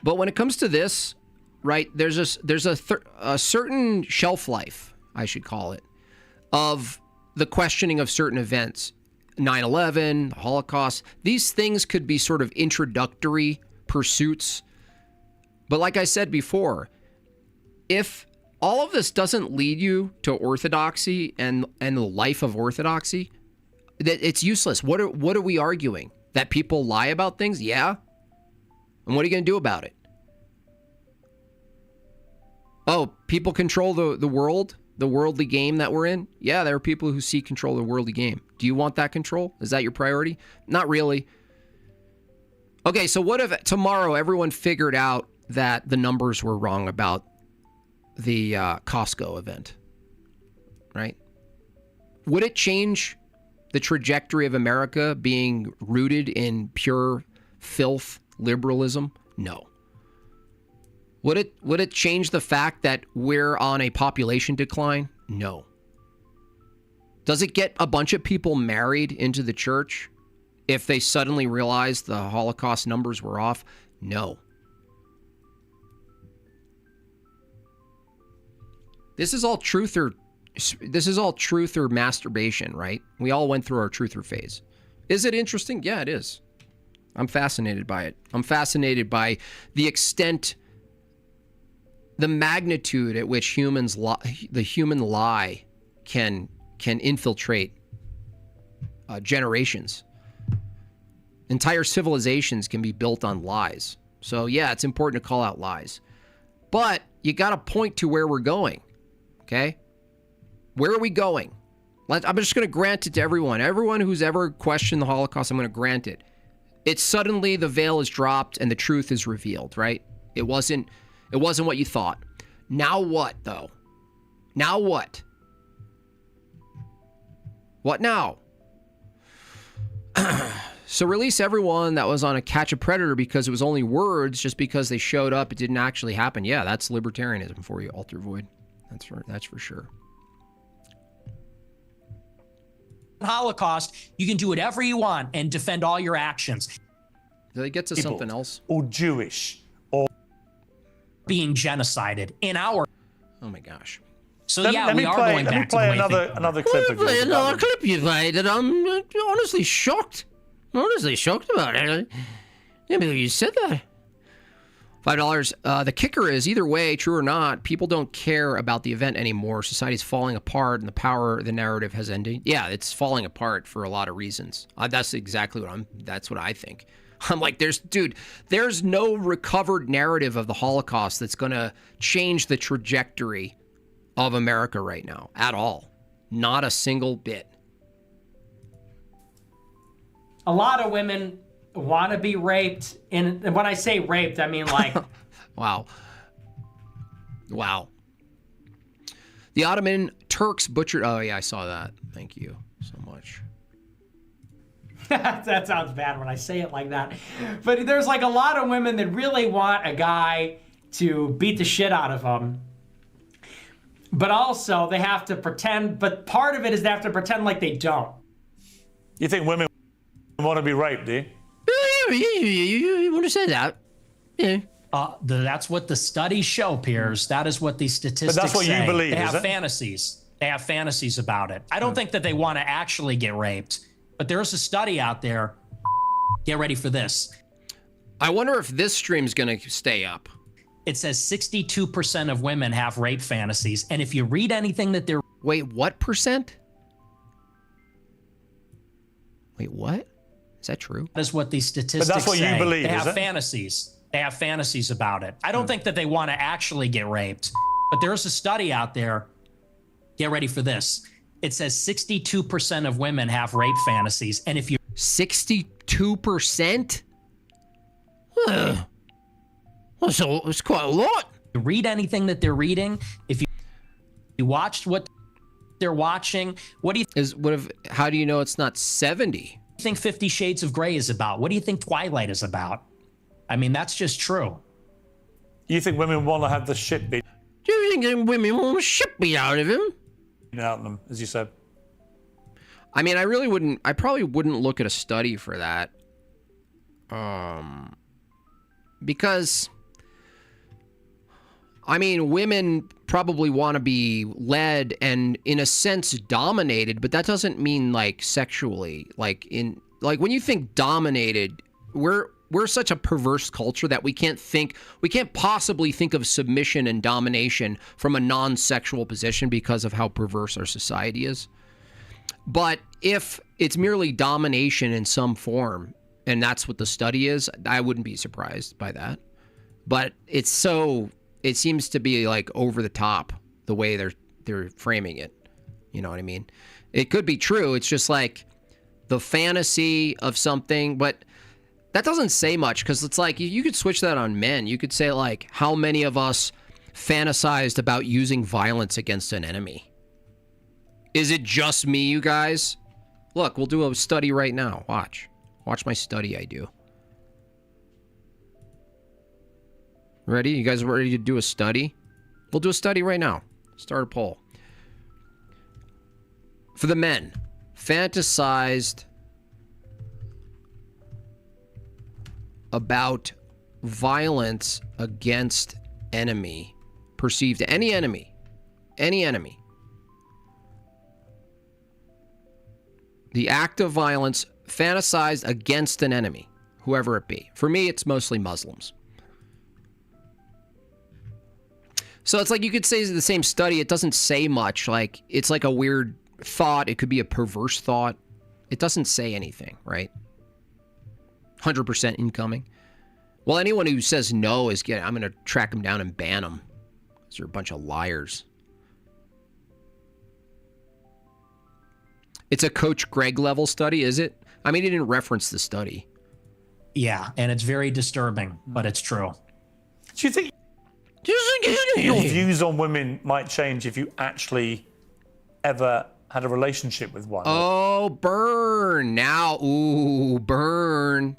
S1: But when it comes to this, right, there's a certain shelf life, I should call it, of the questioning of certain events. 9/11, the Holocaust, these things could be sort of introductory pursuits. But like I said before, if all of this doesn't lead you to orthodoxy and the life of orthodoxy, that it's useless. What are we arguing? That people lie about things? Yeah. And what are you going to do about it? Oh, people control the world, the worldly game that we're in? Yeah, there are people who seek control of the worldly game. Do you want that control? Is that your priority? Not really. Okay, so what if tomorrow everyone figured out that the numbers were wrong about the Costco event, right? Would it change the trajectory of America being rooted in pure filth liberalism? No. Would it change the fact that we're on a population decline? No. Does it get a bunch of people married into the church if they suddenly realize the Holocaust numbers were off? No. This is all truth or masturbation, right? We all went through our truther phase. Is it interesting? Yeah, it is. I'm fascinated by it. I'm fascinated by the extent, the magnitude at which the human lie can infiltrate generations. Entire civilizations can be built on lies. So yeah, it's important to call out lies. But you got to point to where we're going. Okay? Where are we going? I'm just going to grant it to everyone. Everyone who's ever questioned the Holocaust, I'm going to grant it. It's suddenly the veil is dropped and the truth is revealed, right? It wasn't what you thought. Now what, though? Now what? What now? So release everyone that was on a Catch a Predator because it was only words, just because they showed up, it didn't actually happen. Yeah, that's libertarianism for you, Alter Void. That's for sure.
S3: Holocaust, you can do whatever you want and defend all your actions.
S1: Do they get to something else?
S2: Or Jewish, or
S3: being genocided in our.
S1: Oh my gosh.
S3: So we are going back to the way
S2: another clip.
S9: Another clip you played, and I'm honestly shocked. About it. I can't believe you said that. $5. The kicker is, either way, true or not, people don't care about the event anymore. Society's falling apart, and the power of the narrative has ended. Yeah, it's falling apart for a lot of reasons. That's exactly that's what I think. I'm like, there's no recovered narrative of the Holocaust that's going to change the trajectory of America right now at all. Not a single bit.
S10: A lot of women want to be raped, and when I say raped, I mean like
S1: wow. The Ottoman Turks butchered. Oh, yeah, I saw that. Thank you so much.
S10: That sounds bad when I say it like that. But there's like a lot of women that really want a guy to beat the shit out of them. But also they have to pretend, but part of it is they have to pretend like they don't.
S2: You think women want to be raped, do you?
S9: You want to say that? Yeah.
S3: That's what the studies show, Piers. That is what these statistics
S2: But that's what
S3: say.
S2: you believe,
S3: They have
S2: is it?
S3: fantasies. They have fantasies about it. I don't think that they want to actually get raped, but there's a study out there. Get ready for this.
S1: I wonder if this stream's going to stay up.
S3: It says 62% of women have rape fantasies, and if you read anything that they're...
S1: Wait, what percent? Wait, what? Is that true?
S3: That is what these statistics
S2: But that's what
S3: say.
S2: you believe,
S3: They
S2: is
S3: have
S2: it?
S3: fantasies. They have fantasies about it. I don't think that they want to actually get raped, but there's a study out there. Get ready for this. It says 62% of women have rape fantasies, and if you...
S1: 62%? So it's quite a lot.
S3: Read anything that they're reading, if you watched what they're watching, what do you...
S1: How do you know it's not 70?
S3: think 50 Shades of Grey is about? What do you think Twilight is about? I mean, that's just true.
S2: You think women want to have the shit beat
S9: Do you think women want the shit beat out of him?
S2: out of them, as you said?
S1: I mean, I probably wouldn't look at a study for that. Because, I mean, women probably want to be led and, in a sense, dominated, but that doesn't mean, like, sexually. Like, when you think dominated, we're such a perverse culture that we can't possibly think of submission and domination from a non-sexual position because of how perverse our society is. But if it's merely domination in some form, and that's what the study is, I wouldn't be surprised by that. But it seems to be like over the top the way they're framing it. You know what I mean? It could be true. It's just like the fantasy of something, but that doesn't say much, because it's like you could switch that on men. You could say, like, how many of us fantasized about using violence against an enemy? Is it just me, you guys? Look, we'll do a study right now. Watch my study I do. Ready? You guys ready to do a study? We'll do a study right now. Start a poll. For the men, fantasized about violence against enemy, perceived any enemy. The act of violence fantasized against an enemy, whoever it be. For me, it's mostly Muslims. So it's like you could say the same study. It doesn't say much. Like, it's like a weird thought. It could be a perverse thought. It doesn't say anything, right? 100% incoming. Well, anyone who says no I'm going to track them down and ban them. Because they're a bunch of liars. It's a Coach Greg level study, is it? I mean, he didn't reference the study.
S3: Yeah, and it's very disturbing, but it's true.
S2: Do you think your views on women might change if you actually ever had a relationship with one?
S1: Oh, burn. Now, ooh, burn.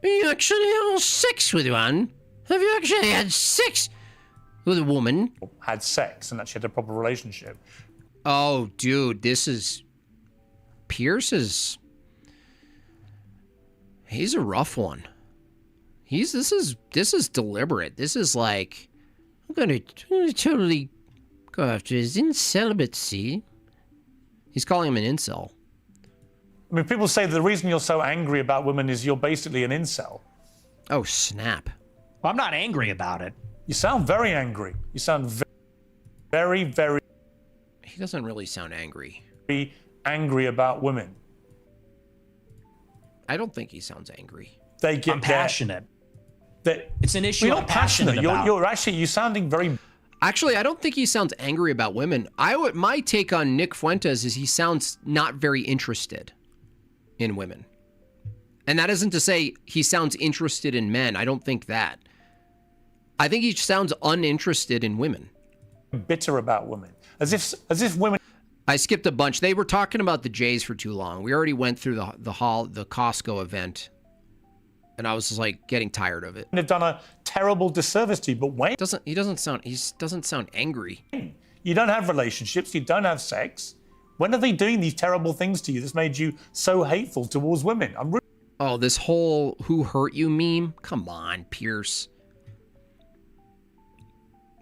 S9: You actually had sex with one? Have you actually had sex with a woman?
S2: Had sex and actually had a proper relationship.
S1: Oh, dude, Pierce is, he's a rough one. This is deliberate. This is like, I'm gonna totally go after his incelibacy. He's calling him an incel.
S2: I mean, people say the reason you're so angry about women is you're basically an incel.
S1: Oh, snap.
S3: Well, I'm not angry about it.
S2: You sound very angry. You sound very, very...
S1: He doesn't really sound angry.
S2: Angry about women.
S1: I don't think he sounds angry.
S2: I'm
S3: passionate. It's an issue.
S2: You're
S3: I'm
S2: not passionate.
S3: about.
S2: You're sounding very...
S1: Actually, I don't think he sounds angry about women. My take on Nick Fuentes is he sounds not very interested in women. And that isn't to say he sounds interested in men. I don't think that. I think he sounds uninterested in women.
S2: bitter about women, as if women.
S1: I skipped a bunch. They were talking about the Jays for too long. We already went through the Costco event, and I was just like getting tired of it.
S2: Have done a terrible disservice to you, but Wayne
S1: he doesn't sound angry.
S2: You don't have relationships. You don't have sex. When are they doing these terrible things to you that's made you so hateful towards women?
S1: Oh, this whole "who hurt you" meme. Come on, Pierce.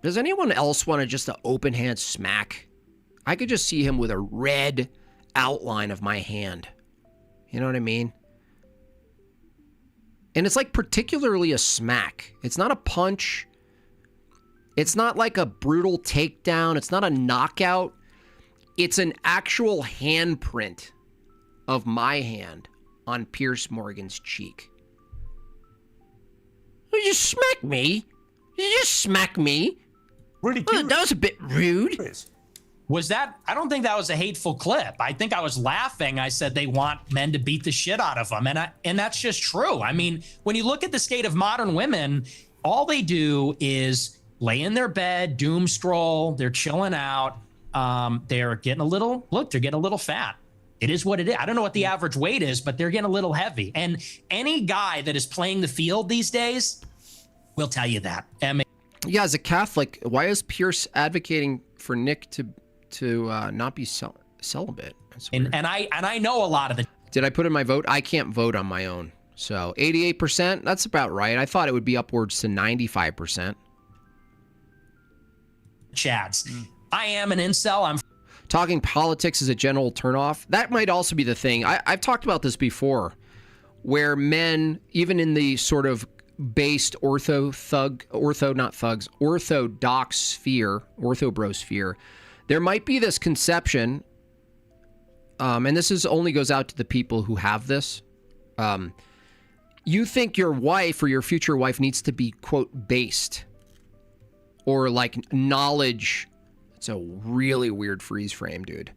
S1: Does anyone else want to just an open hand smack? I could just see him with a red outline of my hand. You know what I mean? And it's like particularly a smack. It's not a punch. It's not like a brutal takedown. It's not a knockout. It's an actual handprint of my hand on Pierce Morgan's cheek. You just smack me? You just smack me?
S2: Really?
S1: Well, that was a bit rude.
S3: Was that? I don't think that was a hateful clip. I think I was laughing. I said they want men to beat the shit out of them, and that's just true. I mean, when you look at the state of modern women, all they do is lay in their bed, doom scroll. They're chilling out. They're getting a little they're getting a little fat. It is what it is. I don't know what the average weight is, but they're getting a little heavy. And any guy that is playing the field these days will tell you that.
S1: Yeah, as a Catholic, why is Pierce advocating for Nick to not be celibate?
S3: And I know a lot of the.
S1: Did I put in my vote? I can't vote on my own. So 88%, that's about right. I thought it would be upwards to 95%.
S3: Chads. I am an incel. I'm
S1: talking politics as a general turnoff. That might also be the thing. I've talked about this before, where men, even in the sort of based orthodox sphere, orthobro sphere, there might be this conception, and this only goes out to the people who have this. You think your wife or your future wife needs to be, quote, based, or like knowledge. It's a really weird freeze frame, dude.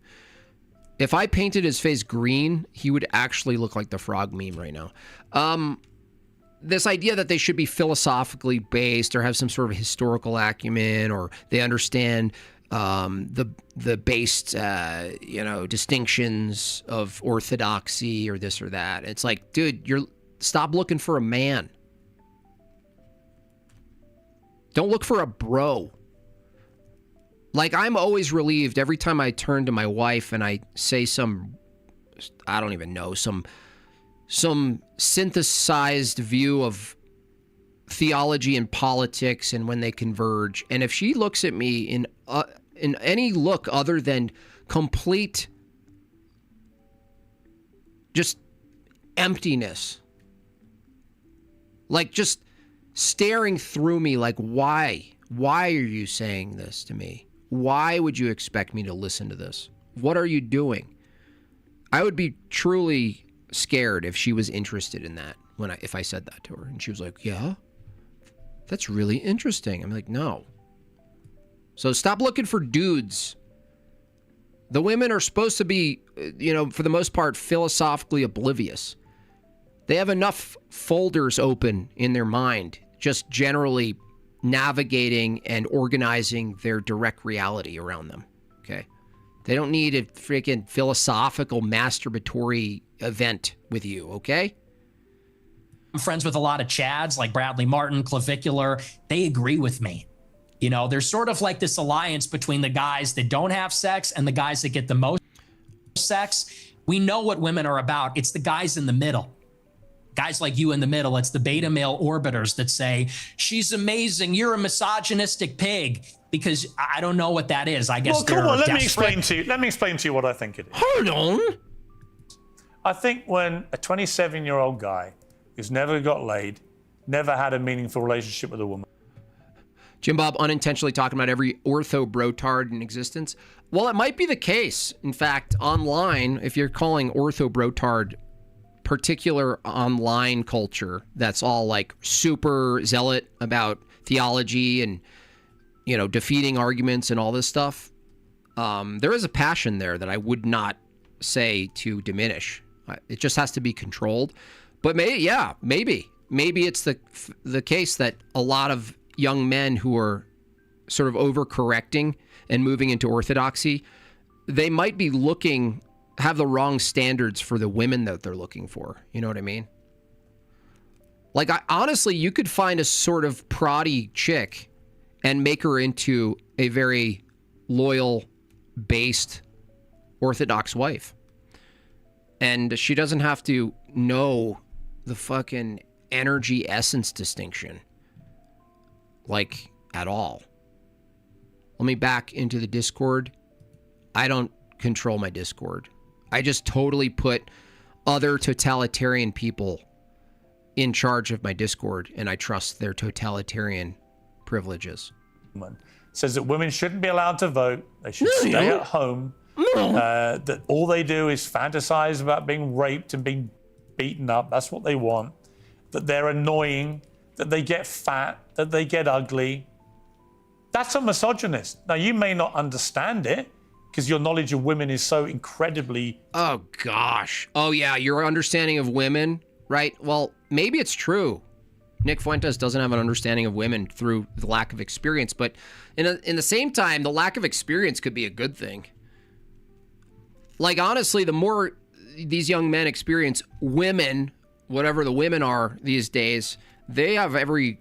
S1: If I painted his face green, he would actually look like the frog meme right now. This idea that they should be philosophically based or have some sort of historical acumen, or they understand the based distinctions of orthodoxy or this or that. It's like, dude, stop looking for a man. Don't look for a bro. Like, I'm always relieved every time I turn to my wife and I say some synthesized view of theology and politics and when they converge. And if she looks at me in any look other than complete just emptiness, like just staring through me like, why are you saying this to me? Why would you expect me to listen to this? What are you doing? I would be truly scared if she was interested in that if I said that to her and she was like, yeah, that's really interesting. I'm like, no. So stop looking for dudes. The women are supposed to be, for the most part, philosophically oblivious. They have enough folders open in their mind, just generally navigating and organizing their direct reality around them. Okay. They don't need a freaking philosophical masturbatory event with you. Okay.
S3: I'm friends with a lot of Chads like Bradley Martin, Clavicular. They agree with me. There's sort of like this alliance between the guys that don't have sex and the guys that get the most sex. We know what women are about. It's the guys in the middle. Guys like you in the middle. It's the beta male orbiters that say, she's amazing, you're a misogynistic pig, because I don't know what that is. I guess.
S2: Well, come on, let me explain to you what I think it is.
S1: Hold on.
S2: I think when a 27-year-old guy who's never got laid, never had a meaningful relationship with a woman.
S1: Jim Bob unintentionally talking about every ortho brotard in existence. Well, it might be the case. In fact, online, if you're calling ortho brotard particular online culture that's all like super zealot about theology and, defeating arguments and all this stuff, there is a passion there that I would not say to diminish. It just has to be controlled. But maybe it's the case that a lot of young men who are sort of overcorrecting and moving into orthodoxy, they might be have the wrong standards for the women that they're looking for. You know what I mean? Like, honestly, you could find a sort of proddy chick and make her into a very loyal, based, orthodox wife. And she doesn't have to know the fucking energy essence distinction, like, at all. Let me back into the Discord. I don't control my Discord. I just totally put other totalitarian people in charge of my Discord, and I trust their totalitarian privileges.
S2: Says that women shouldn't be allowed to vote. They should stay at home. That all they do is fantasize about being raped and being beaten up. That's what they want. That they're annoying. That they get fat. That they get ugly. That's a misogynist. Now, you may not understand it because your knowledge of women is so incredibly...
S1: Oh, gosh. Oh, yeah, your understanding of women, right? Well, maybe it's true. Nick Fuentes doesn't have an understanding of women through the lack of experience, but in the same time, the lack of experience could be a good thing. Like, honestly, the more these young men experience women, whatever the women are these days, they have every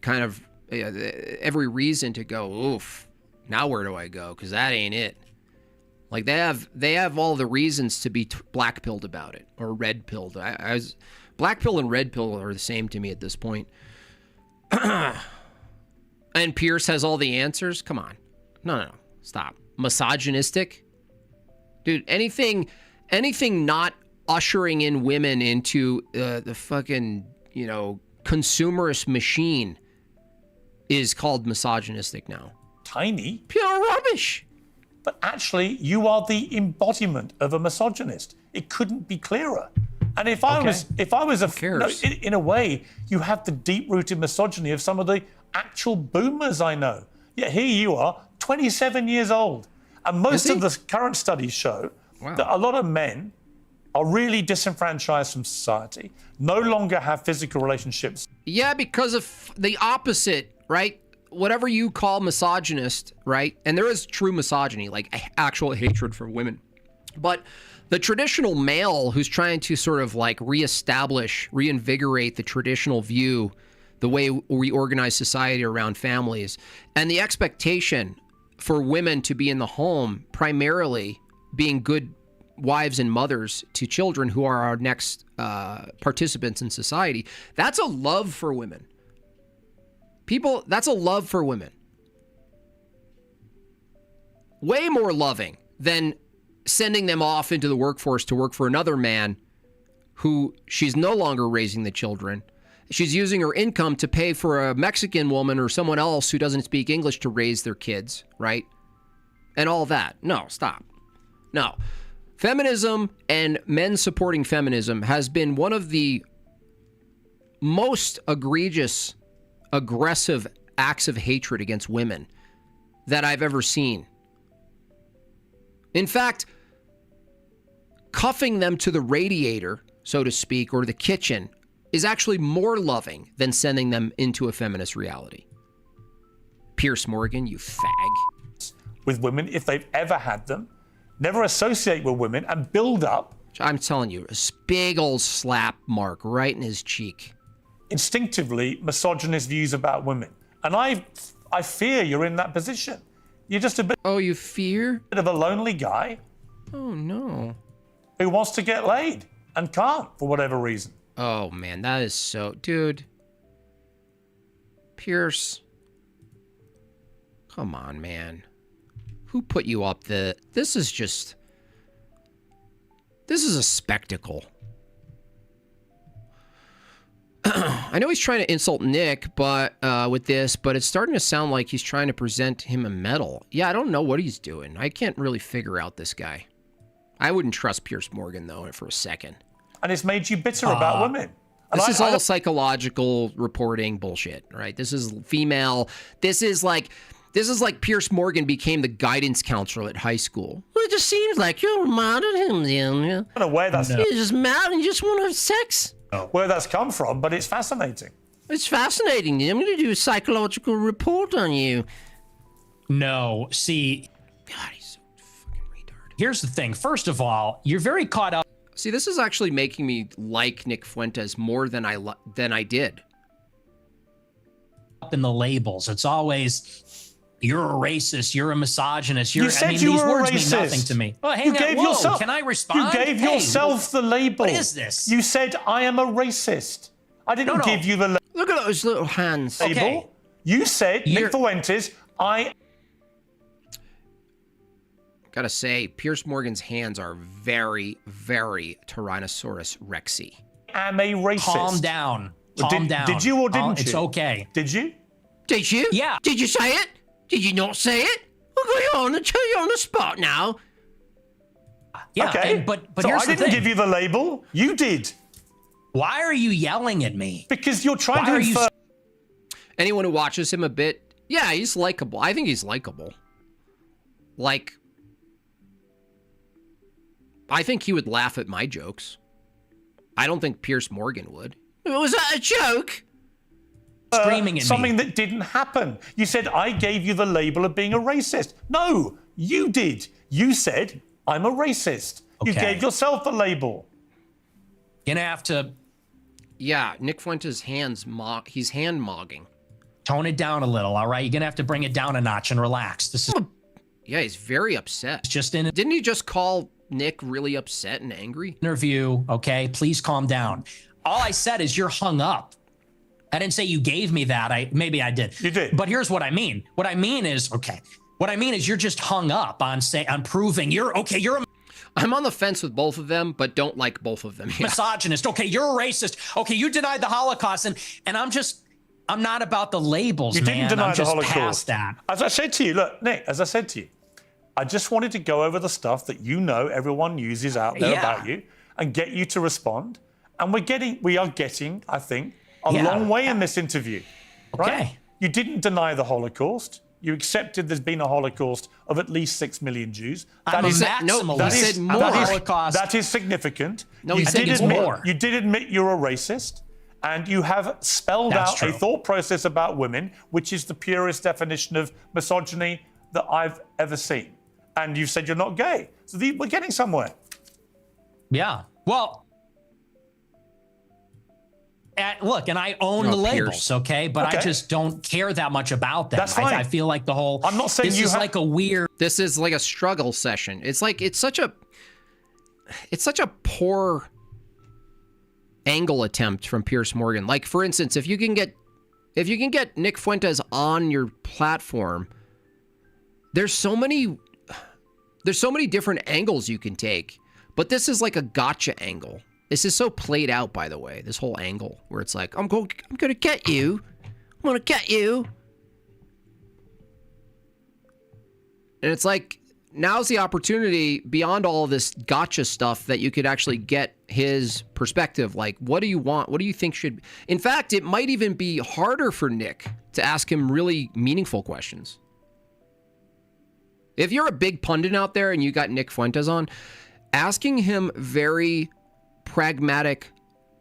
S1: reason to go, oof, now where do I go? Because that ain't it. Like, they have all the reasons to be black-pilled about it, or red-pilled. Black pill and red pill are the same to me at this point. And Pierce has all the answers? Come on. No, stop. Misogynistic? Dude, anything not ushering in women into the fucking, consumerist machine is called misogynistic now.
S2: Tiny.
S1: Pure rubbish.
S2: But actually, you are the embodiment of a misogynist. It couldn't be clearer. And if I was in a way, you have the deep-rooted misogyny of some of the actual boomers I know. Yet here you are, 27 years old. And most of the current studies show that a lot of men are really disenfranchised from society, no longer have physical relationships.
S1: Yeah, because of the opposite, right? Whatever you call misogynist, right? And there is true misogyny, like actual hatred for women. But the traditional male who's trying to sort of like reinvigorate the traditional view, the way we organize society around families, and the expectation for women to be in the home, primarily being good wives and mothers to children who are our next participants in society, that's a love for women. That's a love for women. Way more loving than sending them off into the workforce to work for another man who she's no longer raising the children. She's using her income to pay for a Mexican woman or someone else who doesn't speak English to raise their kids, right? And all that. No, stop. No. Feminism and men supporting feminism has been one of the most egregious, aggressive acts of hatred against women that I've ever seen. In fact, cuffing them to the radiator, so to speak, or the kitchen is actually more loving than sending them into a feminist reality. Pierce Morgan, you fag.
S2: With women, if they've ever had them, never associate with women and build up.
S1: I'm telling you, a big old slap mark right in his cheek.
S2: Instinctively misogynist views about women. And I fear you're in that position. You're just a bit...
S1: Oh, you fear?
S2: ...bit of a lonely guy.
S1: Oh, no.
S2: Who wants to get laid and can't for whatever reason.
S1: Oh, man, that is so... Dude. Pierce. Come on, man. Who put you up the... This is just... This is a spectacle. I know he's trying to insult Nick, but with this, but it's starting to sound like he's trying to present him a medal. Yeah, I don't know what he's doing. I can't really figure out this guy. I wouldn't trust Pierce Morgan, though, for a second.
S2: And it's made you bitter about women. And
S1: this is all psychological reporting bullshit, right? This is female. This is like Pierce Morgan became the guidance counselor at high school. Well, it just seems like you're mad at him, then.
S2: I don't know where that's...
S1: You're just mad and you just want to have sex.
S2: Where that's come from, but it's fascinating.
S1: It's fascinating. I'm going to do a psychological report on you.
S3: No, see,
S1: God, he's so fucking retarded.
S3: here's the thing. First of all, you're very caught up
S1: See, this is actually making me like Nick Fuentes more than I did.
S3: in the labels. It's always, you're a racist, you're a misogynist. You're,
S2: You said
S3: I mean,
S2: you
S3: these
S2: were a
S3: words mean
S2: racist.
S3: nothing to me. Well, hang
S2: You
S3: on.
S2: gave
S3: Whoa,
S2: yourself.
S3: can I respond?
S2: You gave
S3: Hey,
S2: yourself the label.
S3: what is this?
S2: You said I am a racist. I didn't
S3: No.
S2: give you the
S1: Look at those little hands.
S2: label.
S3: Okay.
S2: You said
S3: You're-
S2: Nick Fuentes. I
S1: Gotta say, Pierce Morgan's hands are very, very Tyrannosaurus Rexy.
S2: am a racist.
S3: Calm down. Calm down.
S2: Did you or didn't you?
S3: It's okay.
S2: Did you?
S1: Did you?
S3: Yeah.
S1: Did you say it? Did you not say it? You're on the spot now.
S3: Yeah,
S2: Okay.
S3: but
S2: so
S3: here's
S2: I
S3: the
S2: didn't
S3: thing.
S2: give you the label. You did.
S3: Why are you yelling at me?
S2: Because you're trying
S3: Why
S2: to
S3: are you
S2: infer.
S1: Anyone who watches him a bit, yeah, he's likable. I think he's likable. Like, I think he would laugh at my jokes. I don't think Pierce Morgan would. Was that a joke?
S3: Screaming at
S2: Something
S3: me.
S2: that didn't happen. You said I gave you the label of being a racist. No, you did. You said I'm a racist. You
S3: Okay.
S2: gave yourself the label.
S3: Gonna have to
S1: Yeah, Nick Fuentes' he's hand-mogging.
S3: tone it down a little, all right? You're gonna have to bring it down a notch and relax. This is
S1: Yeah, he's very upset.
S3: just an
S1: Didn't he just call Nick really upset and angry?
S3: interview, okay? Please calm down. All I said is you're hung up. I didn't say you gave me that. Maybe I did.
S2: You did.
S3: But here's what I mean. What I mean is you're just hung up on proving you're a
S1: I'm on the fence with both of them, but don't like both of them. Yeah.
S3: misogynist. Okay, you're a racist. Okay, you denied the Holocaust, and I'm not about the labels,
S2: You
S3: man.
S2: didn't deny
S3: I'm
S2: the
S3: just
S2: Holocaust.
S3: past that.
S2: As I said to you, look, Nick, as I said to you, I just wanted to go over the stuff that you know everyone uses out there
S3: Yeah.
S2: about you and get you to respond. And we are getting, I think, a
S3: Yeah.
S2: long way in this interview. Right?
S3: Okay.
S2: You didn't deny the Holocaust. You accepted there's been a Holocaust of at least 6 million Jews.
S3: I'm a
S1: is-
S3: maximalist.
S1: that is more.
S3: Holocaust.
S2: That is significant.
S1: No,
S2: you
S1: he said
S2: did
S1: it's
S2: admit,
S3: more.
S2: You did admit you're a racist, and you have spelled
S3: That's
S2: out
S3: true.
S2: a thought process about women, which is the purest definition of misogyny that I've ever seen. And you've said you're not gay. So we're getting somewhere.
S3: Yeah. Well, look, and I own
S1: Oh,
S3: the
S1: Pierce.
S3: labels, okay? But I
S2: Okay.
S3: just don't care that much about them.
S2: That's fine.
S3: I feel like the whole.
S2: I'm not saying
S3: this
S2: you
S3: is
S2: have-
S3: like a weird.
S1: This is like a struggle session. It's such a poor angle attempt from Pierce Morgan. Like, for instance, if you can get Nick Fuentes on your platform, there's so many different angles you can take. But this is like a gotcha angle. This is so played out, by the way, this whole angle where it's like, I'm going to get you. I'm going to get you. And it's like, now's the opportunity beyond all of this gotcha stuff that you could actually get his perspective. Like, what do you want? What do you think should... In fact, it might even be harder for Nick to ask him really meaningful questions. If you're a big pundit out there and you got Nick Fuentes on, asking him very pragmatic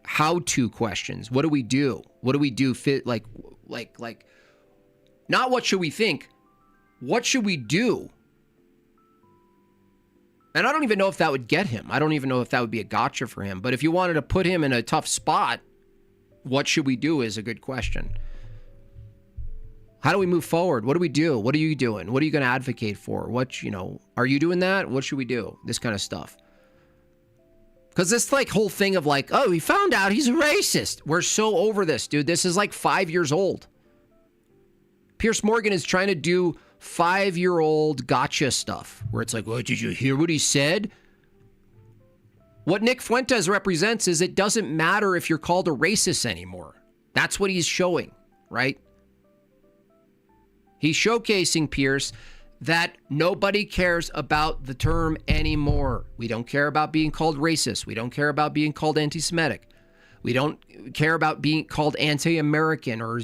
S1: how-to questions. What do we do? What do we do? Like, not what should we think? What should we do? And I don't even know if that would get him. I don't even know if that would be a gotcha for him. But if you wanted to put him in a tough spot, what should we do is a good question. How do we move forward? What do we do? What are you doing? What are you going to advocate for? Are you doing that? What should we do? This kind of stuff. Because this like whole thing of like, oh, he found out he's a racist. We're so over this, dude. This is like 5 years old. Pierce Morgan is trying to do 5-year-old gotcha stuff where it's like, oh, did you hear what he said? What Nick Fuentes represents is it doesn't matter if you're called a racist anymore. That's what he's showing, right? He's showcasing, Pierce, that nobody cares about the term anymore. We don't care about being called racist. We don't care about being called anti-Semitic. We don't care about being called anti-American or,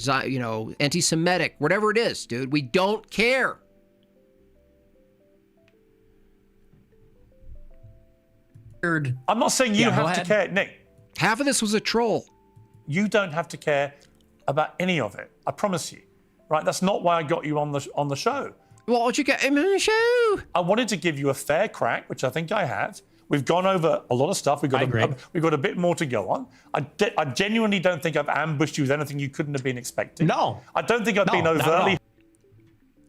S1: anti-Semitic, whatever it is, dude. We don't care.
S2: I'm not saying you have to care, Nick.
S1: Half of this was a troll.
S2: You don't have to care about any of it. I promise you. Right? That's not why I got you on the show.
S1: Well, what you get him in the show?
S2: I wanted to give you a fair crack, which I think I have. We've gone over a lot of stuff. We've got a bit more to go on. I genuinely don't think I've ambushed you with anything you couldn't have been expecting.
S3: No.
S2: I don't think I've been overtly.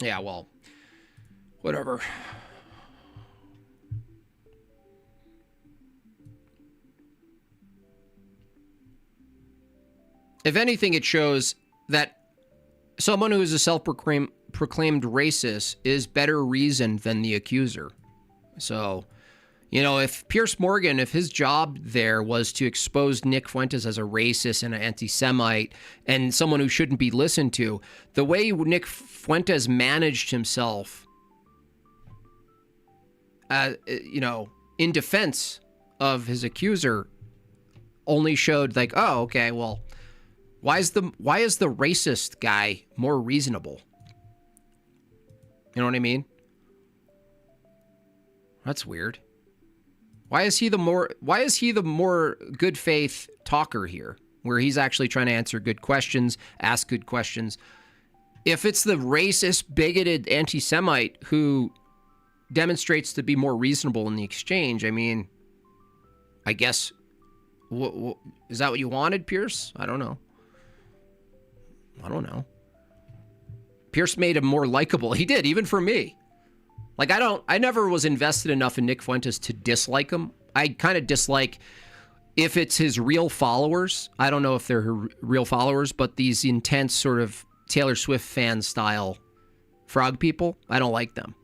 S1: Yeah, well, whatever. If anything, it shows that someone who is a self-proclaimed racist is better reasoned than the accuser. So, you know, if Pierce Morgan, if his job there was to expose Nick Fuentes as a racist and an anti-Semite and someone who shouldn't be listened to, the way Nick Fuentes managed himself, you know, in defense of his accuser, only showed like, oh, okay, well, why is the racist guy more reasonable? You know what I mean? That's weird. Why is he the more good faith talker here, where he's actually trying to answer good questions, ask good questions? If it's the racist, bigoted anti-Semite who demonstrates to be more reasonable in the exchange, I mean, I guess, is that what you wanted, Pierce? I don't know. Pierce made him more likable. He did, even for me. Like, I never was invested enough in Nick Fuentes to dislike him. I kind of dislike if it's his real followers. I don't know if they're her real followers, but these intense sort of Taylor Swift fan style frog people, I don't like them.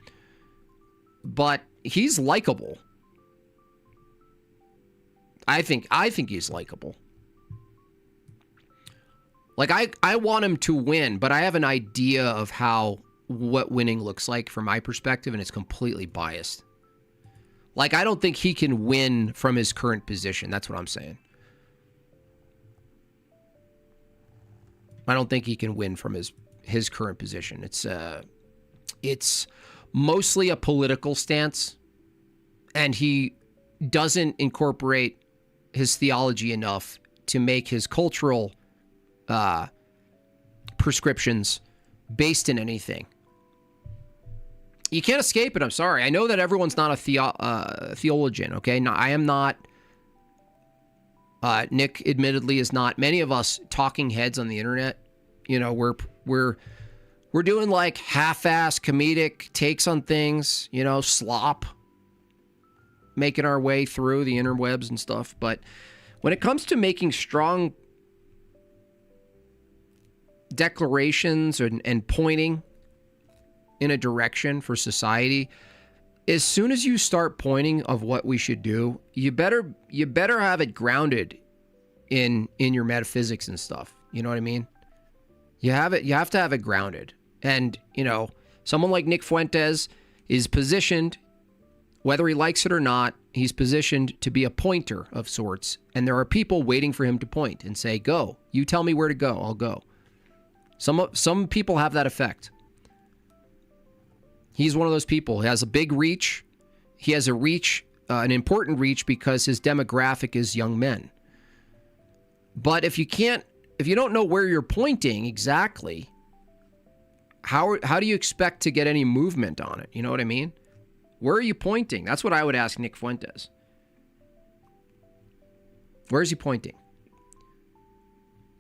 S1: But he's likable. I think he's likable. Like, I want him to win, but I have an idea of what winning looks like from my perspective, and it's completely biased. Like, I don't think he can win from his current position. That's what I'm saying. I don't think he can win from his current position. It's mostly a political stance, and he doesn't incorporate his theology enough to make his cultural prescriptions based in anything. You can't escape it. I'm sorry. I know that everyone's not a theologian, okay? No, I am not. Nick admittedly is not. Many of us talking heads on the internet, you know, we're doing like half-ass comedic takes on things, you know, slop, making our way through the interwebs and stuff. But when it comes to making strong declarations and pointing in a direction for society, as soon as you start pointing of what we should do, you better have it grounded in your metaphysics and stuff. You know what I mean? You have to have it grounded. And, you know, someone like Nick Fuentes is positioned, whether he likes it or not, he's positioned to be a pointer of sorts. And there are people waiting for him to point and say, go. You tell me where to go, I'll go. Some people have that effect. He's one of those people. He has a big reach. He has a reach, an important reach, because his demographic is young men. But if you don't know where you're pointing exactly, how do you expect to get any movement on it? You know what I mean? Where are you pointing? That's what I would ask Nick Fuentes. Where is he pointing?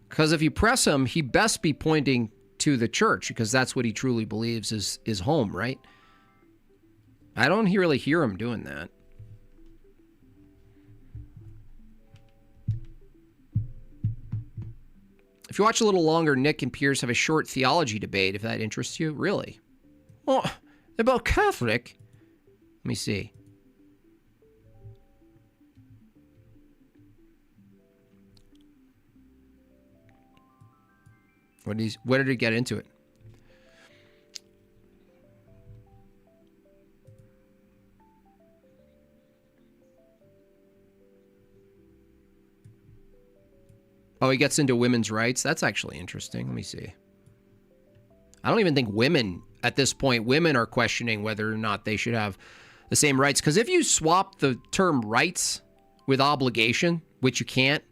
S1: Because if you press him, he best be pointing to the church, because that's what he truly believes is home, right? I don't really hear him doing that. If you watch a little longer, Nick and Pierce have a short theology debate, if that interests you. Really? Well, about Catholic? Let me see. What did he get into it? Oh, he gets into women's rights. That's actually interesting. Let me see. I don't even think women, at this point, women are questioning whether or not they should have the same rights. Because if you swap the term rights with obligation, which you can't,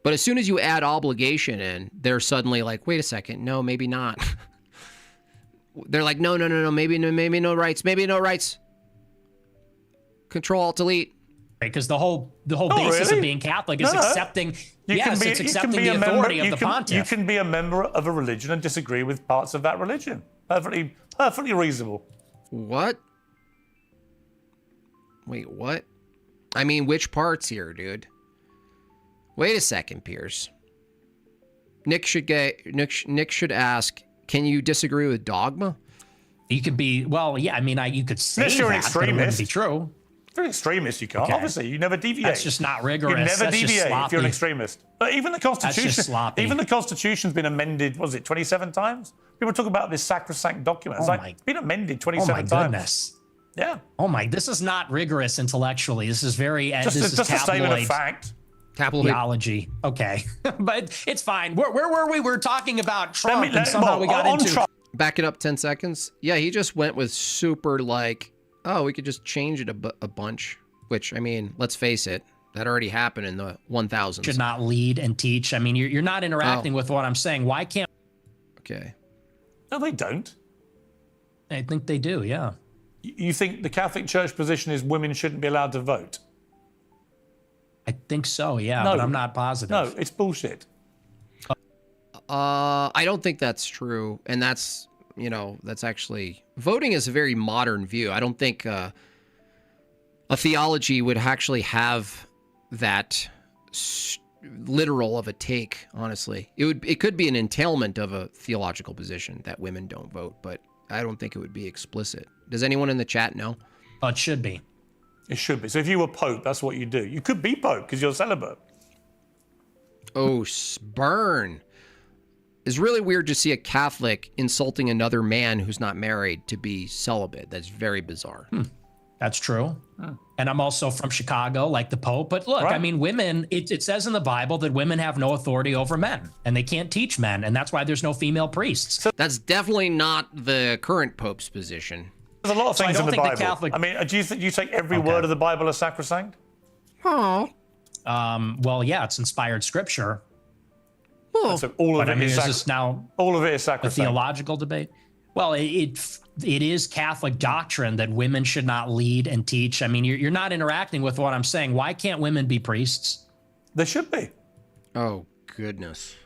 S1: but as soon as you add obligation in, they're suddenly like, wait a second, no, maybe not. they're like, no, maybe no rights. Control Alt Delete.
S3: Because the whole basis of being Catholic is accepting. It's accepting the authority of the pontiff.
S2: You can be a member of a religion and disagree with parts of that religion. Perfectly reasonable.
S1: What? Wait, what? I mean, which parts here, dude? Wait a second, Pierce. Nick should ask, can you disagree with dogma?
S3: You could be, you could say
S2: Unless you're an
S3: that, but it wouldn't
S2: extremist.
S3: be true.
S2: If you're an extremist, you can't.
S3: Okay.
S2: Obviously, you never deviate.
S3: That's just not rigorous.
S2: You never
S3: That's just
S2: deviate if
S3: sloppy.
S2: you're an extremist. But even the Constitution,
S3: That's just sloppy.
S2: even the Constitution's been amended. Was it 27 times? People talk about this sacrosanct document. It's been amended 27 times.
S3: Oh my goodness.
S2: Yeah.
S3: Oh my, this is not rigorous intellectually. This is very
S2: Just a statement of fact.
S3: Theology. Okay, but it's fine. Where were we? We're talking about Trump, and somehow we got into
S1: Trump. Back it up 10 seconds. Yeah, he just went with super we could just change it a bunch. Which, I mean, let's face it, that already happened in the 1000s.
S3: Should not lead and teach. I mean, you're not interacting with what I'm saying. Why can't?
S1: Okay.
S2: No, they don't.
S3: I think they do. Yeah.
S2: You think the Catholic Church position is women shouldn't be allowed to vote?
S3: I think so. Yeah,
S2: No.
S3: but I'm not positive.
S2: No, it's bullshit.
S1: I don't think that's true, and that's actually voting is a very modern view. I don't think a theology would actually have that literal of a take. Honestly, it could be an entailment of a theological position that women don't vote, but I don't think it would be explicit. Does anyone in the chat know?
S3: Oh, it should be.
S2: It should be. So if you were Pope, that's what you do. You could be Pope because you're celibate.
S1: Oh, burn. It's really weird to see a Catholic insulting another man who's not married to be celibate. That's very bizarre.
S3: That's true. And I'm also from Chicago, like the Pope. But look, I mean, women, it says in the Bible that women have no authority over men and they can't teach men. And that's why there's no female priests.
S1: That's definitely not the current Pope's position.
S2: There's a lot of
S3: So I
S2: things
S3: don't
S2: in the
S3: think the
S2: Bible.
S3: Catholic-
S2: I mean, do you take every word of the Bible as sacrosanct?
S1: Oh.
S3: Well, yeah, it's inspired scripture.
S2: So all of
S3: But I
S2: it
S3: mean,
S2: is
S3: is this now
S2: all of it is
S3: a
S2: sacrosanct.
S3: theological debate? Well, it is Catholic doctrine that women should not lead and teach. I mean, you're not interacting with what I'm saying. Why can't women be priests?
S2: They should be.
S1: Oh, goodness.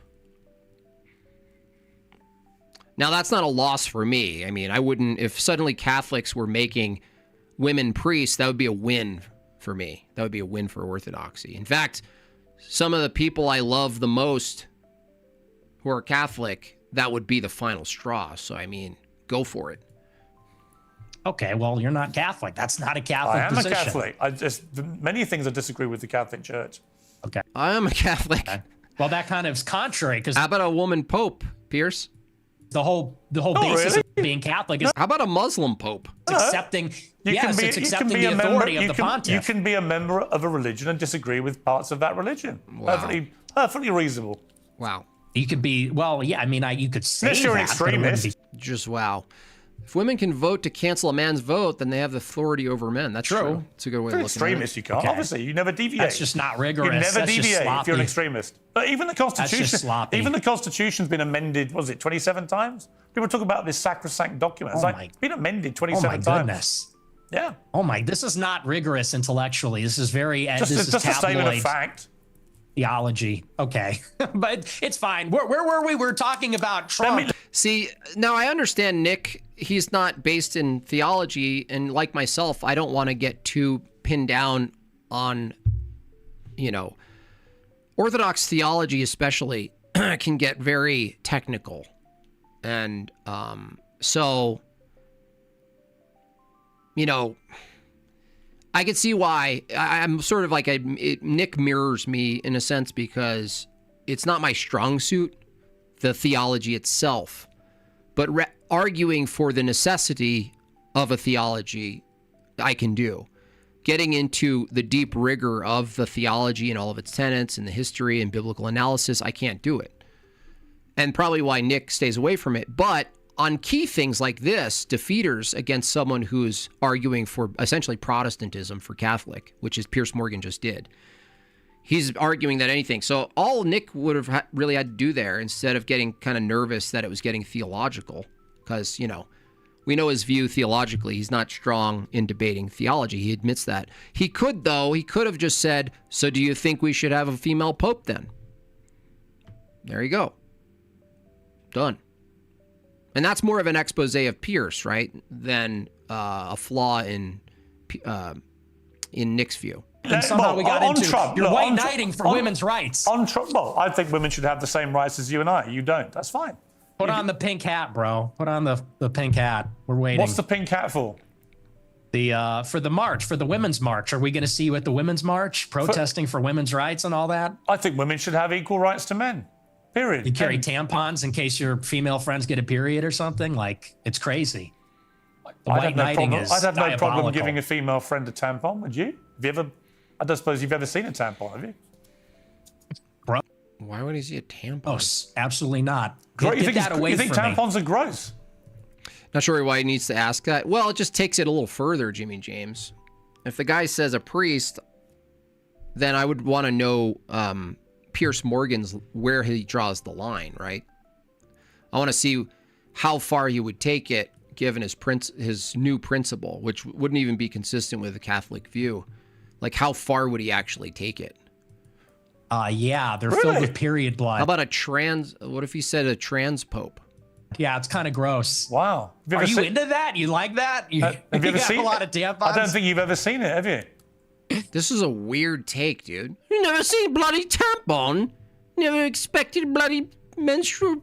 S1: Now, that's not a loss for me. I mean, I wouldn't, if suddenly Catholics were making women priests, that would be a win for me. That would be a win for Orthodoxy. In fact, some of the people I love the most who are Catholic, that would be the final straw. So, I mean, go for it.
S3: Okay, well, you're not Catholic. That's not a Catholic
S2: I am
S3: position.
S2: a Catholic. Many things I disagree with the Catholic Church.
S3: Okay.
S1: I am a Catholic.
S3: Well, that kind of is contrary because
S1: how about a woman pope, Pierce?
S3: The whole basis of being Catholic is
S1: how about a Muslim pope?
S3: It's accepting. It's accepting the authority of the pontiff.
S2: You can be a member of a religion and disagree with parts of that religion.
S1: Wow.
S2: Perfectly reasonable.
S1: Wow.
S3: You could be, you could say
S2: Unless you're an
S3: that, but it wouldn't
S2: extremist.
S3: be-
S1: Just wow. If women can vote to cancel a man's vote, then they have the authority over men. That's true. It's a good way
S2: If you're
S1: of
S2: an
S1: looking
S2: extremist,
S1: at it.
S2: you can't.
S3: Okay.
S2: Obviously, you never deviate.
S3: That's just not rigorous.
S2: You never
S3: That's just
S2: deviate if you're an
S3: sloppy.
S2: extremist. But even the
S3: just
S2: Constitution,
S3: sloppy.
S2: even the Constitution's been amended. Was it 27 times? People talk about this sacrosanct document. It's been amended 27
S3: Oh my
S2: times.
S3: goodness.
S2: Yeah.
S3: Oh my, this is not rigorous intellectually. This is very,
S2: Just
S3: this is
S2: a statement of
S3: tabloid
S2: fact.
S3: theology. Okay. But it's fine. Where were we? We're talking about Trump.
S1: See, now I understand Nick. He's not based in theology, and like myself, I don't want to get too pinned down on, Orthodox theology especially can get very technical. And so, I could see why I'm sort of like Nick mirrors me in a sense because it's not my strong suit, the theology itself, but arguing for the necessity of a theology, I can do. Getting into the deep rigor of the theology and all of its tenets and the history and biblical analysis, I can't do it. And probably why Nick stays away from it. But on key things like this, defeaters against someone who's arguing for essentially Protestantism for Catholic, which is Pierce Morgan just did. He's arguing that anything. So all Nick would have really had to do there, instead of getting kind of nervous that it was getting theological, because, We know his view theologically. He's not strong in debating theology. He admits that. He could, though, he could have just said, so do you think we should have a female pope then? There you go. Done. And that's more of an expose of Pierce, right, than a flaw in Nick's view.
S3: And somehow we got into
S2: Trump,
S3: you're
S2: look,
S3: white knighting for women's rights.
S2: On Trump, well, I think women should have the same rights as you and I. You don't. That's fine.
S3: Put on the pink hat, bro. Put on the pink hat. We're waiting.
S2: What's the pink hat for?
S3: For the march, for the women's march. Are we going to see you at the women's march protesting for women's rights and all that?
S2: I think women should have equal rights to men. Period.
S3: You carry tampons in case your female friends get a period or something? Like, it's crazy. The white knighting is
S2: I'd have no problem
S3: diabolical.
S2: giving a female friend a tampon, would you? Have you ever? I don't suppose you've ever seen a tampon, have you?
S3: Bro.
S1: Why would he see a tampon?
S3: Oh, absolutely not.
S2: You
S3: Get that away
S2: you think
S3: from me.
S2: tampons are gross?
S1: Not sure why he needs to ask that. Well, it just takes it a little further, Jimmy James. If the guy says a priest, then I would want to know Pierce Morgan's where he draws the line, right? I want to see how far he would take it given his new principle, which wouldn't even be consistent with the Catholic view. Like, how far would he actually take it?
S3: Yeah, they're filled with period blood.
S1: How about what if he said a trans pope?
S3: Yeah, it's kind of gross.
S2: Wow.
S3: Are you into that? You like that?
S2: Have you ever seen
S3: a lot of tampons?
S2: I don't think you've ever seen it, have you?
S1: This is a weird take, dude. You never seen bloody tampon? Never expected bloody menstrual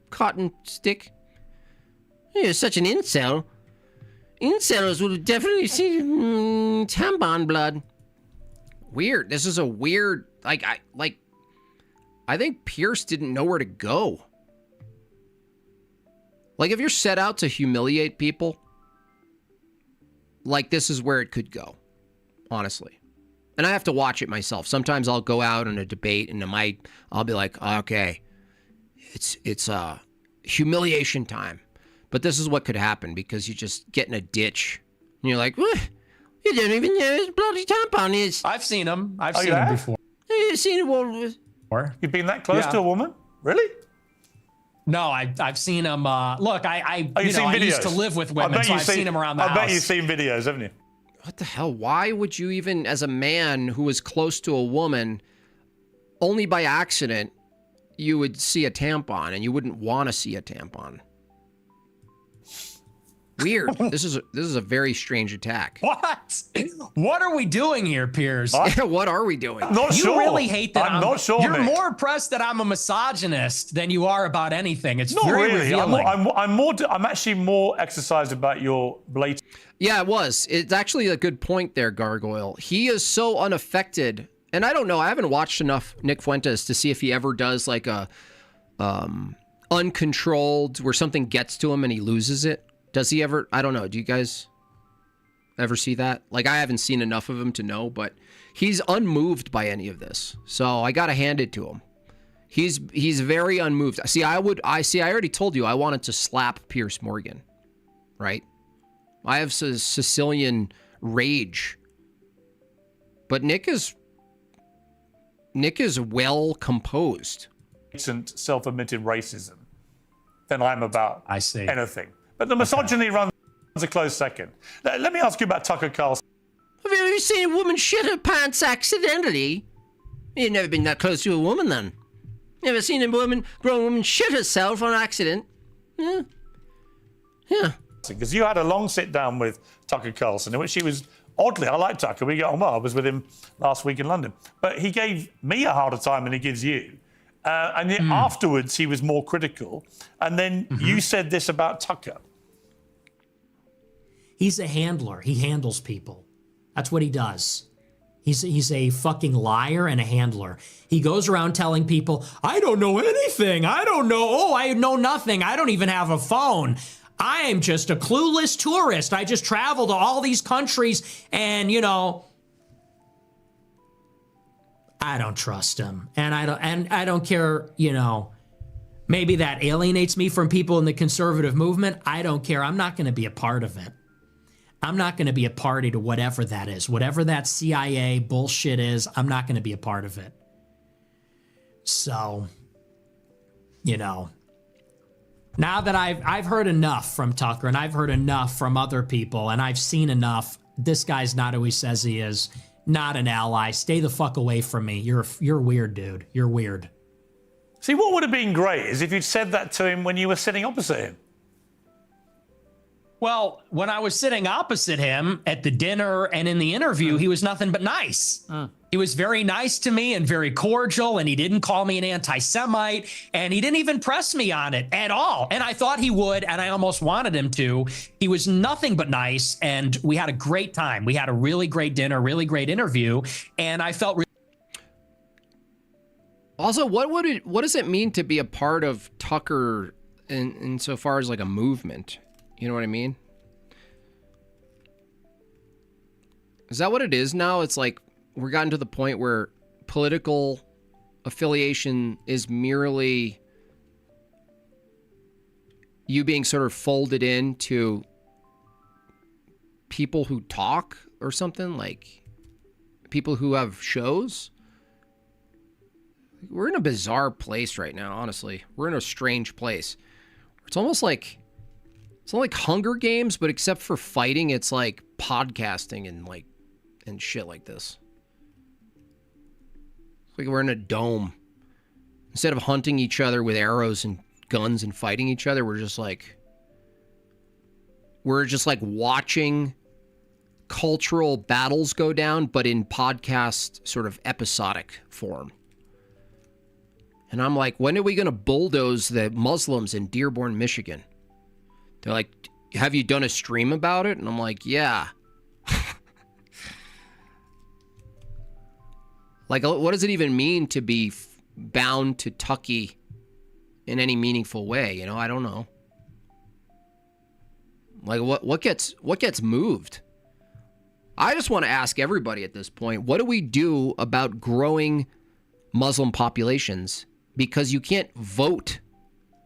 S1: cotton stick? You're such an incel. Incels would have definitely seen tampon blood. Weird. This is a weird. I think Pierce didn't know where to go. Like, if you're set out to humiliate people, like, this is where it could go, honestly. And I have to watch it myself. Sometimes I'll go out in a debate and I'll be like, okay, it's humiliation time. But this is what could happen because you just get in a ditch and you're like, you don't even know his bloody tampon is.
S3: I've seen him. I've seen him before.
S1: You've seen him before?
S2: You've been that close to a woman? Really?
S3: No, I've seen him. Look, I used to live with women, so I've seen him around the house.
S2: I bet you've seen videos, haven't you?
S1: What the hell? Why would you even, as a man who was close to a woman, only by accident, you would see a tampon and you wouldn't want to see a tampon? Weird. This is a very strange attack.
S3: What? What are we doing here, Piers?
S1: What are we doing?
S2: I'm not sure.
S3: You really hate that.
S2: I'm not sure.
S3: You're
S2: Mick.
S3: more impressed that I'm a misogynist than you are about anything. It's
S2: not
S3: very
S2: really.
S3: revealing.
S2: I'm actually more exercised about your blatant.
S1: Yeah, it was. It's actually a good point there, Gargoyle. He is so unaffected, and I don't know. I haven't watched enough Nick Fuentes to see if he ever does like a uncontrolled where something gets to him and he loses it. Does he ever? I don't know. Do you guys ever see that? Like, I haven't seen enough of him to know, but he's unmoved by any of this. So I gotta hand it to him. He's very unmoved. See, I already told you I wanted to slap Pierce Morgan, right? I have Sicilian rage, but Nick is well composed.
S2: Self-admitted racism than I'm about.
S3: I see.
S2: Anything. But the misogyny runs a close second. Let me ask you about Tucker Carlson.
S9: Have you ever seen a woman shit her pants accidentally? You've never been that close to a woman, then. Never seen a grown woman shit herself on accident? Yeah.
S2: Because you had a long sit down with Tucker Carlson in which she was, oddly, I like Tucker, we get on well. I was with him last week in London. But he gave me a harder time than he gives you. And then afterwards, he was more critical. And then you said this about Tucker.
S12: He's a handler. He handles people. That's what he does. He's a fucking liar and a handler. He goes around telling people, I don't know anything. I don't know. Oh, I know nothing. I don't even have a phone. I am just a clueless tourist. I just travel to all these countries and, I don't trust him. And I don't care, maybe that alienates me from people in the conservative movement. I don't care. I'm not going to be a part of it. I'm not going to be a party to whatever that is. Whatever that CIA bullshit is, I'm not going to be a part of it. So, Now that I've heard enough from Tucker and I've heard enough from other people and I've seen enough, this guy's not who he says he is. Not an ally. Stay the fuck away from me. You're weird, dude. You're weird.
S2: See, what would have been great is if you'd said that to him when you were sitting opposite him.
S3: Well, when I was sitting opposite him at the dinner and in the interview, he was nothing but nice. He was very nice to me and very cordial, and he didn't call me an anti-Semite, and he didn't even press me on it at all. And I thought he would, and I almost wanted him to. He was nothing but nice, and we had a great time. We had a really great dinner, really great interview, and I felt
S1: Also, what does it mean to be a part of Tucker in so far as like a movement? You know what I mean? Is that what it is now? It's like we're gotten to the point where political affiliation is merely you being sort of folded into people who talk or something, like people who have shows. We're in a bizarre place right now, honestly. We're in a strange place. It's almost like Hunger Games, but except for fighting, it's like podcasting and shit like this. It's like we're in a dome. Instead of hunting each other with arrows and guns and fighting each other, we're just like watching cultural battles go down, but in podcast sort of episodic form. And I'm like, when are we going to bulldoze the Muslims in Dearborn, Michigan? They're like, have you done a stream about it? And I'm like, yeah. Like, what does it even mean to be bound to Tucky in any meaningful way? You know, I don't know. Like, what gets moved? I just want to ask everybody at this point, what do we do about growing Muslim populations? Because you can't vote.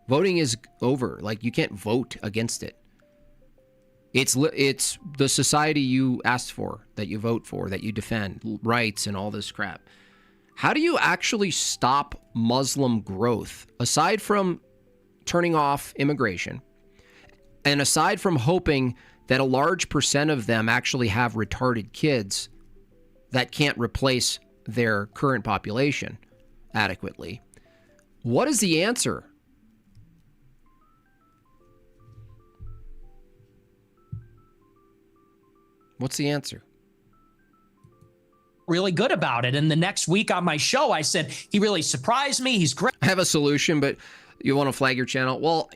S1: Voting is over. Like, you can't vote against it. It's the society you asked for, that you vote for, that you defend, rights and all this crap. How do you actually stop Muslim growth? Aside from turning off immigration, and aside from hoping that a large percent of them actually have retarded kids that can't replace their current population adequately, what is the answer? What's the answer?
S3: really good about it. And the next week on my show, I said, he really surprised me. He's great.
S1: I have a solution, but you want to flag your channel? Well,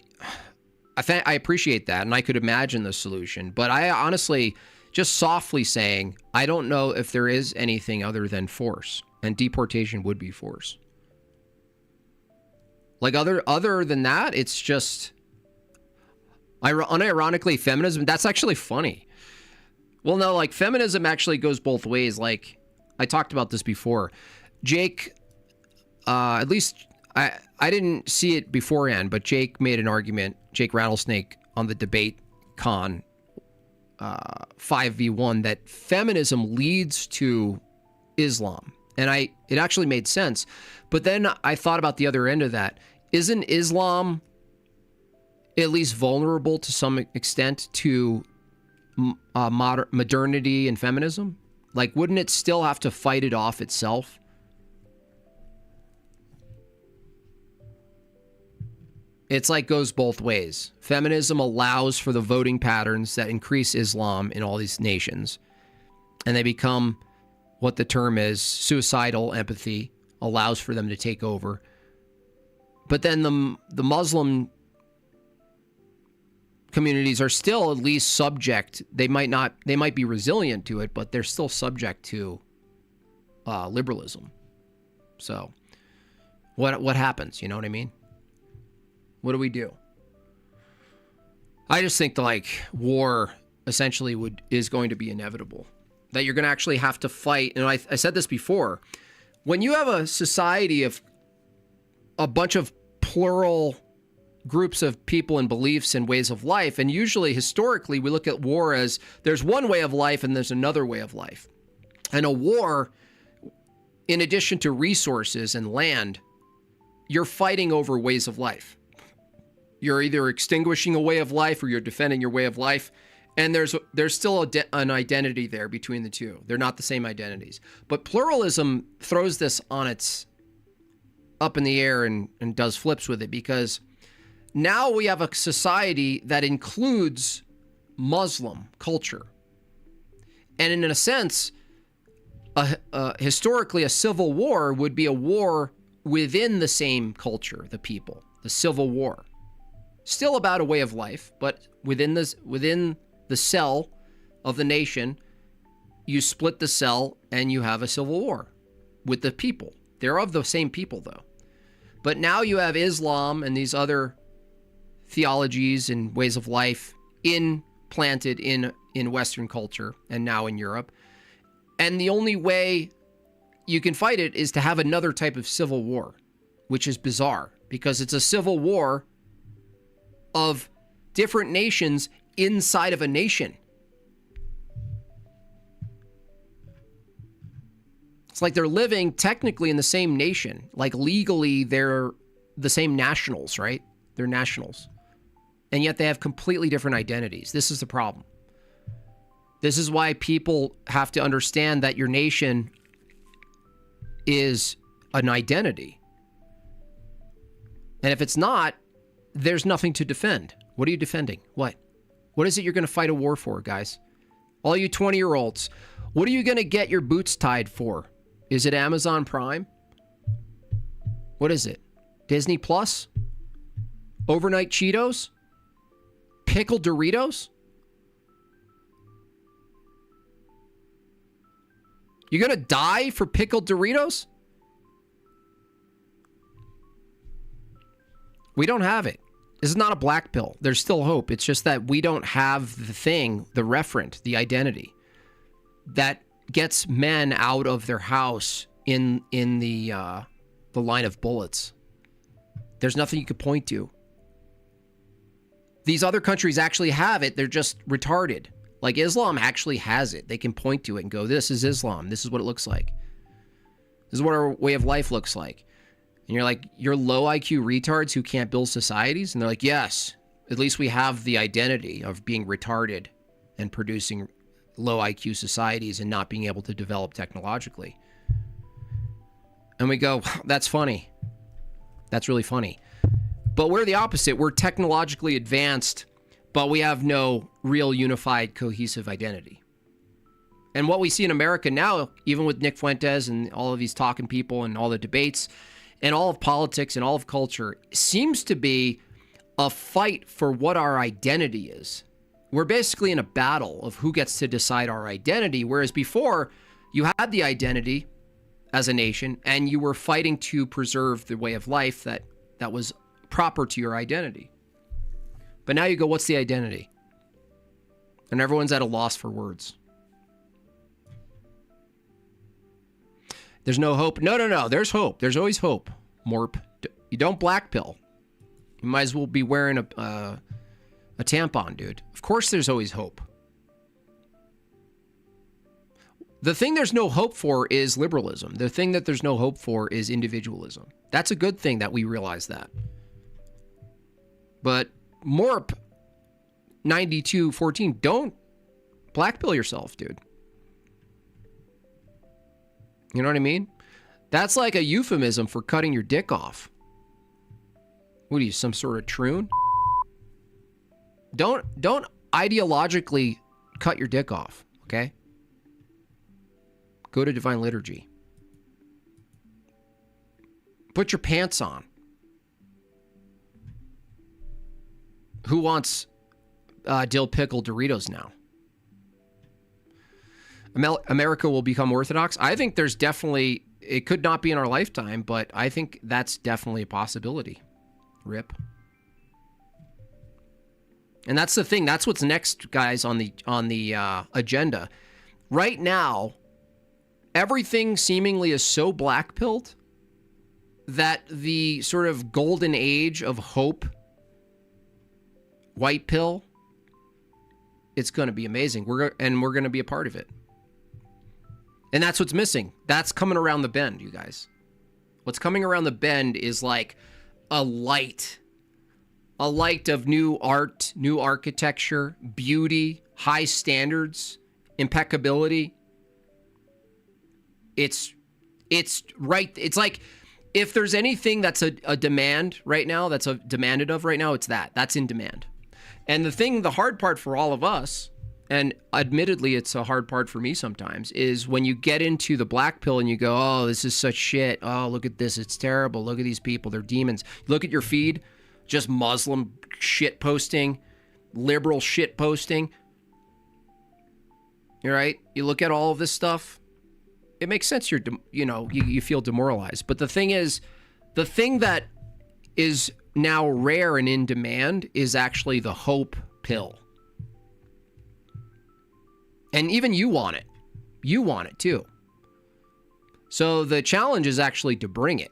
S1: I appreciate that, and I could imagine the solution. But I honestly, just softly saying, I don't know if there is anything other than force, and deportation would be force. Like other than that, it's just unironically feminism. That's actually funny. Well, no, like feminism actually goes both ways. Like I talked about this before. Jake, at least I didn't see it beforehand, but Jake made an argument, Jake Rattlesnake, on the debate con 5v1, that feminism leads to Islam. And it actually made sense. But then I thought about the other end of that. Isn't Islam at least vulnerable to some extent to modernity and feminism? Like, wouldn't it still have to fight it off itself? It's like goes both ways. Feminism allows for the voting patterns that increase Islam in all these nations. And they become what the term is, suicidal empathy, allows for them to take over. But then the Muslim communities are still at least subject. They might be resilient to it, but they're still subject to liberalism. So what happens? You know what I mean? What do we do? I just think like war essentially is going to be inevitable. That you're going to actually have to fight. And I said this before. When you have a society of a bunch of plural groups of people and beliefs and ways of life, and usually historically we look at war as there's one way of life and there's another way of life. And a war, in addition to resources and land, you're fighting over ways of life. You're either extinguishing a way of life or you're defending your way of life. And there's still an identity there between the two. They're not the same identities. But pluralism throws this on its up in the air and does flips with it, because now we have a society that includes Muslim culture. And in a sense, historically, a civil war would be a war within the same culture, the people, the civil war. Still about a way of life, but within the cell of the nation, you split the cell and you have a civil war with the people. They're of the same people, though. But now you have Islam and these other theologies and ways of life implanted in Western culture and now in Europe. And the only way you can fight it is to have another type of civil war, which is bizarre because it's a civil war of different nations inside of a nation. It's like they're living technically in the same nation. Like legally, they're the same nationals, right? They're nationals. And yet they have completely different identities. This is the problem. This is why people have to understand that your nation is an identity. And if it's not, there's nothing to defend. What are you defending? What? What is it you're going to fight a war for, guys? All you 20-year-olds, what are you going to get your boots tied for? Is it Amazon Prime? What is it? Disney Plus? Overnight Cheetos? Pickled Doritos? You're going to die for pickled Doritos? We don't have it. This is not a black pill. There's still hope. It's just that we don't have the thing, the referent, the identity that gets men out of their house in the line of bullets. There's nothing you could point to. These other countries actually have it. They're just retarded. Like Islam actually has it. They can point to it and go, this is Islam. This is what it looks like. This is what our way of life looks like. And you're like, you're low IQ retards who can't build societies? And they're like, yes, at least we have the identity of being retarded and producing low IQ societies and not being able to develop technologically. And we go, that's funny. That's really funny. But we're the opposite. We're technologically advanced, but we have no real unified, cohesive identity. And what we see in America now, even with Nick Fuentes and all of these talking people and all the debates and all of politics and all of culture, seems to be a fight for what our identity is. We're basically in a battle of who gets to decide our identity, whereas before you had the identity as a nation and you were fighting to preserve the way of life that was proper to your identity. But now you go, what's the identity? And everyone's at a loss for words. There's no hope. No. There's hope. There's always hope. Morp. You don't black pill. You might as well be wearing a tampon, dude. Of course there's always hope. The thing there's no hope for is liberalism. The thing that there's no hope for is individualism. That's a good thing that we realize that. But Morp 9214, don't black pill yourself, dude. You know what I mean? That's like a euphemism for cutting your dick off. What are you, some sort of troon? Don't ideologically cut your dick off, okay? Go to Divine Liturgy. Put your pants on. Who wants dill pickle Doritos now? America will become Orthodox. I think there's definitely, it could not be in our lifetime, but I think that's definitely a possibility. Rip. And that's the thing. That's what's next, guys, on the agenda. Right now, everything seemingly is so black-pilled that the sort of golden age of hope, white pill, it's going to be amazing. We're going to be a part of it. And that's what's missing. That's coming around the bend, you guys. What's coming around the bend is like a light a light of new art, new architecture, beauty, high standards, impeccability. It's right. It's like if there's anything that's a demand right now, that's a demanded of right now, it's that. That's in demand. And the hard part for all of us, and admittedly it's a hard part for me sometimes, is when you get into the black pill and you go, oh, this is such shit. Oh, look at this. It's terrible. Look at these people. They're demons. Look at your feed. Just Muslim shit posting, liberal shit posting. You're right. You look at all of this stuff. It makes sense. You feel demoralized. But the thing is, the thing that is now rare and in demand is actually the hope pill. And even you want it. You want it too. So the challenge is actually to bring it.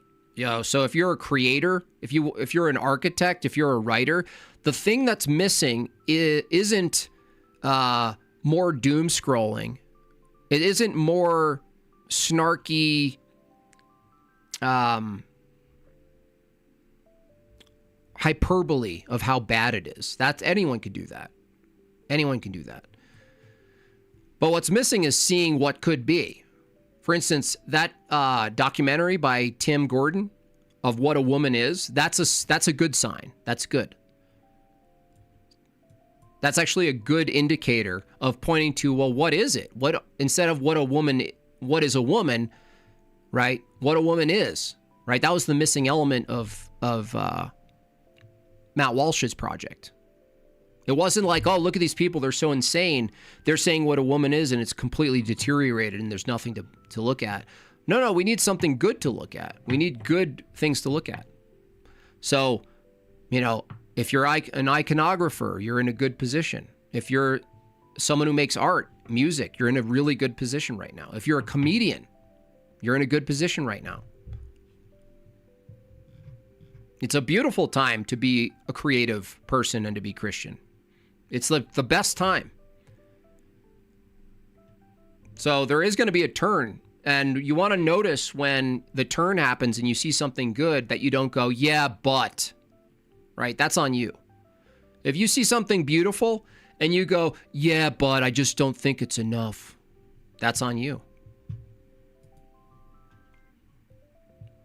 S1: So if you're a creator, if you're an architect, if you're a writer, the thing that's missing isn't more doom scrolling. It isn't more snarky hyperbole of how bad it is. Anyone can do that. Anyone can do that. But what's missing is seeing what could be. For instance, that documentary by Tim Gordon of What a Woman Is, that's a good sign. That's good. That's actually a good indicator of pointing to, well, what is it? Instead of what is a woman, right? What a woman is, right? That was the missing element of Matt Walsh's project. It wasn't like, oh, look at these people, they're so insane. They're saying what a woman is and it's completely deteriorated and there's nothing to look at. No, we need something good to look at. We need good things to look at. So, if you're an iconographer, you're in a good position. If you're someone who makes art, music, you're in a really good position right now. If you're a comedian, you're in a good position right now. It's a beautiful time to be a creative person and to be Christian. It's the best time. So there is going to be a turn. And you want to notice when the turn happens and you see something good that you don't go, yeah, but. Right? That's on you. If you see something beautiful and you go, yeah, but I just don't think it's enough. That's on you.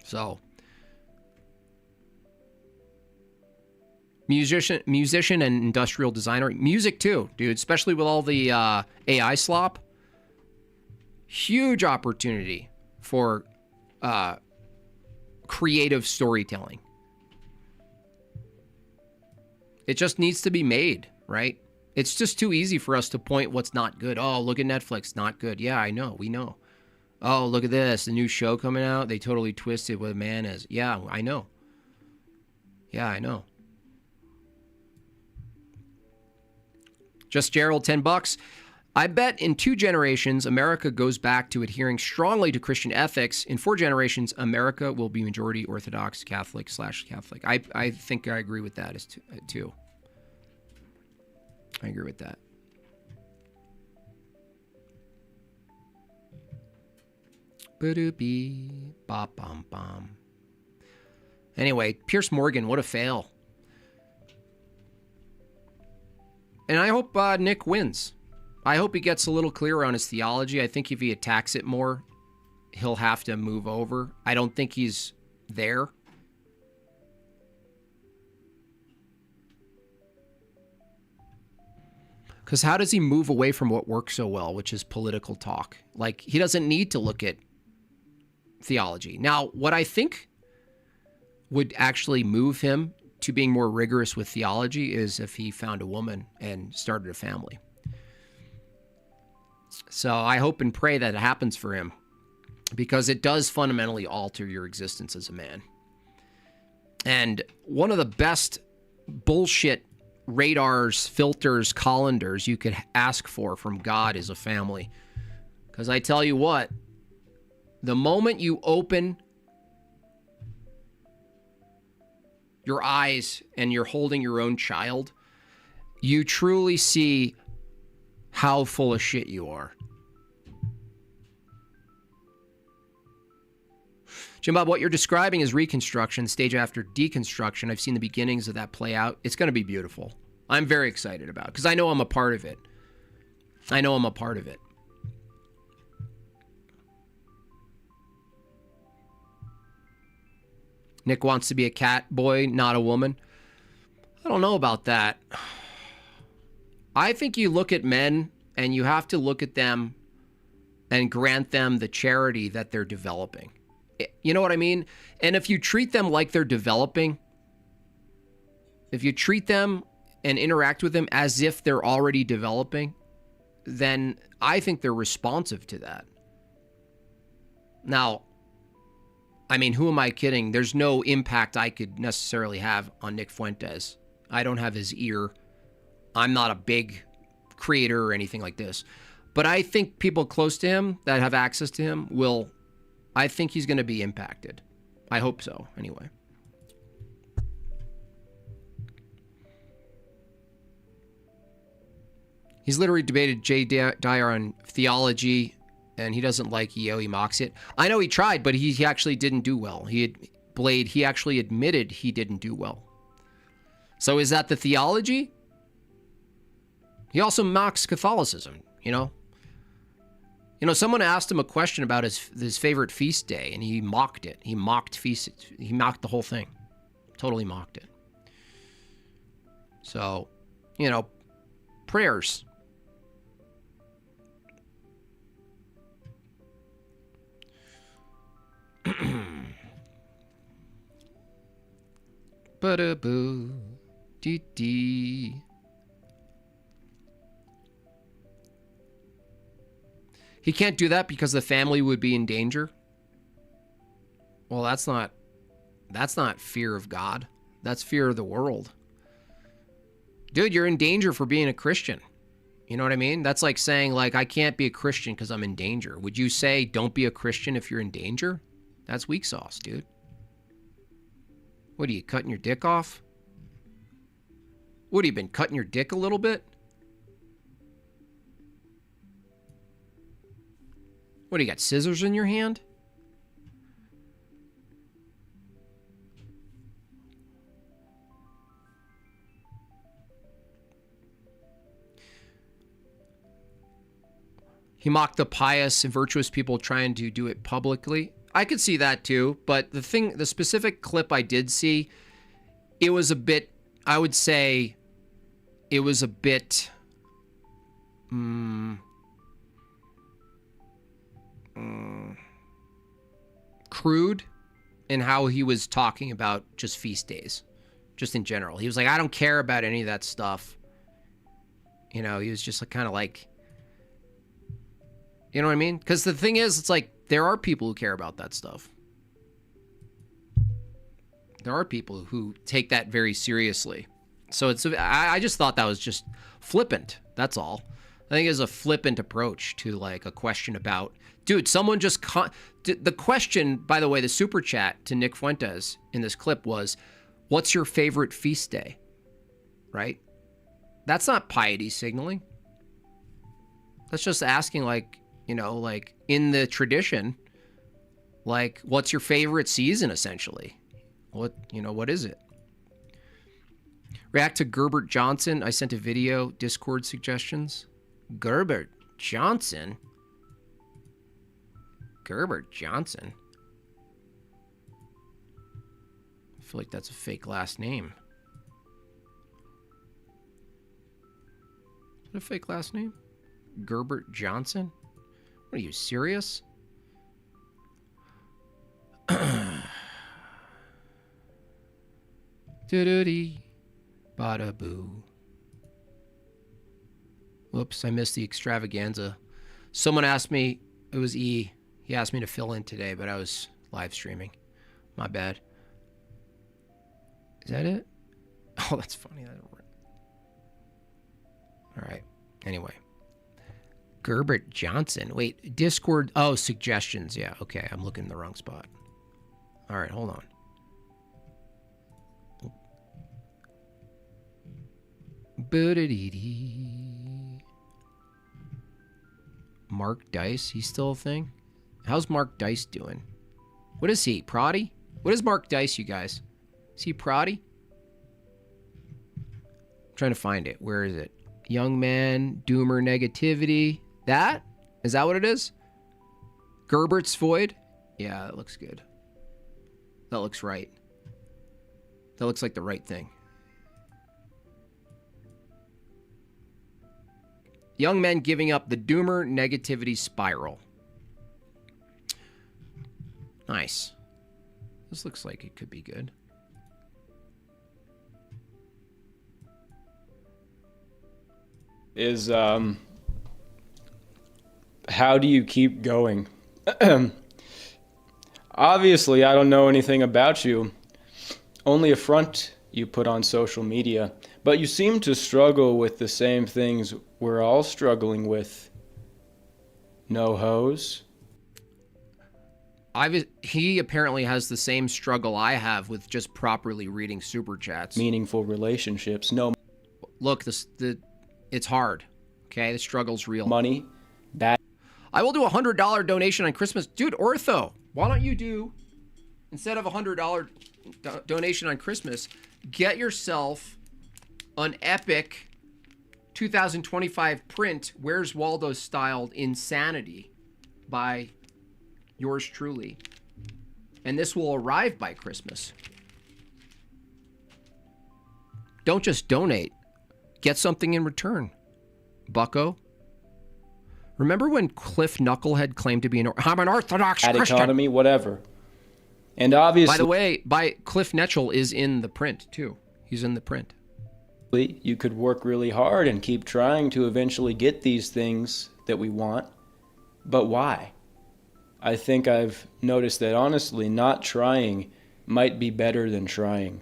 S1: So. Musician and industrial designer. Music too, dude, especially with all the AI slop. Huge opportunity for creative storytelling. It just needs to be made, right? It's just too easy for us to point what's not good. Oh, look at Netflix, not good. Yeah, I know, we know. Oh, look at this, the new show coming out. They totally twisted what a man is. Yeah, I know. Yeah, I know. Just Gerald, $10. I bet in 2 generations, America goes back to adhering strongly to Christian ethics. In 4 generations, America will be majority Orthodox Catholic/Catholic. I think I agree with that too. I agree with that. Anyway, Pierce Morgan, what a fail. And I hope Nick wins. I hope he gets a little clearer on his theology. I think if he attacks it more, he'll have to move over. I don't think he's there. Because how does he move away from what works so well, which is political talk? Like, he doesn't need to look at theology. Now, what I think would actually move him to being more rigorous with theology is if he found a woman and started a family. So I hope and pray that it happens for him, because it does fundamentally alter your existence as a man. And one of the best bullshit radars, filters, colanders you could ask for from God is a family. Because I tell you what, the moment you open your eyes and you're holding your own child, you truly see how full of shit you are. Jim Bob, what you're describing is reconstruction, stage after deconstruction. I've seen the beginnings of that play out. It's going to be beautiful. I'm very excited about it because I know I'm a part of it. I know I'm a part of it. Nick wants to be a cat boy, not a woman. I don't know about that. I think you look at men and you have to look at them and grant them the charity that they're developing. You know what I mean? And if you treat them like they're developing, if you treat them and interact with them as if they're already developing, then I think they're responsive to that. Now, I mean, who am I kidding? There's no impact I could necessarily have on Nick Fuentes. I don't have his ear. I'm not a big creator or anything like this. But I think people close to him that have access to him will, I think he's going to be impacted. I hope so, anyway. He's literally debated Jay Dyer on theology, and he doesn't like EO. He mocks it. I know he tried, but he actually didn't do well. He actually admitted he didn't do well. So is that the theology? He also mocks Catholicism, you know? You know, someone asked him a question about his favorite feast day, and he mocked it. He mocked the whole thing. Totally mocked it. So, you know, prayers. Ba-da-boo. Dee-dee. He can't do that because the family would be in danger. Well, that's not fear of God. That's fear of the world. Dude, you're in danger for being a Christian. You know what I mean? That's like saying, like, I can't be a Christian because I'm in danger. Would you say don't be a Christian if you're in danger? That's weak sauce, dude. What, are you cutting your dick off? What, have you been cutting your dick a little bit? What, do you got scissors in your hand? He mocked the pious and virtuous people trying to do it publicly. I could see that too, but the specific clip I did see, it was a bit, I would say, it was a bit, crude in how he was talking about just feast days, just in general. He was like, I don't care about any of that stuff. You know, he was just kind of like, you know what I mean? Because the thing is, it's like, there are people who care about that stuff. There are people who take that very seriously. So I just thought that was just flippant. That's all. I think it's a flippant approach to like a question about, dude, someone just, the question, by the way, the super chat to Nick Fuentes in this clip was, what's your favorite feast day? Right? That's not piety signaling. That's just asking, like, you know, like in the tradition, like, what's your favorite season, essentially? What is it? React to Gerbert Johnson. I sent a video, Discord suggestions. Gerbert Johnson? Gerbert Johnson? I feel like that's a fake last name. Is it a fake last name? Gerbert Johnson? What, are you serious? Do-do-dee. Bada-boo. Whoops, I missed the extravaganza. Someone asked me, it was E. He asked me to fill in today, but I was live streaming. My bad. Is that it? Oh, that's funny. All right. Anyway. Gerbert Johnson. Wait, Discord. Oh, suggestions. Yeah, okay. I'm looking in the wrong spot. All right, hold on. Mark Dice. He's still a thing? How's Mark Dice doing? What is he? Proddy? What is Mark Dice, you guys? Is he Proddy? I'm trying to find it. Where is it? Young man, doomer negativity. That? Is that what it is? Gerbert's Void? Yeah, that looks good. That looks right. That looks like the right thing. Young men giving up the doomer negativity spiral. Nice. This looks like it could be good.
S13: Is how do you keep going? Obviously, I don't know anything about you. Only a front you put on social media. But you seem to struggle with the same things we're all struggling with. No hose.
S1: He apparently has the same struggle I have with just properly reading super chats.
S13: Meaningful relationships. No.
S1: Look, it's hard. Okay, the struggle's real.
S13: Money. Bad.
S1: I will do a $100 donation on Christmas. Dude, Ortho, why don't you do, instead of a $100 donation on Christmas, get yourself an epic 2025 print, Where's Waldo styled Insanity by yours truly. And this will arrive by Christmas. Don't just donate. Get something in return. Bucko. Remember when Cliff Knucklehead claimed to be I'm an Orthodox
S13: Bad
S1: Christian?
S13: economy, whatever. And obviously...
S1: By the way, Cliff Netchell is in the print, too. He's in the print.
S13: You could work really hard and keep trying to eventually get these things that we want. But why? I think I've noticed that honestly, not trying might be better than trying.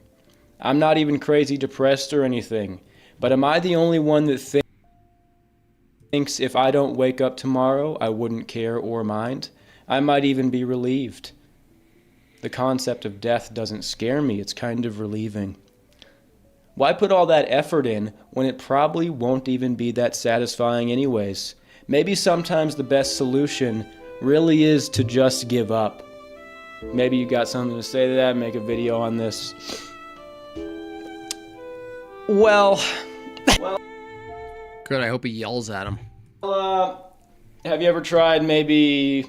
S13: I'm not even crazy depressed or anything, but am I the only one that thinks if I don't wake up tomorrow, I wouldn't care or mind? I might even be relieved. The concept of death doesn't scare me, it's kind of relieving. Why put all that effort in when it probably won't even be that satisfying anyways? Maybe sometimes the best solution really is to just give up. Maybe you got something to say to that, make a video on this. Well.
S1: Good, I hope he yells at him.
S13: Have you ever tried maybe...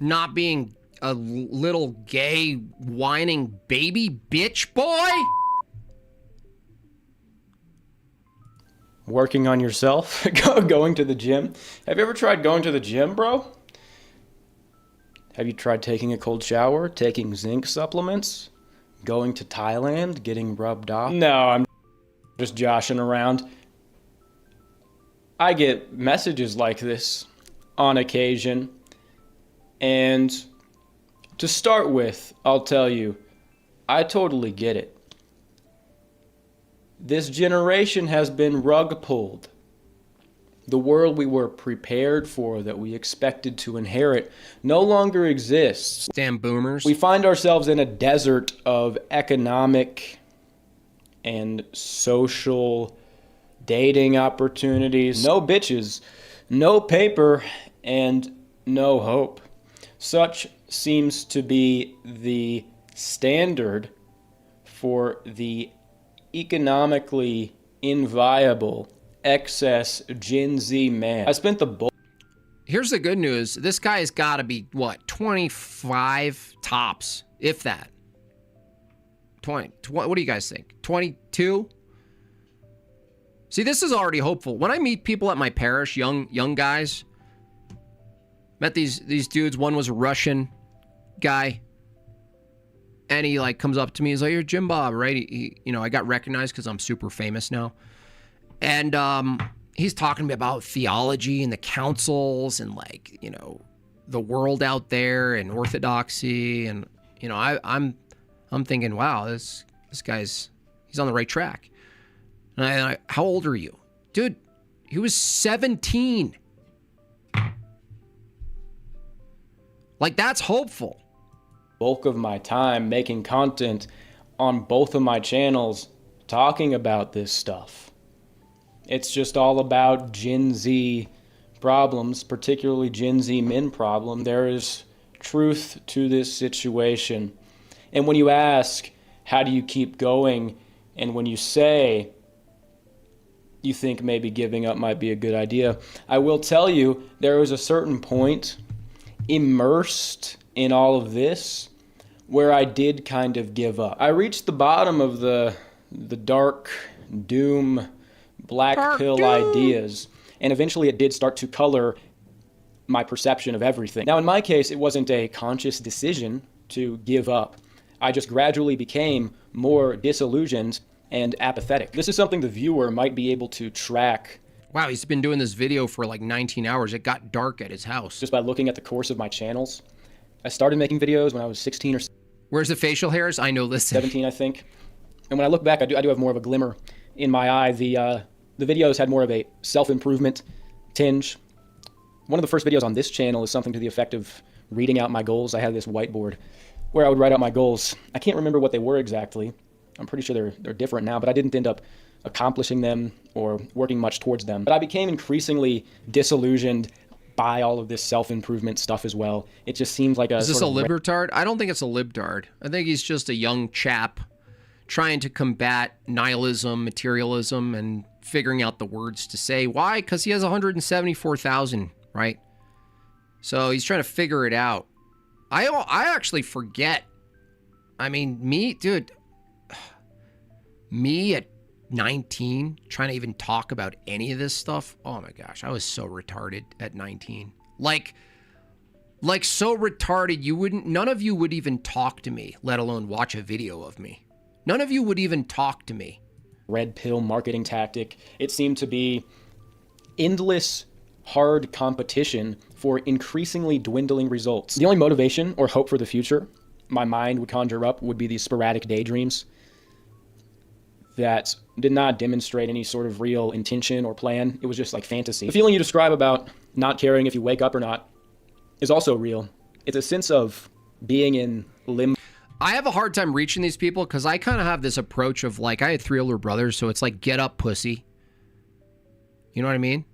S1: not being a little gay, whining baby bitch boy?
S13: Working on yourself? Going to the gym? Have you ever tried going to the gym, bro? Have you tried taking a cold shower, taking zinc supplements, going to Thailand, getting rubbed off? No, I'm just joshing around. I get messages like this on occasion. And to start with, I'll tell you, I totally get it. This generation has been rug pulled. The world we were prepared for, that we expected to inherit, no longer exists.
S1: Damn boomers.
S13: We find ourselves in a desert of economic and social dating opportunities. No bitches, no paper, and no hope. Such seems to be the standard for the economically inviable excess Gen Z man. I spent the
S1: Here's the good news. This guy's got to be, what, 25 tops, if that. 20. What do you guys think? 22? See, this is already hopeful. When I meet people at my parish, young guys, met these dudes. One was a Russian guy. And he like comes up to me. He's like, "You're Jim Bob, right?" He I got recognized because I'm super famous now. And he's talking to me about theology and the councils and like, the world out there and orthodoxy. And, I'm thinking, wow, this guy's, he's on the right track. And I how old are you? Dude, he was 17. Like, that's hopeful.
S13: Bulk of my time making content on both of my channels talking about this stuff. It's just all about Gen Z problems, particularly Gen Z men problem. There is truth to this situation. And when you ask, how do you keep going? And when you say, you think maybe giving up might be a good idea, I will tell you, there was a certain point immersed in all of this where I did kind of give up. I reached the bottom of the dark doom, black pill ideas, and eventually it did start to color my perception of everything. Now, in my case, it wasn't a conscious decision to give up. I just gradually became more disillusioned and apathetic. This is something the viewer might be able to track.
S1: Wow, he's been doing this video for like 19 hours. It got dark at his house.
S13: Just by looking at the course of my channels. I started making videos when I was 16 or
S1: Where's the facial hairs? I know, listen.
S13: 17, I think. And when I look back, I do have more of a glimmer in my eye. The videos had more of a self-improvement tinge. One of the first videos on this channel is something to the effect of reading out my goals. I had this whiteboard where I would write out my goals. I can't remember what they were exactly. I'm pretty sure they're different now, but I didn't end up accomplishing them or working much towards them. But I became increasingly disillusioned by all of this self-improvement stuff as well. It just seems like
S1: Is this a libtard? I don't think it's a libtard. I think he's just a young chap trying to combat nihilism, materialism, and figuring out the words to say. Why? Because he has 174,000, right? So he's trying to figure it out. I actually forget. I mean, me at 19 trying to even talk about any of this stuff. Oh my gosh, I was so retarded at 19. Like so retarded none of you would even talk to me, let alone watch a video of me. None of you would even talk to me.
S13: Red pill marketing tactic. It seemed to be endless, hard competition for increasingly dwindling results. The only motivation or hope for the future my mind would conjure up would be these sporadic daydreams that did not demonstrate any sort of real intention or plan. It was just like fantasy. The feeling you describe about not caring if you wake up or not is also real. It's a sense of being in limbo.
S1: I have a hard time reaching these people because I kind of have this approach of like, I had 3 older brothers, so it's like, get up, pussy. You know what I mean?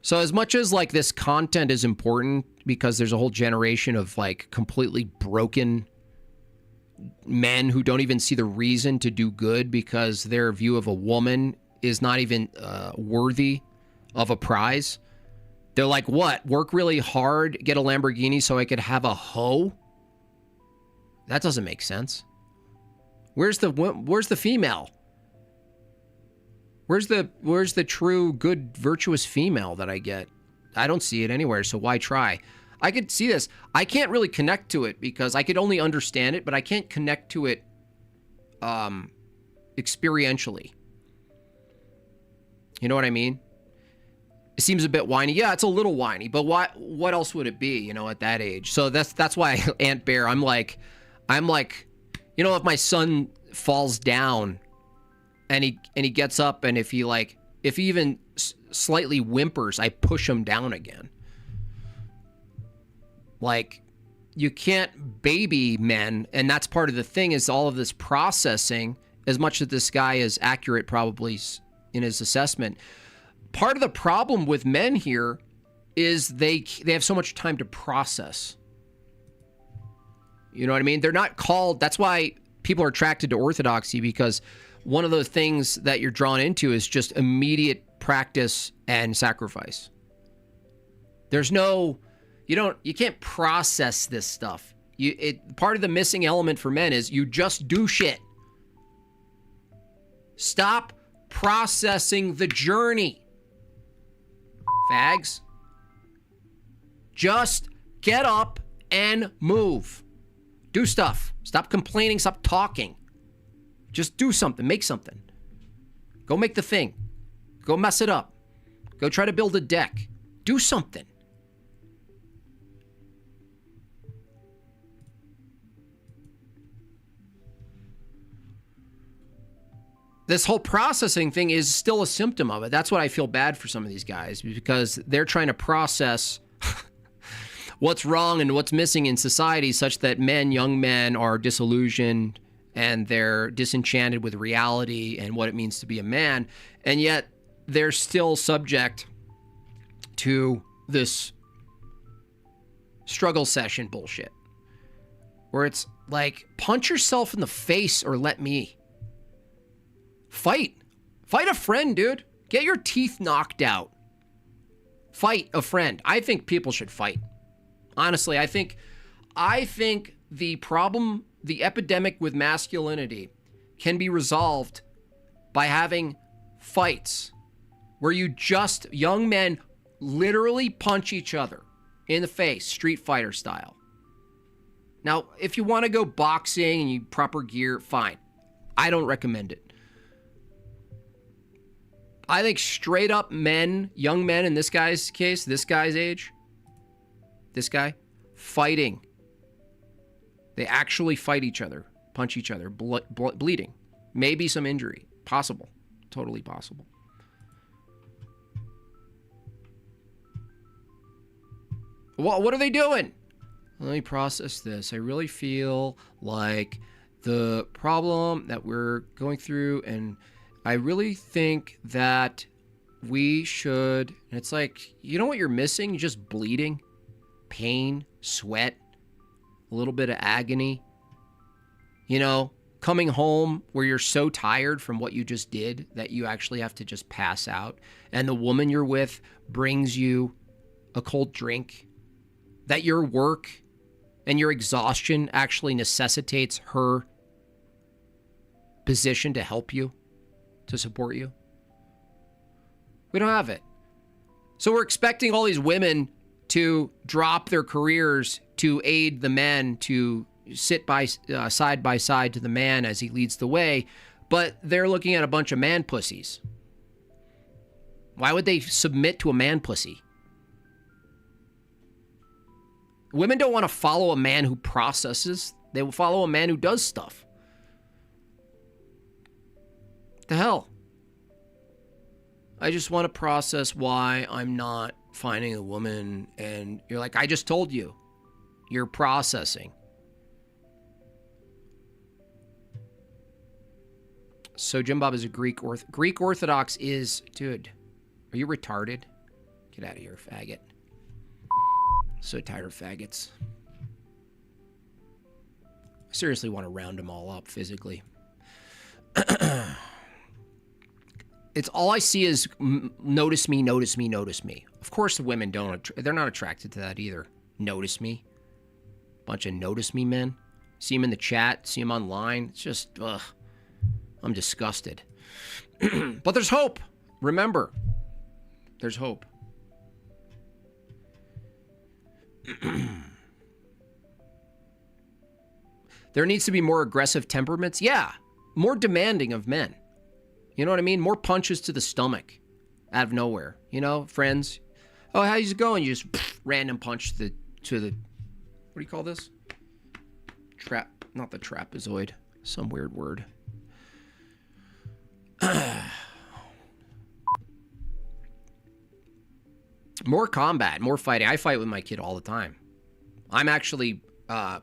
S1: So as much as like this content is important because there's a whole generation of like completely broken men who don't even see the reason to do good because their view of a woman is not even worthy of a prize. They're like, what? Work really hard, get a Lamborghini so I could have a hoe? That doesn't make sense. Where's the female? Where's the true, good, virtuous female that I get? I don't see it anywhere, so why try? I could see this. I can't really connect to it because I could only understand it, but I can't connect to it experientially. You know what I mean? It seems a bit whiny. Yeah, it's a little whiny, but what else would it be, you know, at that age? So that's why Aunt Bear, I'm like, you know, if my son falls down and he gets up and if he even slightly whimpers, I push him down again. Like, you can't baby men, and that's part of the thing is all of this processing, as much as this guy is accurate probably in his assessment. Part of the problem with men here is they have so much time to process. You know what I mean? They're not called, that's why people are attracted to orthodoxy, because one of those things that you're drawn into is just immediate practice and sacrifice. There's no... You can't process this stuff. Part of the missing element for men is you just do shit. Stop processing the journey. Fags. Just get up and move. Do stuff. Stop complaining, stop talking. Just do something, make something. Go make the thing. Go mess it up. Go try to build a deck. Do something. This whole processing thing is still a symptom of it. That's what I feel bad for some of these guys, because they're trying to process what's wrong and what's missing in society, such that young men are disillusioned and they're disenchanted with reality and what it means to be a man. And yet they're still subject to this struggle session bullshit. Where it's like, punch yourself in the face or let me. Fight. Fight a friend, dude. Get your teeth knocked out. Fight a friend. I think people should fight. Honestly, I think the problem, the epidemic with masculinity can be resolved by having fights where young men literally punch each other in the face, Street Fighter style. Now, if you want to go boxing and you proper gear, fine. I don't recommend it. I think straight up men, young men in this guy's case, this guy's age, this guy, fighting. They actually fight each other, punch each other, bleeding. Maybe some injury. Possible. Totally possible. What are they doing? Let me process this. I really feel like the problem that we're going through, and I really think that we should, and it's like, you know what you're missing? You're just bleeding, pain, sweat, a little bit of agony. You know, coming home where you're so tired from what you just did that you actually have to just pass out, and the woman you're with brings you a cold drink, that your work and your exhaustion actually necessitates her position to help you, to support you. We don't have it. So we're expecting all these women to drop their careers to aid the men, to sit side by side to the man as he leads the way, but they're looking at a bunch of man pussies. Why would they submit to a man pussy? Women don't want to follow a man who processes. They will follow a man who does stuff. The hell? I just want to process why I'm not finding a woman. And you're like, I just told you. You're processing. So Jim Bob is a Greek Orthodox is... Dude, are you retarded? Get out of here, faggot. So tired of faggots. I seriously want to round them all up physically. It's all I see is notice me, notice me, notice me. Of course the women don't, they're not attracted to that either. Notice me. Bunch of notice me men. See them in the chat, see them online. It's just, ugh. I'm disgusted. But there's hope. Remember, there's hope. There needs to be more aggressive temperaments. Yeah, more demanding of men. You know what I mean? More punches to the stomach out of nowhere. You know, friends. Oh, how's it going? You just random punch to the what do you call this? Trap, not the trapezoid. Some weird word. More combat, more fighting. I fight with my kid all the time. I'm actually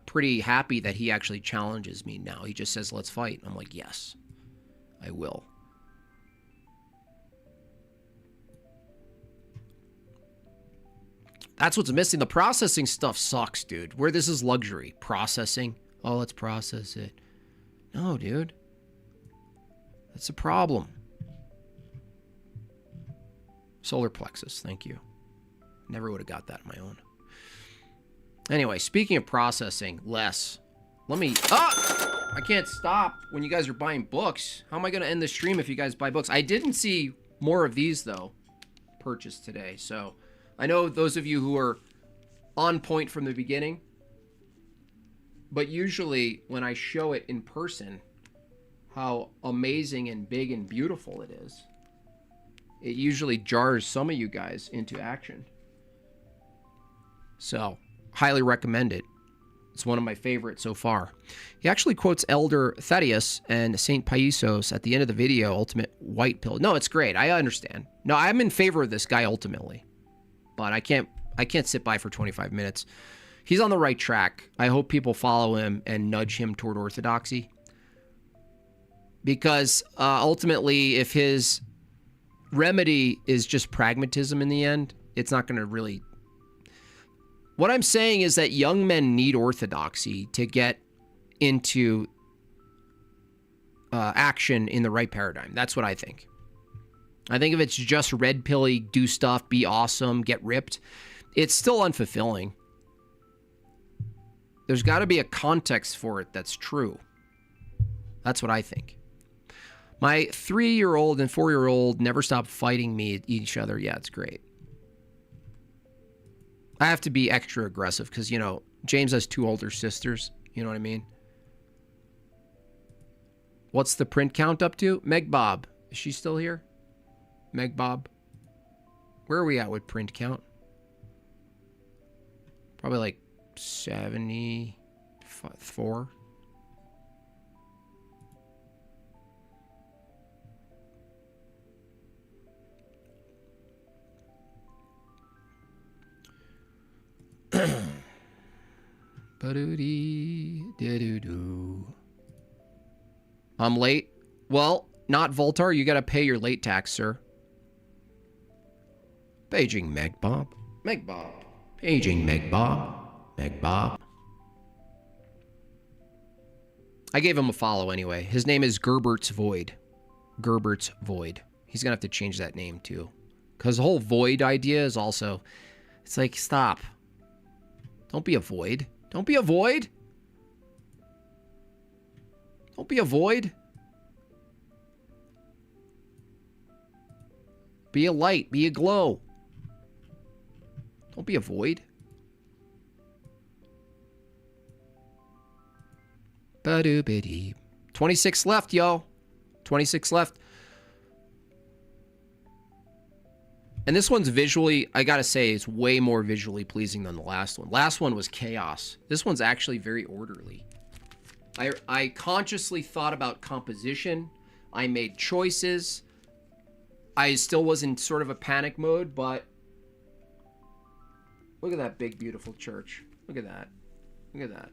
S1: pretty happy that he actually challenges me now. He just says, let's fight. I'm like, yes, I will. That's what's missing. The processing stuff sucks, dude. Where this is luxury. Processing. Oh, let's process it. No, dude. That's a problem. Solar plexus, thank you. Never would have got that on my own. Anyway, speaking of processing, less. Let me... Ah! I can't stop when you guys are buying books. How am I going to end the stream if you guys buy books? I didn't see more of these, though, purchased today. So, I know those of you who are on point from the beginning. But usually, when I show it in person, how amazing and big and beautiful it is, it usually jars some of you guys into action. So, highly recommend it. It's one of my favorites so far. He actually quotes Elder Thaddeus and St. Paisos at the end of the video, Ultimate White Pill. No, it's great. I understand. No, I'm in favor of this guy ultimately. But I can't sit by for 25 minutes. He's on the right track. I hope people follow him and nudge him toward orthodoxy. Because ultimately, if his remedy is just pragmatism in the end, it's not going to really... What I'm saying is that young men need orthodoxy to get into action in the right paradigm. That's what I think. I think if it's just red pilly, do stuff, be awesome, get ripped, it's still unfulfilling. There's got to be a context for it that's true. That's what I think. My 3-year-old and 4-year-old never stop fighting me at each other. Yeah, it's great. I have to be extra aggressive because, you know, James has 2 older sisters. You know what I mean? What's the print count up to? Meg Bob. Is she still here? Meg Bob. Where are we at with print count? Probably like 74. I'm late. Well, not Voltar. You got to pay your late tax, sir. Paging Meg Bob. Meg Bob. Paging Meg Bob. Meg Bob. I gave him a follow anyway. His name is Gerbert's Void. Gerbert's Void. He's going to have to change that name too. Because the whole void idea is also... It's like, stop. Don't be a void. Don't be a void. Don't be a void. Be a light. Be a glow. Don't be a void. Ba-do-ba-dee. 26 left, yo. 26 left. And this one's visually, I gotta say, it's way more visually pleasing than the last one. Last one was chaos. This one's actually very orderly. I consciously thought about composition. I made choices. I still was in sort of a panic mode, but look at that big, beautiful church. Look at that. Look at that.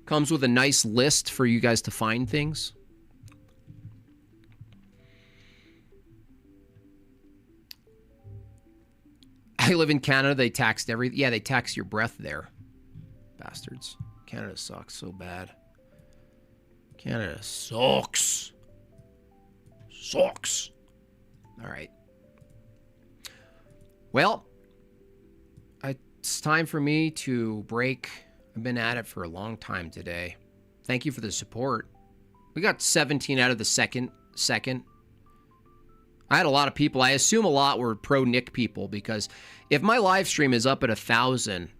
S1: Comes with a nice list for you guys to find things. I live in Canada. They taxed everything. Yeah, they tax your breath there. Bastards. Canada sucks so bad. Canada sucks. Sucks. All right. Well, it's time for me to break. I've been at it for a long time today. Thank you for the support. We got 17 out of the second. I had a lot of people. I assume a lot were pro Nick people because if my live stream is up at 1,000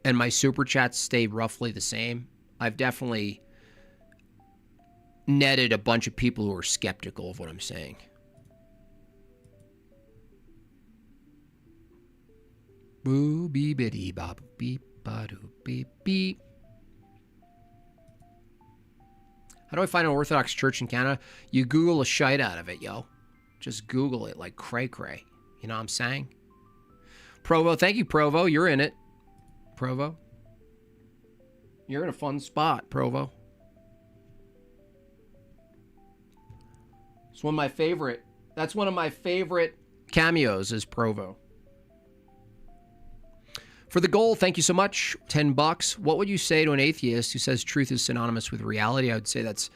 S1: and my super chats stay roughly the same, I've definitely netted a bunch of people who are skeptical of what I'm saying. Boo bee biddy bop beep. How do I find an Orthodox church in Canada? You Google a shite out of it, yo. Just Google it like cray-cray. You know what I'm saying? Provo, thank you, Provo. You're in it. Provo. You're in a fun spot, Provo. It's one of my favorite. That's one of my favorite cameos is Provo. For the goal, thank you so much. $10. What would you say to an atheist who says truth is synonymous with reality? I would say that's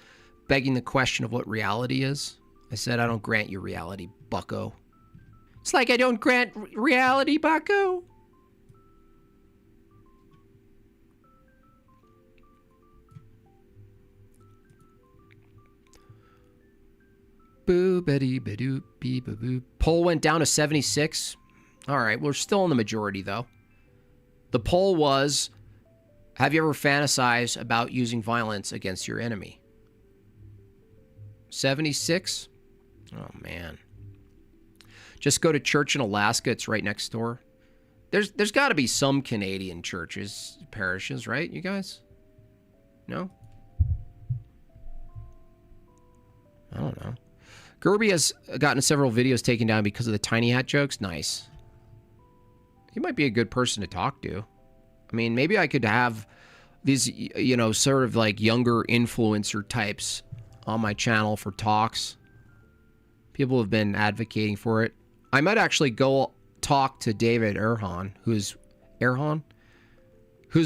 S1: begging the question of what reality is. I said, I don't grant you reality, bucko. It's like I don't grant reality, bucko. Boo, beddy, badoo, bee, boo, boo. Poll went down to 76. All right, we're still in the majority, though. The poll was, have you ever fantasized about using violence against your enemy? 76? Oh, man. Just go to church in Alaska. It's right next door. There's got to be some Canadian churches, parishes, right, you guys? No? I don't know. Gerby has gotten several videos taken down because of the tiny hat jokes. Nice. He might be a good person to talk to. I mean, maybe I could have these, you know, sort of like younger influencer types on my channel for talks. People have been advocating for it. I might actually go talk to David Erhan, who's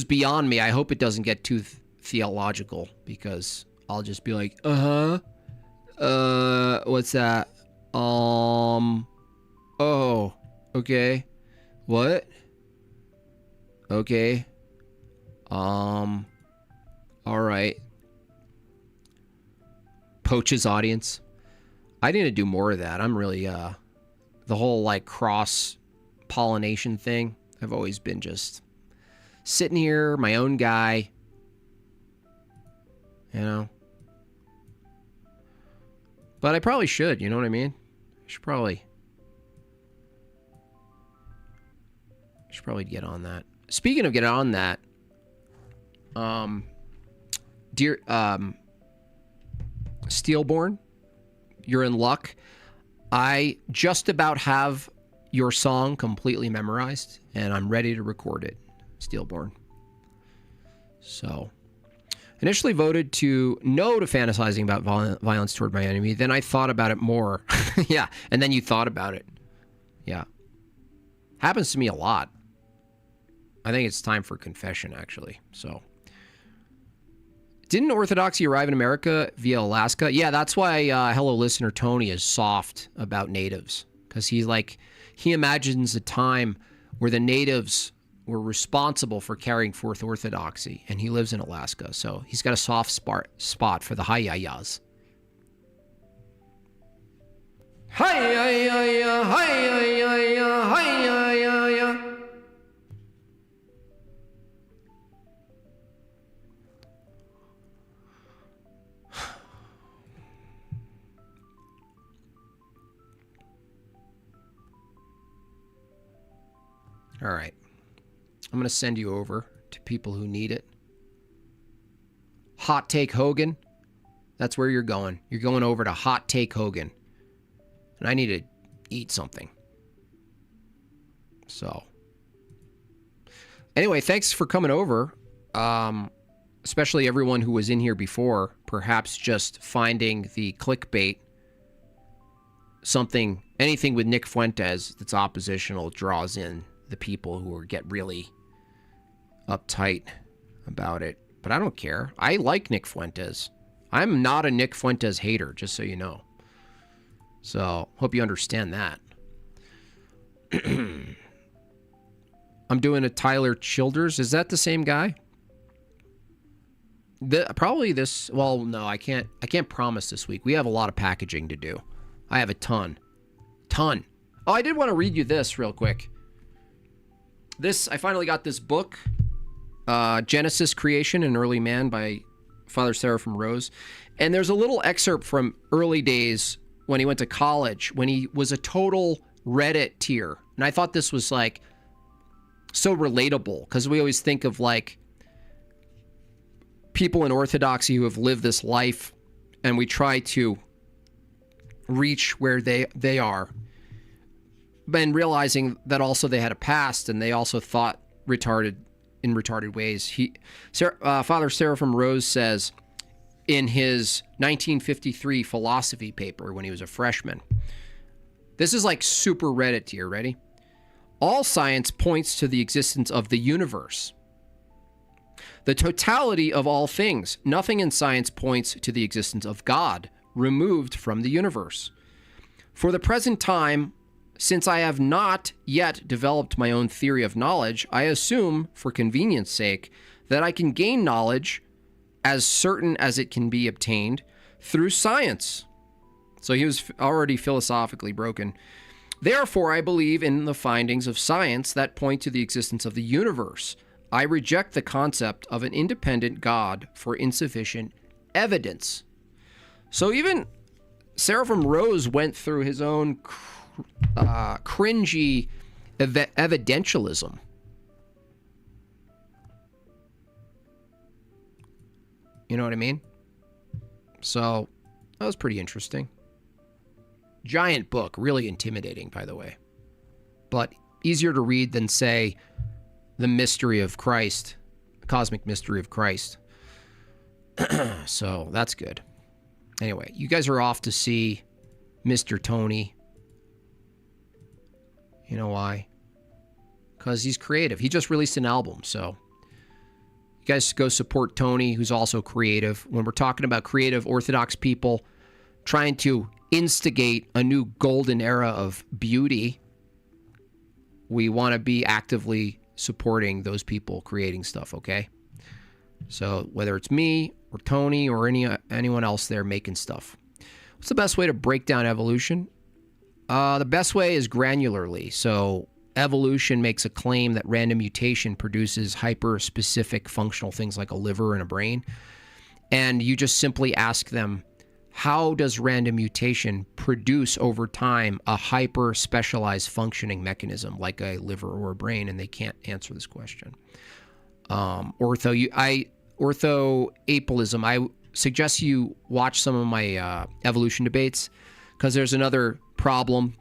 S1: beyond me. I hope it doesn't get too theological, because I'll just be like, what's that? Oh, okay. What? Okay. All right. Poach his audience. I need to do more of that. I'm really, the whole like cross pollination thing. I've always been just sitting here, my own guy, you know. But I probably should, you know what I mean? I should probably get on that. Speaking of getting on that, dear Steelborn, you're in luck. I just about have your song completely memorized, and I'm ready to record it, Steelborn. So, initially voted to no to fantasizing about violence toward my enemy. Then I thought about it more. Yeah, and then you thought about it. Yeah. Happens to me a lot. I think it's time for confession, actually. So, didn't Orthodoxy arrive in America via Alaska? Yeah, that's why Hello Listener Tony is soft about natives. Because he imagines a time where the natives were responsible for carrying forth Orthodoxy. And he lives in Alaska. So he's got a soft spot for the Hayayas. Hayaya, hayaya, hayaya. All right. I'm going to send you over to people who need it. Hot Take Hogan. That's where you're going. You're going over to Hot Take Hogan. And I need to eat something. So. Anyway, thanks for coming over. Especially everyone who was in here before. Perhaps just finding the clickbait. Anything with Nick Fuentes that's oppositional draws in the people who get really uptight about it. But I don't care. I like Nick Fuentes. I'm not a Nick Fuentes hater, just so you know. So, hope you understand that. I'm doing a Tyler Childers. Is that the same guy? Probably this. Well, no, I can't promise this week. We have a lot of packaging to do. I have a ton. Oh, I did want to read you this real quick. I finally got this book, Genesis, Creation, and Early Man by Father Seraphim Rose. And there's a little excerpt from early days when he went to college, when he was a total Reddit tier. And I thought this was like so relatable, because we always think of like people in Orthodoxy who have lived this life, and we try to reach where they are. And realizing that also they had a past, and they also thought in retarded ways. Father Seraphim Rose says in his 1953 philosophy paper when he was a freshman, this is like super Reddit tier, ready? All science points to the existence of the universe, the totality of all things. Nothing in science points to the existence of God, removed from the universe. For the present time, since I have not yet developed my own theory of knowledge, I assume, for convenience sake, that I can gain knowledge as certain as it can be obtained through science. So he was already philosophically broken. Therefore, I believe in the findings of science that point to the existence of the universe. I reject the concept of an independent God for insufficient evidence. So even Seraphim Rose went through his own cringy evidentialism. You know what I mean? So that was pretty interesting. Giant book, really intimidating, by the way, but easier to read than, say, the mystery of Christ, the cosmic mystery of Christ. So that's good. Anyway, you guys are off to see Mr. Tony. You know why? Because he's creative. He just released an album, so you guys go support Tony, who's also creative. When we're talking about creative Orthodox people trying to instigate a new golden era of beauty, we want to be actively supporting those people creating stuff, okay? So whether it's me or Tony or anyone else there making stuff. What's the best way to break down evolution? The best way is granularly. So evolution makes a claim that random mutation produces hyper-specific functional things like a liver and a brain. And you just simply ask them, how does random mutation produce over time a hyper-specialized functioning mechanism like a liver or a brain? And they can't answer this question. Orthoapalism, I suggest you watch some of my evolution debates, because there's another problem,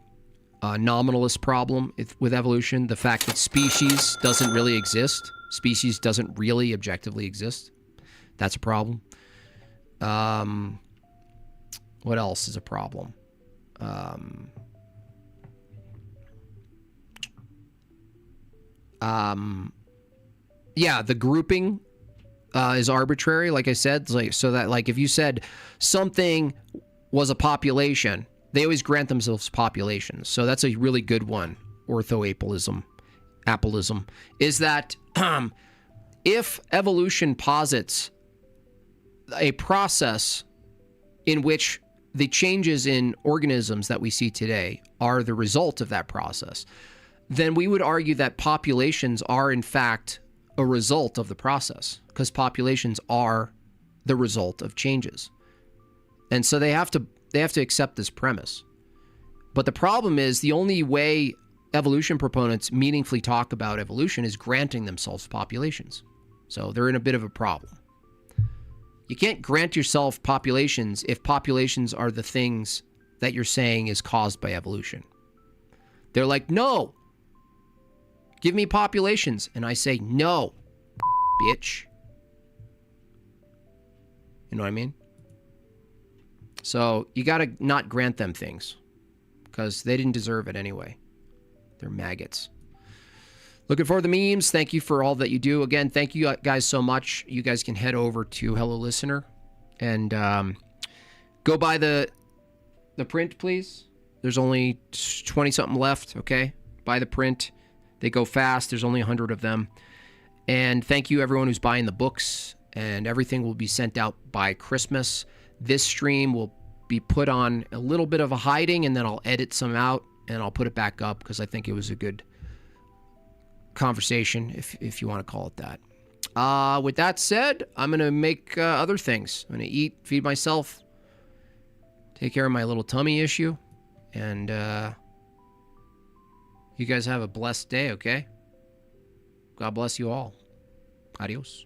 S1: nominalist problem with evolution, the fact that species doesn't really exist. Species doesn't really objectively exist. That's a problem. What else is a problem? Yeah, the grouping is arbitrary, like I said. So that, like, if you said something was a population, they always grant themselves populations. So that's a really good one. Orthoapalism, is that if evolution posits a process in which the changes in organisms that we see today are the result of that process, then we would argue that populations are in fact a result of the process, because populations are the result of changes. And so they have to accept this premise. But the problem is, the only way evolution proponents meaningfully talk about evolution is granting themselves populations. So they're in a bit of a problem. You can't grant yourself populations if populations are the things that you're saying is caused by evolution. They're like, no, give me populations. And I say, no, bitch. You know what I mean? So you got to not grant them things, because they didn't deserve it anyway. They're maggots. Looking forward to the memes. Thank you for all that you do. Again, thank you guys so much. You guys can head over to Hello Listener and go buy the print, please. There's only 20-something left, okay? Buy the print. They go fast. There's only 100 of them. And thank you, everyone who's buying the books. And everything will be sent out by Christmas. This stream will be put on a little bit of a hiding, and then I'll edit some out, and I'll put it back up, because I think it was a good conversation, if you want to call it that. With that said, I'm going to make other things. I'm going to eat, feed myself, take care of my little tummy issue, and you guys have a blessed day, okay? God bless you all. Adios.